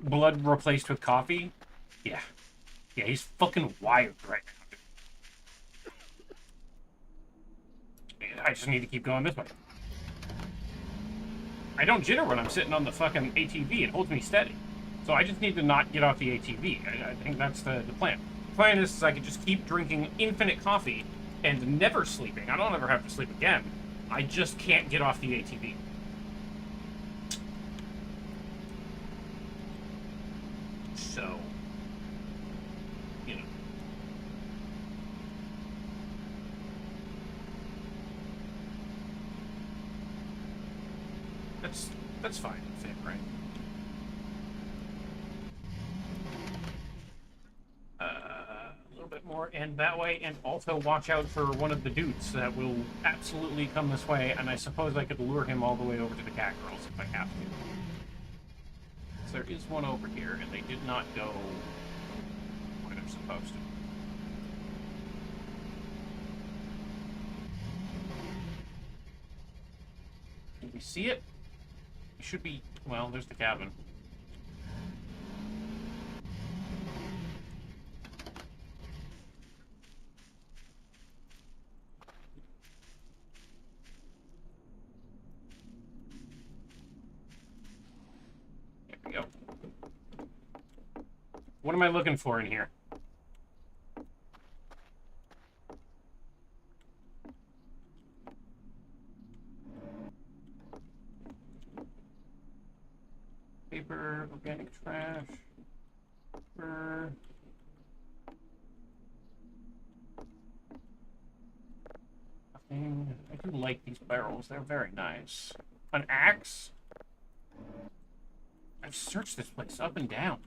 Blood replaced with coffee? Yeah. Yeah, he's fucking wired right now. I just need to keep going this way. I don't jitter when I'm sitting on the fucking ATV. It holds me steady. So I just need to not get off the ATV. I think that's the plan. The plan is I could just keep drinking infinite coffee and never sleeping. I don't ever have to sleep again. I just can't get off the ATV. So, you know. That's fine, I think, right? A little bit more, and that way, and also watch out for one of the dudes that will absolutely come this way, and I suppose I could lure him all the way over to the cat girls if I have to. So there is one over here, and they did not go where they're supposed to. Can we see it? It should be... Well, there's the cabin. There we go. What am I looking for in here? Fur, organic trash. Fur. Nothing. I do like these barrels. They're very nice. An axe? I've searched this place up and down.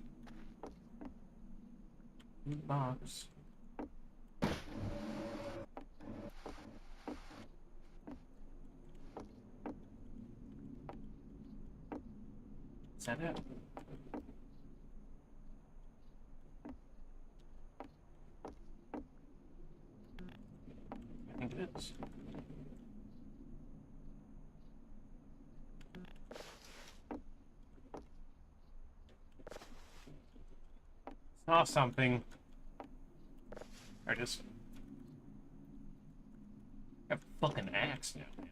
Box. Is that it? I think it is. Saw something. There it is. I have a fucking axe now, man.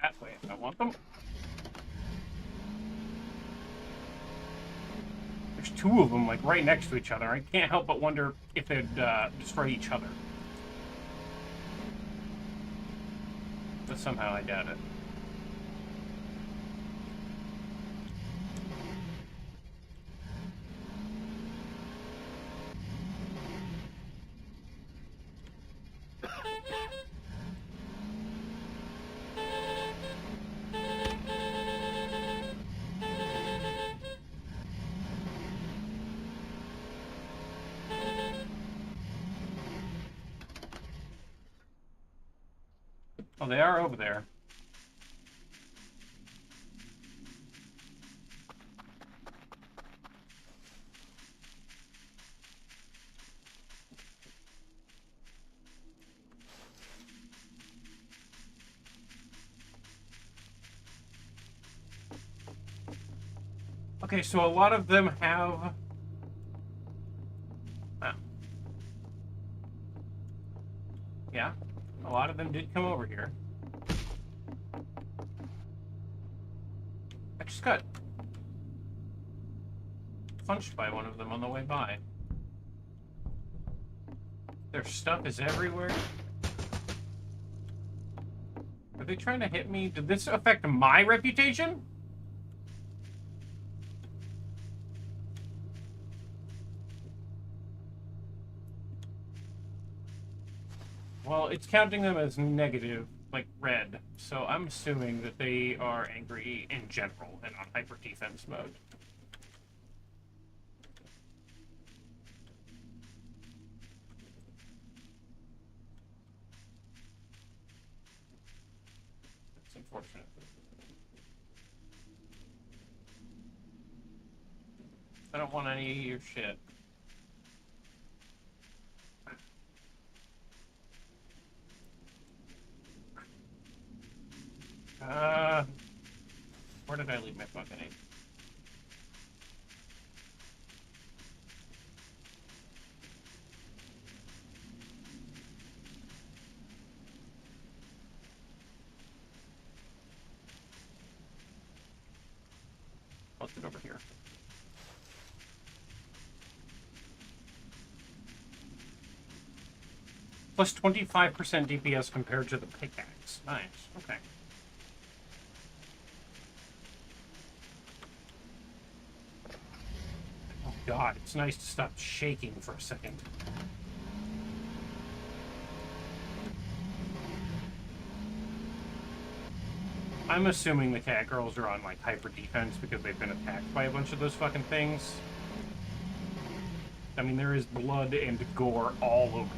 That way, if I want them. There's two of them, like, right next to each other. I can't help but wonder if they'd destroy each other. But somehow I doubt it. Oh, they are over there. Okay, so a lot of them have... Yeah, a lot of them did come over here. I just got punched by one of them on the way by. Their stuff is everywhere. Are they trying to hit me? Did this affect my reputation? Well, it's counting them as negative, like red, so I'm assuming that they are angry in general and on hyper defense mode. That's unfortunate. I don't want any of your shit. Where did I leave my fucking aim? I'll put it over here. Plus 25% DPS compared to the pickaxe. Nice. Okay. Oh god, it's nice to stop shaking for a second. I'm assuming the cat girls are on, like, hyper defense because they've been attacked by a bunch of those fucking things. I mean, there is blood and gore all over.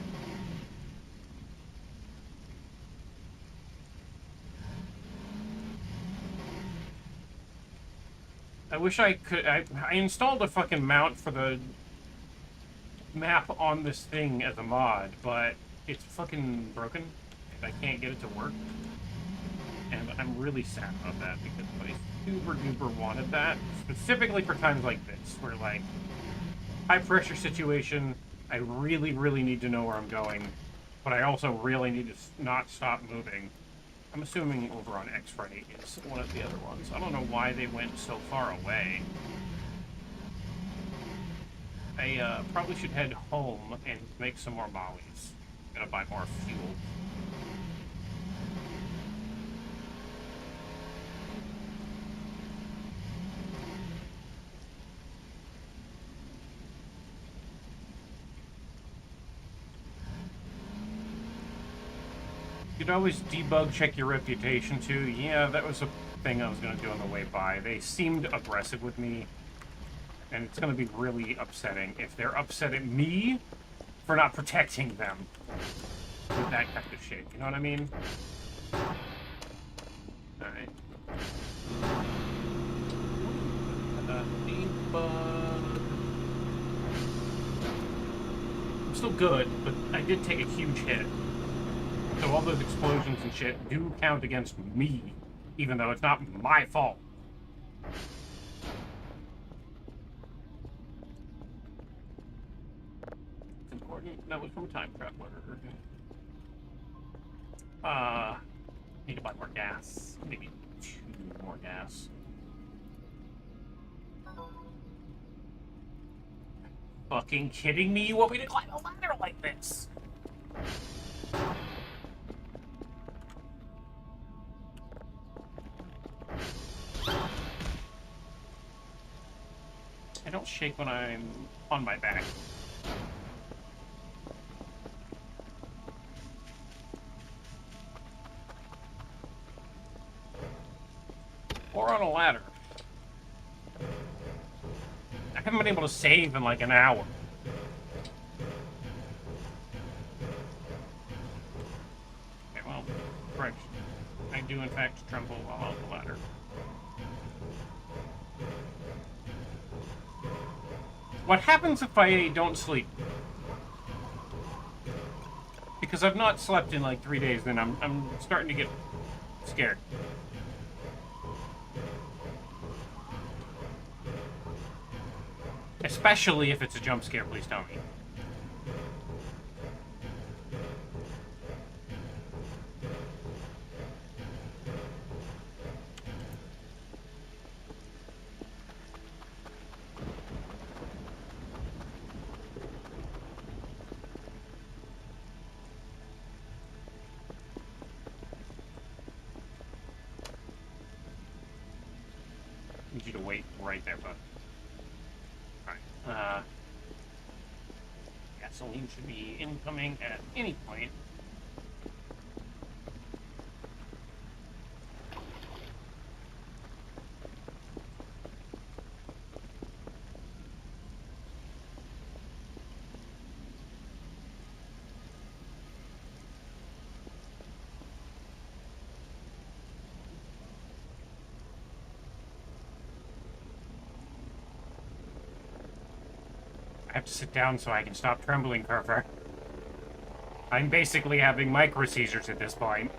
I wish I could... I installed a fucking mount for the map on this thing as a mod, but it's fucking broken, and I can't get it to work. And I'm really sad about that, because I super duper wanted that, specifically for times like this, where, like, high pressure situation, I really, really need to know where I'm going, but I also really need to not stop moving. I'm assuming over on X-Ray is one of the other ones. I don't know why they went so far away. I probably should head home and make some more mollies. I'm gonna buy more fuel. You could always debug check your reputation too. Yeah, that was a thing I was gonna do on the way by. They seemed aggressive with me, and it's gonna be really upsetting if they're upset at me for not protecting them with that kind of shit. You know what I mean? Alright. I'm still good, but I did take a huge hit. So all those explosions and shit do count against me, even though it's not my fault. It's important. That was from a time traveler. Need to buy more gas. Maybe 2 more gas. Fucking kidding me? You want me to climb a ladder like this? I don't shake when I'm on my back. Or on a ladder. I haven't been able to save in like an hour. Okay, well, correction. I do in fact tremble while on the ladder. What happens if I don't sleep? Because I've not slept in like 3 days, then I'm starting to get scared. Especially if it's a jump scare, please tell me. I need you to wait right there, bud. Alright, gasoline should be incoming at any point. I have to sit down so I can stop trembling, Kerfur. I'm basically having micro seizures at this point.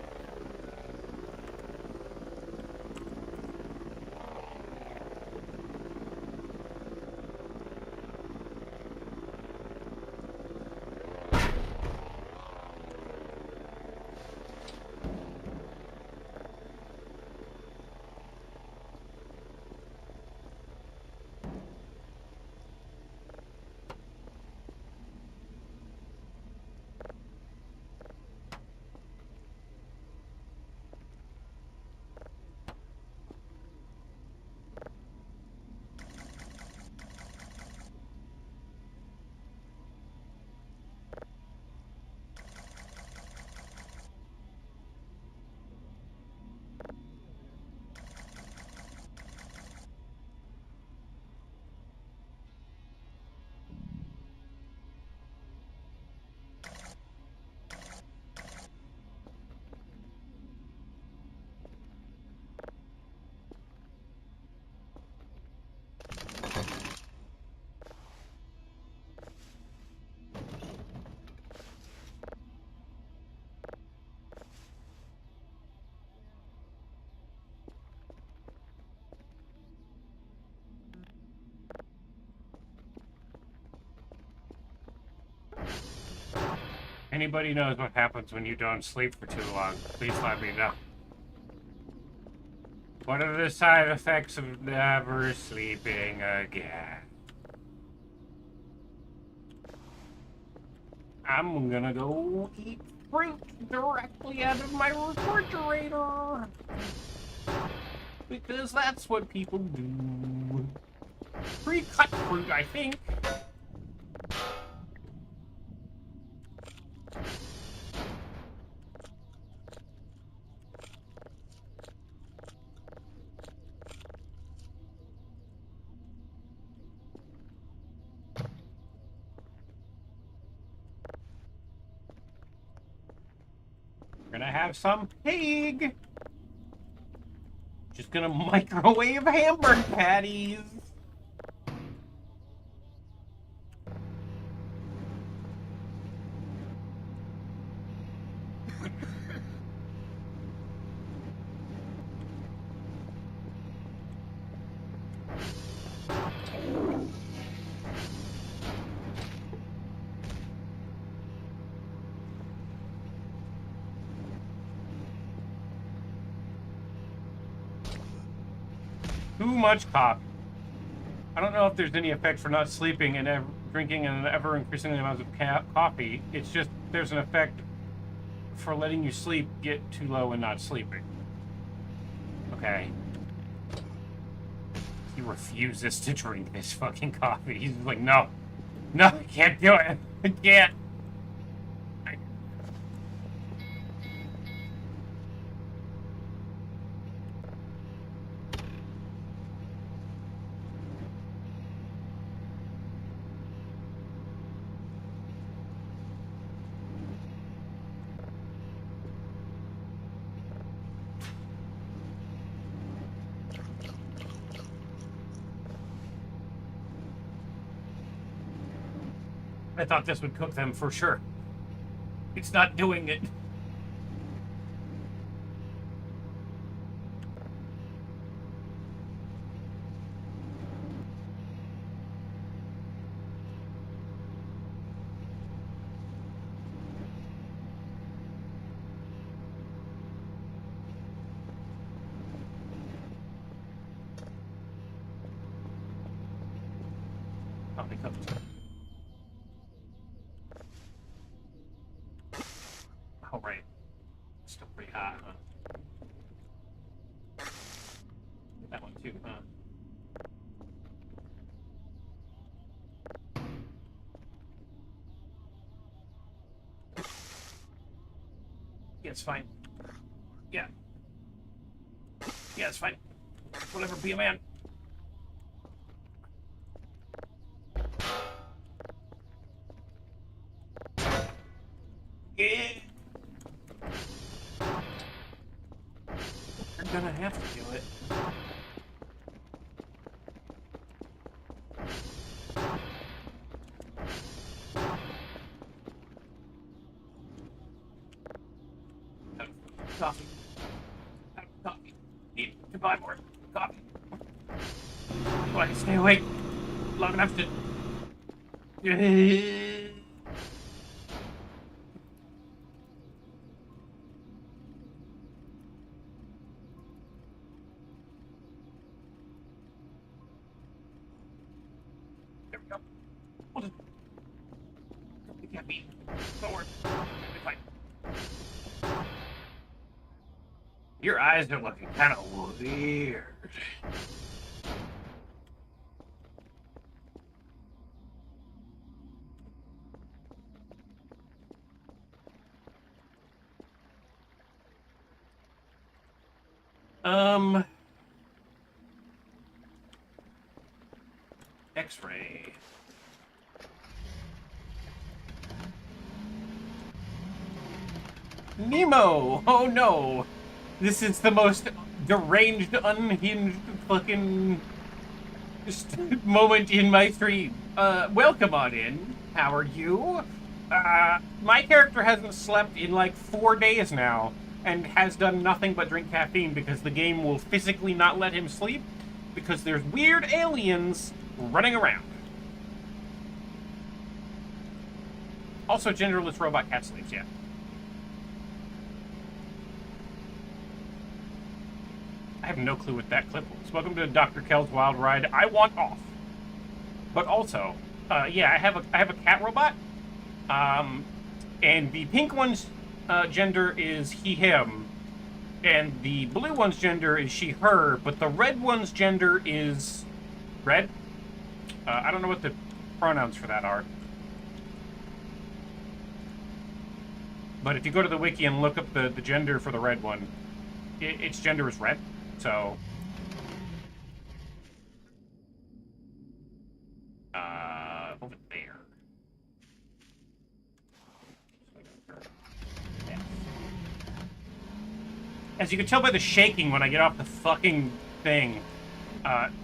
anybody knows what happens when you don't sleep for too long, please let me know. What are the side effects of never sleeping again? I'm gonna go eat fruit directly out of my refrigerator. Because that's what people do. Pre-cut fruit, I think. We're gonna have some pig. Just gonna microwave hamburger patties. Too much coffee. I don't know if there's any effect for not sleeping and drinking an ever-increasing amount of coffee. It's just there's an effect for letting you sleep get too low and not sleeping. Okay. He refuses to drink this fucking coffee. He's like, no. No, I can't do it. I can't. I thought this would cook them for sure. It's not doing it. Oh, they cooked. Oh, right. Still pretty hot, huh? That one too, huh? Yeah, it's fine. Yeah. Yeah, it's fine. Whatever, be a man. Yeah. You're gonna have to do it. Coffee. Coffee. Need to buy more coffee. So I can stay awake long enough to... There we go. Hold it. You can't beat. Don't worry. It'll be fine. Your eyes are looking kind of weird. X-ray. Nemo! Oh no! This is the most deranged, unhinged fucking moment in my stream. Welcome on in. How are you? My character hasn't slept in like 4 days now and has done nothing but drink caffeine because the game will physically not let him sleep because there's weird aliens running around. Also, genderless robot cat slaves, yeah. I have no clue what that clip was. Welcome to Dr. Kell's Wild Ride. I want off. But also, yeah, I have a cat robot. And the pink one's gender is he, him. And the blue one's gender is she, her. But the red one's gender is red. I don't know what the pronouns for that are. But if you go to the wiki and look up the gender for the red one, its gender is red. So, over there. As you can tell by the shaking when I get off the fucking thing,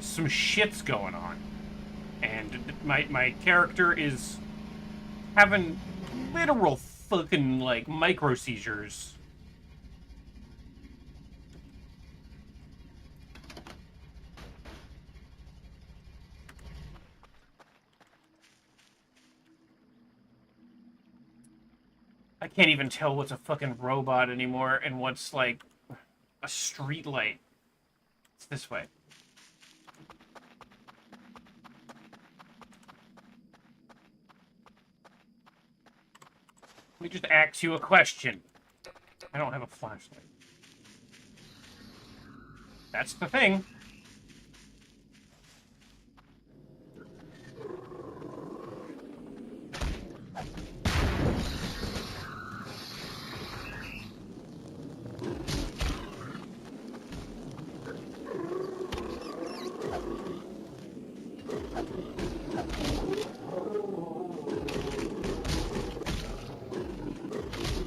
some shit's going on. And my character is having literal fucking, like, micro seizures. I can't even tell what's a fucking robot anymore and what's, like, a street light. It's this way. Let me just ask you a question. I don't have a flashlight. That's the thing.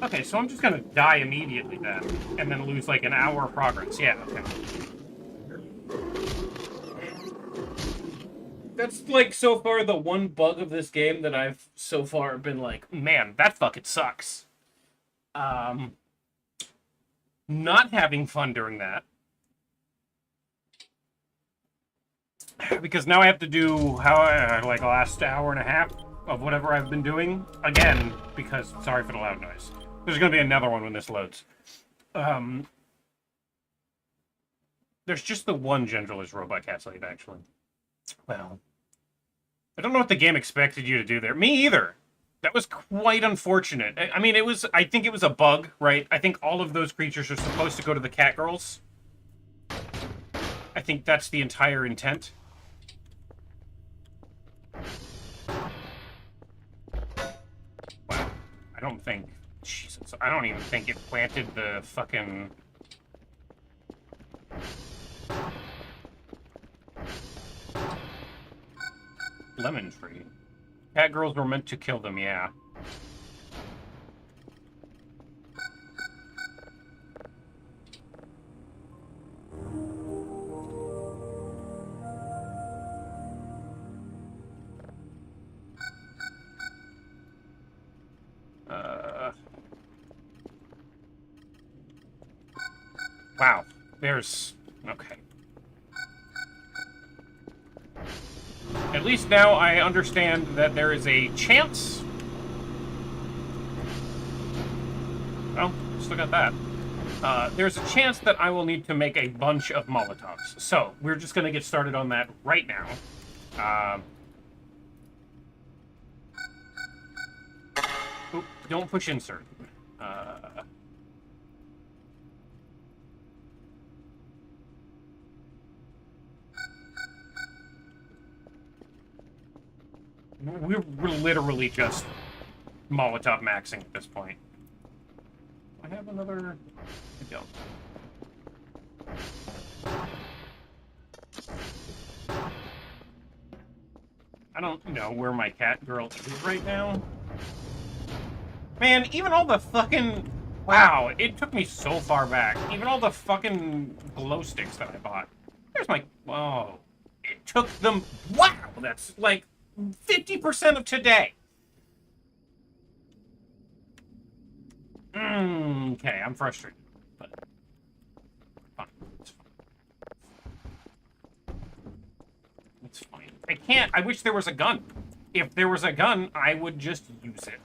Okay, so I'm just gonna die immediately then, and then lose like an hour of progress. Yeah, okay. That's like so far the one bug of this game that I've so far been like, man, that fucking sucks. Not having fun during that. Because now I have to do like the last hour and a half of whatever I've been doing again, because sorry for the loud noise. There's gonna be another one when this loads. There's just the one genderless robot cat slave, actually. Well, I don't know what the game expected you to do there. Me either. That was quite unfortunate. I mean, I think it was a bug, right? I think all of those creatures are supposed to go to the cat girls. I think that's the entire intent. Wow. I don't think... Jesus, I don't even think it planted the fucking... lemon tree. Cat girls were meant to kill them, yeah. Wow. There's... okay. At least now I understand that there is a chance... well, still got that. There's a chance that I will need to make a bunch of Molotovs. So, we're just going to get started on that right now. Oop, don't push insert. We're literally just Molotov maxing at this point. I have another... I don't. I don't know where my cat girl is right now. Man, even all the fucking... wow, it took me so far back. Even all the fucking glow sticks that I bought. There's my... oh. It took them... wow, that's like 50% of today. Okay, I'm frustrated, but fine. It's fine. It's fine. I can't. I wish there was a gun. If there was a gun, I would just use it.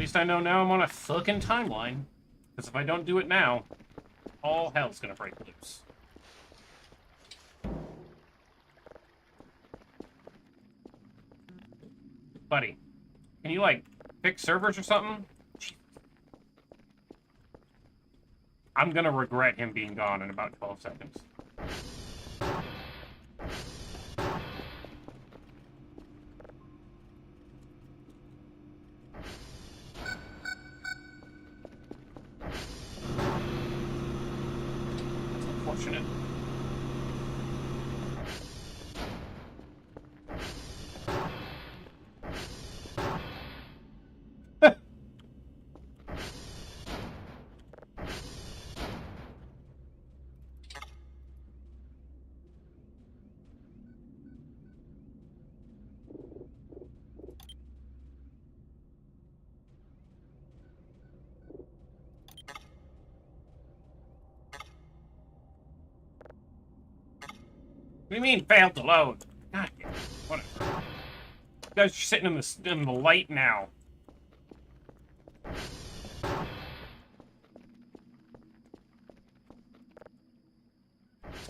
least I know now I'm on a fucking timeline. Because if I don't do it now, all hell's gonna break loose. Buddy, can you, like, fix servers or something? I'm gonna regret him being gone in about 12 seconds. That's unfortunate. What do you mean, failed to load? God damn it. Whatever. You guys are sitting in the light now. It's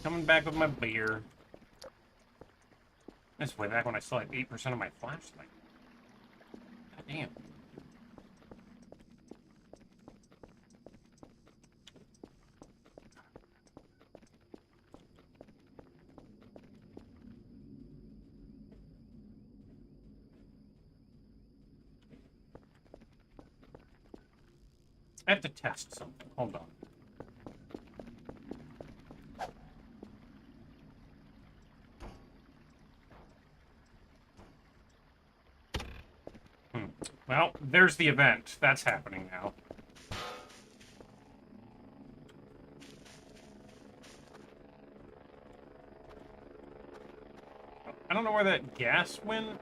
coming back with my beer. That's way back when I still had 8% of my flashlight. God damn. I have to test something. Hold on. Well, there's the event. That's happening now. I don't know where that gas went.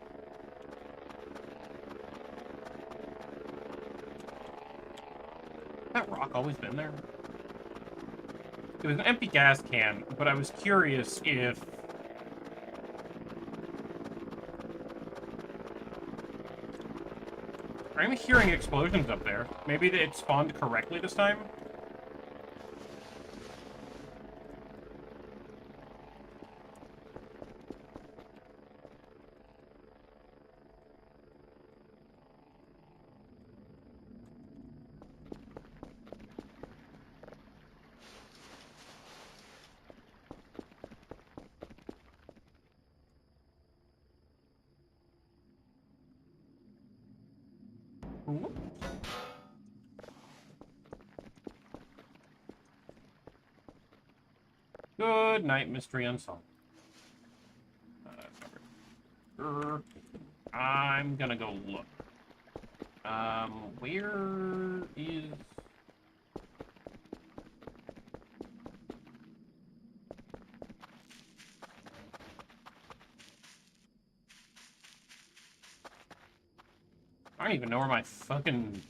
That rock always been there? It was an empty gas can, but I was curious if... I'm hearing explosions up there. Maybe it spawned correctly this time? Good night, mystery unsolved. I'm gonna go look. Where is... I don't even know where my fucking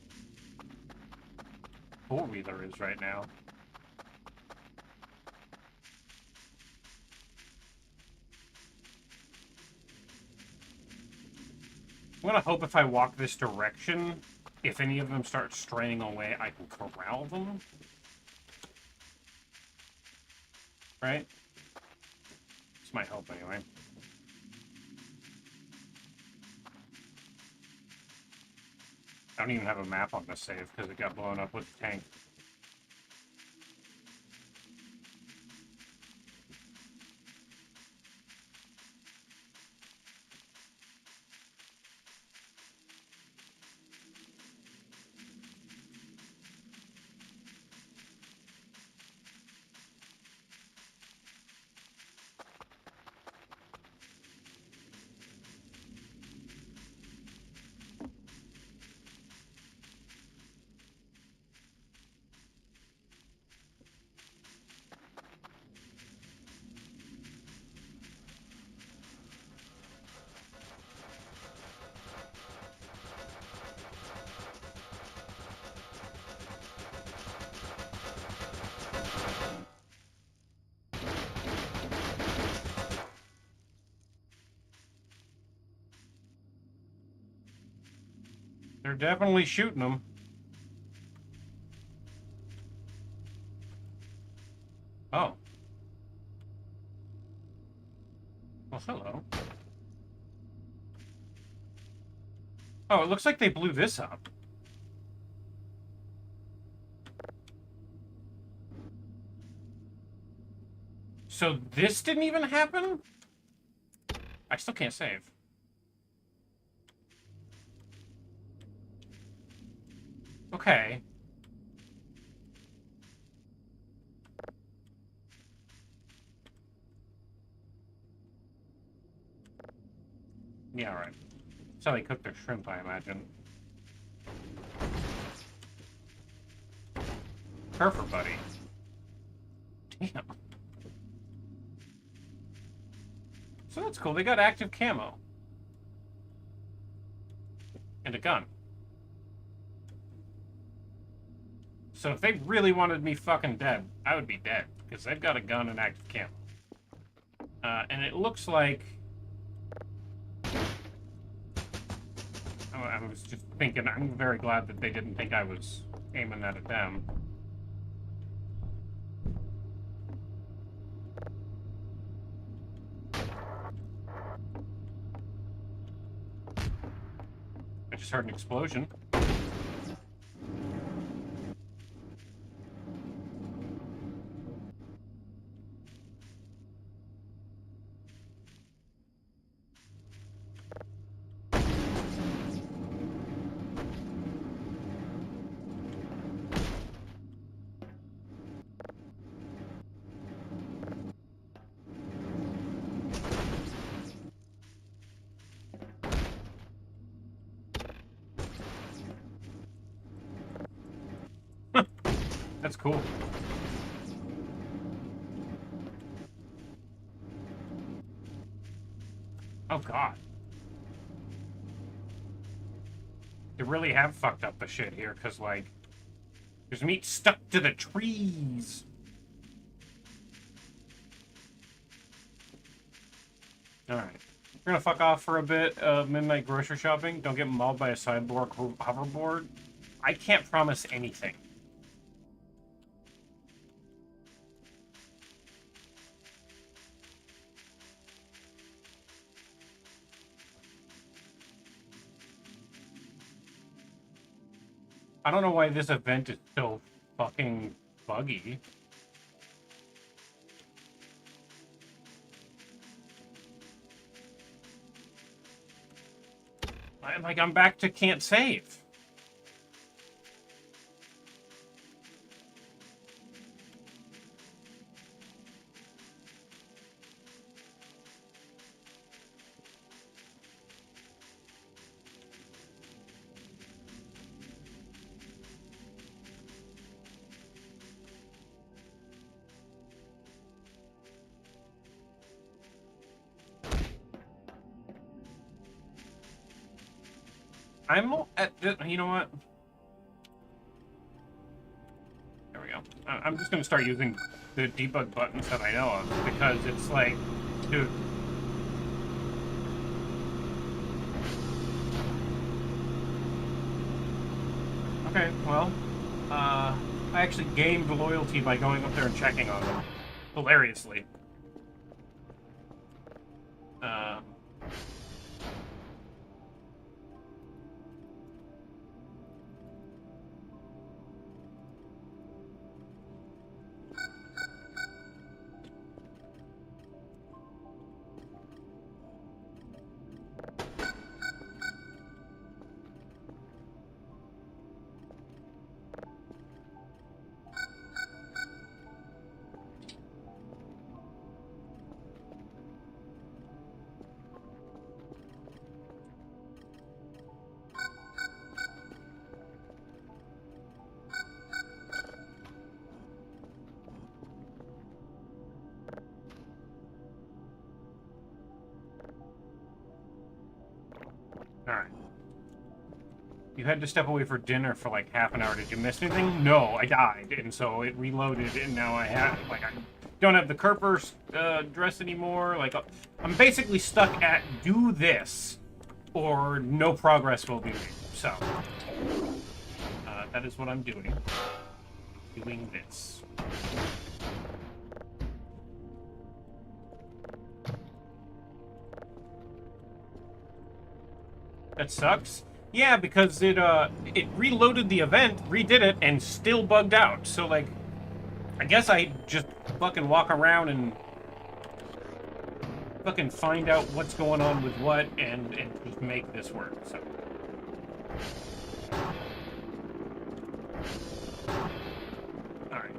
four-wheeler is right now. I'm gonna hope if I walk this direction, if any of them start straying away, I can corral them. Right? It's my hope, anyway. I don't even have a map on this save, because it got blown up with the tank. They're definitely shooting them. Oh. Well, hello. Oh, it looks like they blew this up. So this didn't even happen? I still can't save. Okay. Yeah, right. That's how they cook their shrimp, I imagine. Kerfur, buddy. Damn. So that's cool. They got active camo. And a gun. So if they really wanted me fucking dead, I would be dead. Because they've got a gun and active camo. And it looks like... I was just thinking, I'm very glad that they didn't think I was aiming that at them. I just heard an explosion. That's cool. Oh, God. They really have fucked up the shit here, because, like, there's meat stuck to the trees. Alright. We're gonna fuck off for a bit of midnight grocery shopping. Don't get mauled by a cyborg hoverboard. I can't promise anything. I don't know why this event is so fucking buggy. I'm back to can't save. I'm at, you know what? There we go. I'm just gonna start using the debug buttons that I know of, because it's like, dude. Okay, well, I actually gained loyalty by going up there and checking on them. Hilariously. Alright. You had to step away for dinner for like half an hour. Did you miss anything? No, I died, and so it reloaded, and now I have, like, I don't have the Kerfur dress anymore. Like, I'm basically stuck at do this, or no progress will be made. So, That is what I'm doing. Doing this. That sucks. Yeah, because it reloaded the event, redid it, and still bugged out. So like, I guess I just fucking walk around and fucking find out what's going on with what and just make this work. So. Alright.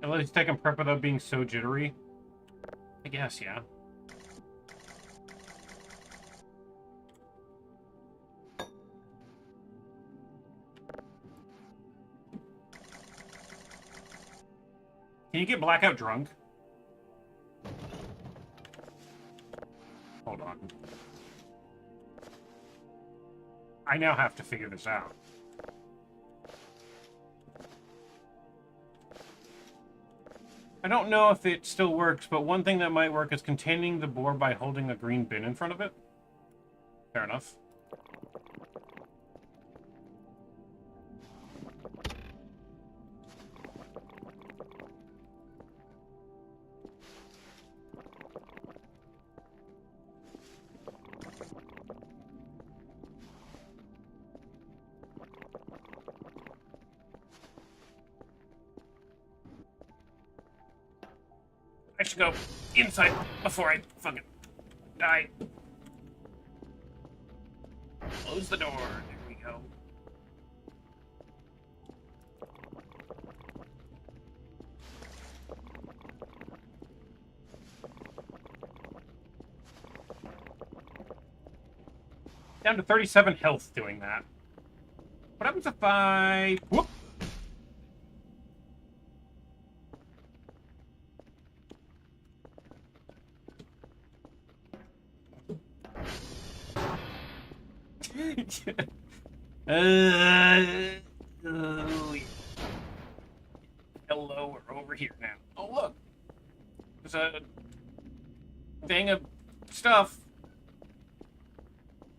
At least taking prep without being so jittery. I guess, yeah. Can you get blackout drunk? Hold on. I now have to figure this out. I don't know if it still works, but one thing that might work is containing the boar by holding a green bin in front of it. Fair enough. I should go inside before I fucking die. Close the door. There we go. Down to 37 health doing that. What happens if I... Whoop! Oh, yeah. Hello, we're over here now. Oh, look. There's a thing of stuff.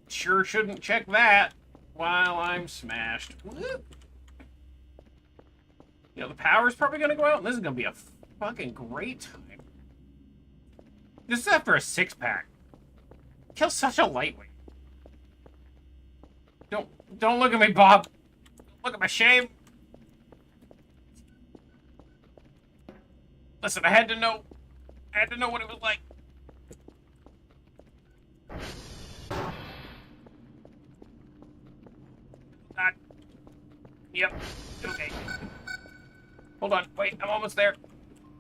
Sure shouldn't check that while I'm smashed. Whoop. You know, the power's probably going to go out, and this is going to be a fucking great time. This is after a 6-pack. Kill's such a lightweight. Don't look at me, Bob. Look at my shame. Listen, I had to know what it was like. God. Yep. Okay. Hold on. Wait, I'm almost there.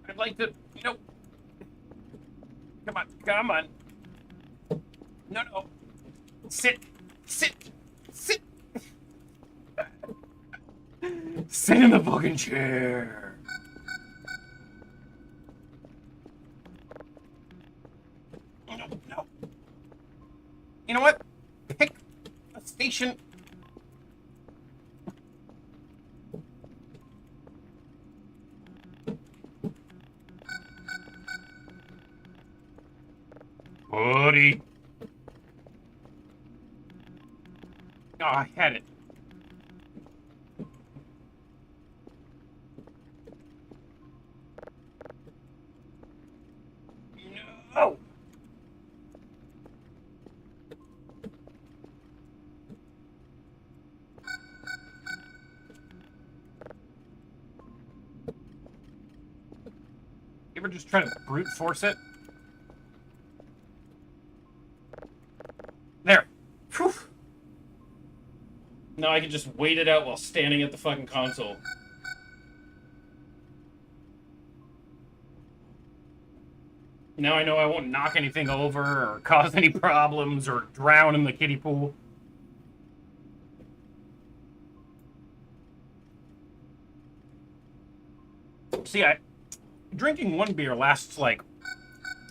I'd like to... Nope. Come on. Come on. No, no. Sit. Sit. Sit. Sit in the fucking chair. No, no. You know what? Pick a station. Buddy. Oh, I had it. No. You ever just try to brute force it? There. Whew. Now I can just wait it out while standing at the fucking console. Now I know I won't knock anything over or cause any problems or drown in the kiddie pool. See, drinking one beer lasts like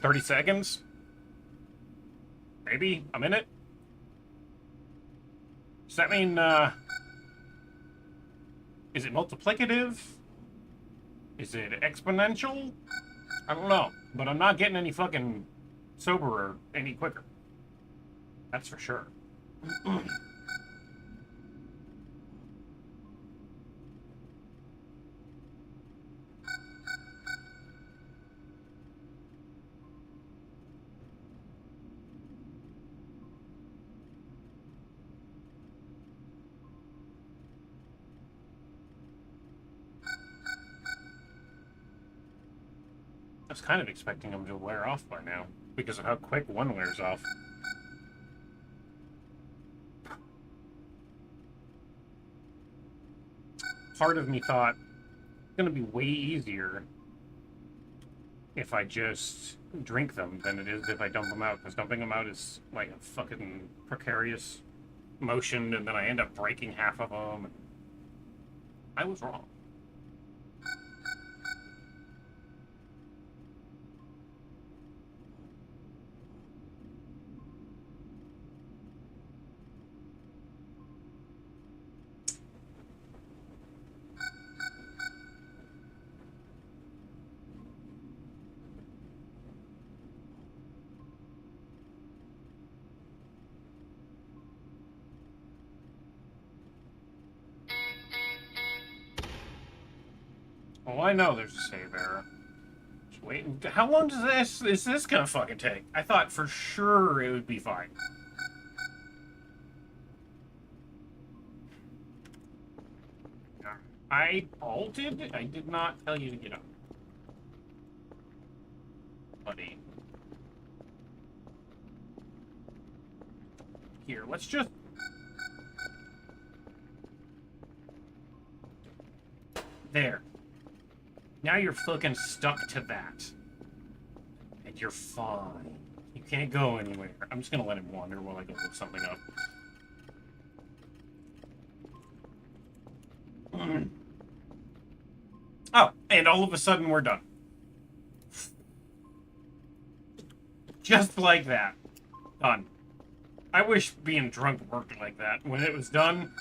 30 seconds. Maybe a minute. Does that mean, is it multiplicative? Is it exponential? I don't know, but I'm not getting any fucking soberer any quicker. That's for sure. I was kind of expecting them to wear off by now, because of how quick one wears off. Part of me thought it's going to be way easier if I just drink them than it is if I dump them out, because dumping them out is like a fucking precarious motion, and then I end up breaking half of them. And I was wrong. Oh, I know there's a save error. Just waiting. How long does this gonna fucking take? I thought for sure it would be fine. I bolted? I did not tell you to get up. Buddy. Here, let's just... There. Now you're fucking stuck to that. And you're fine. You can't go anywhere. I'm just gonna let him wander while I go look something up. Oh, and all of a sudden we're done. Just like that. Done. I wish being drunk worked like that. When it was done...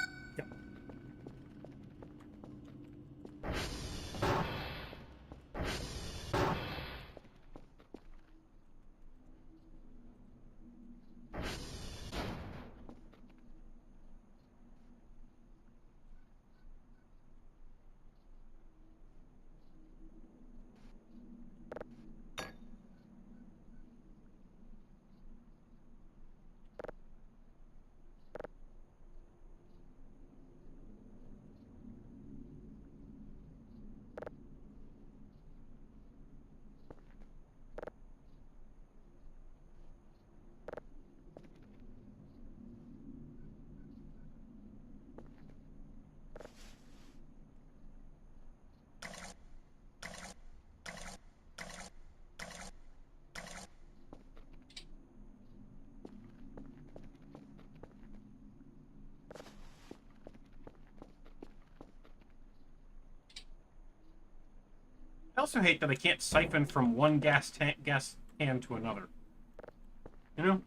I also hate that I can't siphon from one gas can to another. You know?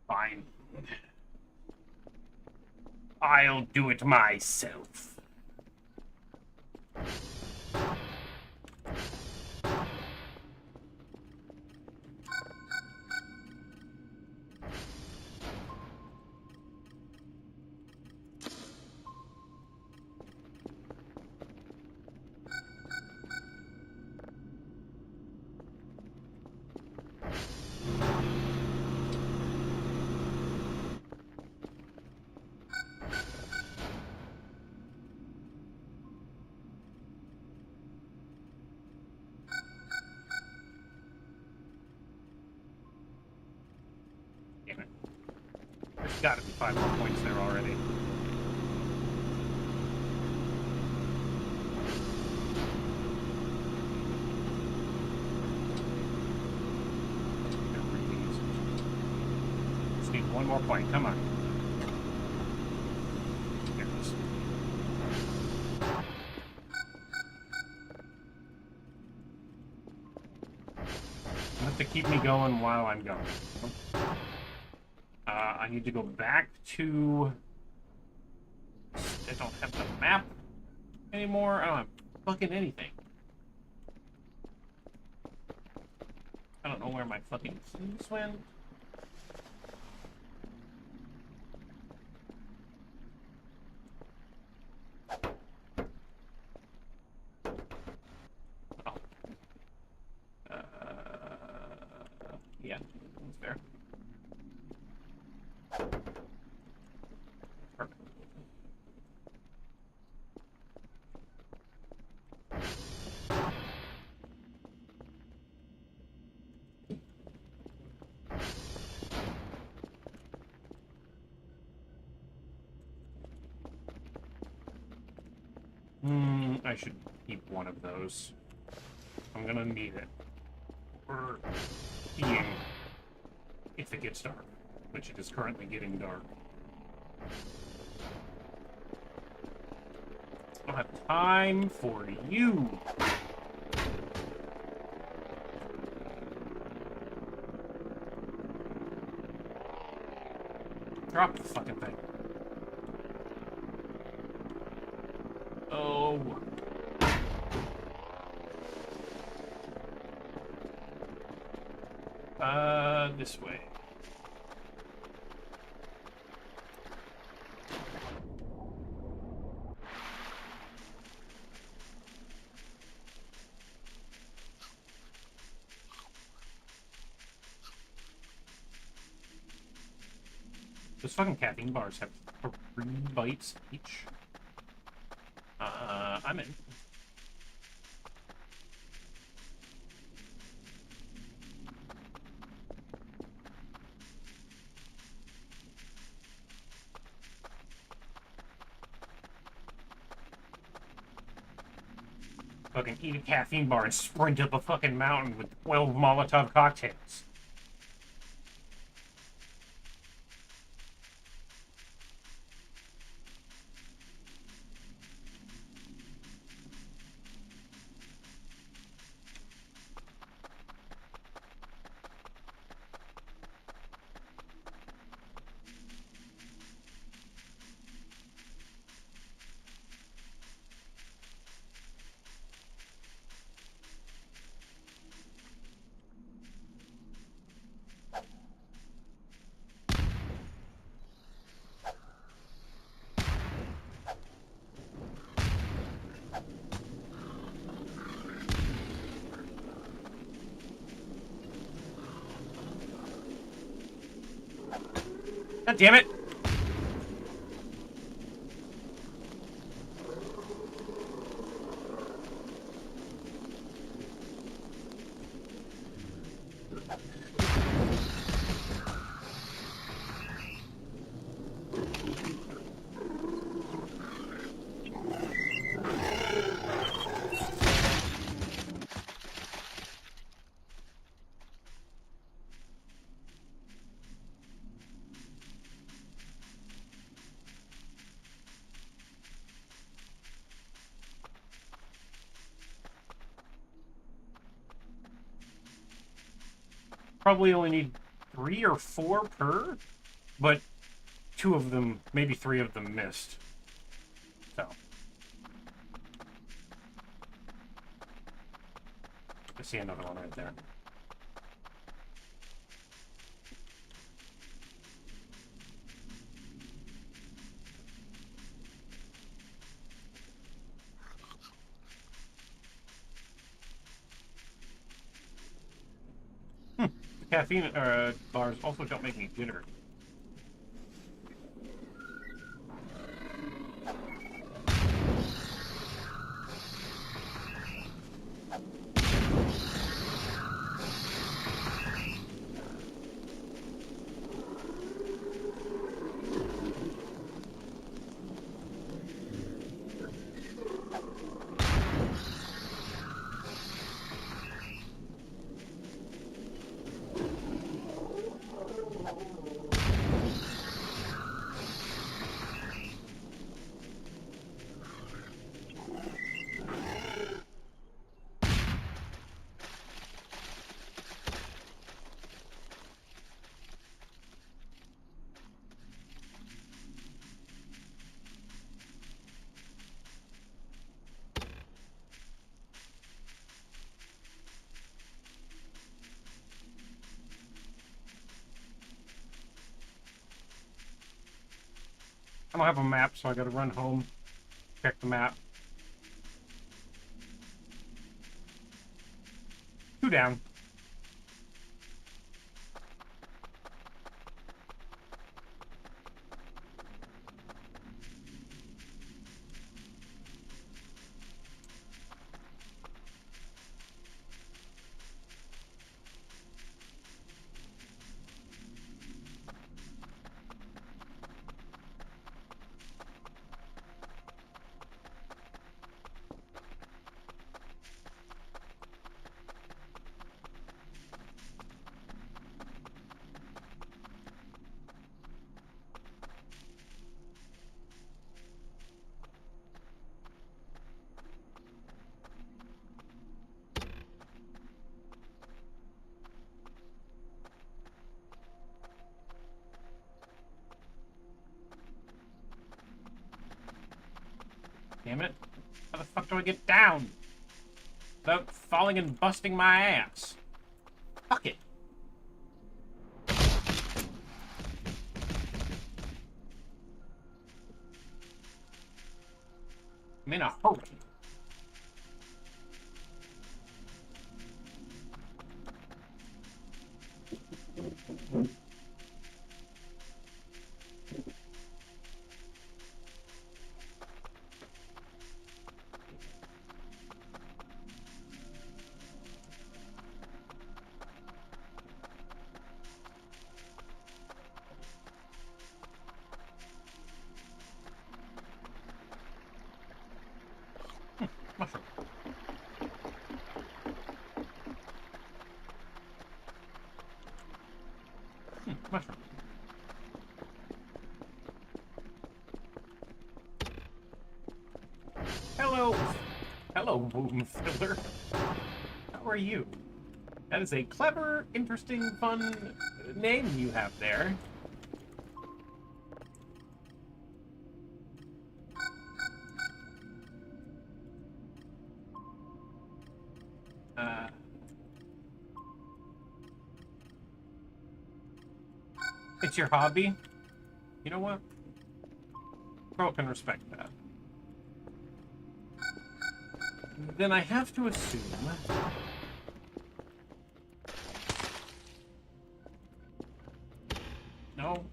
Fine. I'll do it myself. Gotta be 5 more points there already. Just need one more point. Come on. There it is. Enough to keep me going while I'm going. I need to go back to... I don't have the map anymore. I don't have fucking anything. I don't know where my fucking keys went. Oh. Yeah, that's fair. Perfect. I should keep one of those. I'm gonna need it. For being... if it gets dark. Which it is currently getting dark. I don't have time for you! Drop the fucking thing. Oh. This way. Those fucking caffeine bars have 3 bites each. I'm in. Fucking eat a caffeine bar and sprint up a fucking mountain with 12 Molotov cocktails. God damn it! Probably only need 3 or 4 per, but 2 of them, maybe 3 of them missed. So. I see another one right there. Caffeine bars also don't make me jittery. I don't have a map, so I gotta run home, check the map. 2 down. Damn it. How the fuck do I get down? Without falling and busting my ass. Fuck it. I'm in a hurry. Mushroom. Mushroom. Hello. Hello, womb filler. How are you? That is a clever, interesting, fun name you have there. It's your hobby? You know what? Girl can respect that. Then I have to assume... No.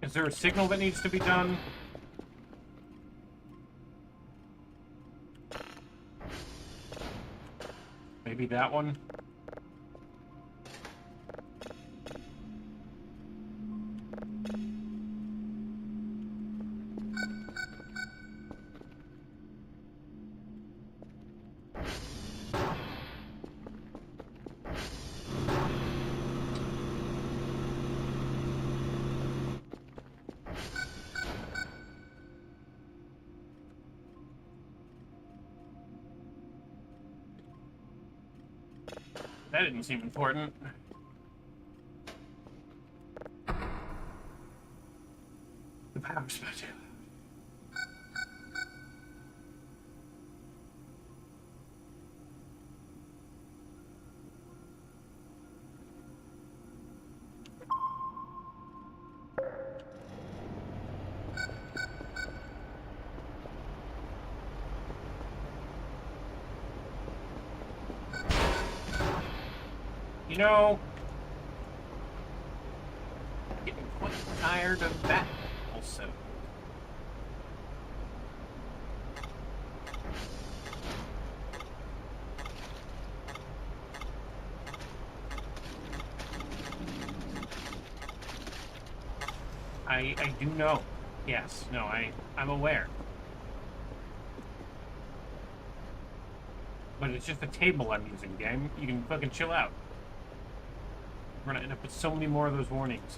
Is there a signal that needs to be done? Maybe that one? That didn't seem important. The power spectacle. You know, I'm getting quite tired of that also. I do know. Yes, no, I'm aware. But it's just a table I'm using, game. You can fucking chill out. We're gonna end up with so many more of those warnings.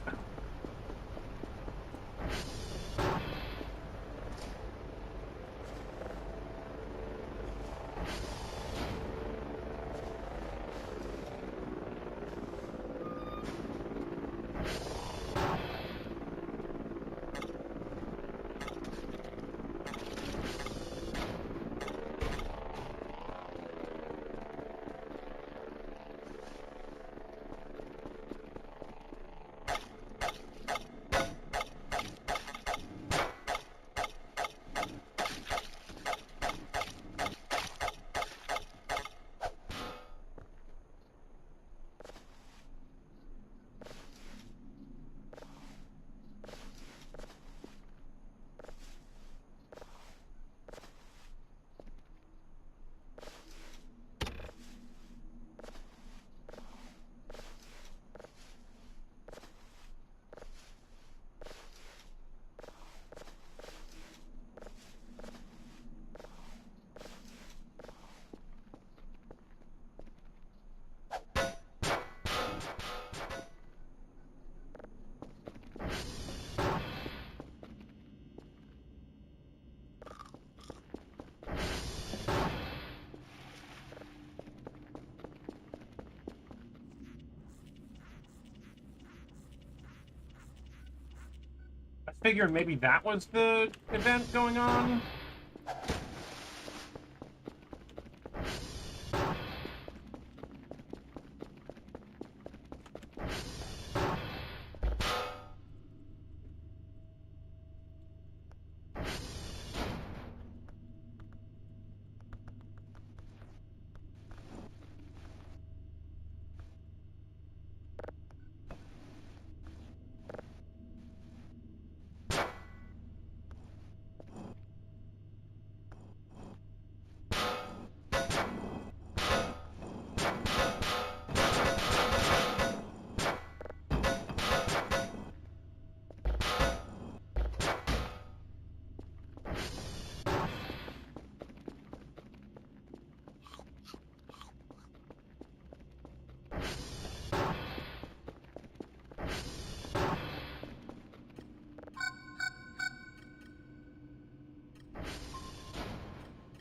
figuring maybe that was the event going on.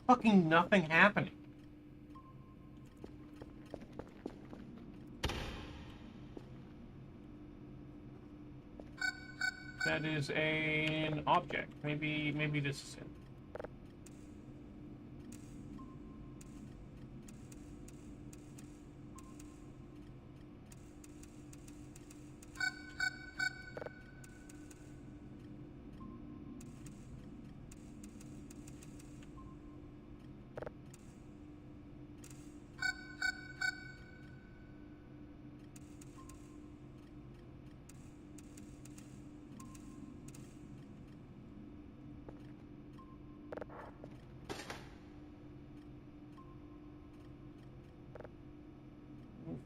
Fucking nothing happening. That is an object. Maybe this is it.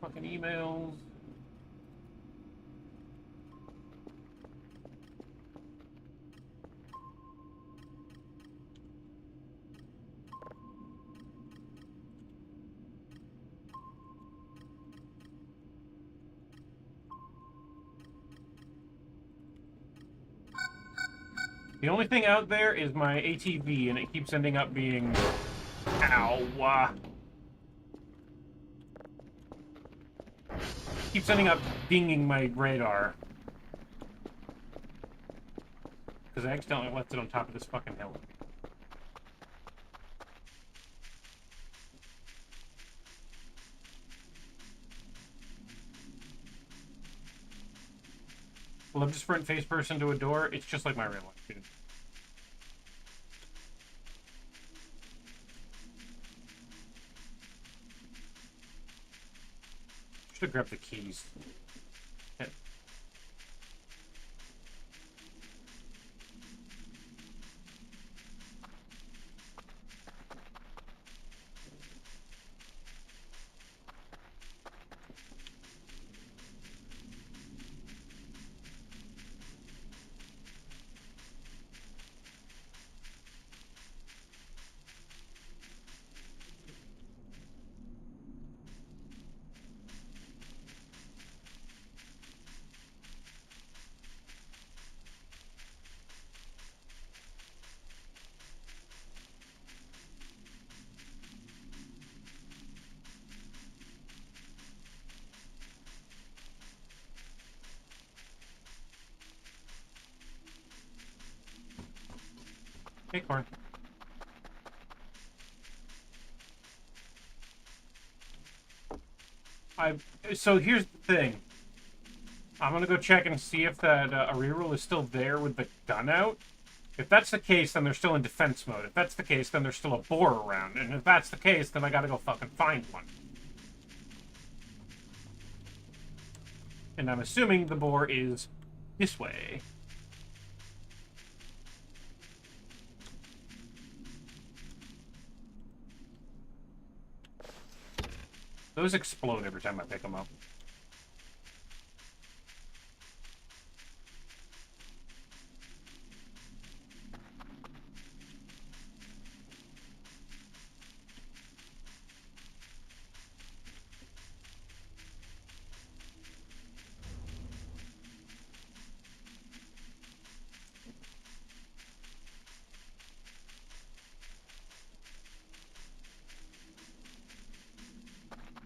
Fucking emails. The only thing out there is my ATV, and it keeps ending up being... Ow! Keeps ending up dinging my radar. Because I accidentally left it on top of this fucking hill. Love to sprint face first into a door. It's just like my real life, dude. Should have grabbed the keys. Yeah. Hey, Corn. So here's the thing. I'm gonna go check and see if that Ariel is still there with the gun out. If that's the case, then they're still in defense mode. If that's the case, then there's still a boar around. And if that's the case, then I gotta go fucking find one. And I'm assuming the boar is this way. Those explode every time I pick them up.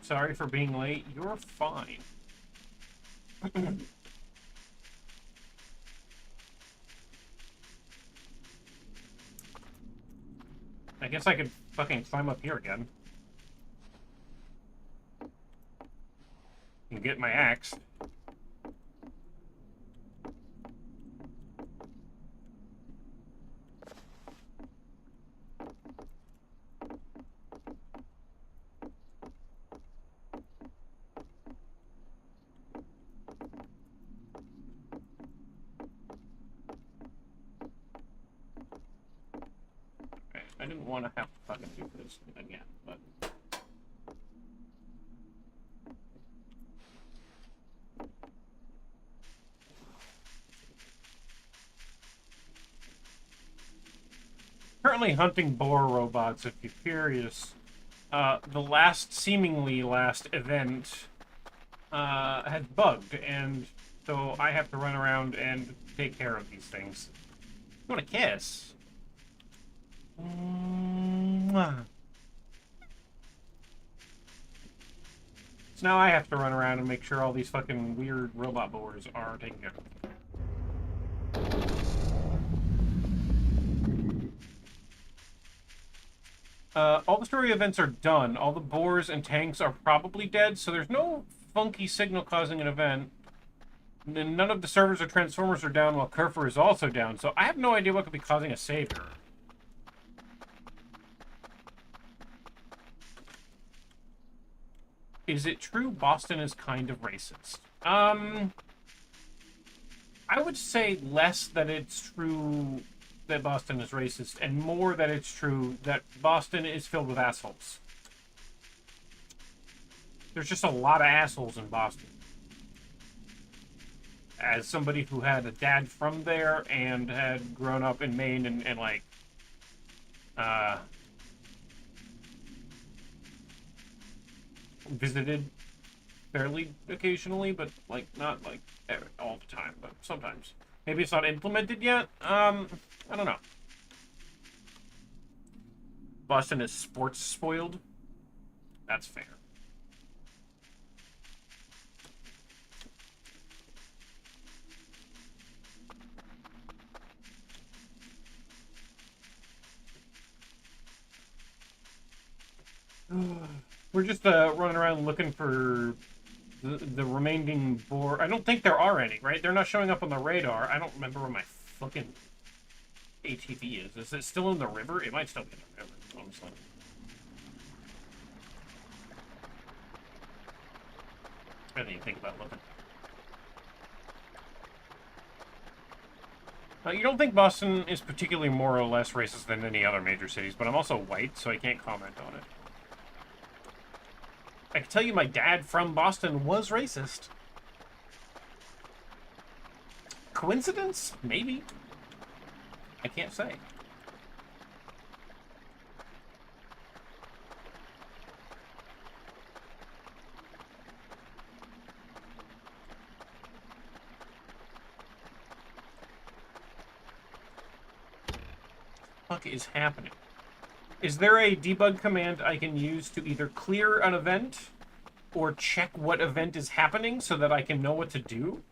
Sorry for being late. You're fine. guess I could fucking climb up here again. And get my axe. I didn't want to have to fucking do this again, but... Currently hunting boar robots, if you're curious. The seemingly last event had bugged, and so I have to run around and take care of these things. You want a kiss? Mwah. So now I have to run around and make sure all these fucking weird robot boars are taken care of. All the story events are done. All the boars and tanks are probably dead, so there's no funky signal causing an event. And none of the servers or transformers are down, while Kerfur is also down, so I have no idea what could be causing a savior. Is it true Boston is kind of racist? I would say less that it's true that Boston is racist, and more that it's true that Boston is filled with assholes. There's just a lot of assholes in Boston. As somebody who had a dad from there and had grown up in Maine and like, visited fairly occasionally, but like not like all the time, but sometimes. Maybe it's not implemented yet. I don't know. Boston is sports spoiled. That's fair. We're just running around looking for the remaining boar. I don't think there are any, right? They're not showing up on the radar. I don't remember where my fucking ATV is. Is it still in the river? It might still be in the river, honestly. I didn't even think about looking. You don't think Boston is particularly more or less racist than any other major cities, but I'm also white, so I can't comment on it. I can tell you my dad from Boston was racist. Coincidence? Maybe. I can't say. What is happening? Is there a debug command I can use to either clear an event or check what event is happening so that I can know what to do?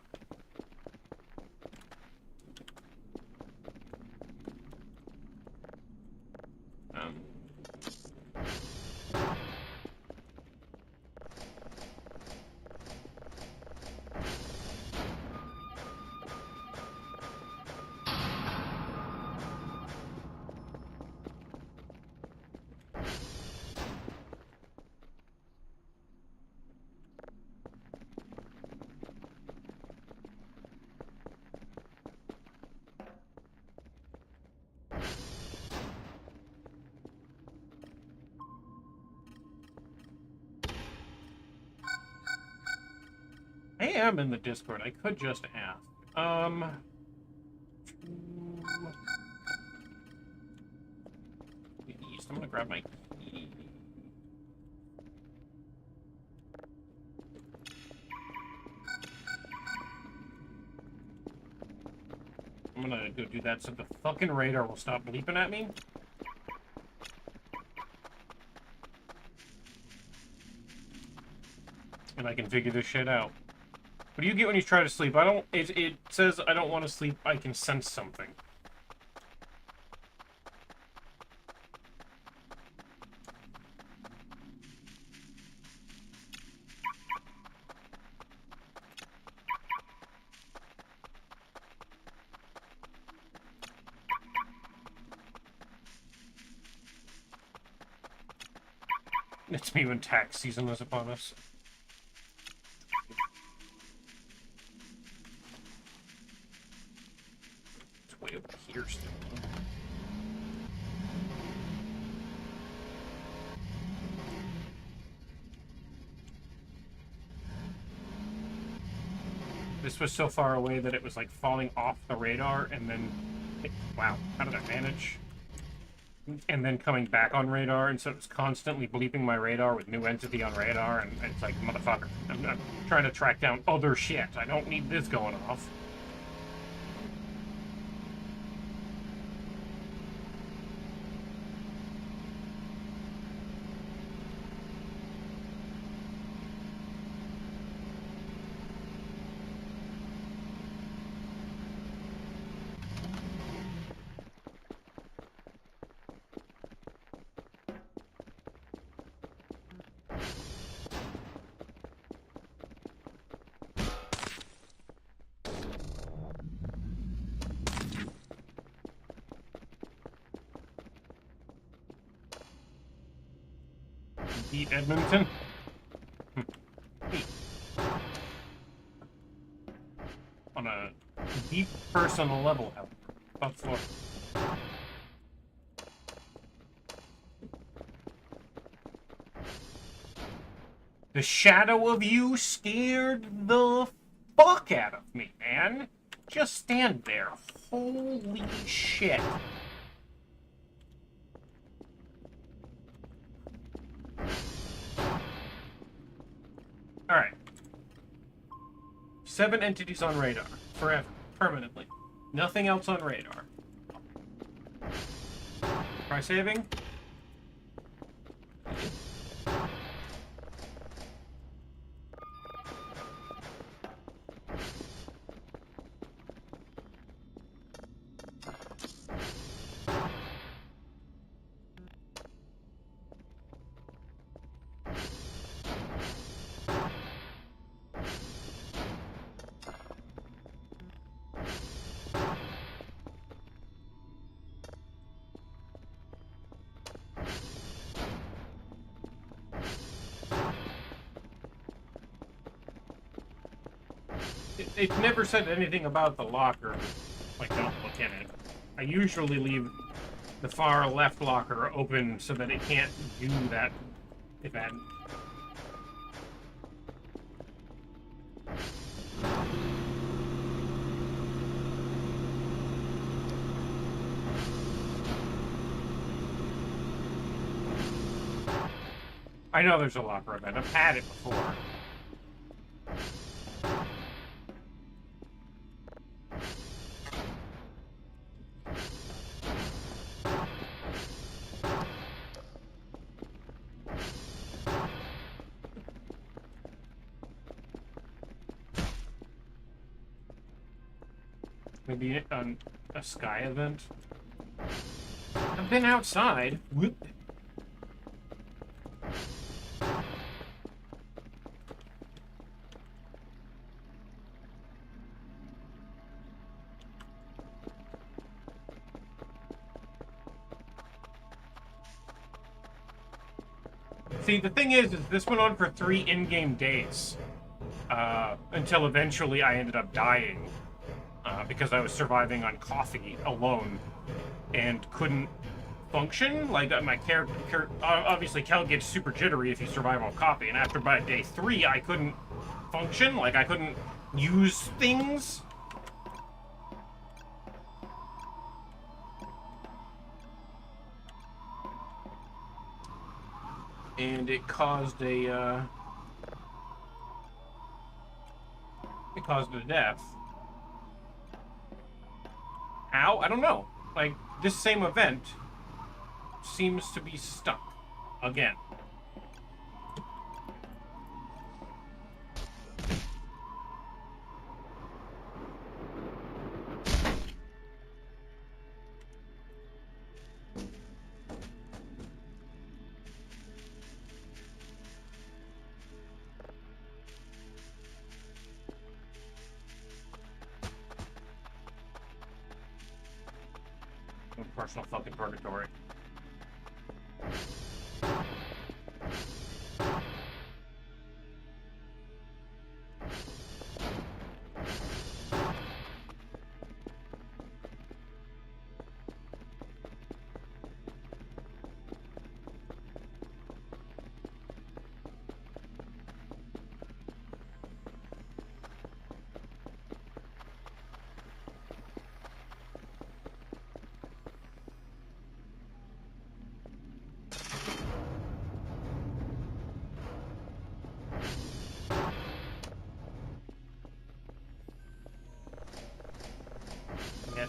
I am in the Discord. I could just ask. East. I'm gonna grab my key. I'm gonna go do that so the fucking radar will stop bleeping at me. And I can figure this shit out. What do you get when you try to sleep? It says I don't want to sleep, I can sense something. It's me when tax season is upon us. It's way over here still. This was so far away that it was like falling off the radar and then... Wow, how did I manage? And then coming back on radar, and so it was constantly bleeping my radar with new entity on radar, and it's like, motherfucker, I'm trying to track down other shit. I don't need this going off. Beat Edmonton? On a deep personal level, however. Top floor. The shadow of you scared the fuck out of me, man. Just stand there. Holy shit. Alright. 7 entities on radar. Forever. Permanently. Nothing else on radar. Try saving. They've never said anything about the locker. Like, don't look in it. I usually leave the far left locker open so that it can't do that event. I know there's a locker event. I've had it before. Maybe on a sky event. I've been outside. Whoop. See, the thing is this went on for 3 in-game days. Until eventually I ended up dying. Because I was surviving on coffee alone. And couldn't function. Like, my character... Obviously, Cal gets super jittery if you survive on coffee. And after by day 3, I couldn't function. Like, I couldn't use things. And it caused a, It caused a death. How? I don't know. Like, this same event seems to be stuck. Again. Personal fucking purgatory.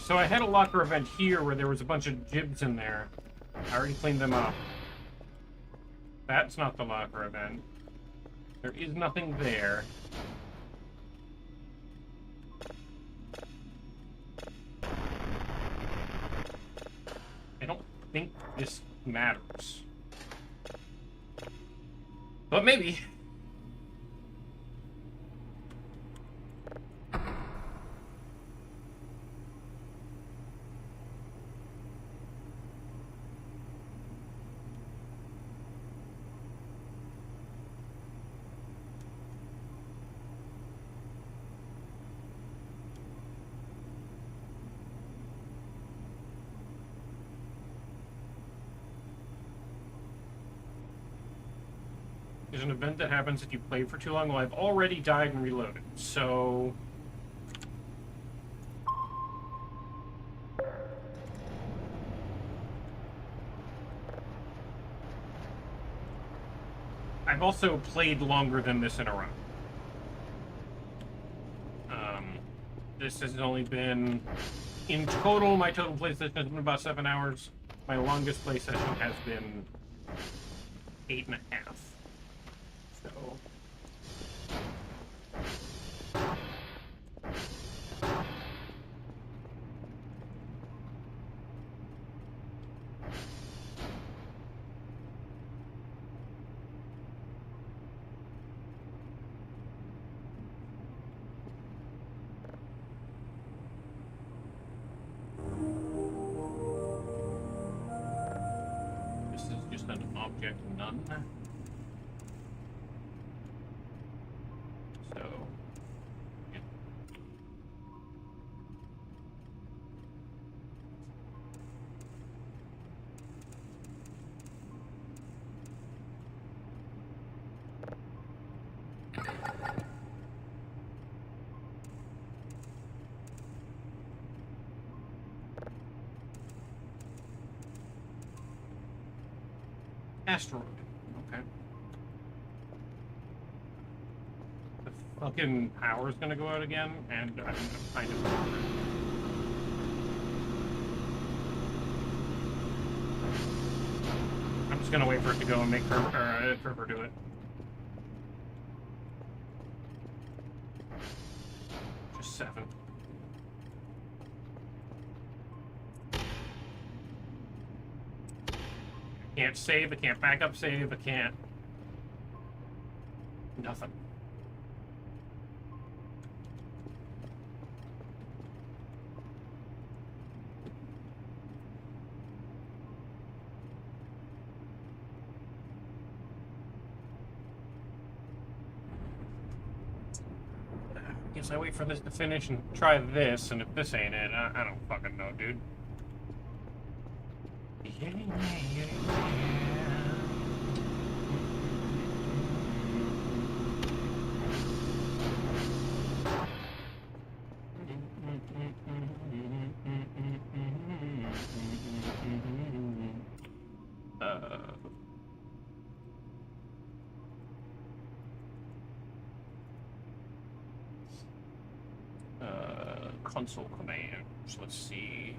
So I had a locker event here where there was a bunch of jibs in there. I already cleaned them up. That's not the locker event. There is nothing there. I don't think this matters. But maybe. There's an event that happens if you play for too long. Well, I've already died and reloaded, so... I've also played longer than this in a row. This has only been... In total, my total play session has been about 7 hours. My longest play session has been 8.5. So... This is just an object none. So... yeah. Asteroid. Okay. The fucking power's gonna go out again, and I'm kind of over it. I'm just gonna wait for it to go and make Kerfur do it. Just 7. Can't save, I can't back up save, I can't... Nothing. Guess I wait for this to finish and try this, and if this ain't it, I don't fucking know, dude. Console commands, let's see.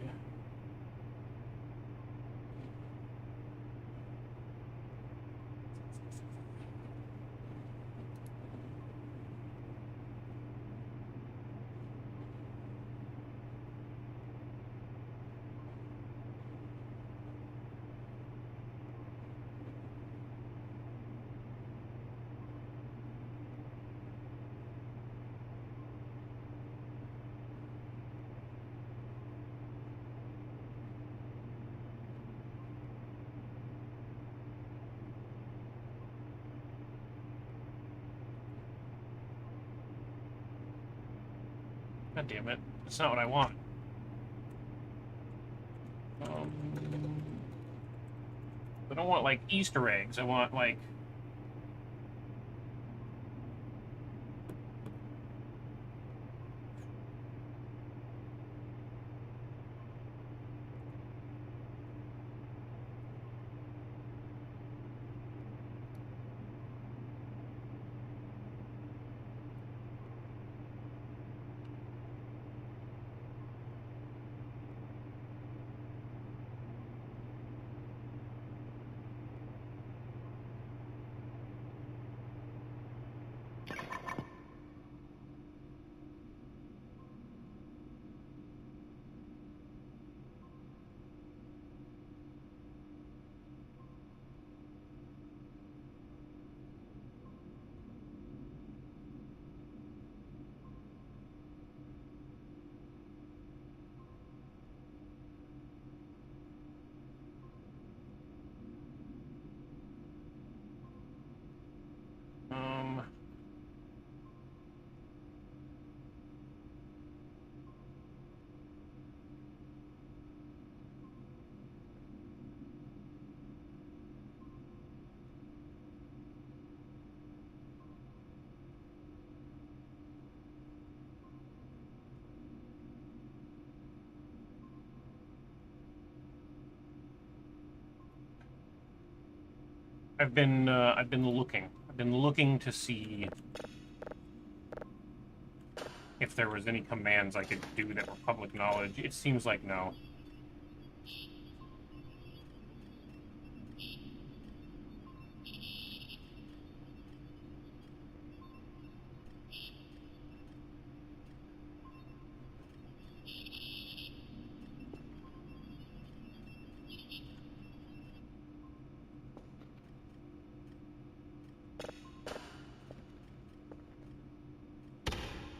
God damn it. That's not what I want. I don't want, like, Easter eggs. I want, like... I've been looking. I've been looking to see if there was any commands I could do that were public knowledge. It seems like no.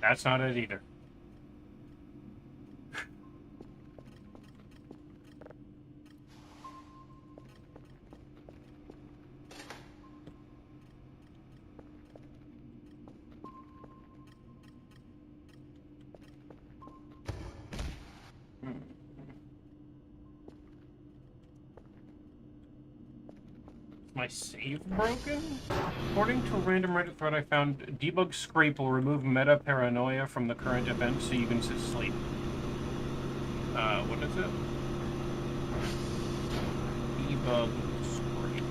That's not it either. My save broken? According to a random Reddit thread I found, debug scrape will remove meta paranoia from the current event so you can sleep. What is it? Debug scrape.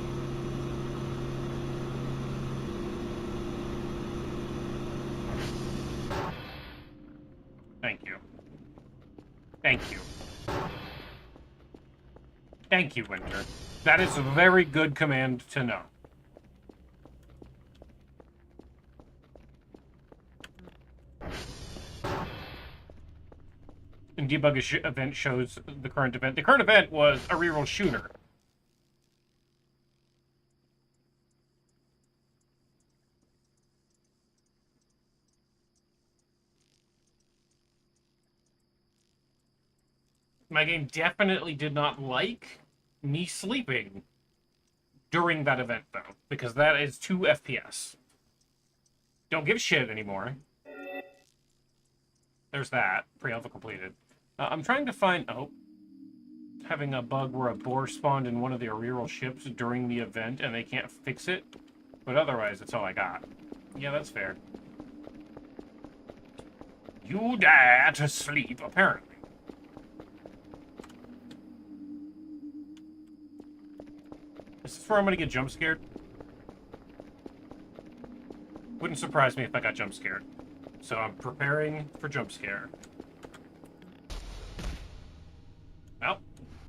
Thank you. Thank you. Thank you, Winter. That is a very good command to know. And debug event shows the current event. The current event was a reroll shooter. My game definitely did not like me sleeping during that event, though, because that is 2 FPS. Don't give a shit anymore. There's that. Pre-alpha completed. I'm trying to find... Oh. Having a bug where a boar spawned in one of the reroll ships during the event, and they can't fix it. But otherwise, that's all I got. Yeah, that's fair. You dare to sleep, apparently. Is this where I'm gonna get jump scared? Wouldn't surprise me if I got jump scared. So I'm preparing for jump scare. Well,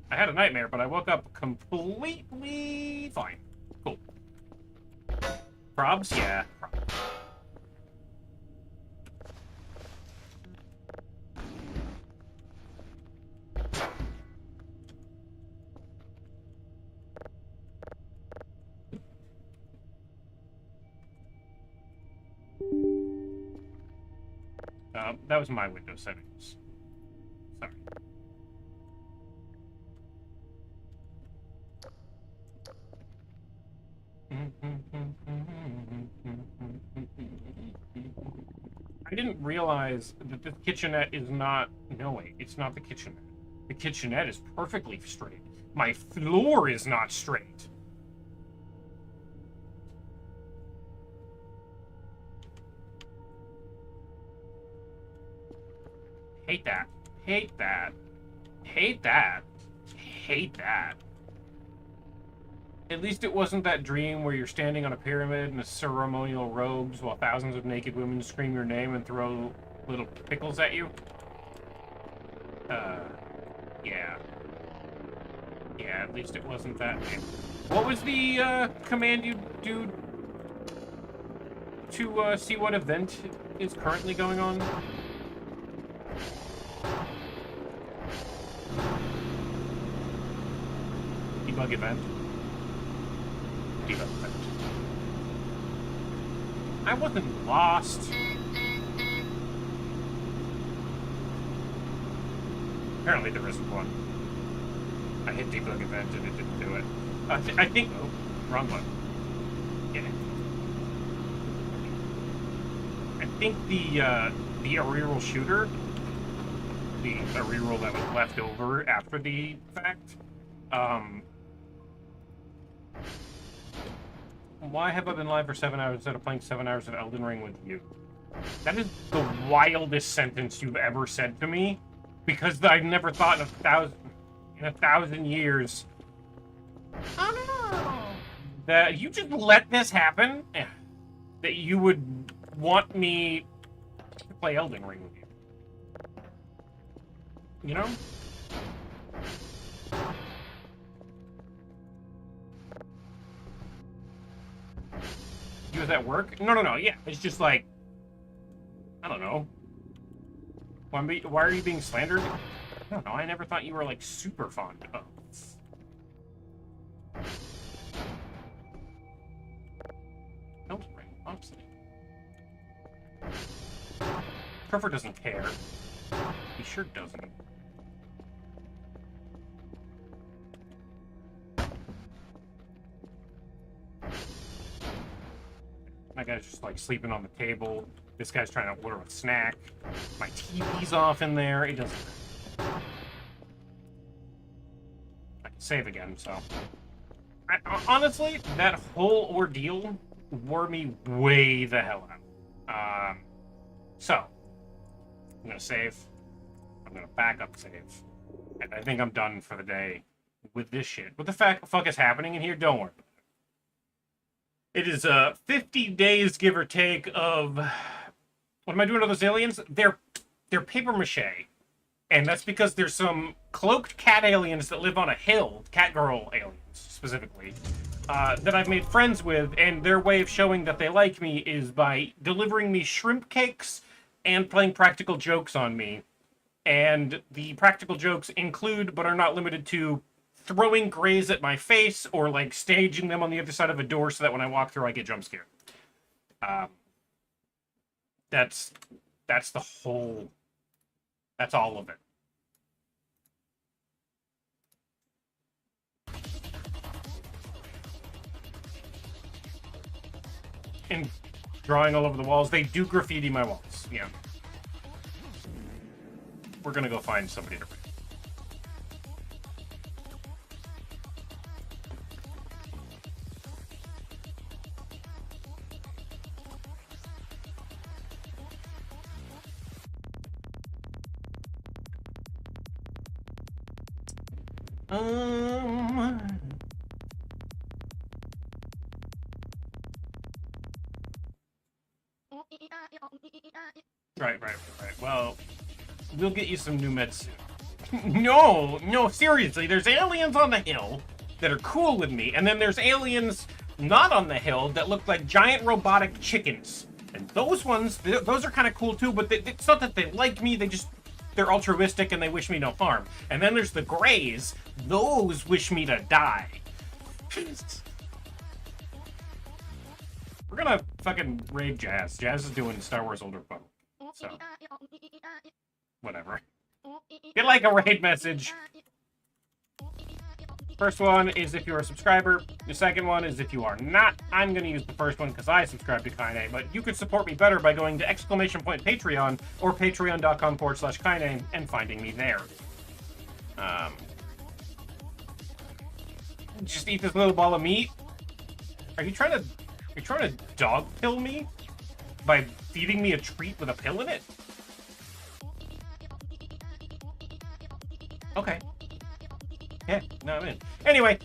I had a nightmare, but I woke up completely fine. Cool. Probs? Yeah. Probs. That was my Windows settings. Sorry. I didn't realize that the kitchenette is not... No, wait, it's not the kitchenette. The kitchenette is perfectly straight. My floor is not straight. Hate that. Hate that. Hate that. Hate that. At least it wasn't that dream where you're standing on a pyramid in a ceremonial robes while thousands of naked women scream your name and throw little pickles at you. Yeah. Yeah, at least it wasn't that. What was the, command you do to, see what event is currently going on? Debug event. Debug event. I wasn't lost. Apparently there isn't one. I hit debug event and it didn't do it. I think... Oh, wrong one. Yeah. I think the reroll shooter, the reroll that was left over after the fact, why have I been live for 7 hours instead of playing 7 hours of Elden Ring with you? That is the wildest sentence you've ever said to me, because I've never thought in a thousand years that you just let this happen? That you would want me to play Elden Ring with you? You know? You was at work? No. Yeah, it's just like, I don't know. Why are you being slandered? I don't know. I never thought you were like super fond of. Elden Ring, honestly. Kerfur doesn't care. He sure doesn't. My guy's just like sleeping on the table. This guy's trying to order a snack. My TV's off in there. It doesn't. I can save again, so. Honestly, that whole ordeal wore me way the hell out. So, I'm gonna save. I'm gonna back up save. And I think I'm done for the day with this shit. What the fuck is happening in here? Don't worry. It is 50 days, give or take, of... What am I doing to those aliens? They're paper mache. And that's because there's some cloaked cat aliens that live on a hill, cat girl aliens, specifically, that I've made friends with, and their way of showing that they like me is by delivering me shrimp cakes and playing practical jokes on me. And the practical jokes include, but are not limited to, throwing grays at my face or like staging them on the other side of a door so that when I walk through I get jump scared. That's the whole. That's all of it. And drawing all over the walls. They do graffiti my walls. Yeah. We're gonna go find somebody to. Right. Well, we'll get you some new meds soon. No, seriously, there's aliens on the hill that are cool with me, and then there's aliens not on the hill that look like giant robotic chickens. And those ones, those are kind of cool too, but it's not that they like me, they're altruistic and they wish me no harm. And then there's the Greys, those wish me to die. We're gonna fucking raid Jazz. Jazz is doing Star Wars Old Republic. So, whatever. Get like a raid message. First one is if you're a subscriber. The second one is if you are not. I'm going to use the first one because I subscribe to Kaine, but you could support me better by going to !Patreon or patreon.com/Kaine and finding me there. Just eat this little ball of meat. Are you trying to dog pill me by feeding me a treat with a pill in it? Okay. Yeah, no, I'm in. Anyway.